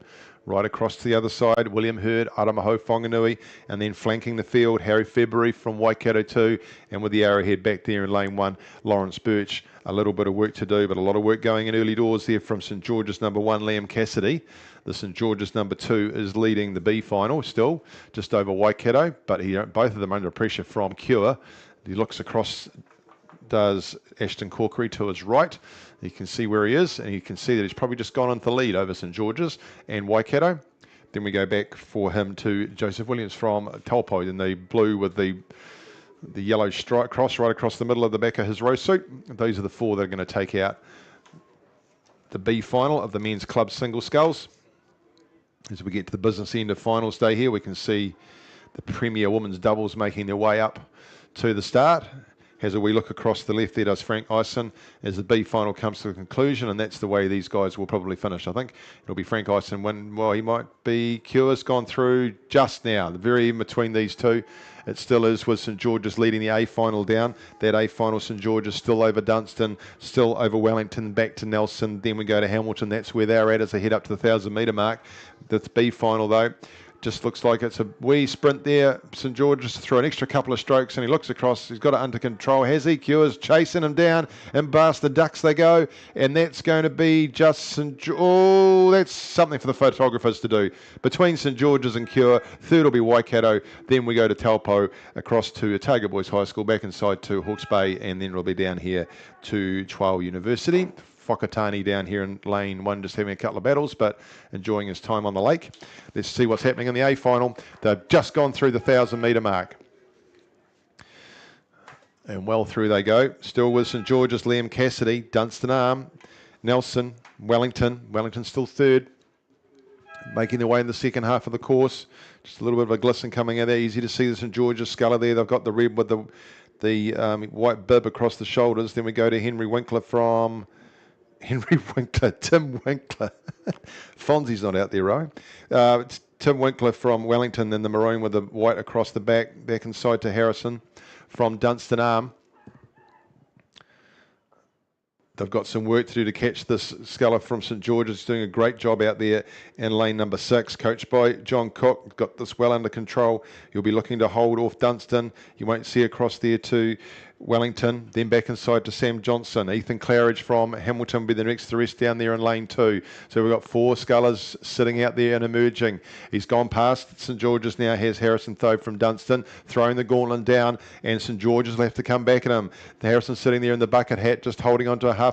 Right across to the other side, William Hurd, Aramaho Whanganui, and then flanking the field, Harry February from Waikato 2, and with the arrowhead back there in lane 1, Lawrence Birch. A little bit of work to do, but a lot of work going in early doors there from St George's number 1, Liam Cassidy. The St George's number 2 is leading the B final still, just over Waikato, but both of them under pressure from Cure. He looks across, does Ashton Corkery to his right. You can see where he is, and you can see that he's probably just gone into the lead over St George's and Waikato. Then we go back for him to Joseph Williams from Taupo in the blue with the yellow stripe cross right across the middle of the back of his row suit. Those are the 4 that are going to take out the B final of the men's club single sculls. As we get to the business end of finals day here, we can see the Premier Women's Doubles making their way up to the start. As we look across the left, there does Frank Ison as the B final comes to a conclusion, and that's the way these guys will probably finish. I think it'll be Frank Ison when, well, he might be, Cure's gone through just now, the very in between these two. It still is with St George's leading the A final down. That A final, St George's still over Dunstan, still over Wellington, back to Nelson. Then we go to Hamilton. That's where they're at as they head up to the 1,000 metre mark. The B final, though, just looks like it's a wee sprint there. St George's through an extra couple of strokes, and he looks across. He's got it under control. Has he? Cure's chasing him down, and past the ducks they go. And that's going to be just St George. Oh, that's something for the photographers to do. Between St George's and Cure, third will be Waikato. Then we go to Taupo, across to Otago Boys High School, back inside to Hawke's Bay, and then we'll be down here to Twile University. Whakatane down here in lane 1 just having a couple of battles but enjoying his time on the lake. Let's see what's happening in the A final. They've just gone through the 1,000 metre mark. And well through they go. Still with St George's, Liam Cassidy, Dunstan Arm, Nelson, Wellington. Wellington still third. Making their way in the second half of the course. Just a little bit of a glisten coming out there. Easy to see the St George's sculler there. They've got the red with the white bib across the shoulders. Then we go to Tim Winkler. Fonzie's not out there, right? It's Tim Winkler from Wellington, then the maroon with the white across the back inside to Harrison from Dunstan Arm. They've got some work to do to catch this sculler from St George's. Doing a great job out there in lane number 6, coached by John Cook. Got this well under control. He'll be looking to hold off Dunstan. You won't see across there to Wellington, then back inside to Sam Johnson. Ethan Claridge from Hamilton will be the next to rest down there in lane 2. So we've got 4 scullers sitting out there and emerging. He's gone past St George's now, has Harrison Thobe from Dunstan, throwing the gauntlet down, and St George's will have to come back at him. Harrison sitting there in the bucket hat, just holding on to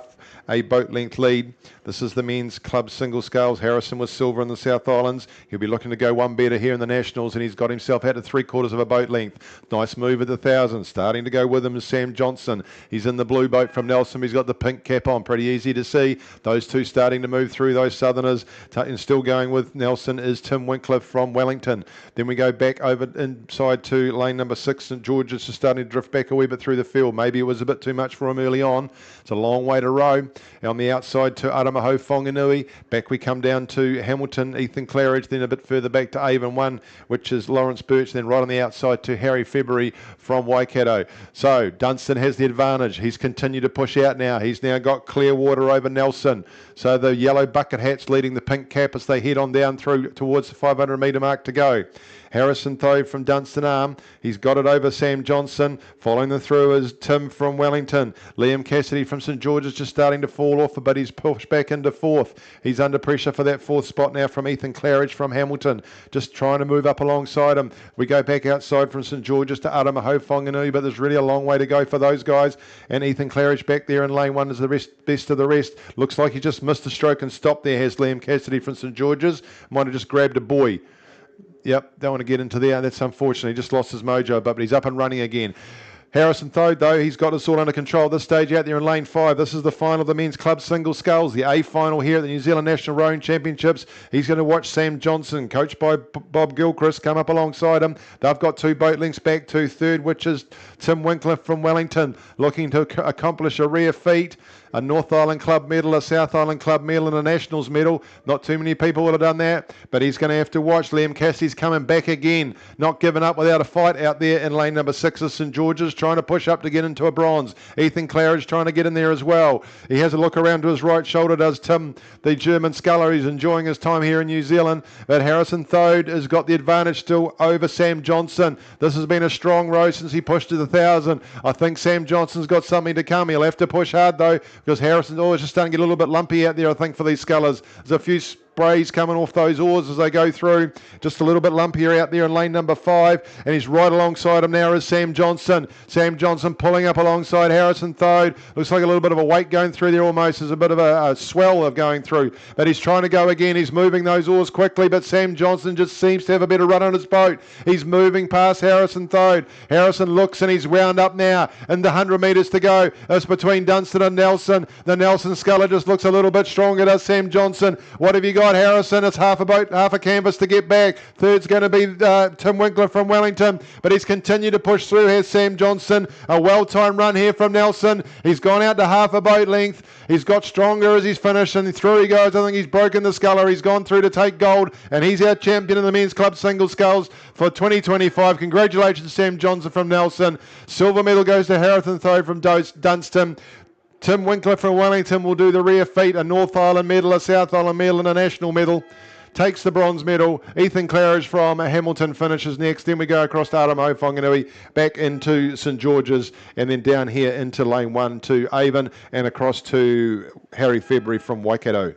a boat length lead. This is the men's club single sculls. Harrison was silver in the South Islands. He'll be looking to go one better here in the Nationals, and he's got himself out to 3/4 of a boat length. Nice move at the 1,000. Starting to go with him is Sam Johnson. He's in the blue boat from Nelson. He's got the pink cap on. Pretty easy to see. Those two starting to move through those Southerners. And still going with Nelson is Tim Winkler from Wellington. Then we go back over inside to lane number 6. St George's just starting to drift back a wee bit through the field. Maybe it was a bit too much for him early on. It's a long way to row. On the outside to Aramaho Whanganui. Back we come down to Hamilton, Ethan Claridge, then a bit further back to Avon 1, which is Lawrence Birch, then right on the outside to Harry February from Waikato. So Dunstan has the advantage. He's continued to push out now. He's now got clear water over Nelson. So the yellow bucket hats leading the pink cap as they head on down through towards the 500 metre mark to go. Harrison Thobe from Dunstan Arm. He's got it over Sam Johnson. Following them through is Tim from Wellington. Liam Cassidy from St George's just starting to fall off, but he's pushed back into 4th. He's under pressure for that 4th spot now from Ethan Claridge from Hamilton. Just trying to move up alongside him. We go back outside from St George's to Aramaho Whanganui, but there's really a long way to go for those guys. And Ethan Claridge back there in lane 1 is the best of the rest. Looks like he just missed a stroke and stopped there, has Liam Cassidy from St George's. Might have just grabbed a buoy. Yep, don't want to get into there. That's unfortunate. He just lost his mojo, but he's up and running again. Harrison Thobe, though, he's got us all under control at this stage out there in lane 5. This is the final of the men's club single sculls, the A final here at the New Zealand National Rowing Championships. He's going to watch Sam Johnson, coached by Bob Gilchrist, come up alongside him. They've got 2 boat links back to 3rd, which is Tim Winkler from Wellington, looking to accomplish a rare feat. a North Island Club medal, a South Island Club medal, and a Nationals medal. Not too many people would have done that, but he's going to have to watch. Liam Cassidy's coming back again, not giving up without a fight out there in lane number 6 of St George's, trying to push up to get into a bronze. Ethan Claridge trying to get in there as well. He has a look around to his right shoulder, does Tim, the German sculler. He's enjoying his time here in New Zealand, but Harrison Thode has got the advantage still over Sam Johnson. This has been a strong row since he pushed to the 1,000. I think Sam Johnson's got something to come. He'll have to push hard though, because Harrison's always just starting to get a little bit lumpy out there, I think, for these scullers. There's a few sprays coming off those oars as they go through. Just a little bit lumpier out there in lane number 5, and he's right alongside him now is Sam Johnson. Sam Johnson pulling up alongside Harrison Thode. Looks like a little bit of a weight going through there almost. There's a bit of a swell of going through, but he's trying to go again. He's moving those oars quickly, but Sam Johnson just seems to have a better run on his boat. He's moving past Harrison Thode. Harrison looks and he's wound up now, and the 100 metres to go. It's between Dunstan and Nelson. The Nelson sculler just looks a little bit stronger, does Sam Johnson. What have you got, Harrison? It's half a boat, half a canvas to get back. Third's going to be Tim Winkler from Wellington, but he's continued to push through. Here's Sam Johnson. A well-timed run here from Nelson. He's gone out to half a boat length. He's got stronger as he's finished, and through he goes. I think he's broken the sculler. He's gone through to take gold, and he's our champion in the men's club single sculls for 2025. Congratulations, Sam Johnson from Nelson. Silver medal goes to Harrison Thode from Dunstan. Tim Winkler from Wellington will do the rear feet, a North Island medal, a South Island medal, and a national medal. Takes the bronze medal. Ethan Claridge from Hamilton finishes next. Then we go across to Aramo Whanganui, back into St George's, and then down here into lane 1 to Avon, and across to Harry February from Waikato.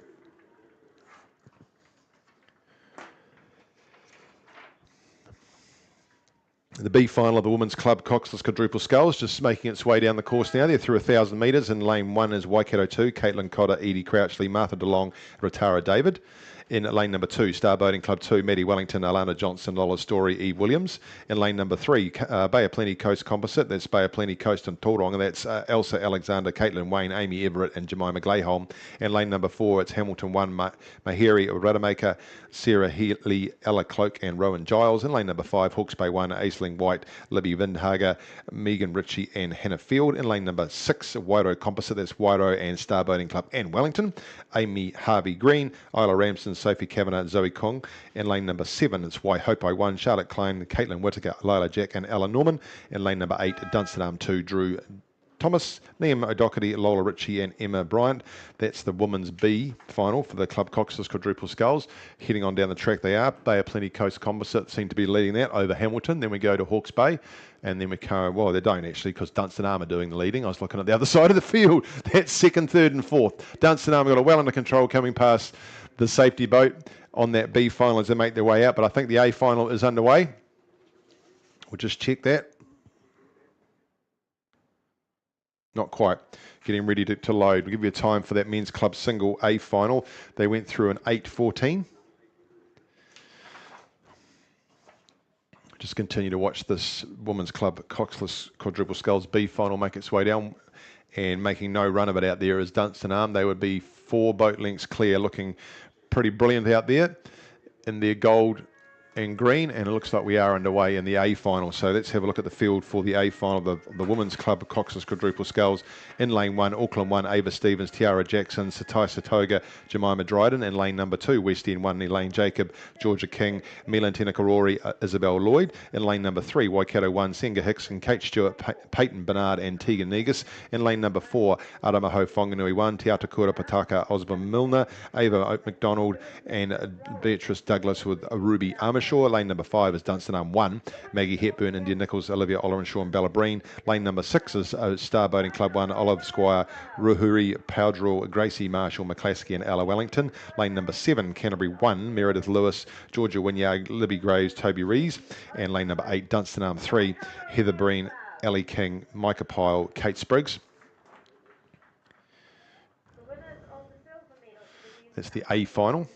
The B final of the Women's Club Coxless Quadruple Sculls just making its way down the course now. They're through 1,000 metres. In lane 1 is Waikato 2, Caitlin Cotter, Edie Crouchley, Martha DeLong, Ratara David. In lane number 2, Star Boating Club 2, Maddie Wellington, Alana Johnson, Lola Story, Eve Williams. In lane number 3, Bay of Plenty Coast Composite. That's Bay of Plenty Coast and Tauranga. That's Elsa Alexander, Caitlin Wayne, Amy Everett, and Jemima Glayholm. In lane number 4, it's Hamilton 1, Mahiri Radamaker, Sarah Healy, Ella Cloak, and Rowan Giles. In lane number 5, Hawke's Bay 1, Aisling White, Libby Vindhager, Megan Ritchie, and Hannah Field. In lane number 6, Wairo Composite. That's Wairo and Star Boating Club and Wellington. Amy Harvey Green, Isla Ramsden, Sophie Kavanagh, Zoe Kong. In lane number 7, it's Waihope 1, Charlotte Klein, Caitlin Whittaker, Lila Jack, and Ella Norman. In lane number 8, Dunstanarm 2, Drew Thomas, Liam O'Doherty, Lola Ritchie, and Emma Bryant. That's the Women's B final for the Club Coxless Quadruple Sculls. Heading on down the track they are. Bay of Plenty Coast Composite seem to be leading that over Hamilton. Then we go to Hawke's Bay. And then we go, well, they don't actually, because Dunstanarm are doing the leading. I was looking at the other side of the field. That's 2nd, 3rd, and 4th. Dunstanarm got it well under control coming past the safety boat on that B final as they make their way out. But I think the A final is underway. We'll just check that. Not quite. Getting ready to load. We'll give you a time for that men's club single A final. They went through an 8:14. Just continue to watch this Women's Club Coxless Quadruple Sculls B final make its way down, and making no run of it out there is Dunstanarm. They would be 4 boat lengths clear, looking pretty brilliant out there in their gold and green, and it looks like we are underway in the A final. So let's have a look at the field for the A final, the Women's Club Coxless Quadruple Sculls. In lane 1, Auckland 1, Ava Stevens, Tiara Jackson, Satai Satoga, Jemima Dryden. In lane number 2, West End 1, Elaine Jacob, Georgia King, Milan Tenakarori, Isabel Lloyd. In lane number 3, Waikato 1, Senga Hickson, Kate Stewart, Peyton Bernard, and Tegan Negus. In lane number 4, Aramaho Whanganui 1, Te Atakura Pataka, Osborne Milner, Ava McDonald, and Beatrice Douglas with Ruby Armishaw. Lane number 5 is Dunstanarm 1, Maggie Hepburn, India Nichols, Olivia Ollerenshaw, and Bella Breen. Lane number 6 is Star Boating Club 1, Olive Squire, Ruhuri, Powdrill, Gracie Marshall, McClaskey, and Ella Wellington. Lane number 7, Canterbury 1, Meredith Lewis, Georgia Wynyard, Libby Graves, Toby Rees. And lane number 8, Dunstanarm 3, Heather Breen, Ellie King, Micah Pyle, Kate Spriggs. That's the A final.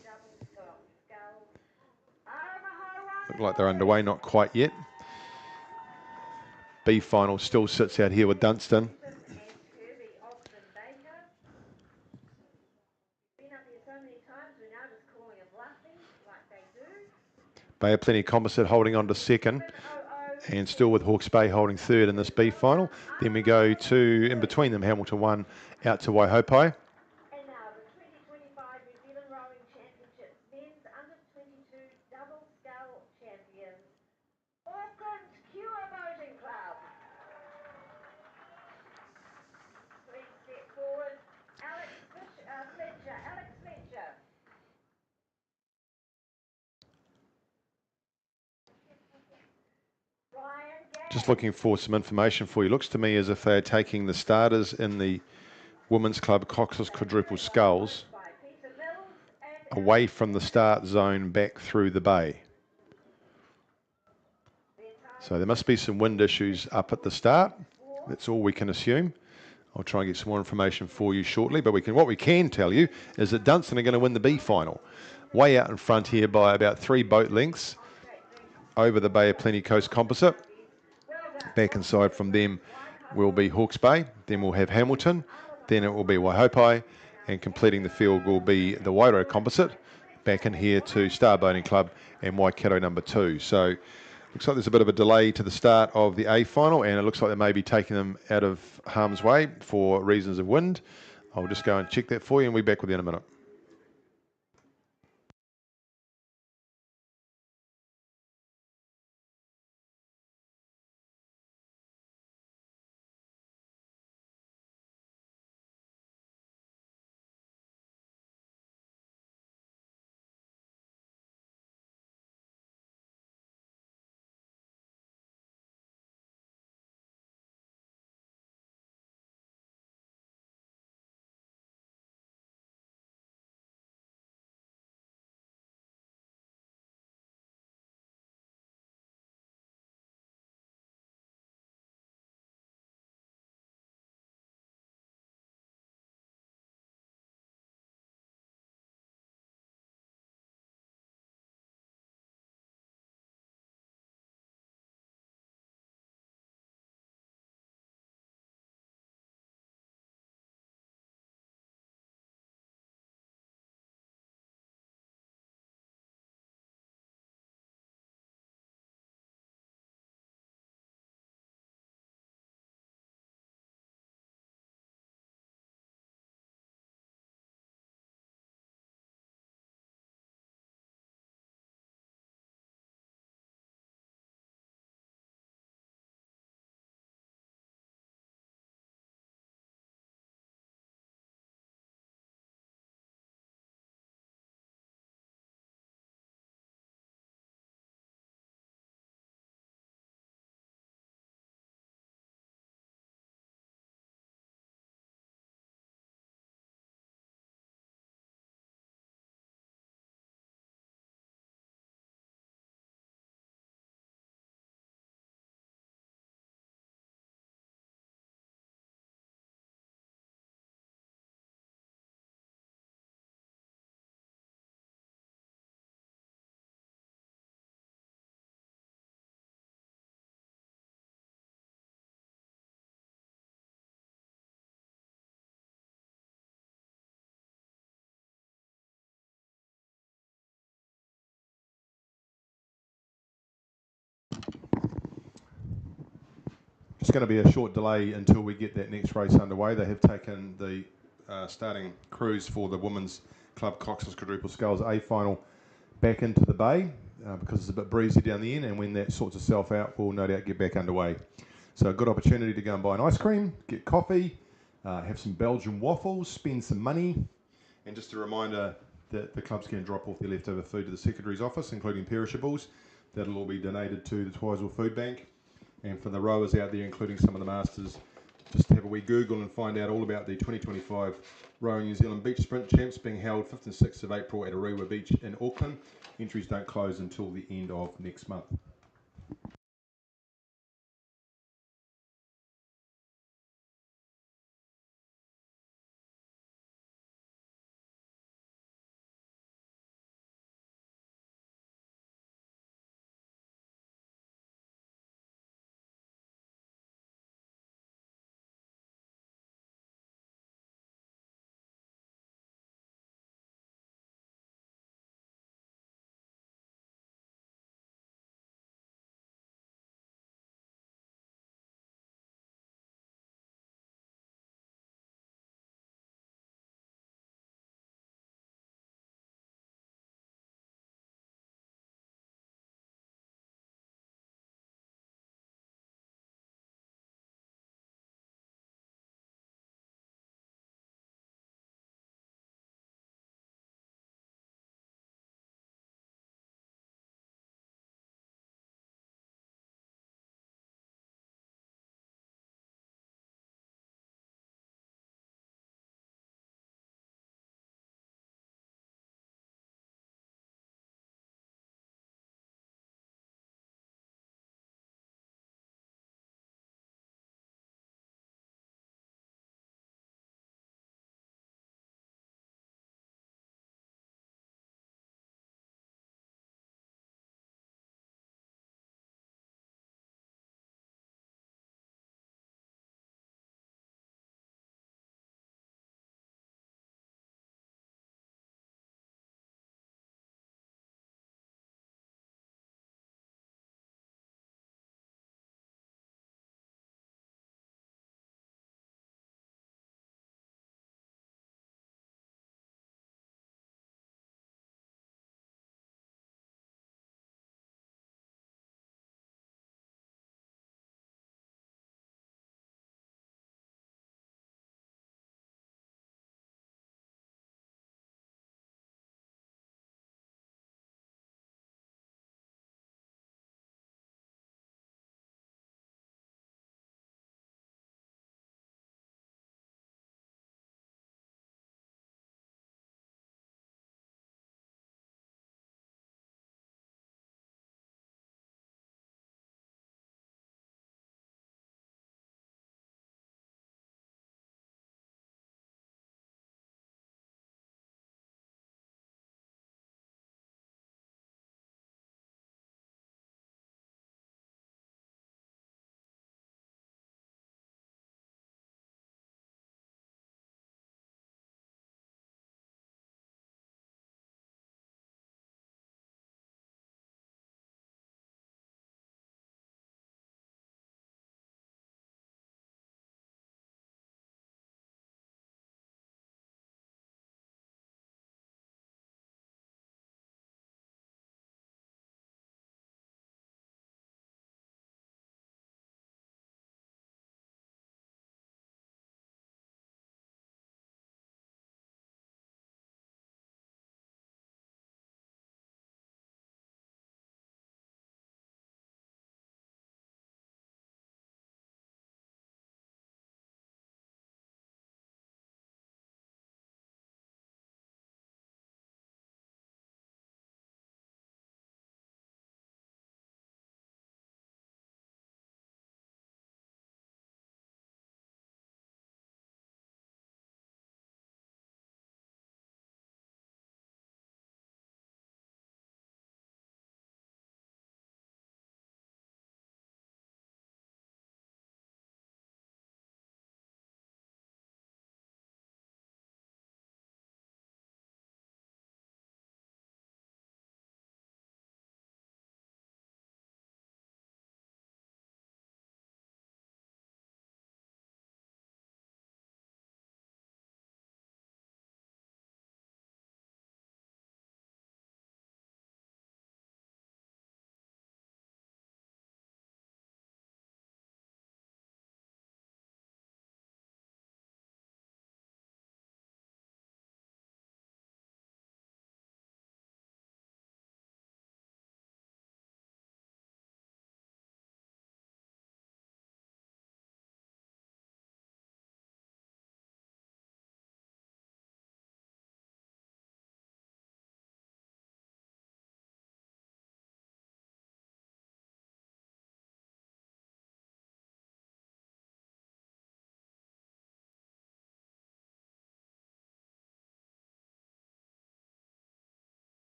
Look like they're underway, not quite yet. B final still sits out here with Dunstan. Bay of Plenty Composite holding on to 2nd. and still with Hawke's Bay holding third in this B final. Then we go to, in between them, Hamilton 1 out to Waihopai. And now the 2025 New Zealand Rowing Championships men's under-22 double scull champions, Auckland Cure Boating Club. Please step forward, Alex Fletcher. Ryan Gay. Just looking for some information for you. Looks to me as if they're taking the starters in the Women's Club coxless quadruple sculls away from the start zone back through the bay. So there must be some wind issues up at the start. That's all we can assume. I'll try and get some more information for you shortly, but what we can tell you is that Dunstan are going to win the B final. Way out in front here by about 3 boat lengths over the Bay of Plenty Coast Composite. Back inside from them will be Hawke's Bay, then we'll have Hamilton, then it will be Waihopai, and completing the field will be the Wairau Composite, back in here to Star Boating Club and Waikato number 2. So looks like there's a bit of a delay to the start of the A final, and it looks like they may be taking them out of harm's way for reasons of wind. I'll just go and check that for you, and we'll be back with you in a minute. It's going to be a short delay until we get that next race underway. They have taken the starting crews for the Women's Club coxless quadruple sculls A final back into the bay because it's a bit breezy down the end, and when that sorts itself out, we'll no doubt get back underway. So a good opportunity to go and buy an ice cream, get coffee, have some Belgian waffles, spend some money, and just a reminder that the clubs can drop off their leftover food to the Secretary's office, including perishables. That'll all be donated to the Twizel Food Bank. And for the rowers out there, including some of the masters, just have a wee Google and find out all about the 2025 Rowing New Zealand Beach Sprint Champs being held 5th and 6th of April at Arewa Beach in Auckland. Entries don't close until the end of next month.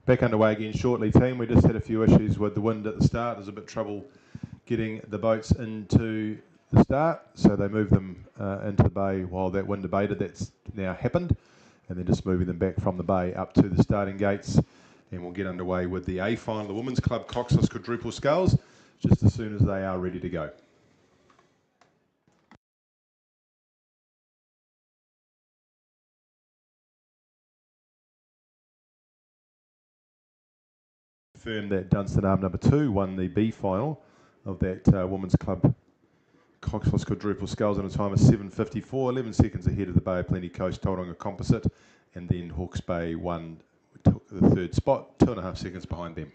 Back underway again shortly, team. We just had a few issues with the wind at the start. There's a bit of trouble getting the boats into the start, so they moved them into the bay while that wind abated. That's now happened, and they're just moving them back from the bay up to the starting gates, and we'll get underway with the A final, the Women's Club coxless quadruple sculls, just as soon as they are ready to go. Confirmed that Dunstan Arm number 2 won the B final of that Women's Club coxless quadruple sculls in a time of 7:54, 11 seconds ahead of the Bay of Plenty Coast Tauranga Composite, and then Hawke's Bay took the third spot, 2.5 seconds behind them.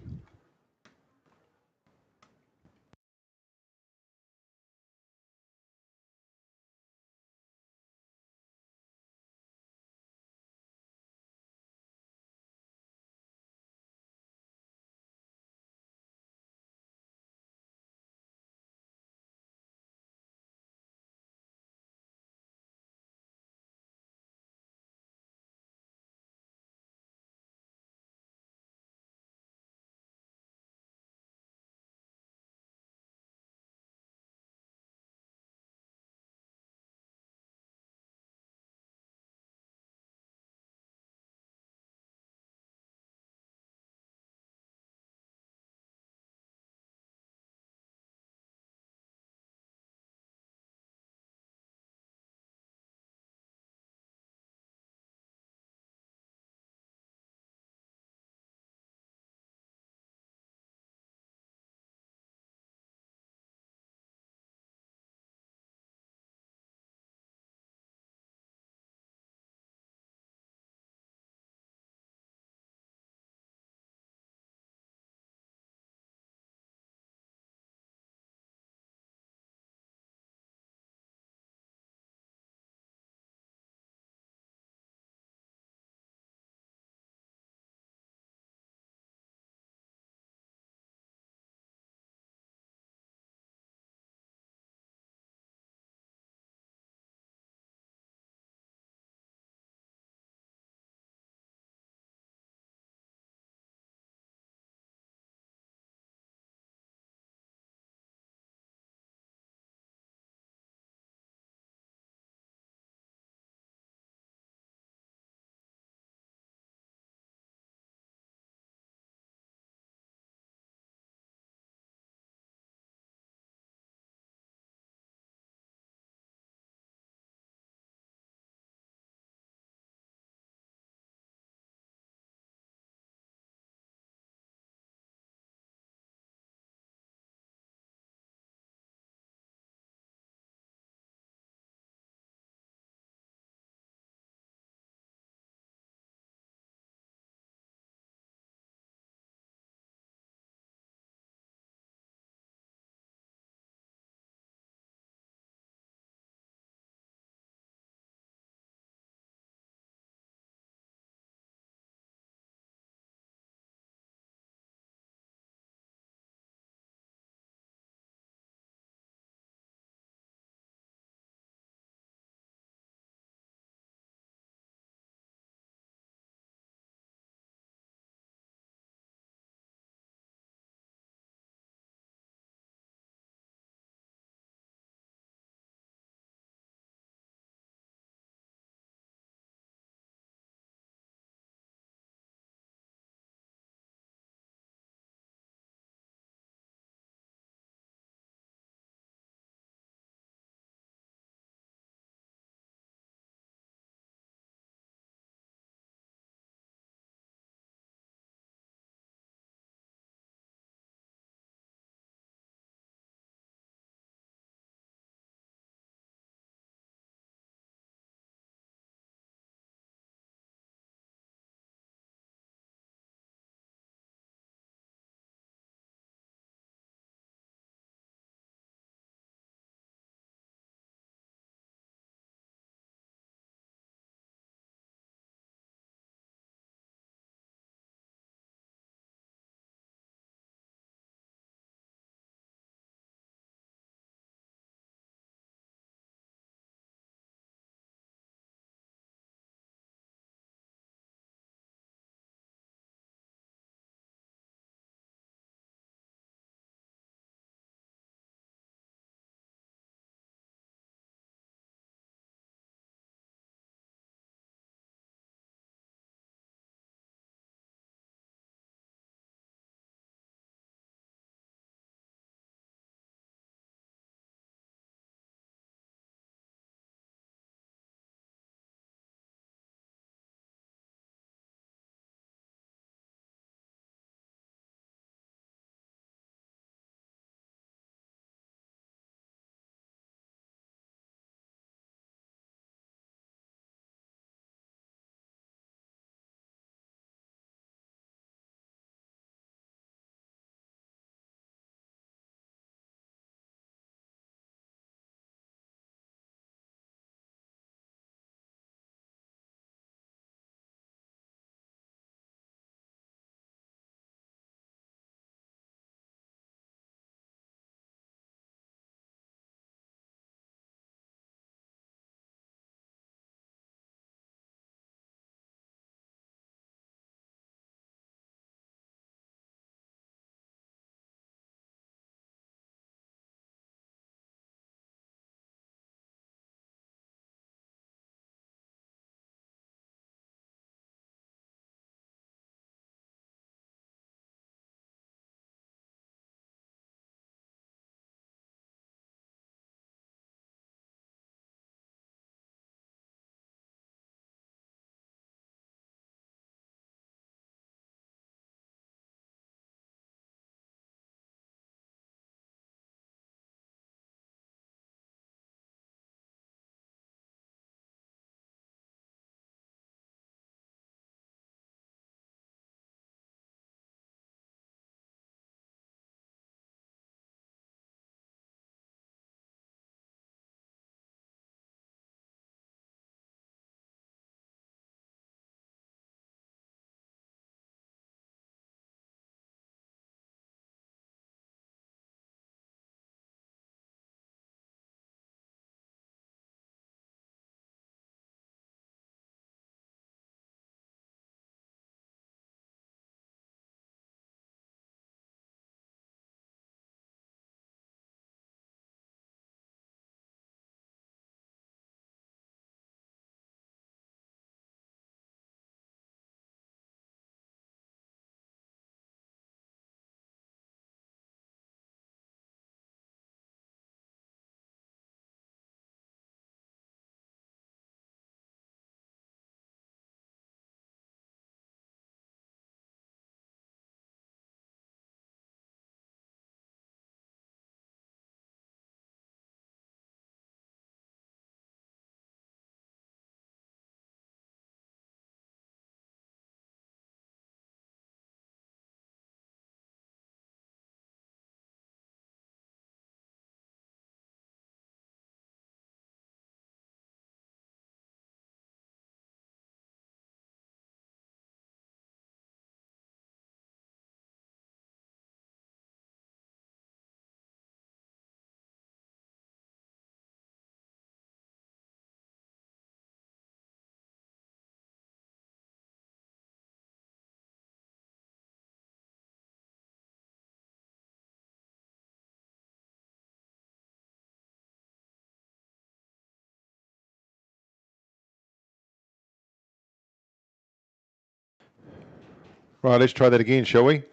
Right, let's try that again, shall we?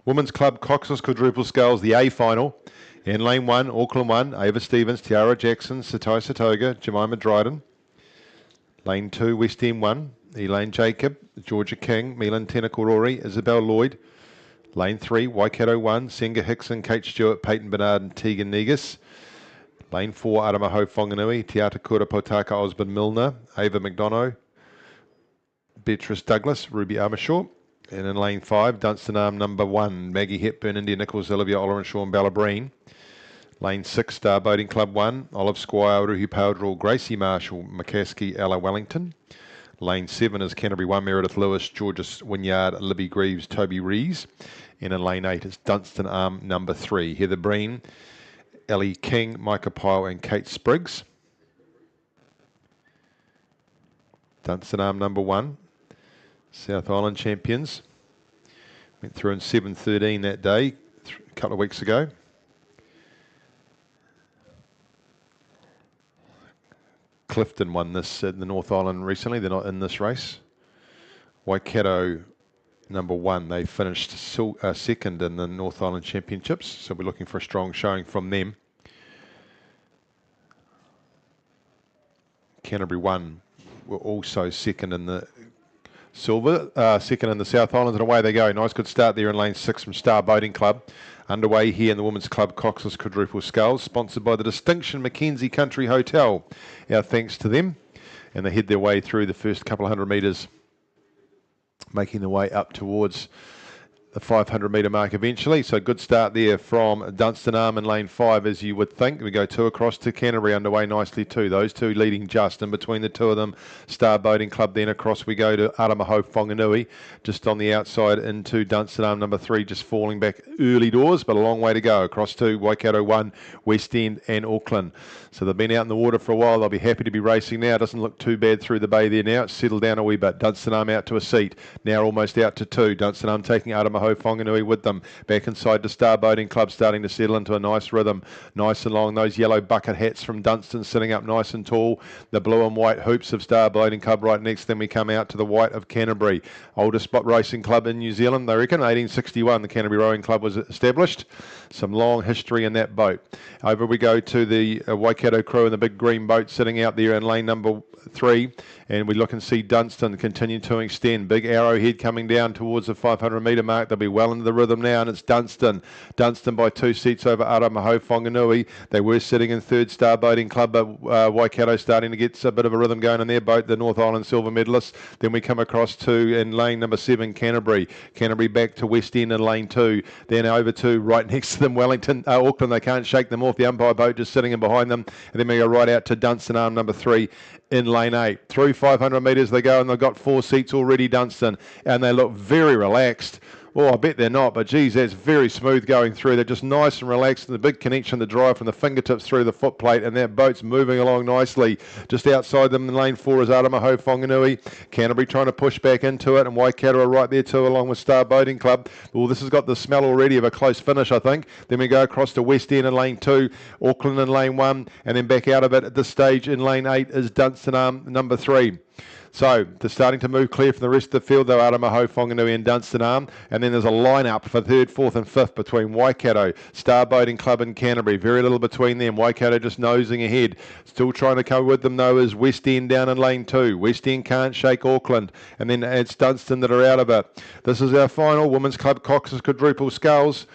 Women's Club Coxless Quadruple Sculls, the A final. In lane 1, Auckland 1, Ava Stevens, Tiara Jackson, Satai Satoga, Jemima Dryden. Lane 2, West End 1, Elaine Jacob, Georgia King, Milan Tenakorori, Isabel Lloyd. Lane 3, Waikato 1, Senga Hickson, Kate Stewart, Peyton Bernard and Tegan Negus. Lane 4, Aramaho Whanganui, Te Atakura Potaka Osborne Milner, Ava McDonough, Beatrice Douglas, Ruby Armishaw. And in lane 5, Dunstan Arm number 1, Maggie Hepburn, India Nichols, Olivia Oller and Sean Ballabreen. Lane 6, Star Boating Club 1, Olive Squire, Ruhi Powdrell, Gracie Marshall, McCaskey, Ella Wellington. Lane 7 is Canterbury 1, Meredith Lewis, Georges Wynyard, Libby Greaves, Toby Rees. And in lane 8 is Dunstan Arm number 3, Heather Breen, Ellie King, Micah Pyle and Kate Spriggs. Dunstan Arm number 1, South Island champions. Went through in 7:13 that day, a couple of weeks ago. Clifton won this at the North Island recently. They're not in this race. Waikato number 1, they finished second in the North Island Championships, so we're looking for a strong showing from them. Canterbury 1 were also second in the silver, second in the South Island, and away they go. Nice good start there in lane 6 from Star Boating Club. Underway here in the Women's Club Coxless Quadruple Sculls, sponsored by the Distinction Mackenzie Country Hotel. Our thanks to them. And they head their way through the first couple of 100 metres, making their way up towards the 500 metre mark eventually. So good start there from Dunstan Arm in lane 5, as you would think. We go 2 across to Canterbury, underway nicely too. Those 2 leading just in between the 2 of them. Star Boating Club, then across we go to Aramaho Whanganui, just on the outside into Dunstan Arm number 3, just falling back early doors, but a long way to go. Across to Waikato 1, West End and Auckland. So they've been out in the water for a while. They'll be happy to be racing now. It doesn't look too bad through the bay there now. It's settled down a wee bit. Dunstan Arm out to a seat. Now almost out to 2. Dunstan Arm taking Aramaho Whanganui with them. Back inside to Star Boating Club, starting to settle into a nice rhythm. Nice and long. Those yellow bucket hats from Dunstan sitting up nice and tall. The blue and white hoops of Star Boating Club right next. Then we come out to the white of Canterbury. Oldest spot racing club in New Zealand, they reckon. 1861, the Canterbury Rowing Club was established. Some long history in that boat. Over we go to the Waikato crew in the big green boat sitting out there in lane number 3, and we look and see Dunstan continue to extend. Big arrowhead coming down towards the 500 metre mark. They'll be well into the rhythm now, and it's Dunstan. Dunstan by 2 seats over Aramaho Whanganui. They were sitting in 3rd, Star Boating Club, but Waikato starting to get a bit of a rhythm going in their boat, the North Island silver medalists. Then we come across to, in lane number 7, Canterbury. Canterbury back to West End in lane 2. Then over to right next to them, Wellington, Auckland. They can't shake them off. The umpire boat just sitting in behind them. And then we go right out to Dunstan Arm number 3 in lane 8. Through 500 metres they go, and they've got 4 seats already, Dunstan, and they look very relaxed. Oh, I bet they're not, but geez, that's very smooth going through. They're just nice and relaxed, and the big connection, the drive from the fingertips through the foot plate, and that boat's moving along nicely. Just outside them in lane 4 is Aramaho Whanganui. Canterbury trying to push back into it, and Waikato are right there too, along with Star Boating Club. Well, this has got the smell already of a close finish, I think. Then we go across to West End in lane 2, Auckland in lane 1, and then back out of it at this stage in lane 8 is Dunstan Arm number 3. So they're starting to move clear from the rest of the field, though, Aramaho Whanganui and Dunstan Arm. And then there's a line-up for 3rd, 4th and 5th between Waikato, Star Boating Club and Canterbury. Very little between them. Waikato just nosing ahead. Still trying to come with them, though, is West End down in lane 2. West End can't shake Auckland. And then it's Dunstan that are out of it. This is our final Women's Club Cox's Quadruple Sculls.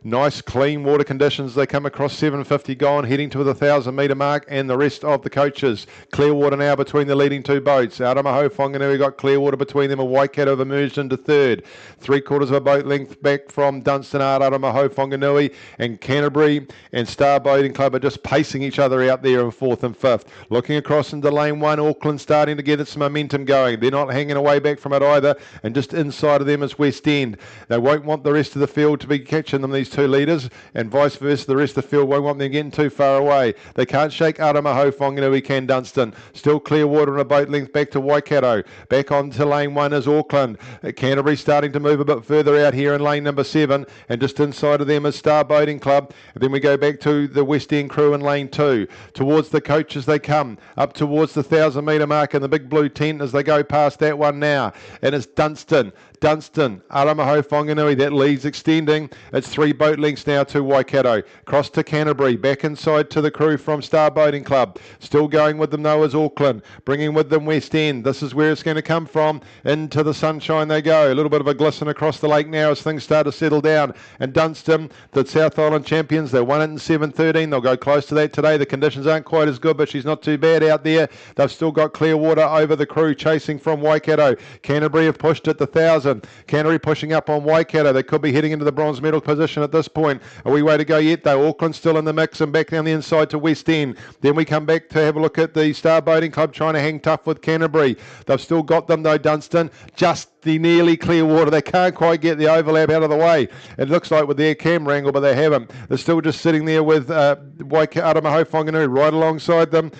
Nice clean water conditions. They come across 750 gone, heading to the 1,000 metre mark, and the rest of the coaches. Clear water now between the leading 2 boats. Aramaho Whanganui got clear water between them, and Waikato have emerged into 3rd. 3/4 of a boat length back from Dunstan Arm, Aramaho Whanganui, and Canterbury and Star Boating Club are just pacing each other out there in 4th and 5th. Looking across into lane 1, Auckland starting to get some momentum going. They're not hanging away back from it either, and just inside of them is West End. They won't want the rest of the field to be catching them, these two leaders, and vice versa. The rest of the field won't want them getting too far away. They can't shake Aramaho Whanganui, can Dunstan. Still clear water on a boat length back to Waikato. Back onto lane 1 is Auckland. Canterbury starting to move a bit further out here in lane number 7, and just inside of them is Star Boating Club. And then we go back to the West End crew in lane 2. Towards the coach as they come, up towards the 1,000 metre mark in the big blue tent as they go past that one now. And it's Dunstan, Aramaho Whanganui, that lead's extending. It's 3 boat lengths now to Waikato. Cross to Canterbury, back inside to the crew from Star Boating Club. Still going with them though is Auckland, bringing with them West End. This is where it's going to come from. Into the sunshine they go. A little bit of a glisten across the lake now as things start to settle down. And Dunstan, the South Island champions, they're 1 in 7:13. They'll go close to that today. The conditions aren't quite as good, but she's not too bad out there. They've still got clear water over the crew chasing from Waikato. Canterbury have pushed at the 1,000. Canterbury pushing up on Waikato. They could be heading into the bronze medal position at this point. A wee way to go yet though. Auckland still in the mix and back down the inside to West End. Then we come back to have a look at the Star Boating Club trying to hang tough with Canterbury. They've still got them though, Dunstan. Just the nearly clear water. They can't quite get the overlap out of the way. It looks like with their camera angle, but they haven't. They're still just sitting there with Waikato Aramaho Whanganui right alongside them.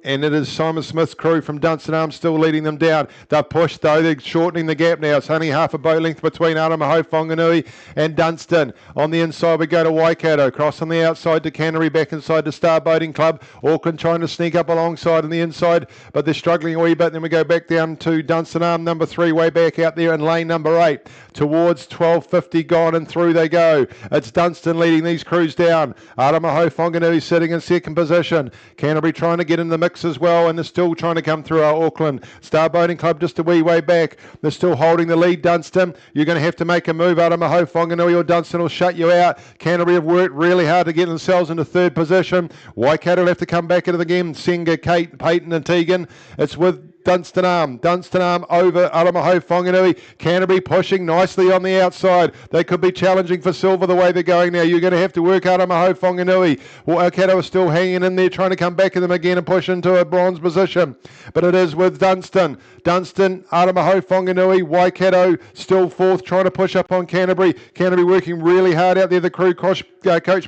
And it is Simon Smith's crew from Dunstan Arms still leading them down. They're pushed though, they're shortening the gap now. It's only half a boat length between Aramaho Whanganui and Dunstan. On the inside we go to Waikato, cross on the outside to Canterbury, back inside to Star Boating Club. Auckland trying to sneak up alongside on the inside, but they're struggling a wee bit. Then we go back down to Dunstan Arm number 3, way back out there in lane number 8. Towards 12.50 gone and through they go. It's Dunstan leading these crews down. Aramaho Whanganui sitting in second position. Canterbury trying to get in the mix as well, and they're still trying to come through our Auckland. Star Boating Club just a wee way back. They're still holding the lead, Dunstan. You're going to have to make a move. Aramaho Whanganui or Dunstan will shut you out. Canterbury have worked really hard to get themselves into third position. Waikato will have to come back into the game. Singer, Kate, Peyton and Tegan. It's with Dunstan Arm over Aramaho Whanganui. Canterbury pushing nicely on the outside. They could be challenging for silver the way they're going now. You're going to have to work Aramaho Whanganui. Waikato is still hanging in there trying to come back in them again and push into a bronze position. But it is with Dunstan, Aramaho Whanganui, Waikato still fourth trying to push up on Canterbury. Canterbury working really hard out there. The crew coached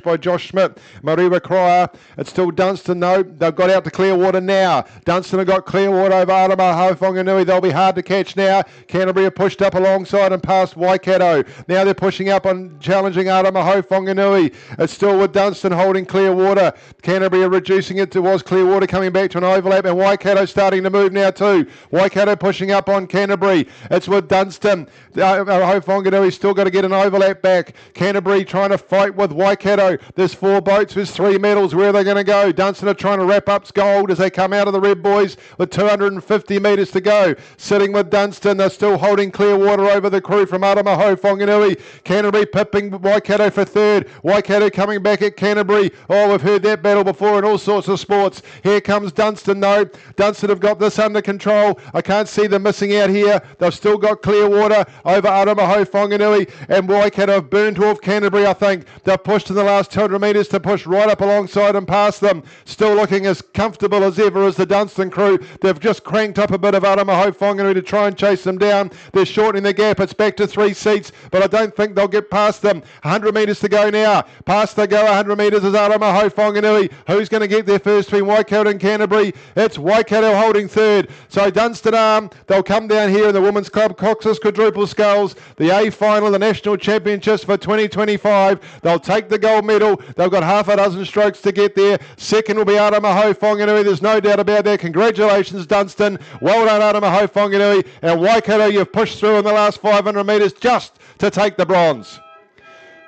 by Josh Schmidt. Mariwa Cryer. It's still Dunstan though. They've got out to Clearwater now. Dunstan have got Clearwater over Aramaho Whanganui. They'll be hard to catch now. Canterbury have pushed up alongside and past Waikato. Now they're pushing up on challenging Aramaho Whanganui. It's still with Dunstan holding Clearwater. Canterbury are reducing it towards Clearwater, coming back to an overlap, and Waikato starting to move now too. Waikato pushing up on Canterbury. It's with Dunstan. Aramaho Whanganui still got to get an overlap back. Canterbury trying to fight with Waikato. There's 4 boats, there's 3 medals. Where are they going to go? Dunstan are trying to wrap up gold as they come out of the Red Boys with 250 metres to go. Sitting with Dunstan, they're still holding Clearwater over the crew from Aramaho Whanganui. Canterbury pipping Waikato for third. Waikato coming back at Canterbury. Oh, we've heard that battle before in all sorts of sports. Here comes Dunstan though. Dunstan have got this under control. I can't see them missing out here. They've still got Clearwater over Aramaho Whanganui, and Waikato have burned off Canterbury, I think. They've pushed in the last 200 metres to push right up alongside and past them. Still looking as comfortable as ever as the Dunstan crew. They've just cranked up a bit of Aramaho Whanganui to try and chase them down. They're shortening the gap. It's back to 3 seats, but I don't think they'll get past them. 100 metres to go now. Past they go. 100 metres is Aramaho Whanganui. Who's going to get there first between Waikato and Canterbury? It's Waikato holding third. So Dunstan Arm, they'll come down here in the Women's Club Coxless Quadruple Sculls, the A final, the National Championships for 2025. They'll take the gold medal. They've got half a dozen strokes to get there. Second will be Aramaho Whanganui. There's no doubt about that. Congratulations, Dunstan. Well done, Aramaho Whanganui. And Waikato, you've pushed through in the last 500 metres just to take the bronze.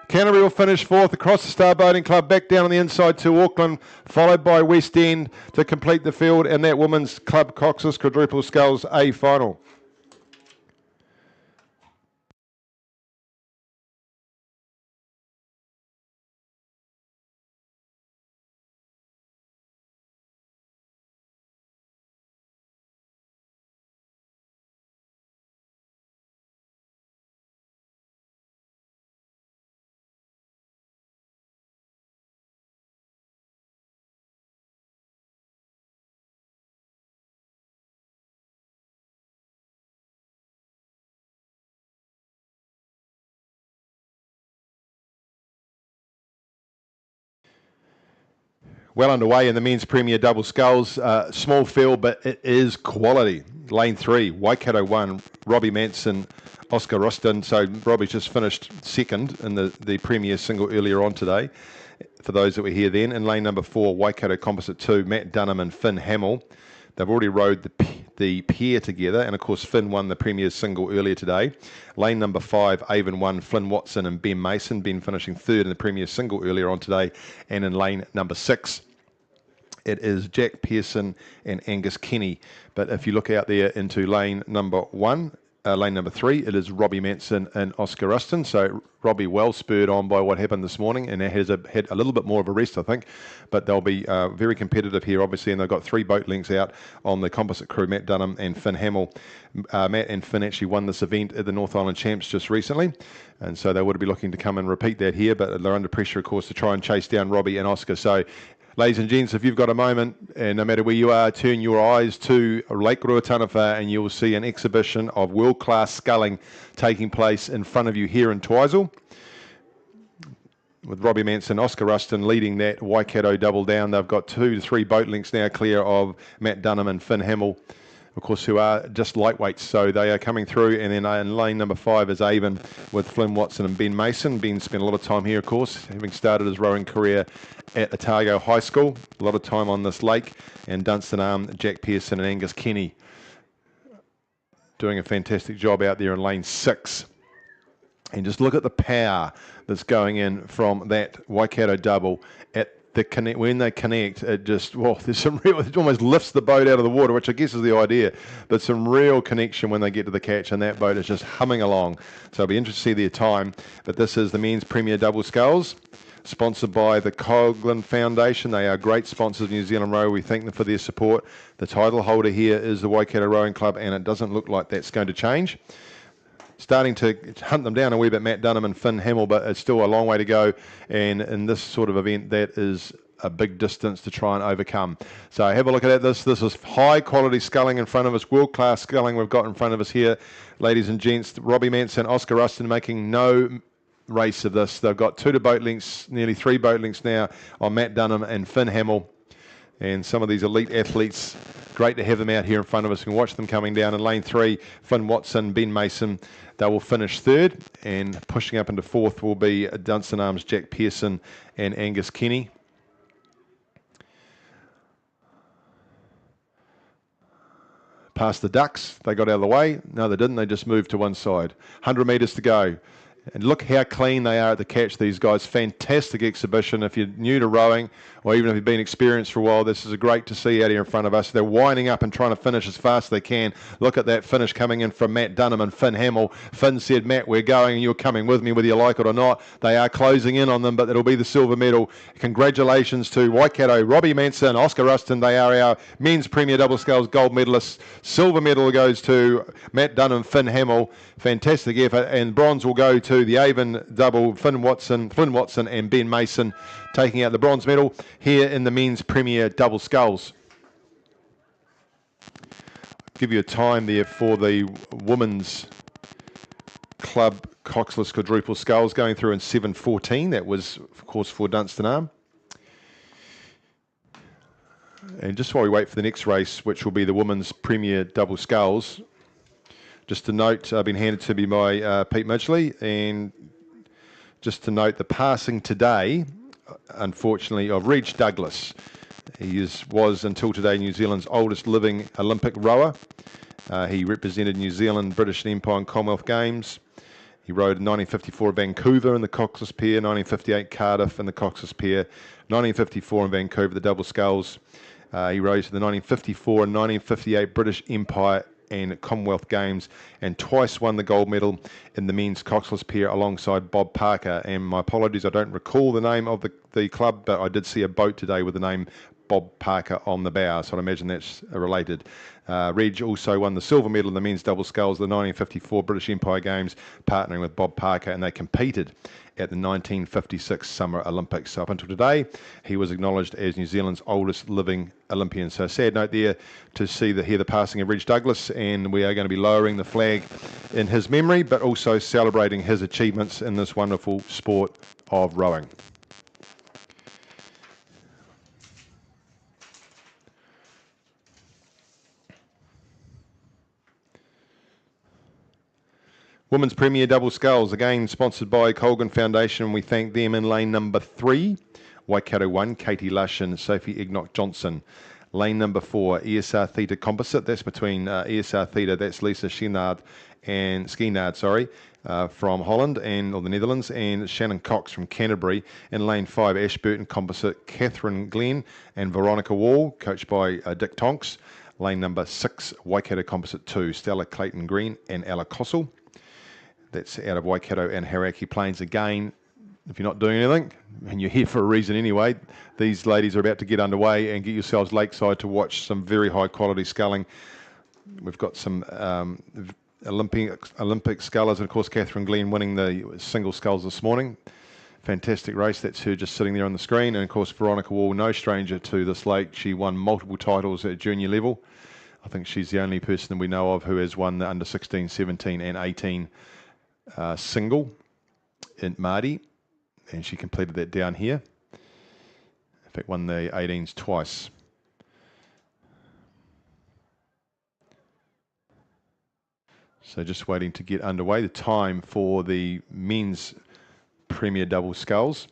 Canterbury will finish fourth across the Star Boating Club, back down on the inside to Auckland, followed by West End to complete the field and that Women's Club Coxless Quadruple Sculls A final. well underway in the men's Premier Double Sculls. Small field, but it is quality. Lane 3, Waikato 1, Robbie Manson, Oscar Rustin. So Robbie's just finished second in the Premier single earlier on today, for those that were here then. In lane number 4, Waikato Composite 2, Matt Dunham and Finn Hamill. They've already rode the pair together, and of course Finn won the Premier single earlier today. Lane number 5, Avon 1, Flynn Watson and Ben Mason. Ben finishing third in the Premier single earlier on today. And in lane number 6, it is Jack Pearson and Angus Kenny. But if you look out there into lane number 3, it is Robbie Manson and Oscar Rustin. So Robbie well spurred on by what happened this morning, and has had a little bit more of a rest, I think. But they'll be very competitive here, obviously, and they've got 3 boat links out on the composite crew, Matt Dunham and Finn Hamill. Matt and Finn actually won this event at the North Island Champs just recently, and so they would be looking to come and repeat that here, but they're under pressure, of course, to try and chase down Robbie and Oscar. So ladies and gents, if you've got a moment, and no matter where you are, turn your eyes to Lake Ruataniwha and you will see an exhibition of world-class sculling taking place in front of you here in Twizel, with Robbie Manson, Oscar Rustin leading that Waikato double down. They've got 2 to 3 boat links now clear of Matt Dunham and Finn Hamill, of course, who are just lightweights, so they are coming through. And then in lane number 5 is Avon with Flynn Watson and Ben Mason. Ben spent a lot of time here, of course, having started his rowing career at Otago High School. A lot of time on this lake. And Dunstan Arm, Jack Pearson and Angus Kenny doing a fantastic job out there in lane 6. And just look at the power that's going in from that Waikato double at the connect. When they connect, it just, there's some real, it almost lifts the boat out of the water, which I guess is the idea, but some real connection when they get to the catch, and that boat is just humming along. So it'll be interesting to see their time. But this is the men's Premier Double Sculls, sponsored by the Coghlan Foundation. They are great sponsors of New Zealand Row. We thank them for their support. The title holder here is the Waikato Rowing Club, and it doesn't look like that's going to change. Starting to hunt them down a wee bit, Matt Dunham and Finn Hamill, but it's still a long way to go. And in this sort of event, that is a big distance to try and overcome. So have a look at this. This is high quality sculling in front of us, world class sculling we've got in front of us here, ladies and gents. Robbie Manson, Oscar Rustin making no race of this. They've got 2 to boat links, nearly 3 boat links now on Matt Dunham and Finn Hamill. And some of these elite athletes, great to have them out here in front of us. We can watch them coming down in lane 3. Flynn Watson, Ben Mason, they will finish 3rd, and pushing up into 4th will be Dunstan Arms, Jack Pearson and Angus Kenny. Past the ducks, they got out of the way. No, they didn't. They just moved to one side. 100 metres to go. And look how clean they are at the catch, these guys. Fantastic exhibition. If you're new to rowing, or even if you've been experienced for a while, this is great to see out here in front of us. They're winding up and trying to finish as fast as they can. Look at that finish coming in from Matt Dunham and Finn Hamill. Finn said, Matt, we're going and you're coming with me whether you like it or not. They are closing in on them, but it'll be the silver medal. Congratulations to Waikato, Robbie Manson, Oscar Rustin. They are our men's Premier Double Sculls gold medalists. Silver medal goes to Matt Dunham, Finn Hamill. Fantastic effort. And bronze will go to the Avon double, Flynn Watson and Ben Mason, taking out the bronze medal here in the men's Premier Double Sculls. Give you a time there for the women's club coxless quadruple sculls, going through in 7:14. That was, of course, for Dunstan Arm. And just while we wait for the next race, which will be the women's Premier Double Sculls, just to note, I've been handed to me by Pete Midgley, and just to note the passing today, unfortunately, of Reg Douglas. He was until today New Zealand's oldest living Olympic rower. He represented New Zealand, British Empire and Commonwealth Games. He rowed in 1954 Vancouver in the coxless pair, 1958 Cardiff in the coxless pair, 1954 in Vancouver the double sculls. He rowed to the 1954 and 1958 British Empire and Commonwealth Games, and twice won the gold medal in the men's coxless pair alongside Bob Parker. And my apologies, I don't recall the name of the club, but I did see a boat today with the name Bob Parker on the bow, so I imagine that's related. Reg also won the silver medal in the men's double sculls, the 1954 British Empire Games, partnering with Bob Parker, and they competed at the 1956 Summer Olympics. So up until today, he was acknowledged as New Zealand's oldest living Olympian. So sad note there to hear the passing of Reg Douglas, and we are going to be lowering the flag in his memory, but also celebrating his achievements in this wonderful sport of rowing. Women's Premier Double Sculls, again sponsored by Colgan Foundation. We thank them in lane number 3. Waikato 1, Katie Lush and Sophie Ignock Johnson. Lane number 4, ESR Theta Composite. That's between ESR Theta, that's Lisa Skinard, from Holland or the Netherlands, and Shannon Cox from Canterbury. In lane 5, Ashburton Composite, Catherine Glenn and Veronica Wall, coached by Dick Tonks. Lane number 6, Waikato Composite 2, Stella Clayton Green and Ella Kossel. That's out of Waikato and Hauraki Plains. Again, if you're not doing anything, and you're here for a reason anyway, these ladies are about to get underway, and get yourselves lakeside to watch some very high quality sculling. We've got some Olympic scullers, and of course Catherine Glenn winning the single sculls this morning. Fantastic race. That's her just sitting there on the screen. And of course Veronica Wall, no stranger to this lake. She won multiple titles at junior level. I think she's the only person that we know of who has won the under 16, 17 and 18 single in Māori. And she completed that down here. In fact, won the 18s twice. So just waiting to get underway. The time for the men's Premier Double Sculls,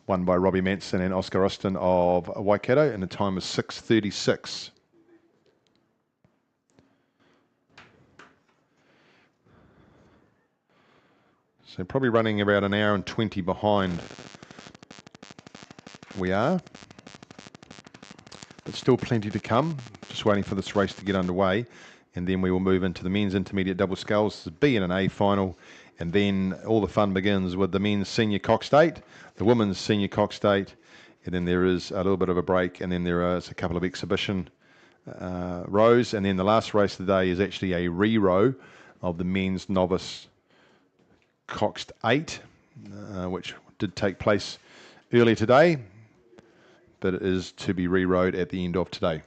won by Robbie Manson and Oscar Austin of Waikato, and the time is 6:36. So probably running about an hour and 20 behind we are. But still plenty to come. Just waiting for this race to get underway. And then we will move into the men's intermediate double sculls, the B and an A final. And then all the fun begins with the men's senior coxed 8, the women's senior coxed 8. And then there is a little bit of a break. And then there is a couple of exhibition rows. And then the last race of the day is actually a re-row of the men's novice coxed 8, which did take place earlier today, but it is to be re-rowed at the end of today.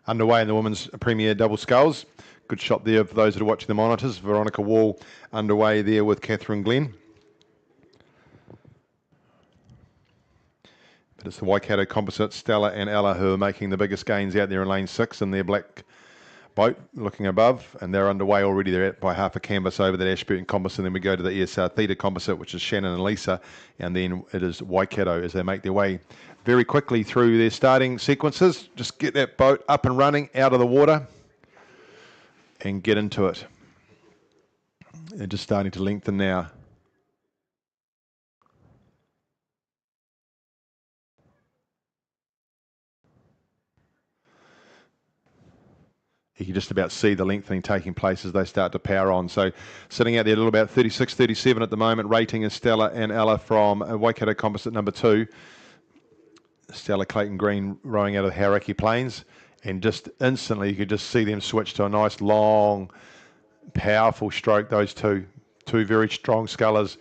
Underway in the women's Premier Double Sculls. Good shot there for those that are watching the monitors. Veronica Wall underway there with Catherine Glenn. But it's the Waikato Composite, Stella and Ella, who are making the biggest gains out there in lane 6 in their black boat looking above, and they're underway already. They're at by half a canvas over that Ashburton Composite, and then we go to the ESR Theta Composite, which is Shannon and Lisa, and then it is Waikato as they make their way very quickly through their starting sequences. Just get that boat up and running out of the water and get into it. They're just starting to lengthen now. You can just about see the lengthening taking place as they start to power on. So sitting out there a little about 36, 37 at the moment. Rating is Stella and Ella from Waikato Composite number 2. Stella Clayton Green rowing out of the Hauraki Plains. And just instantly you could just see them switch to a nice long, powerful stroke, those two very strong scullers.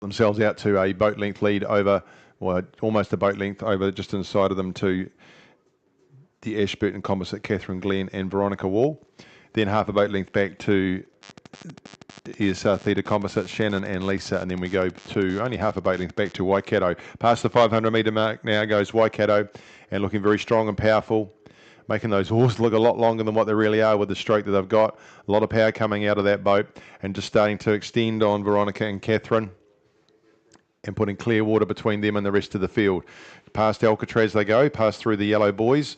Themselves out to a boat length lead over, well, almost a boat length over just inside of them to the Ashburton Composite, Catherine Glenn and Veronica Wall. Then half a boat length back to ESR Theta Composite, Shannon and Lisa, and then we go to only half a boat length back to Waikato. Past the 500 metre mark now goes Waikato, and looking very strong and powerful, making those horses look a lot longer than what they really are with the stroke that they've got. A lot of power coming out of that boat, and just starting to extend on Veronica and Catherine, and putting clear water between them and the rest of the field. Past Alcatraz they go, past through the yellow buoys,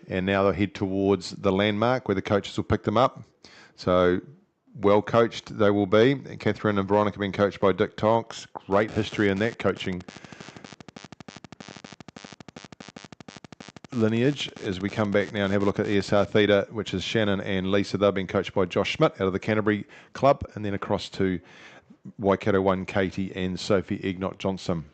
and now they'll head towards the landmark where the coaches will pick them up. So well coached they will be. And Catherine and Veronica being coached by Dick Tonks. Great history in that coaching lineage. As we come back now and have a look at ESR Theta, which is Shannon and Lisa. They've been coached by Josh Schmidt out of the Canterbury Club, and then across to Waikato 1, Katie and Sophie Ignot Johnson.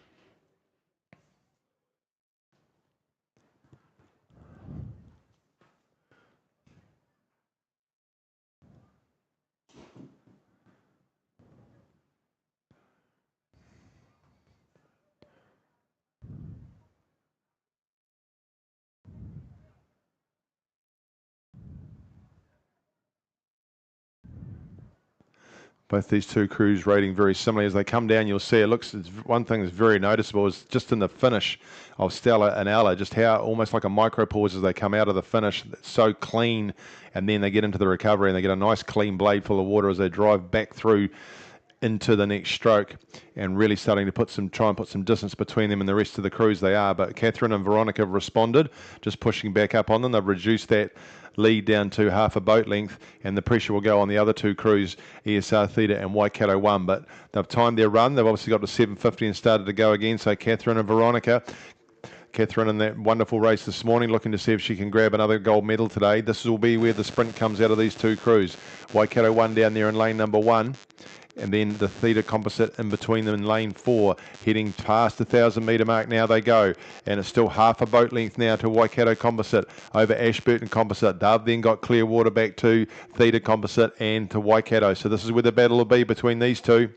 Both these two crews rating very similarly. As they come down, you'll see one thing that's very noticeable is just in the finish of Stella and Ella, just how almost like a micro pause as they come out of the finish. It's so clean, and then they get into the recovery and they get a nice clean blade full of water as they drive back through into the next stroke, and really starting to try and put some distance between them and the rest of the crews they are. But Catherine and Veronica have responded, just pushing back up on them. They've reduced that lead down to half a boat length, and the pressure will go on the other two crews, ESR Theta and Waikato 1. But they've timed their run. They've obviously got to 7:50 and started to go again. So Catherine and Veronica. Catherine in that wonderful race this morning, looking to see if she can grab another gold medal today. This will be where the sprint comes out of these two crews. Waikato 1 down there in lane number 1. And then the Theta Composite in between them in lane 4, heading past the 1,000-metre mark. Now they go, and it's still half a boat length now to Waikato Composite over Ashburton Composite. They've then got clear water back to Theta Composite and to Waikato. So this is where the battle will be between these two.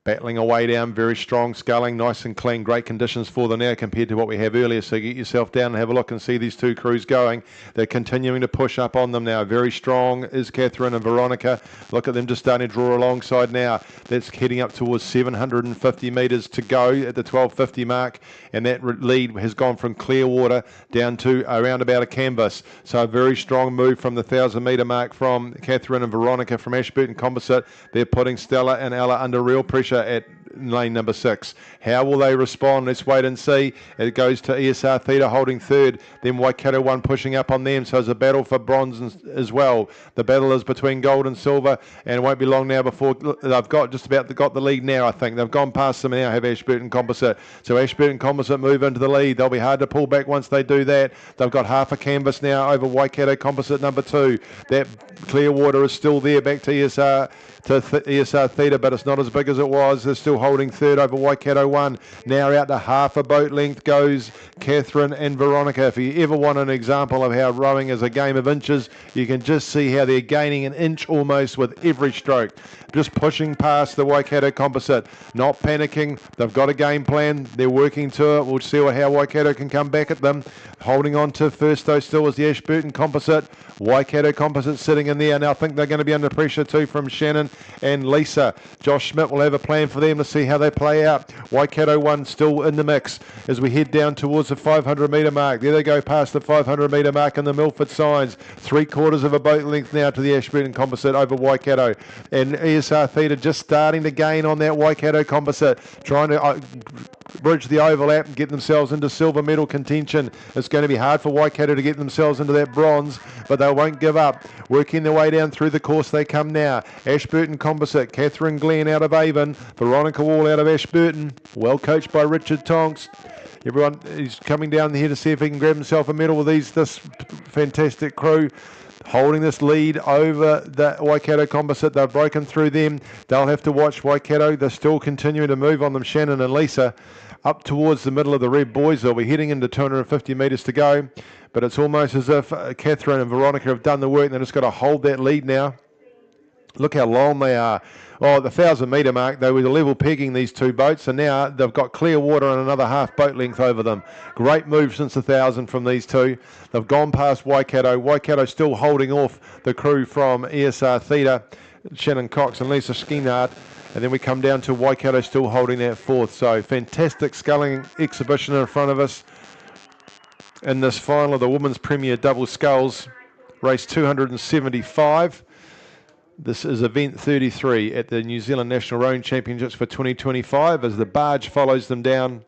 Battling away down, very strong, sculling, nice and clean, great conditions for them now compared to what we have earlier. So get yourself down and have a look and see these two crews going. They're continuing to push up on them now. Very strong is Catherine and Veronica. Look at them just starting to draw alongside now. That's heading up towards 750 metres to go at the 1250 mark. And that lead has gone from clear water down to around about a canvas. So a very strong move from the 1,000-metre mark from Catherine and Veronica from Ashburton Composite. They're putting Stella and Ella under real pressure at lane number 6. How will they respond? Let's wait and see. It goes to ESR Theta holding third, then Waikato 1 pushing up on them. So it's a battle for bronze as well. The battle is between gold and silver, and it won't be long now before they've got the lead now. I think they've gone past them now, have Ashburton Composite. So Ashburton Composite move into the lead. They'll be hard to pull back once they do that. They've got half a canvas now over Waikato Composite number 2. That clear water is still there back to ESR Theta, but it's not as big as it was. They're still holding third over Waikato 1. Now out to half a boat length goes Catherine and Veronica. If you ever want an example of how rowing is a game of inches, you can just see how they're gaining an inch almost with every stroke. Just pushing past the Waikato Composite, not panicking. They've got a game plan. They're working to it. We'll see how Waikato can come back at them. Holding on to first though still is the Ashburton Composite. Waikato Composite sitting in there, and I think they're going to be under pressure too from Shannon and Lisa. Josh Schmidt will have a plan for them to see how they play out. Waikato 1 still in the mix as we head down towards the 500-metre mark. There they go past the 500-metre mark in the Milford signs. 3/4 of a boat length now to the Ashburton Composite over Waikato. And ESR Theta just starting to gain on that Waikato Composite, trying to bridge the overlap and get themselves into silver medal contention. It's going to be hard for Waikato to get themselves into that bronze, but they won't give up. Working their way down through the course they come now. Ashburton Composite, Catherine Glenn out of Avon, Veronica Wall out of Ashburton, well coached by Richard Tonks. Everyone is coming down here to see if he can grab himself a medal with this fantastic crew. Holding this lead over the Waikato Composite. They've broken through them. They'll have to watch Waikato. They're still continuing to move on them, Shannon and Lisa, up towards the middle of the red boys. They'll be heading into 250 metres to go. But it's almost as if Catherine and Veronica have done the work, and they've just got to hold that lead now. Look how long they are. Oh, at the 1,000-metre mark, they were level pegging these two boats, and now they've got clear water and another half boat length over them. Great move since the 1,000 from these two. They've gone past Waikato. Waikato still holding off the crew from ESR Theta, Shannon Cox and Lisa Skinard. And then we come down to Waikato still holding that fourth. So fantastic sculling exhibition in front of us in this final of the Women's Premier Double Sculls, race 275. This is event 33 at the New Zealand National Rowing Championships for 2025 as the barge follows them down.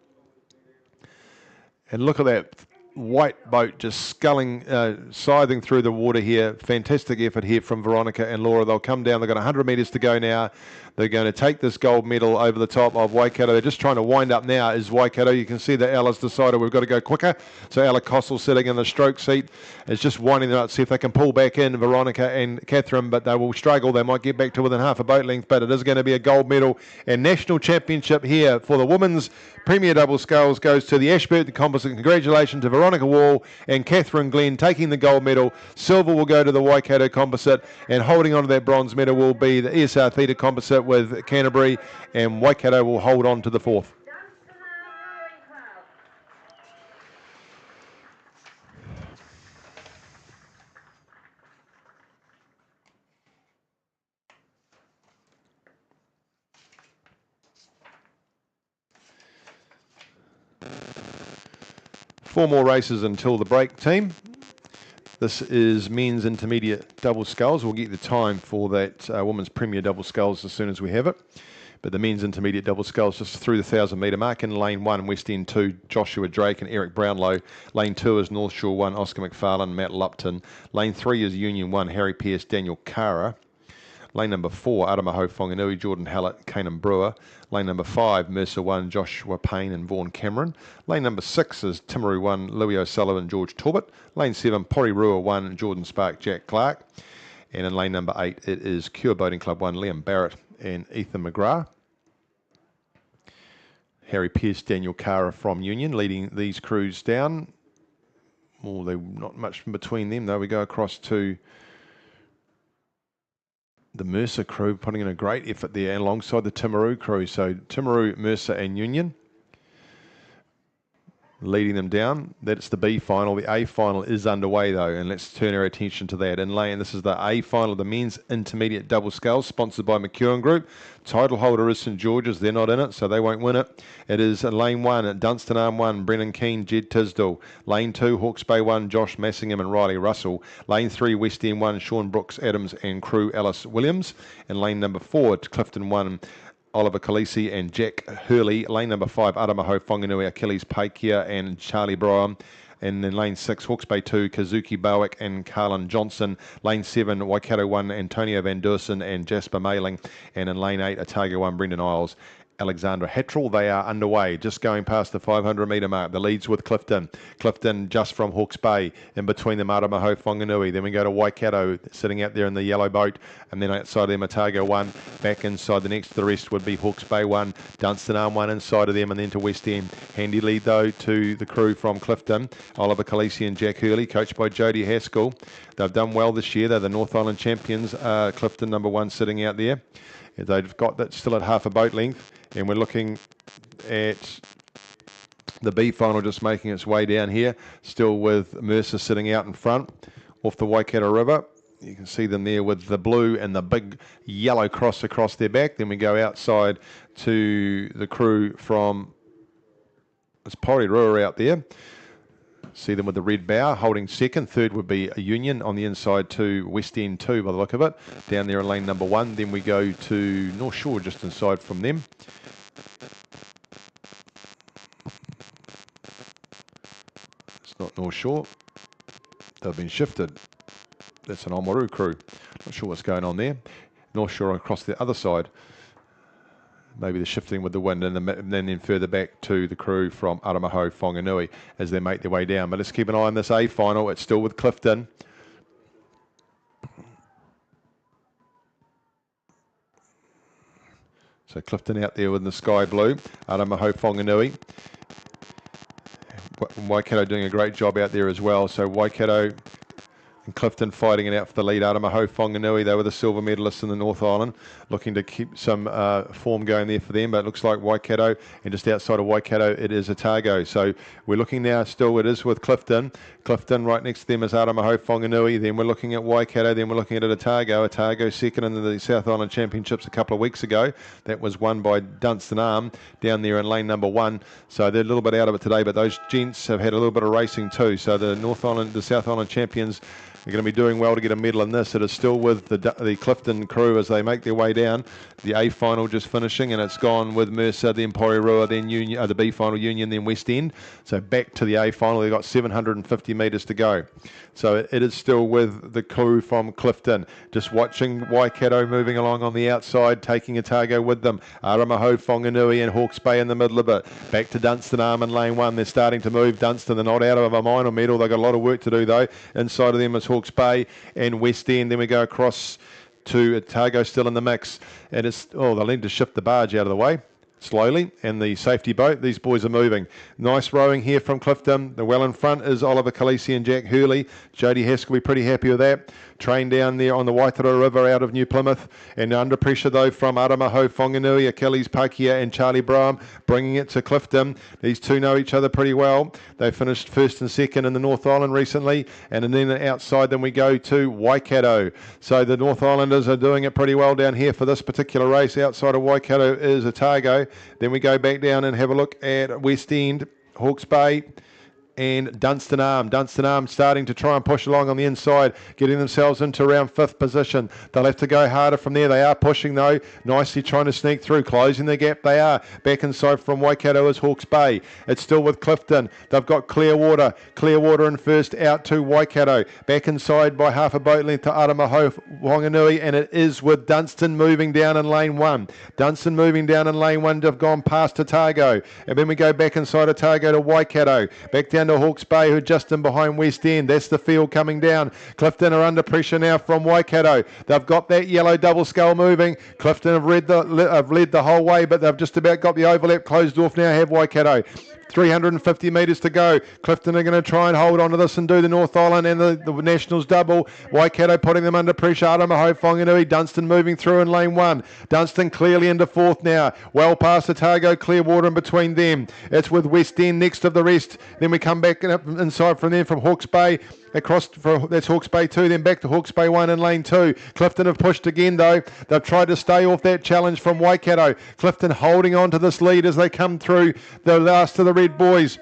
And look at that white boat just sculling, scything through the water here. Fantastic effort here from Veronica and Laura. They'll come down. They've got 100 metres to go now. They're going to take this gold medal over the top of Waikato. They're just trying to wind up now is Waikato. You can see that Ella's decided we've got to go quicker. So Ella Kossel sitting in the stroke seat is just winding them up to see if they can pull back in Veronica and Catherine, but they will struggle. They might get back to within half a boat length, but it is going to be a gold medal and national championship here for the women's Premier Double Sculls goes to the Ashburton Composite. Congratulations to Veronica Wall and Catherine Glenn taking the gold medal. Silver will go to the Waikato Composite, and holding on to that bronze medal will be the ESR Theta Composite with Canterbury, and Waikato will hold on to the fourth. Four more races until the break, team. This is men's intermediate double sculls. We'll get the time for that women's Premier double sculls as soon as we have it. But the men's intermediate double sculls just through the 1,000 metre mark. In lane 1, West End 2, Joshua Drake and Eric Brownlow. Lane 2 is North Shore 1, Oscar McFarlane, Matt Lupton. Lane 3 is Union 1, Harry Pearce, Daniel Kara. Lane number 4, Aramaho Whanganui, Jordan Hallett, Kanan Brewer. Lane number 5, Mercer 1, Joshua Payne and Vaughan Cameron. Lane number 6 is Timaru 1, Louis O'Sullivan, George Torbett. Lane 7, Porirua 1, Jordan Spark, Jack Clark. And in lane number 8, it is Cure Boating Club 1, Liam Barrett and Ethan McGrath. Harry Pearce, Daniel Kara from Union leading these crews down. Oh, they're not much in between them though. We go across to the Mercer crew, putting in a great effort there alongside the Timaru crew. So Timaru, Mercer and Union leading them down. That's the B final. The A final is underway though, and let's turn our attention to that. In lane, this is the A final of the men's intermediate double sculls, sponsored by McEwen Group. Title holder is St George's. They're not in it, so they won't win it. It is lane 1 at Dunstan Arm 1, Brennan Keane, Jed Tisdall. Lane 2, Hawke's Bay 1, Josh Massingham and Riley Russell. Lane 3, West End 1, Sean Brooks Adams and crew Alice Williams. And lane number 4, Clifton 1, Oliver Khaleesi and Jack Hurley. Lane number 5, Aramaho Whanganui, Achilles Paikia and Charlie Bryan. And in lane 6, Hawke's Bay 2, Kazuki Bowick and Carlin Johnson. Lane 7, Waikato 1, Antonio Van Dursen and Jasper Mailing. And in lane 8, Otago 1, Brendan Isles, Alexandra Hattrell. They are underway, just going past the 500 metre mark. The leads with Clifton. Clifton just from Hawke's Bay. In between them, Aramaho Whanganui. Then we go to Waikato, sitting out there in the yellow boat. And then outside them, Otago 1. Back inside, the next to the rest would be Hawke's Bay 1. Dunstan Arm 1 inside of them, and then to West End. Handy lead, though, to the crew from Clifton. Oliver Khaleesi and Jack Hurley, coached by Jodie Haskell. They've done well this year. They're the North Island champions. Clifton, number 1, sitting out there. They've got that still at half a boat length. And we're looking at the B final just making its way down here, still with Mercer sitting out in front off the Waikato River. You can see them there with the blue and the big yellow cross across their back. Then we go outside to the crew from Porirua out there. See them with the red bow holding second. Third would be a Union on the inside to West End 2 by the look of it. Down there in lane number 1. Then we go to North Shore just inside from them. It's not North Shore. They've been shifted. That's an Oamaru crew. Not sure what's going on there. North Shore across the other side. Maybe the shifting with the wind, and then further back to the crew from Aramaho Whanganui as they make their way down. But let's keep an eye on this A final. It's still with Clifton. So Clifton out there with the sky blue. Aramaho Whanganui. Waikato doing a great job out there as well. So Waikato and Clifton fighting it out for the lead. Aramaho Whanganui, they were the silver medalists in the North Island, looking to keep some form going there for them, but it looks like Waikato, and just outside of Waikato it is Otago. So we're looking now still, it is with Clifton. Clifton right next to them is Aramaho Whanganui, then we're looking at Waikato, then we're looking at Otago. Otago second in the South Island Championships a couple of weeks ago. That was won by Dunstan Arm down there in lane number 1. So they're a little bit out of it today, but those gents have had a little bit of racing too. So the North Island, the South Island champions They're going to be doing well to get a medal in this. It is still with the Clifton crew as they make their way down. The A final just finishing, and it's gone with Mercer, then Porirua, then Union, the B final Union, then West End. So back to the A final. They've got 750 metres to go. So it is still with the crew from Clifton. Just watching Waikato moving along on the outside, taking Otago with them. Aramaho, Whanganui and Hawke's Bay in the middle of it. Back to Dunstan Arm in lane 1. They're starting to move. Dunstan, they're not out of a minor medal. They've got a lot of work to do though. Inside of them is Hawke's Bay and West End. Then we go across to Otago still in the mix. And it's, they'll need to shift the barge out of the way slowly, and the safety boat. These boys are moving. Nice rowing here from Clifton. The well in front is Oliver Khaleesi and Jack Hurley. Jody Haskell will be pretty happy with that. Train down there on the Waitara River out of New Plymouth, and under pressure though from Aramaho, Whanganui, Achilles Pakia and Charlie Brown, bringing it to Clifton. These two know each other pretty well. They finished first and second in the North Island recently, and then outside them we go to Waikato. So the North Islanders are doing it pretty well down here for this particular race. Outside of Waikato is Otago. Then we go back down and have a look at West End, Hawke's Bay, and Dunstan Arm. Dunstan Arm starting to try and push along on the inside, getting themselves into around 5th position. They'll have to go harder from there. They are pushing though, nicely trying to sneak through, closing the gap. They are. Back inside from Waikato is Hawke's Bay. It's still with Clifton. They've got Clearwater in first, out to Waikato. Back inside by half a boat length to Aramaho, Whanganui, and it is with Dunstan moving down in lane 1. Dunstan moving down in lane 1. They've gone past Otago. And then we go back inside Otago to Waikato. Back down to Hawke's Bay, who are just in behind West End. That's the field coming down. Clifton are under pressure now from Waikato. They've got that yellow double scull moving. Clifton have led the whole way, but they've just about got the overlap closed off now, have Waikato. 350 metres to go. Clifton are going to try and hold on to this and do the North Island and the Nationals double. Waikato putting them under pressure. Aramaho, Whanganui, Dunstan moving through in lane 1. Dunstan clearly into 4th now. Well past Otago, Clearwater in between them. It's with West End next of the rest. Then we come back up inside from there from Hawke's Bay. Across that's Hawke's Bay 2, then back to Hawke's Bay 1 in lane 2. Clifton have pushed again though. They've tried to stay off that challenge from Waikato. Clifton holding on to this lead as they come through the last of the red boys.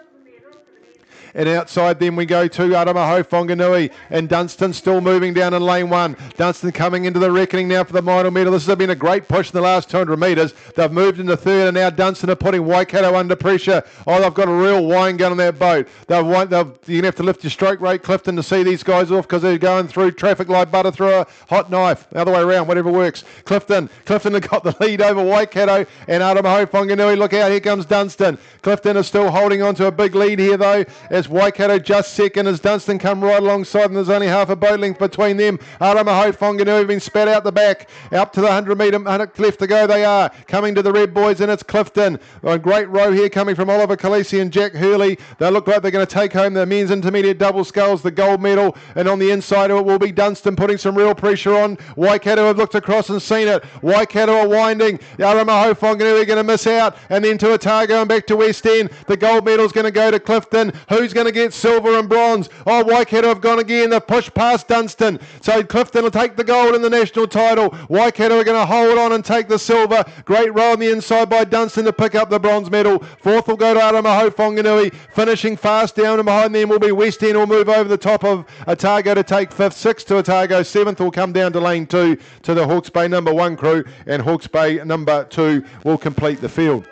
And outside them we go to Aramaho, Whanganui, and Dunstan still moving down in lane 1. Dunstan coming into the reckoning now for the minor medal. This has been a great push in the last 200 metres. They've moved into 3rd, and now Dunstan are putting Waikato under pressure. They've got a real wine gun on that boat. You're going to have to lift your stroke rate, Clifton, to see these guys off because they're going through traffic like butter through a hot knife. The other way around, whatever works. Clifton have got the lead over Waikato and Aramaho, Whanganui. Look out, here comes Dunstan. Clifton is still holding on to a big lead here though, as Waikato just second as Dunstan come right alongside, and there's only half a boat length between them. Aramaho, Whanganui have been spat out the back. Up to the 100 metre left to go they are. Coming to the red boys, and it's Clifton. A great row here coming from Oliver Khaleesi and Jack Hurley. They look like they're going to take home the men's intermediate double sculls, the gold medal, and on the inside of it will be Dunstan putting some real pressure on. Waikato have looked across and seen it. Waikato are winding. Aramaho, Whanganui are going to miss out, and then to Otago and back to West End. The gold medal's going to go to Clifton. Who's going to get silver and bronze? Waikato have gone again. They've pushed past Dunstan. So Clifton will take the gold in the national title. Waikato are going to hold on and take the silver. Great row on the inside by Dunstan to pick up the bronze medal. 4th will go to Aramaho, Whanganui. Finishing fast down and behind them will be West End, will move over the top of Otago to take 5th. 6th to Otago. 7th will come down to lane 2 to the Hawke's Bay number 1 crew, and Hawke's Bay number 2 will complete the field.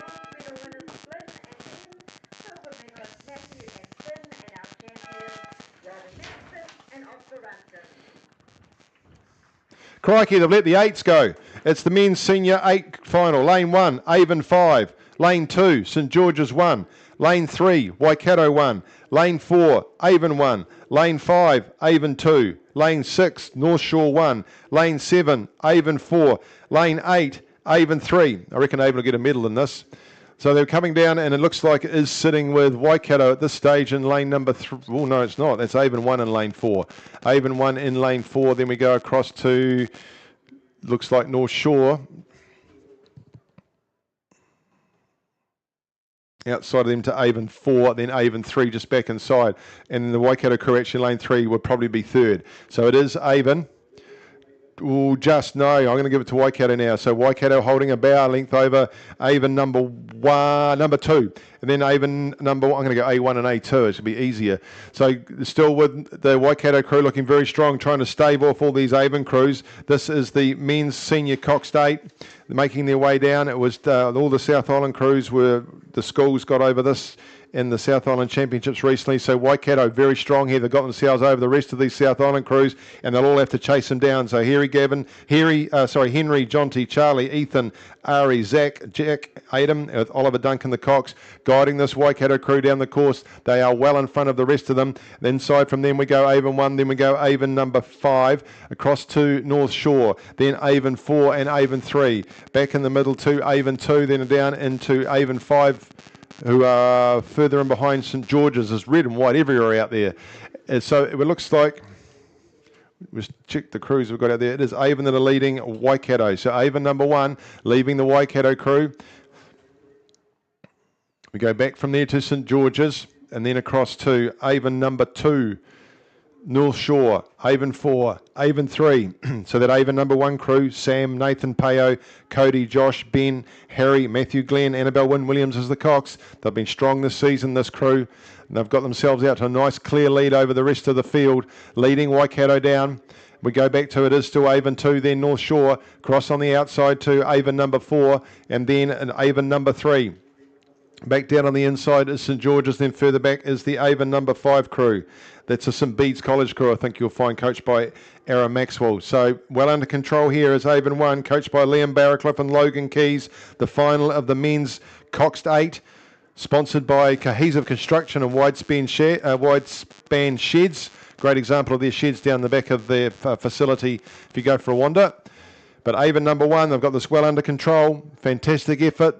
Crikey, they've let the 8s go. It's the men's senior 8 final. Lane 1, Avon 5. Lane 2, St George's 1. Lane 3, Waikato 1. Lane 4, Avon 1. Lane 5, Avon 2. Lane 6, North Shore 1. Lane 7, Avon 4. Lane 8, Avon 3. I reckon Avon will get a medal in this. So they're coming down, and it looks like it is sitting with Waikato at this stage in lane number 3. Oh, no, it's not. That's Avon 1 in lane 4. Avon 1 in lane 4. Then we go across to, looks like North Shore. Outside of them to Avon 4, then Avon 3 just back inside. And the Waikato crew actually lane 3 would probably be 3rd. So it is Avon. just no. I'm going to give it to Waikato now. So Waikato holding a bow length over Avon number 2. And then Avon number 1, I'm going to go A1 and A2. It should be easier. So still with the Waikato crew looking very strong, trying to stave off all these Avon crews. This is the men's senior coxed 8 making their way down. It was all the South Island crews were, the schools got over this in the South Island Championships recently. So Waikato very strong here. They've got themselves over the rest of these South Island crews, and they'll all have to chase them down. So Henry, John T, Charlie, Ethan, Ari, Zach, Jack, Adam, with Oliver Duncan, the Cox, guiding this Waikato crew down the course. They are well in front of the rest of them. Then side from them we go Avon 1, then we go Avon number 5, across to North Shore, then Avon 4 and Avon 3. Back in the middle to Avon 2, then down into Avon 5, who are further in behind St George's. There's red and white everywhere out there. And so it looks like, let's check the crews we've got out there. It is Avon that are leading Waikato. So Avon number 1 leaving the Waikato crew. We go back from there to St George's and then across to Avon number 2, North Shore, Avon 4, Avon 3. So that Avon number 1 crew, Sam, Nathan Peo, Cody, Josh, Ben, Harry, Matthew, Glenn, Annabelle Wynne Williams as the Cox. They've been strong this season, this crew. And they've got themselves out to a nice clear lead over the rest of the field, leading Waikato down. We go back to, it is still Avon 2, then North Shore, cross on the outside to Avon number 4, and then an Avon number 3. Back down on the inside is St George's, then further back is the Avon number 5 crew. That's a St Bede's College crew, I think you'll find, coached by Aaron Maxwell. So well under control here is Avon 1, coached by Liam Barraclough and Logan Keys. The final of the men's coxed 8, sponsored by Cohesive Construction and Widespan Sheds. Great example of their sheds down the back of their facility if you go for a wander. But Avon number 1, they've got this well under control. Fantastic effort.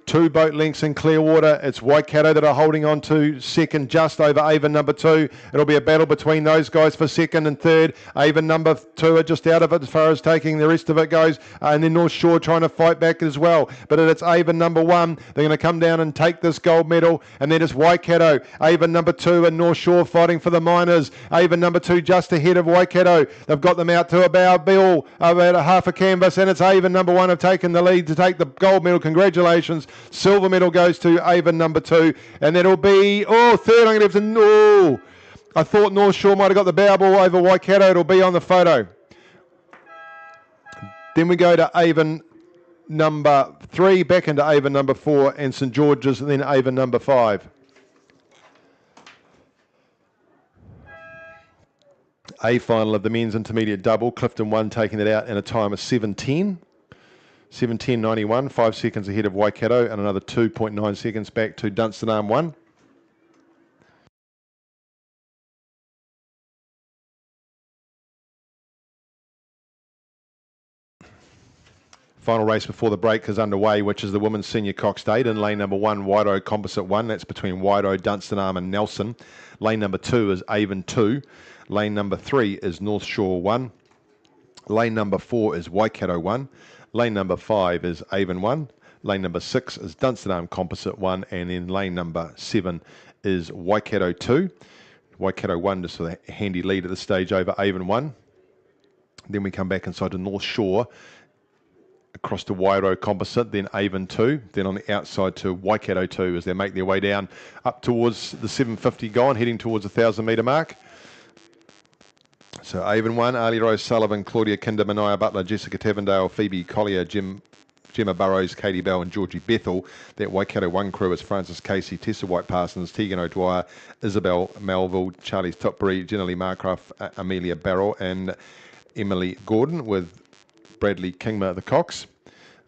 2 boat lengths in clear water. It's Waikato that are holding on to second, just over Avon number 2. It'll be a battle between those guys for second and third. Avon number 2 are just out of it as far as taking the rest of it goes. And then North Shore trying to fight back as well. But it's Avon number 1. They're going to come down and take this gold medal. And then it's Waikato, Avon number 2 and North Shore fighting for the minors. Avon number 2 just ahead of Waikato. They've got them out to about a half a canvas. And it's Avon number 1 have taken the lead to take the gold medal. Congratulations. Silver medal goes to Avon number 2, and that'll be third. I'm going to have to. I thought North Shore might have got the bow ball over Waikato. It'll be on the photo. Then we go to Avon number 3, back into Avon number 4, and St George's, and then Avon number 5. A final of the men's intermediate double. Clifton 1 taking it out in a time of 7:10. 7:10.91, 5 seconds ahead of Waikato, and another 2.9 seconds back to Dunstanarm 1. Final race before the break is underway, which is the women's senior coxed 8 in lane number 1, Waido Composite 1. That's between Waido, Dunstanarm and Nelson. Lane number 2 is Avon 2. Lane number 3 is North Shore 1. Lane number 4 is Waikato 1. Lane number 5 is Avon 1. Lane number 6 is Dunstanarm Composite 1. And then lane number 7 is Waikato 2. Waikato 1 just with a handy lead at this stage over Avon 1. Then we come back inside to North Shore, across to Waido Composite, then Avon 2, then on the outside to Waikato 2 as they make their way down up towards the 750 gone, heading towards the 1,000 metre mark. So Avon 1, Ali Rose Sullivan, Claudia Kinder, Mania Butler, Jessica Tavendale, Phoebe Collier, Gemma Burrows, Katie Bell and Georgie Bethel. That Waikato 1 crew is Francis Casey, Tessa White Parsons, Tegan O'Dwyer, Isabel Melville, Charlie Topbury, Jenna Lee Marcroft, Amelia Barrell and Emily Gordon, with Bradley Kingma the Cox.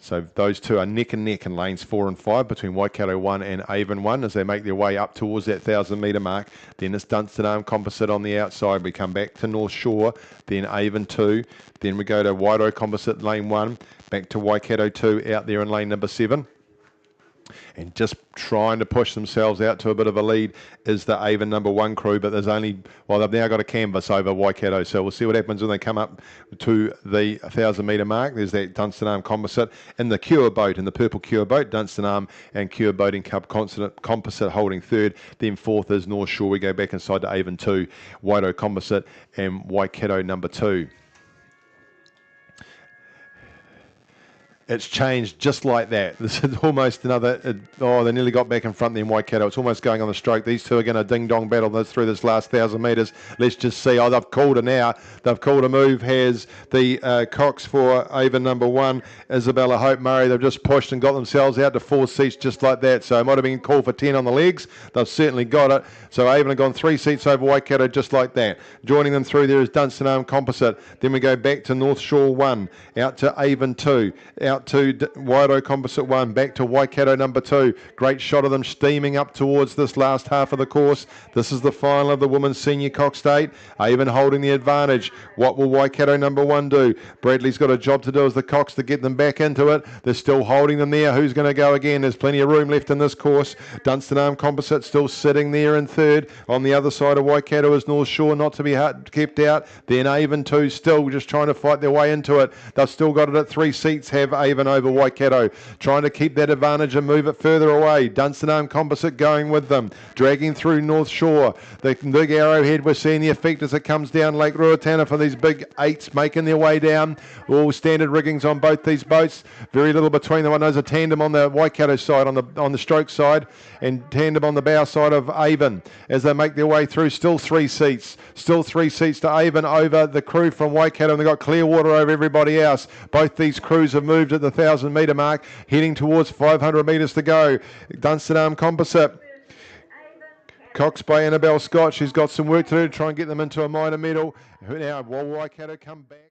So those two are neck and neck in lanes 4 and 5 between Waikato 1 and Avon 1 as they make their way up towards that 1,000 metre mark. Then it's Dunstanarm Composite on the outside. We come back to North Shore, then Avon 2. Then we go to Waido Composite lane 1, back to Waikato 2 out there in lane number 7. And just trying to push themselves out to a bit of a lead is the Avon number 1 crew, but there's only, well, they've now got a canvas over Waikato, so we'll see what happens when they come up to the 1,000 metre mark. There's that Dunstanarm Composite in the Cure boat, in the purple Cure boat, Dunstanarm and Cure Boating Cup Composite holding third. Then fourth is North Shore. We go back inside to Avon 2, Waido Composite and Waikato number 2. It's changed just like that. This is almost another, they nearly got back in front then Waikato. It's almost going on the stroke. These two are going to ding-dong battle this through this last 1,000 metres. Let's just see. Oh, they've called her now. They've called a move, has the Cox for Avon number 1, Isabella Hope Murray. They've just pushed and got themselves out to 4 seats just like that. So it might have been called for 10 on the legs. They've certainly got it. So Avon have gone 3 seats over Waikato just like that. Joining them through there is Dunstan Arm Composite. Then we go back to North Shore 1, out to Avon 2, out to Wairoa Composite 1, back to Waikato number 2. Great shot of them steaming up towards this last half of the course. This is the final of the women's senior coxed 8. Avon holding the advantage. What will Waikato number 1 do? Bradley's got a job to do as the cox to get them back into it. They're still holding them there. Who's going to go again? There's plenty of room left in this course. Dunstan Arm Composite still sitting there in third. On the other side of Waikato is North Shore, not to be kept out. Then Avon 2 still just trying to fight their way into it. They've still got it at 3 seats, have Avon over Waikato, trying to keep that advantage and move it further away. Dunstan Arm Composite going with them, dragging through North Shore. The big arrowhead, we're seeing the effect as it comes down Lake Ruatana for these big 8s making their way down. All standard riggings on both these boats. Very little between them. I know there's a tandem on the Waikato side, on the stroke side, and tandem on the bow side of Avon as they make their way through. Still 3 seats. Still 3 seats to Avon over the crew from Waikato, and they've got Clearwater over everybody else. Both these crews have moved at the 1,000 metre mark, heading towards 500 metres to go. Dunstan Arm Composite. Cox by Annabelle Scott. She's got some work to do to try and get them into a minor medal. Now, will Waikato come back?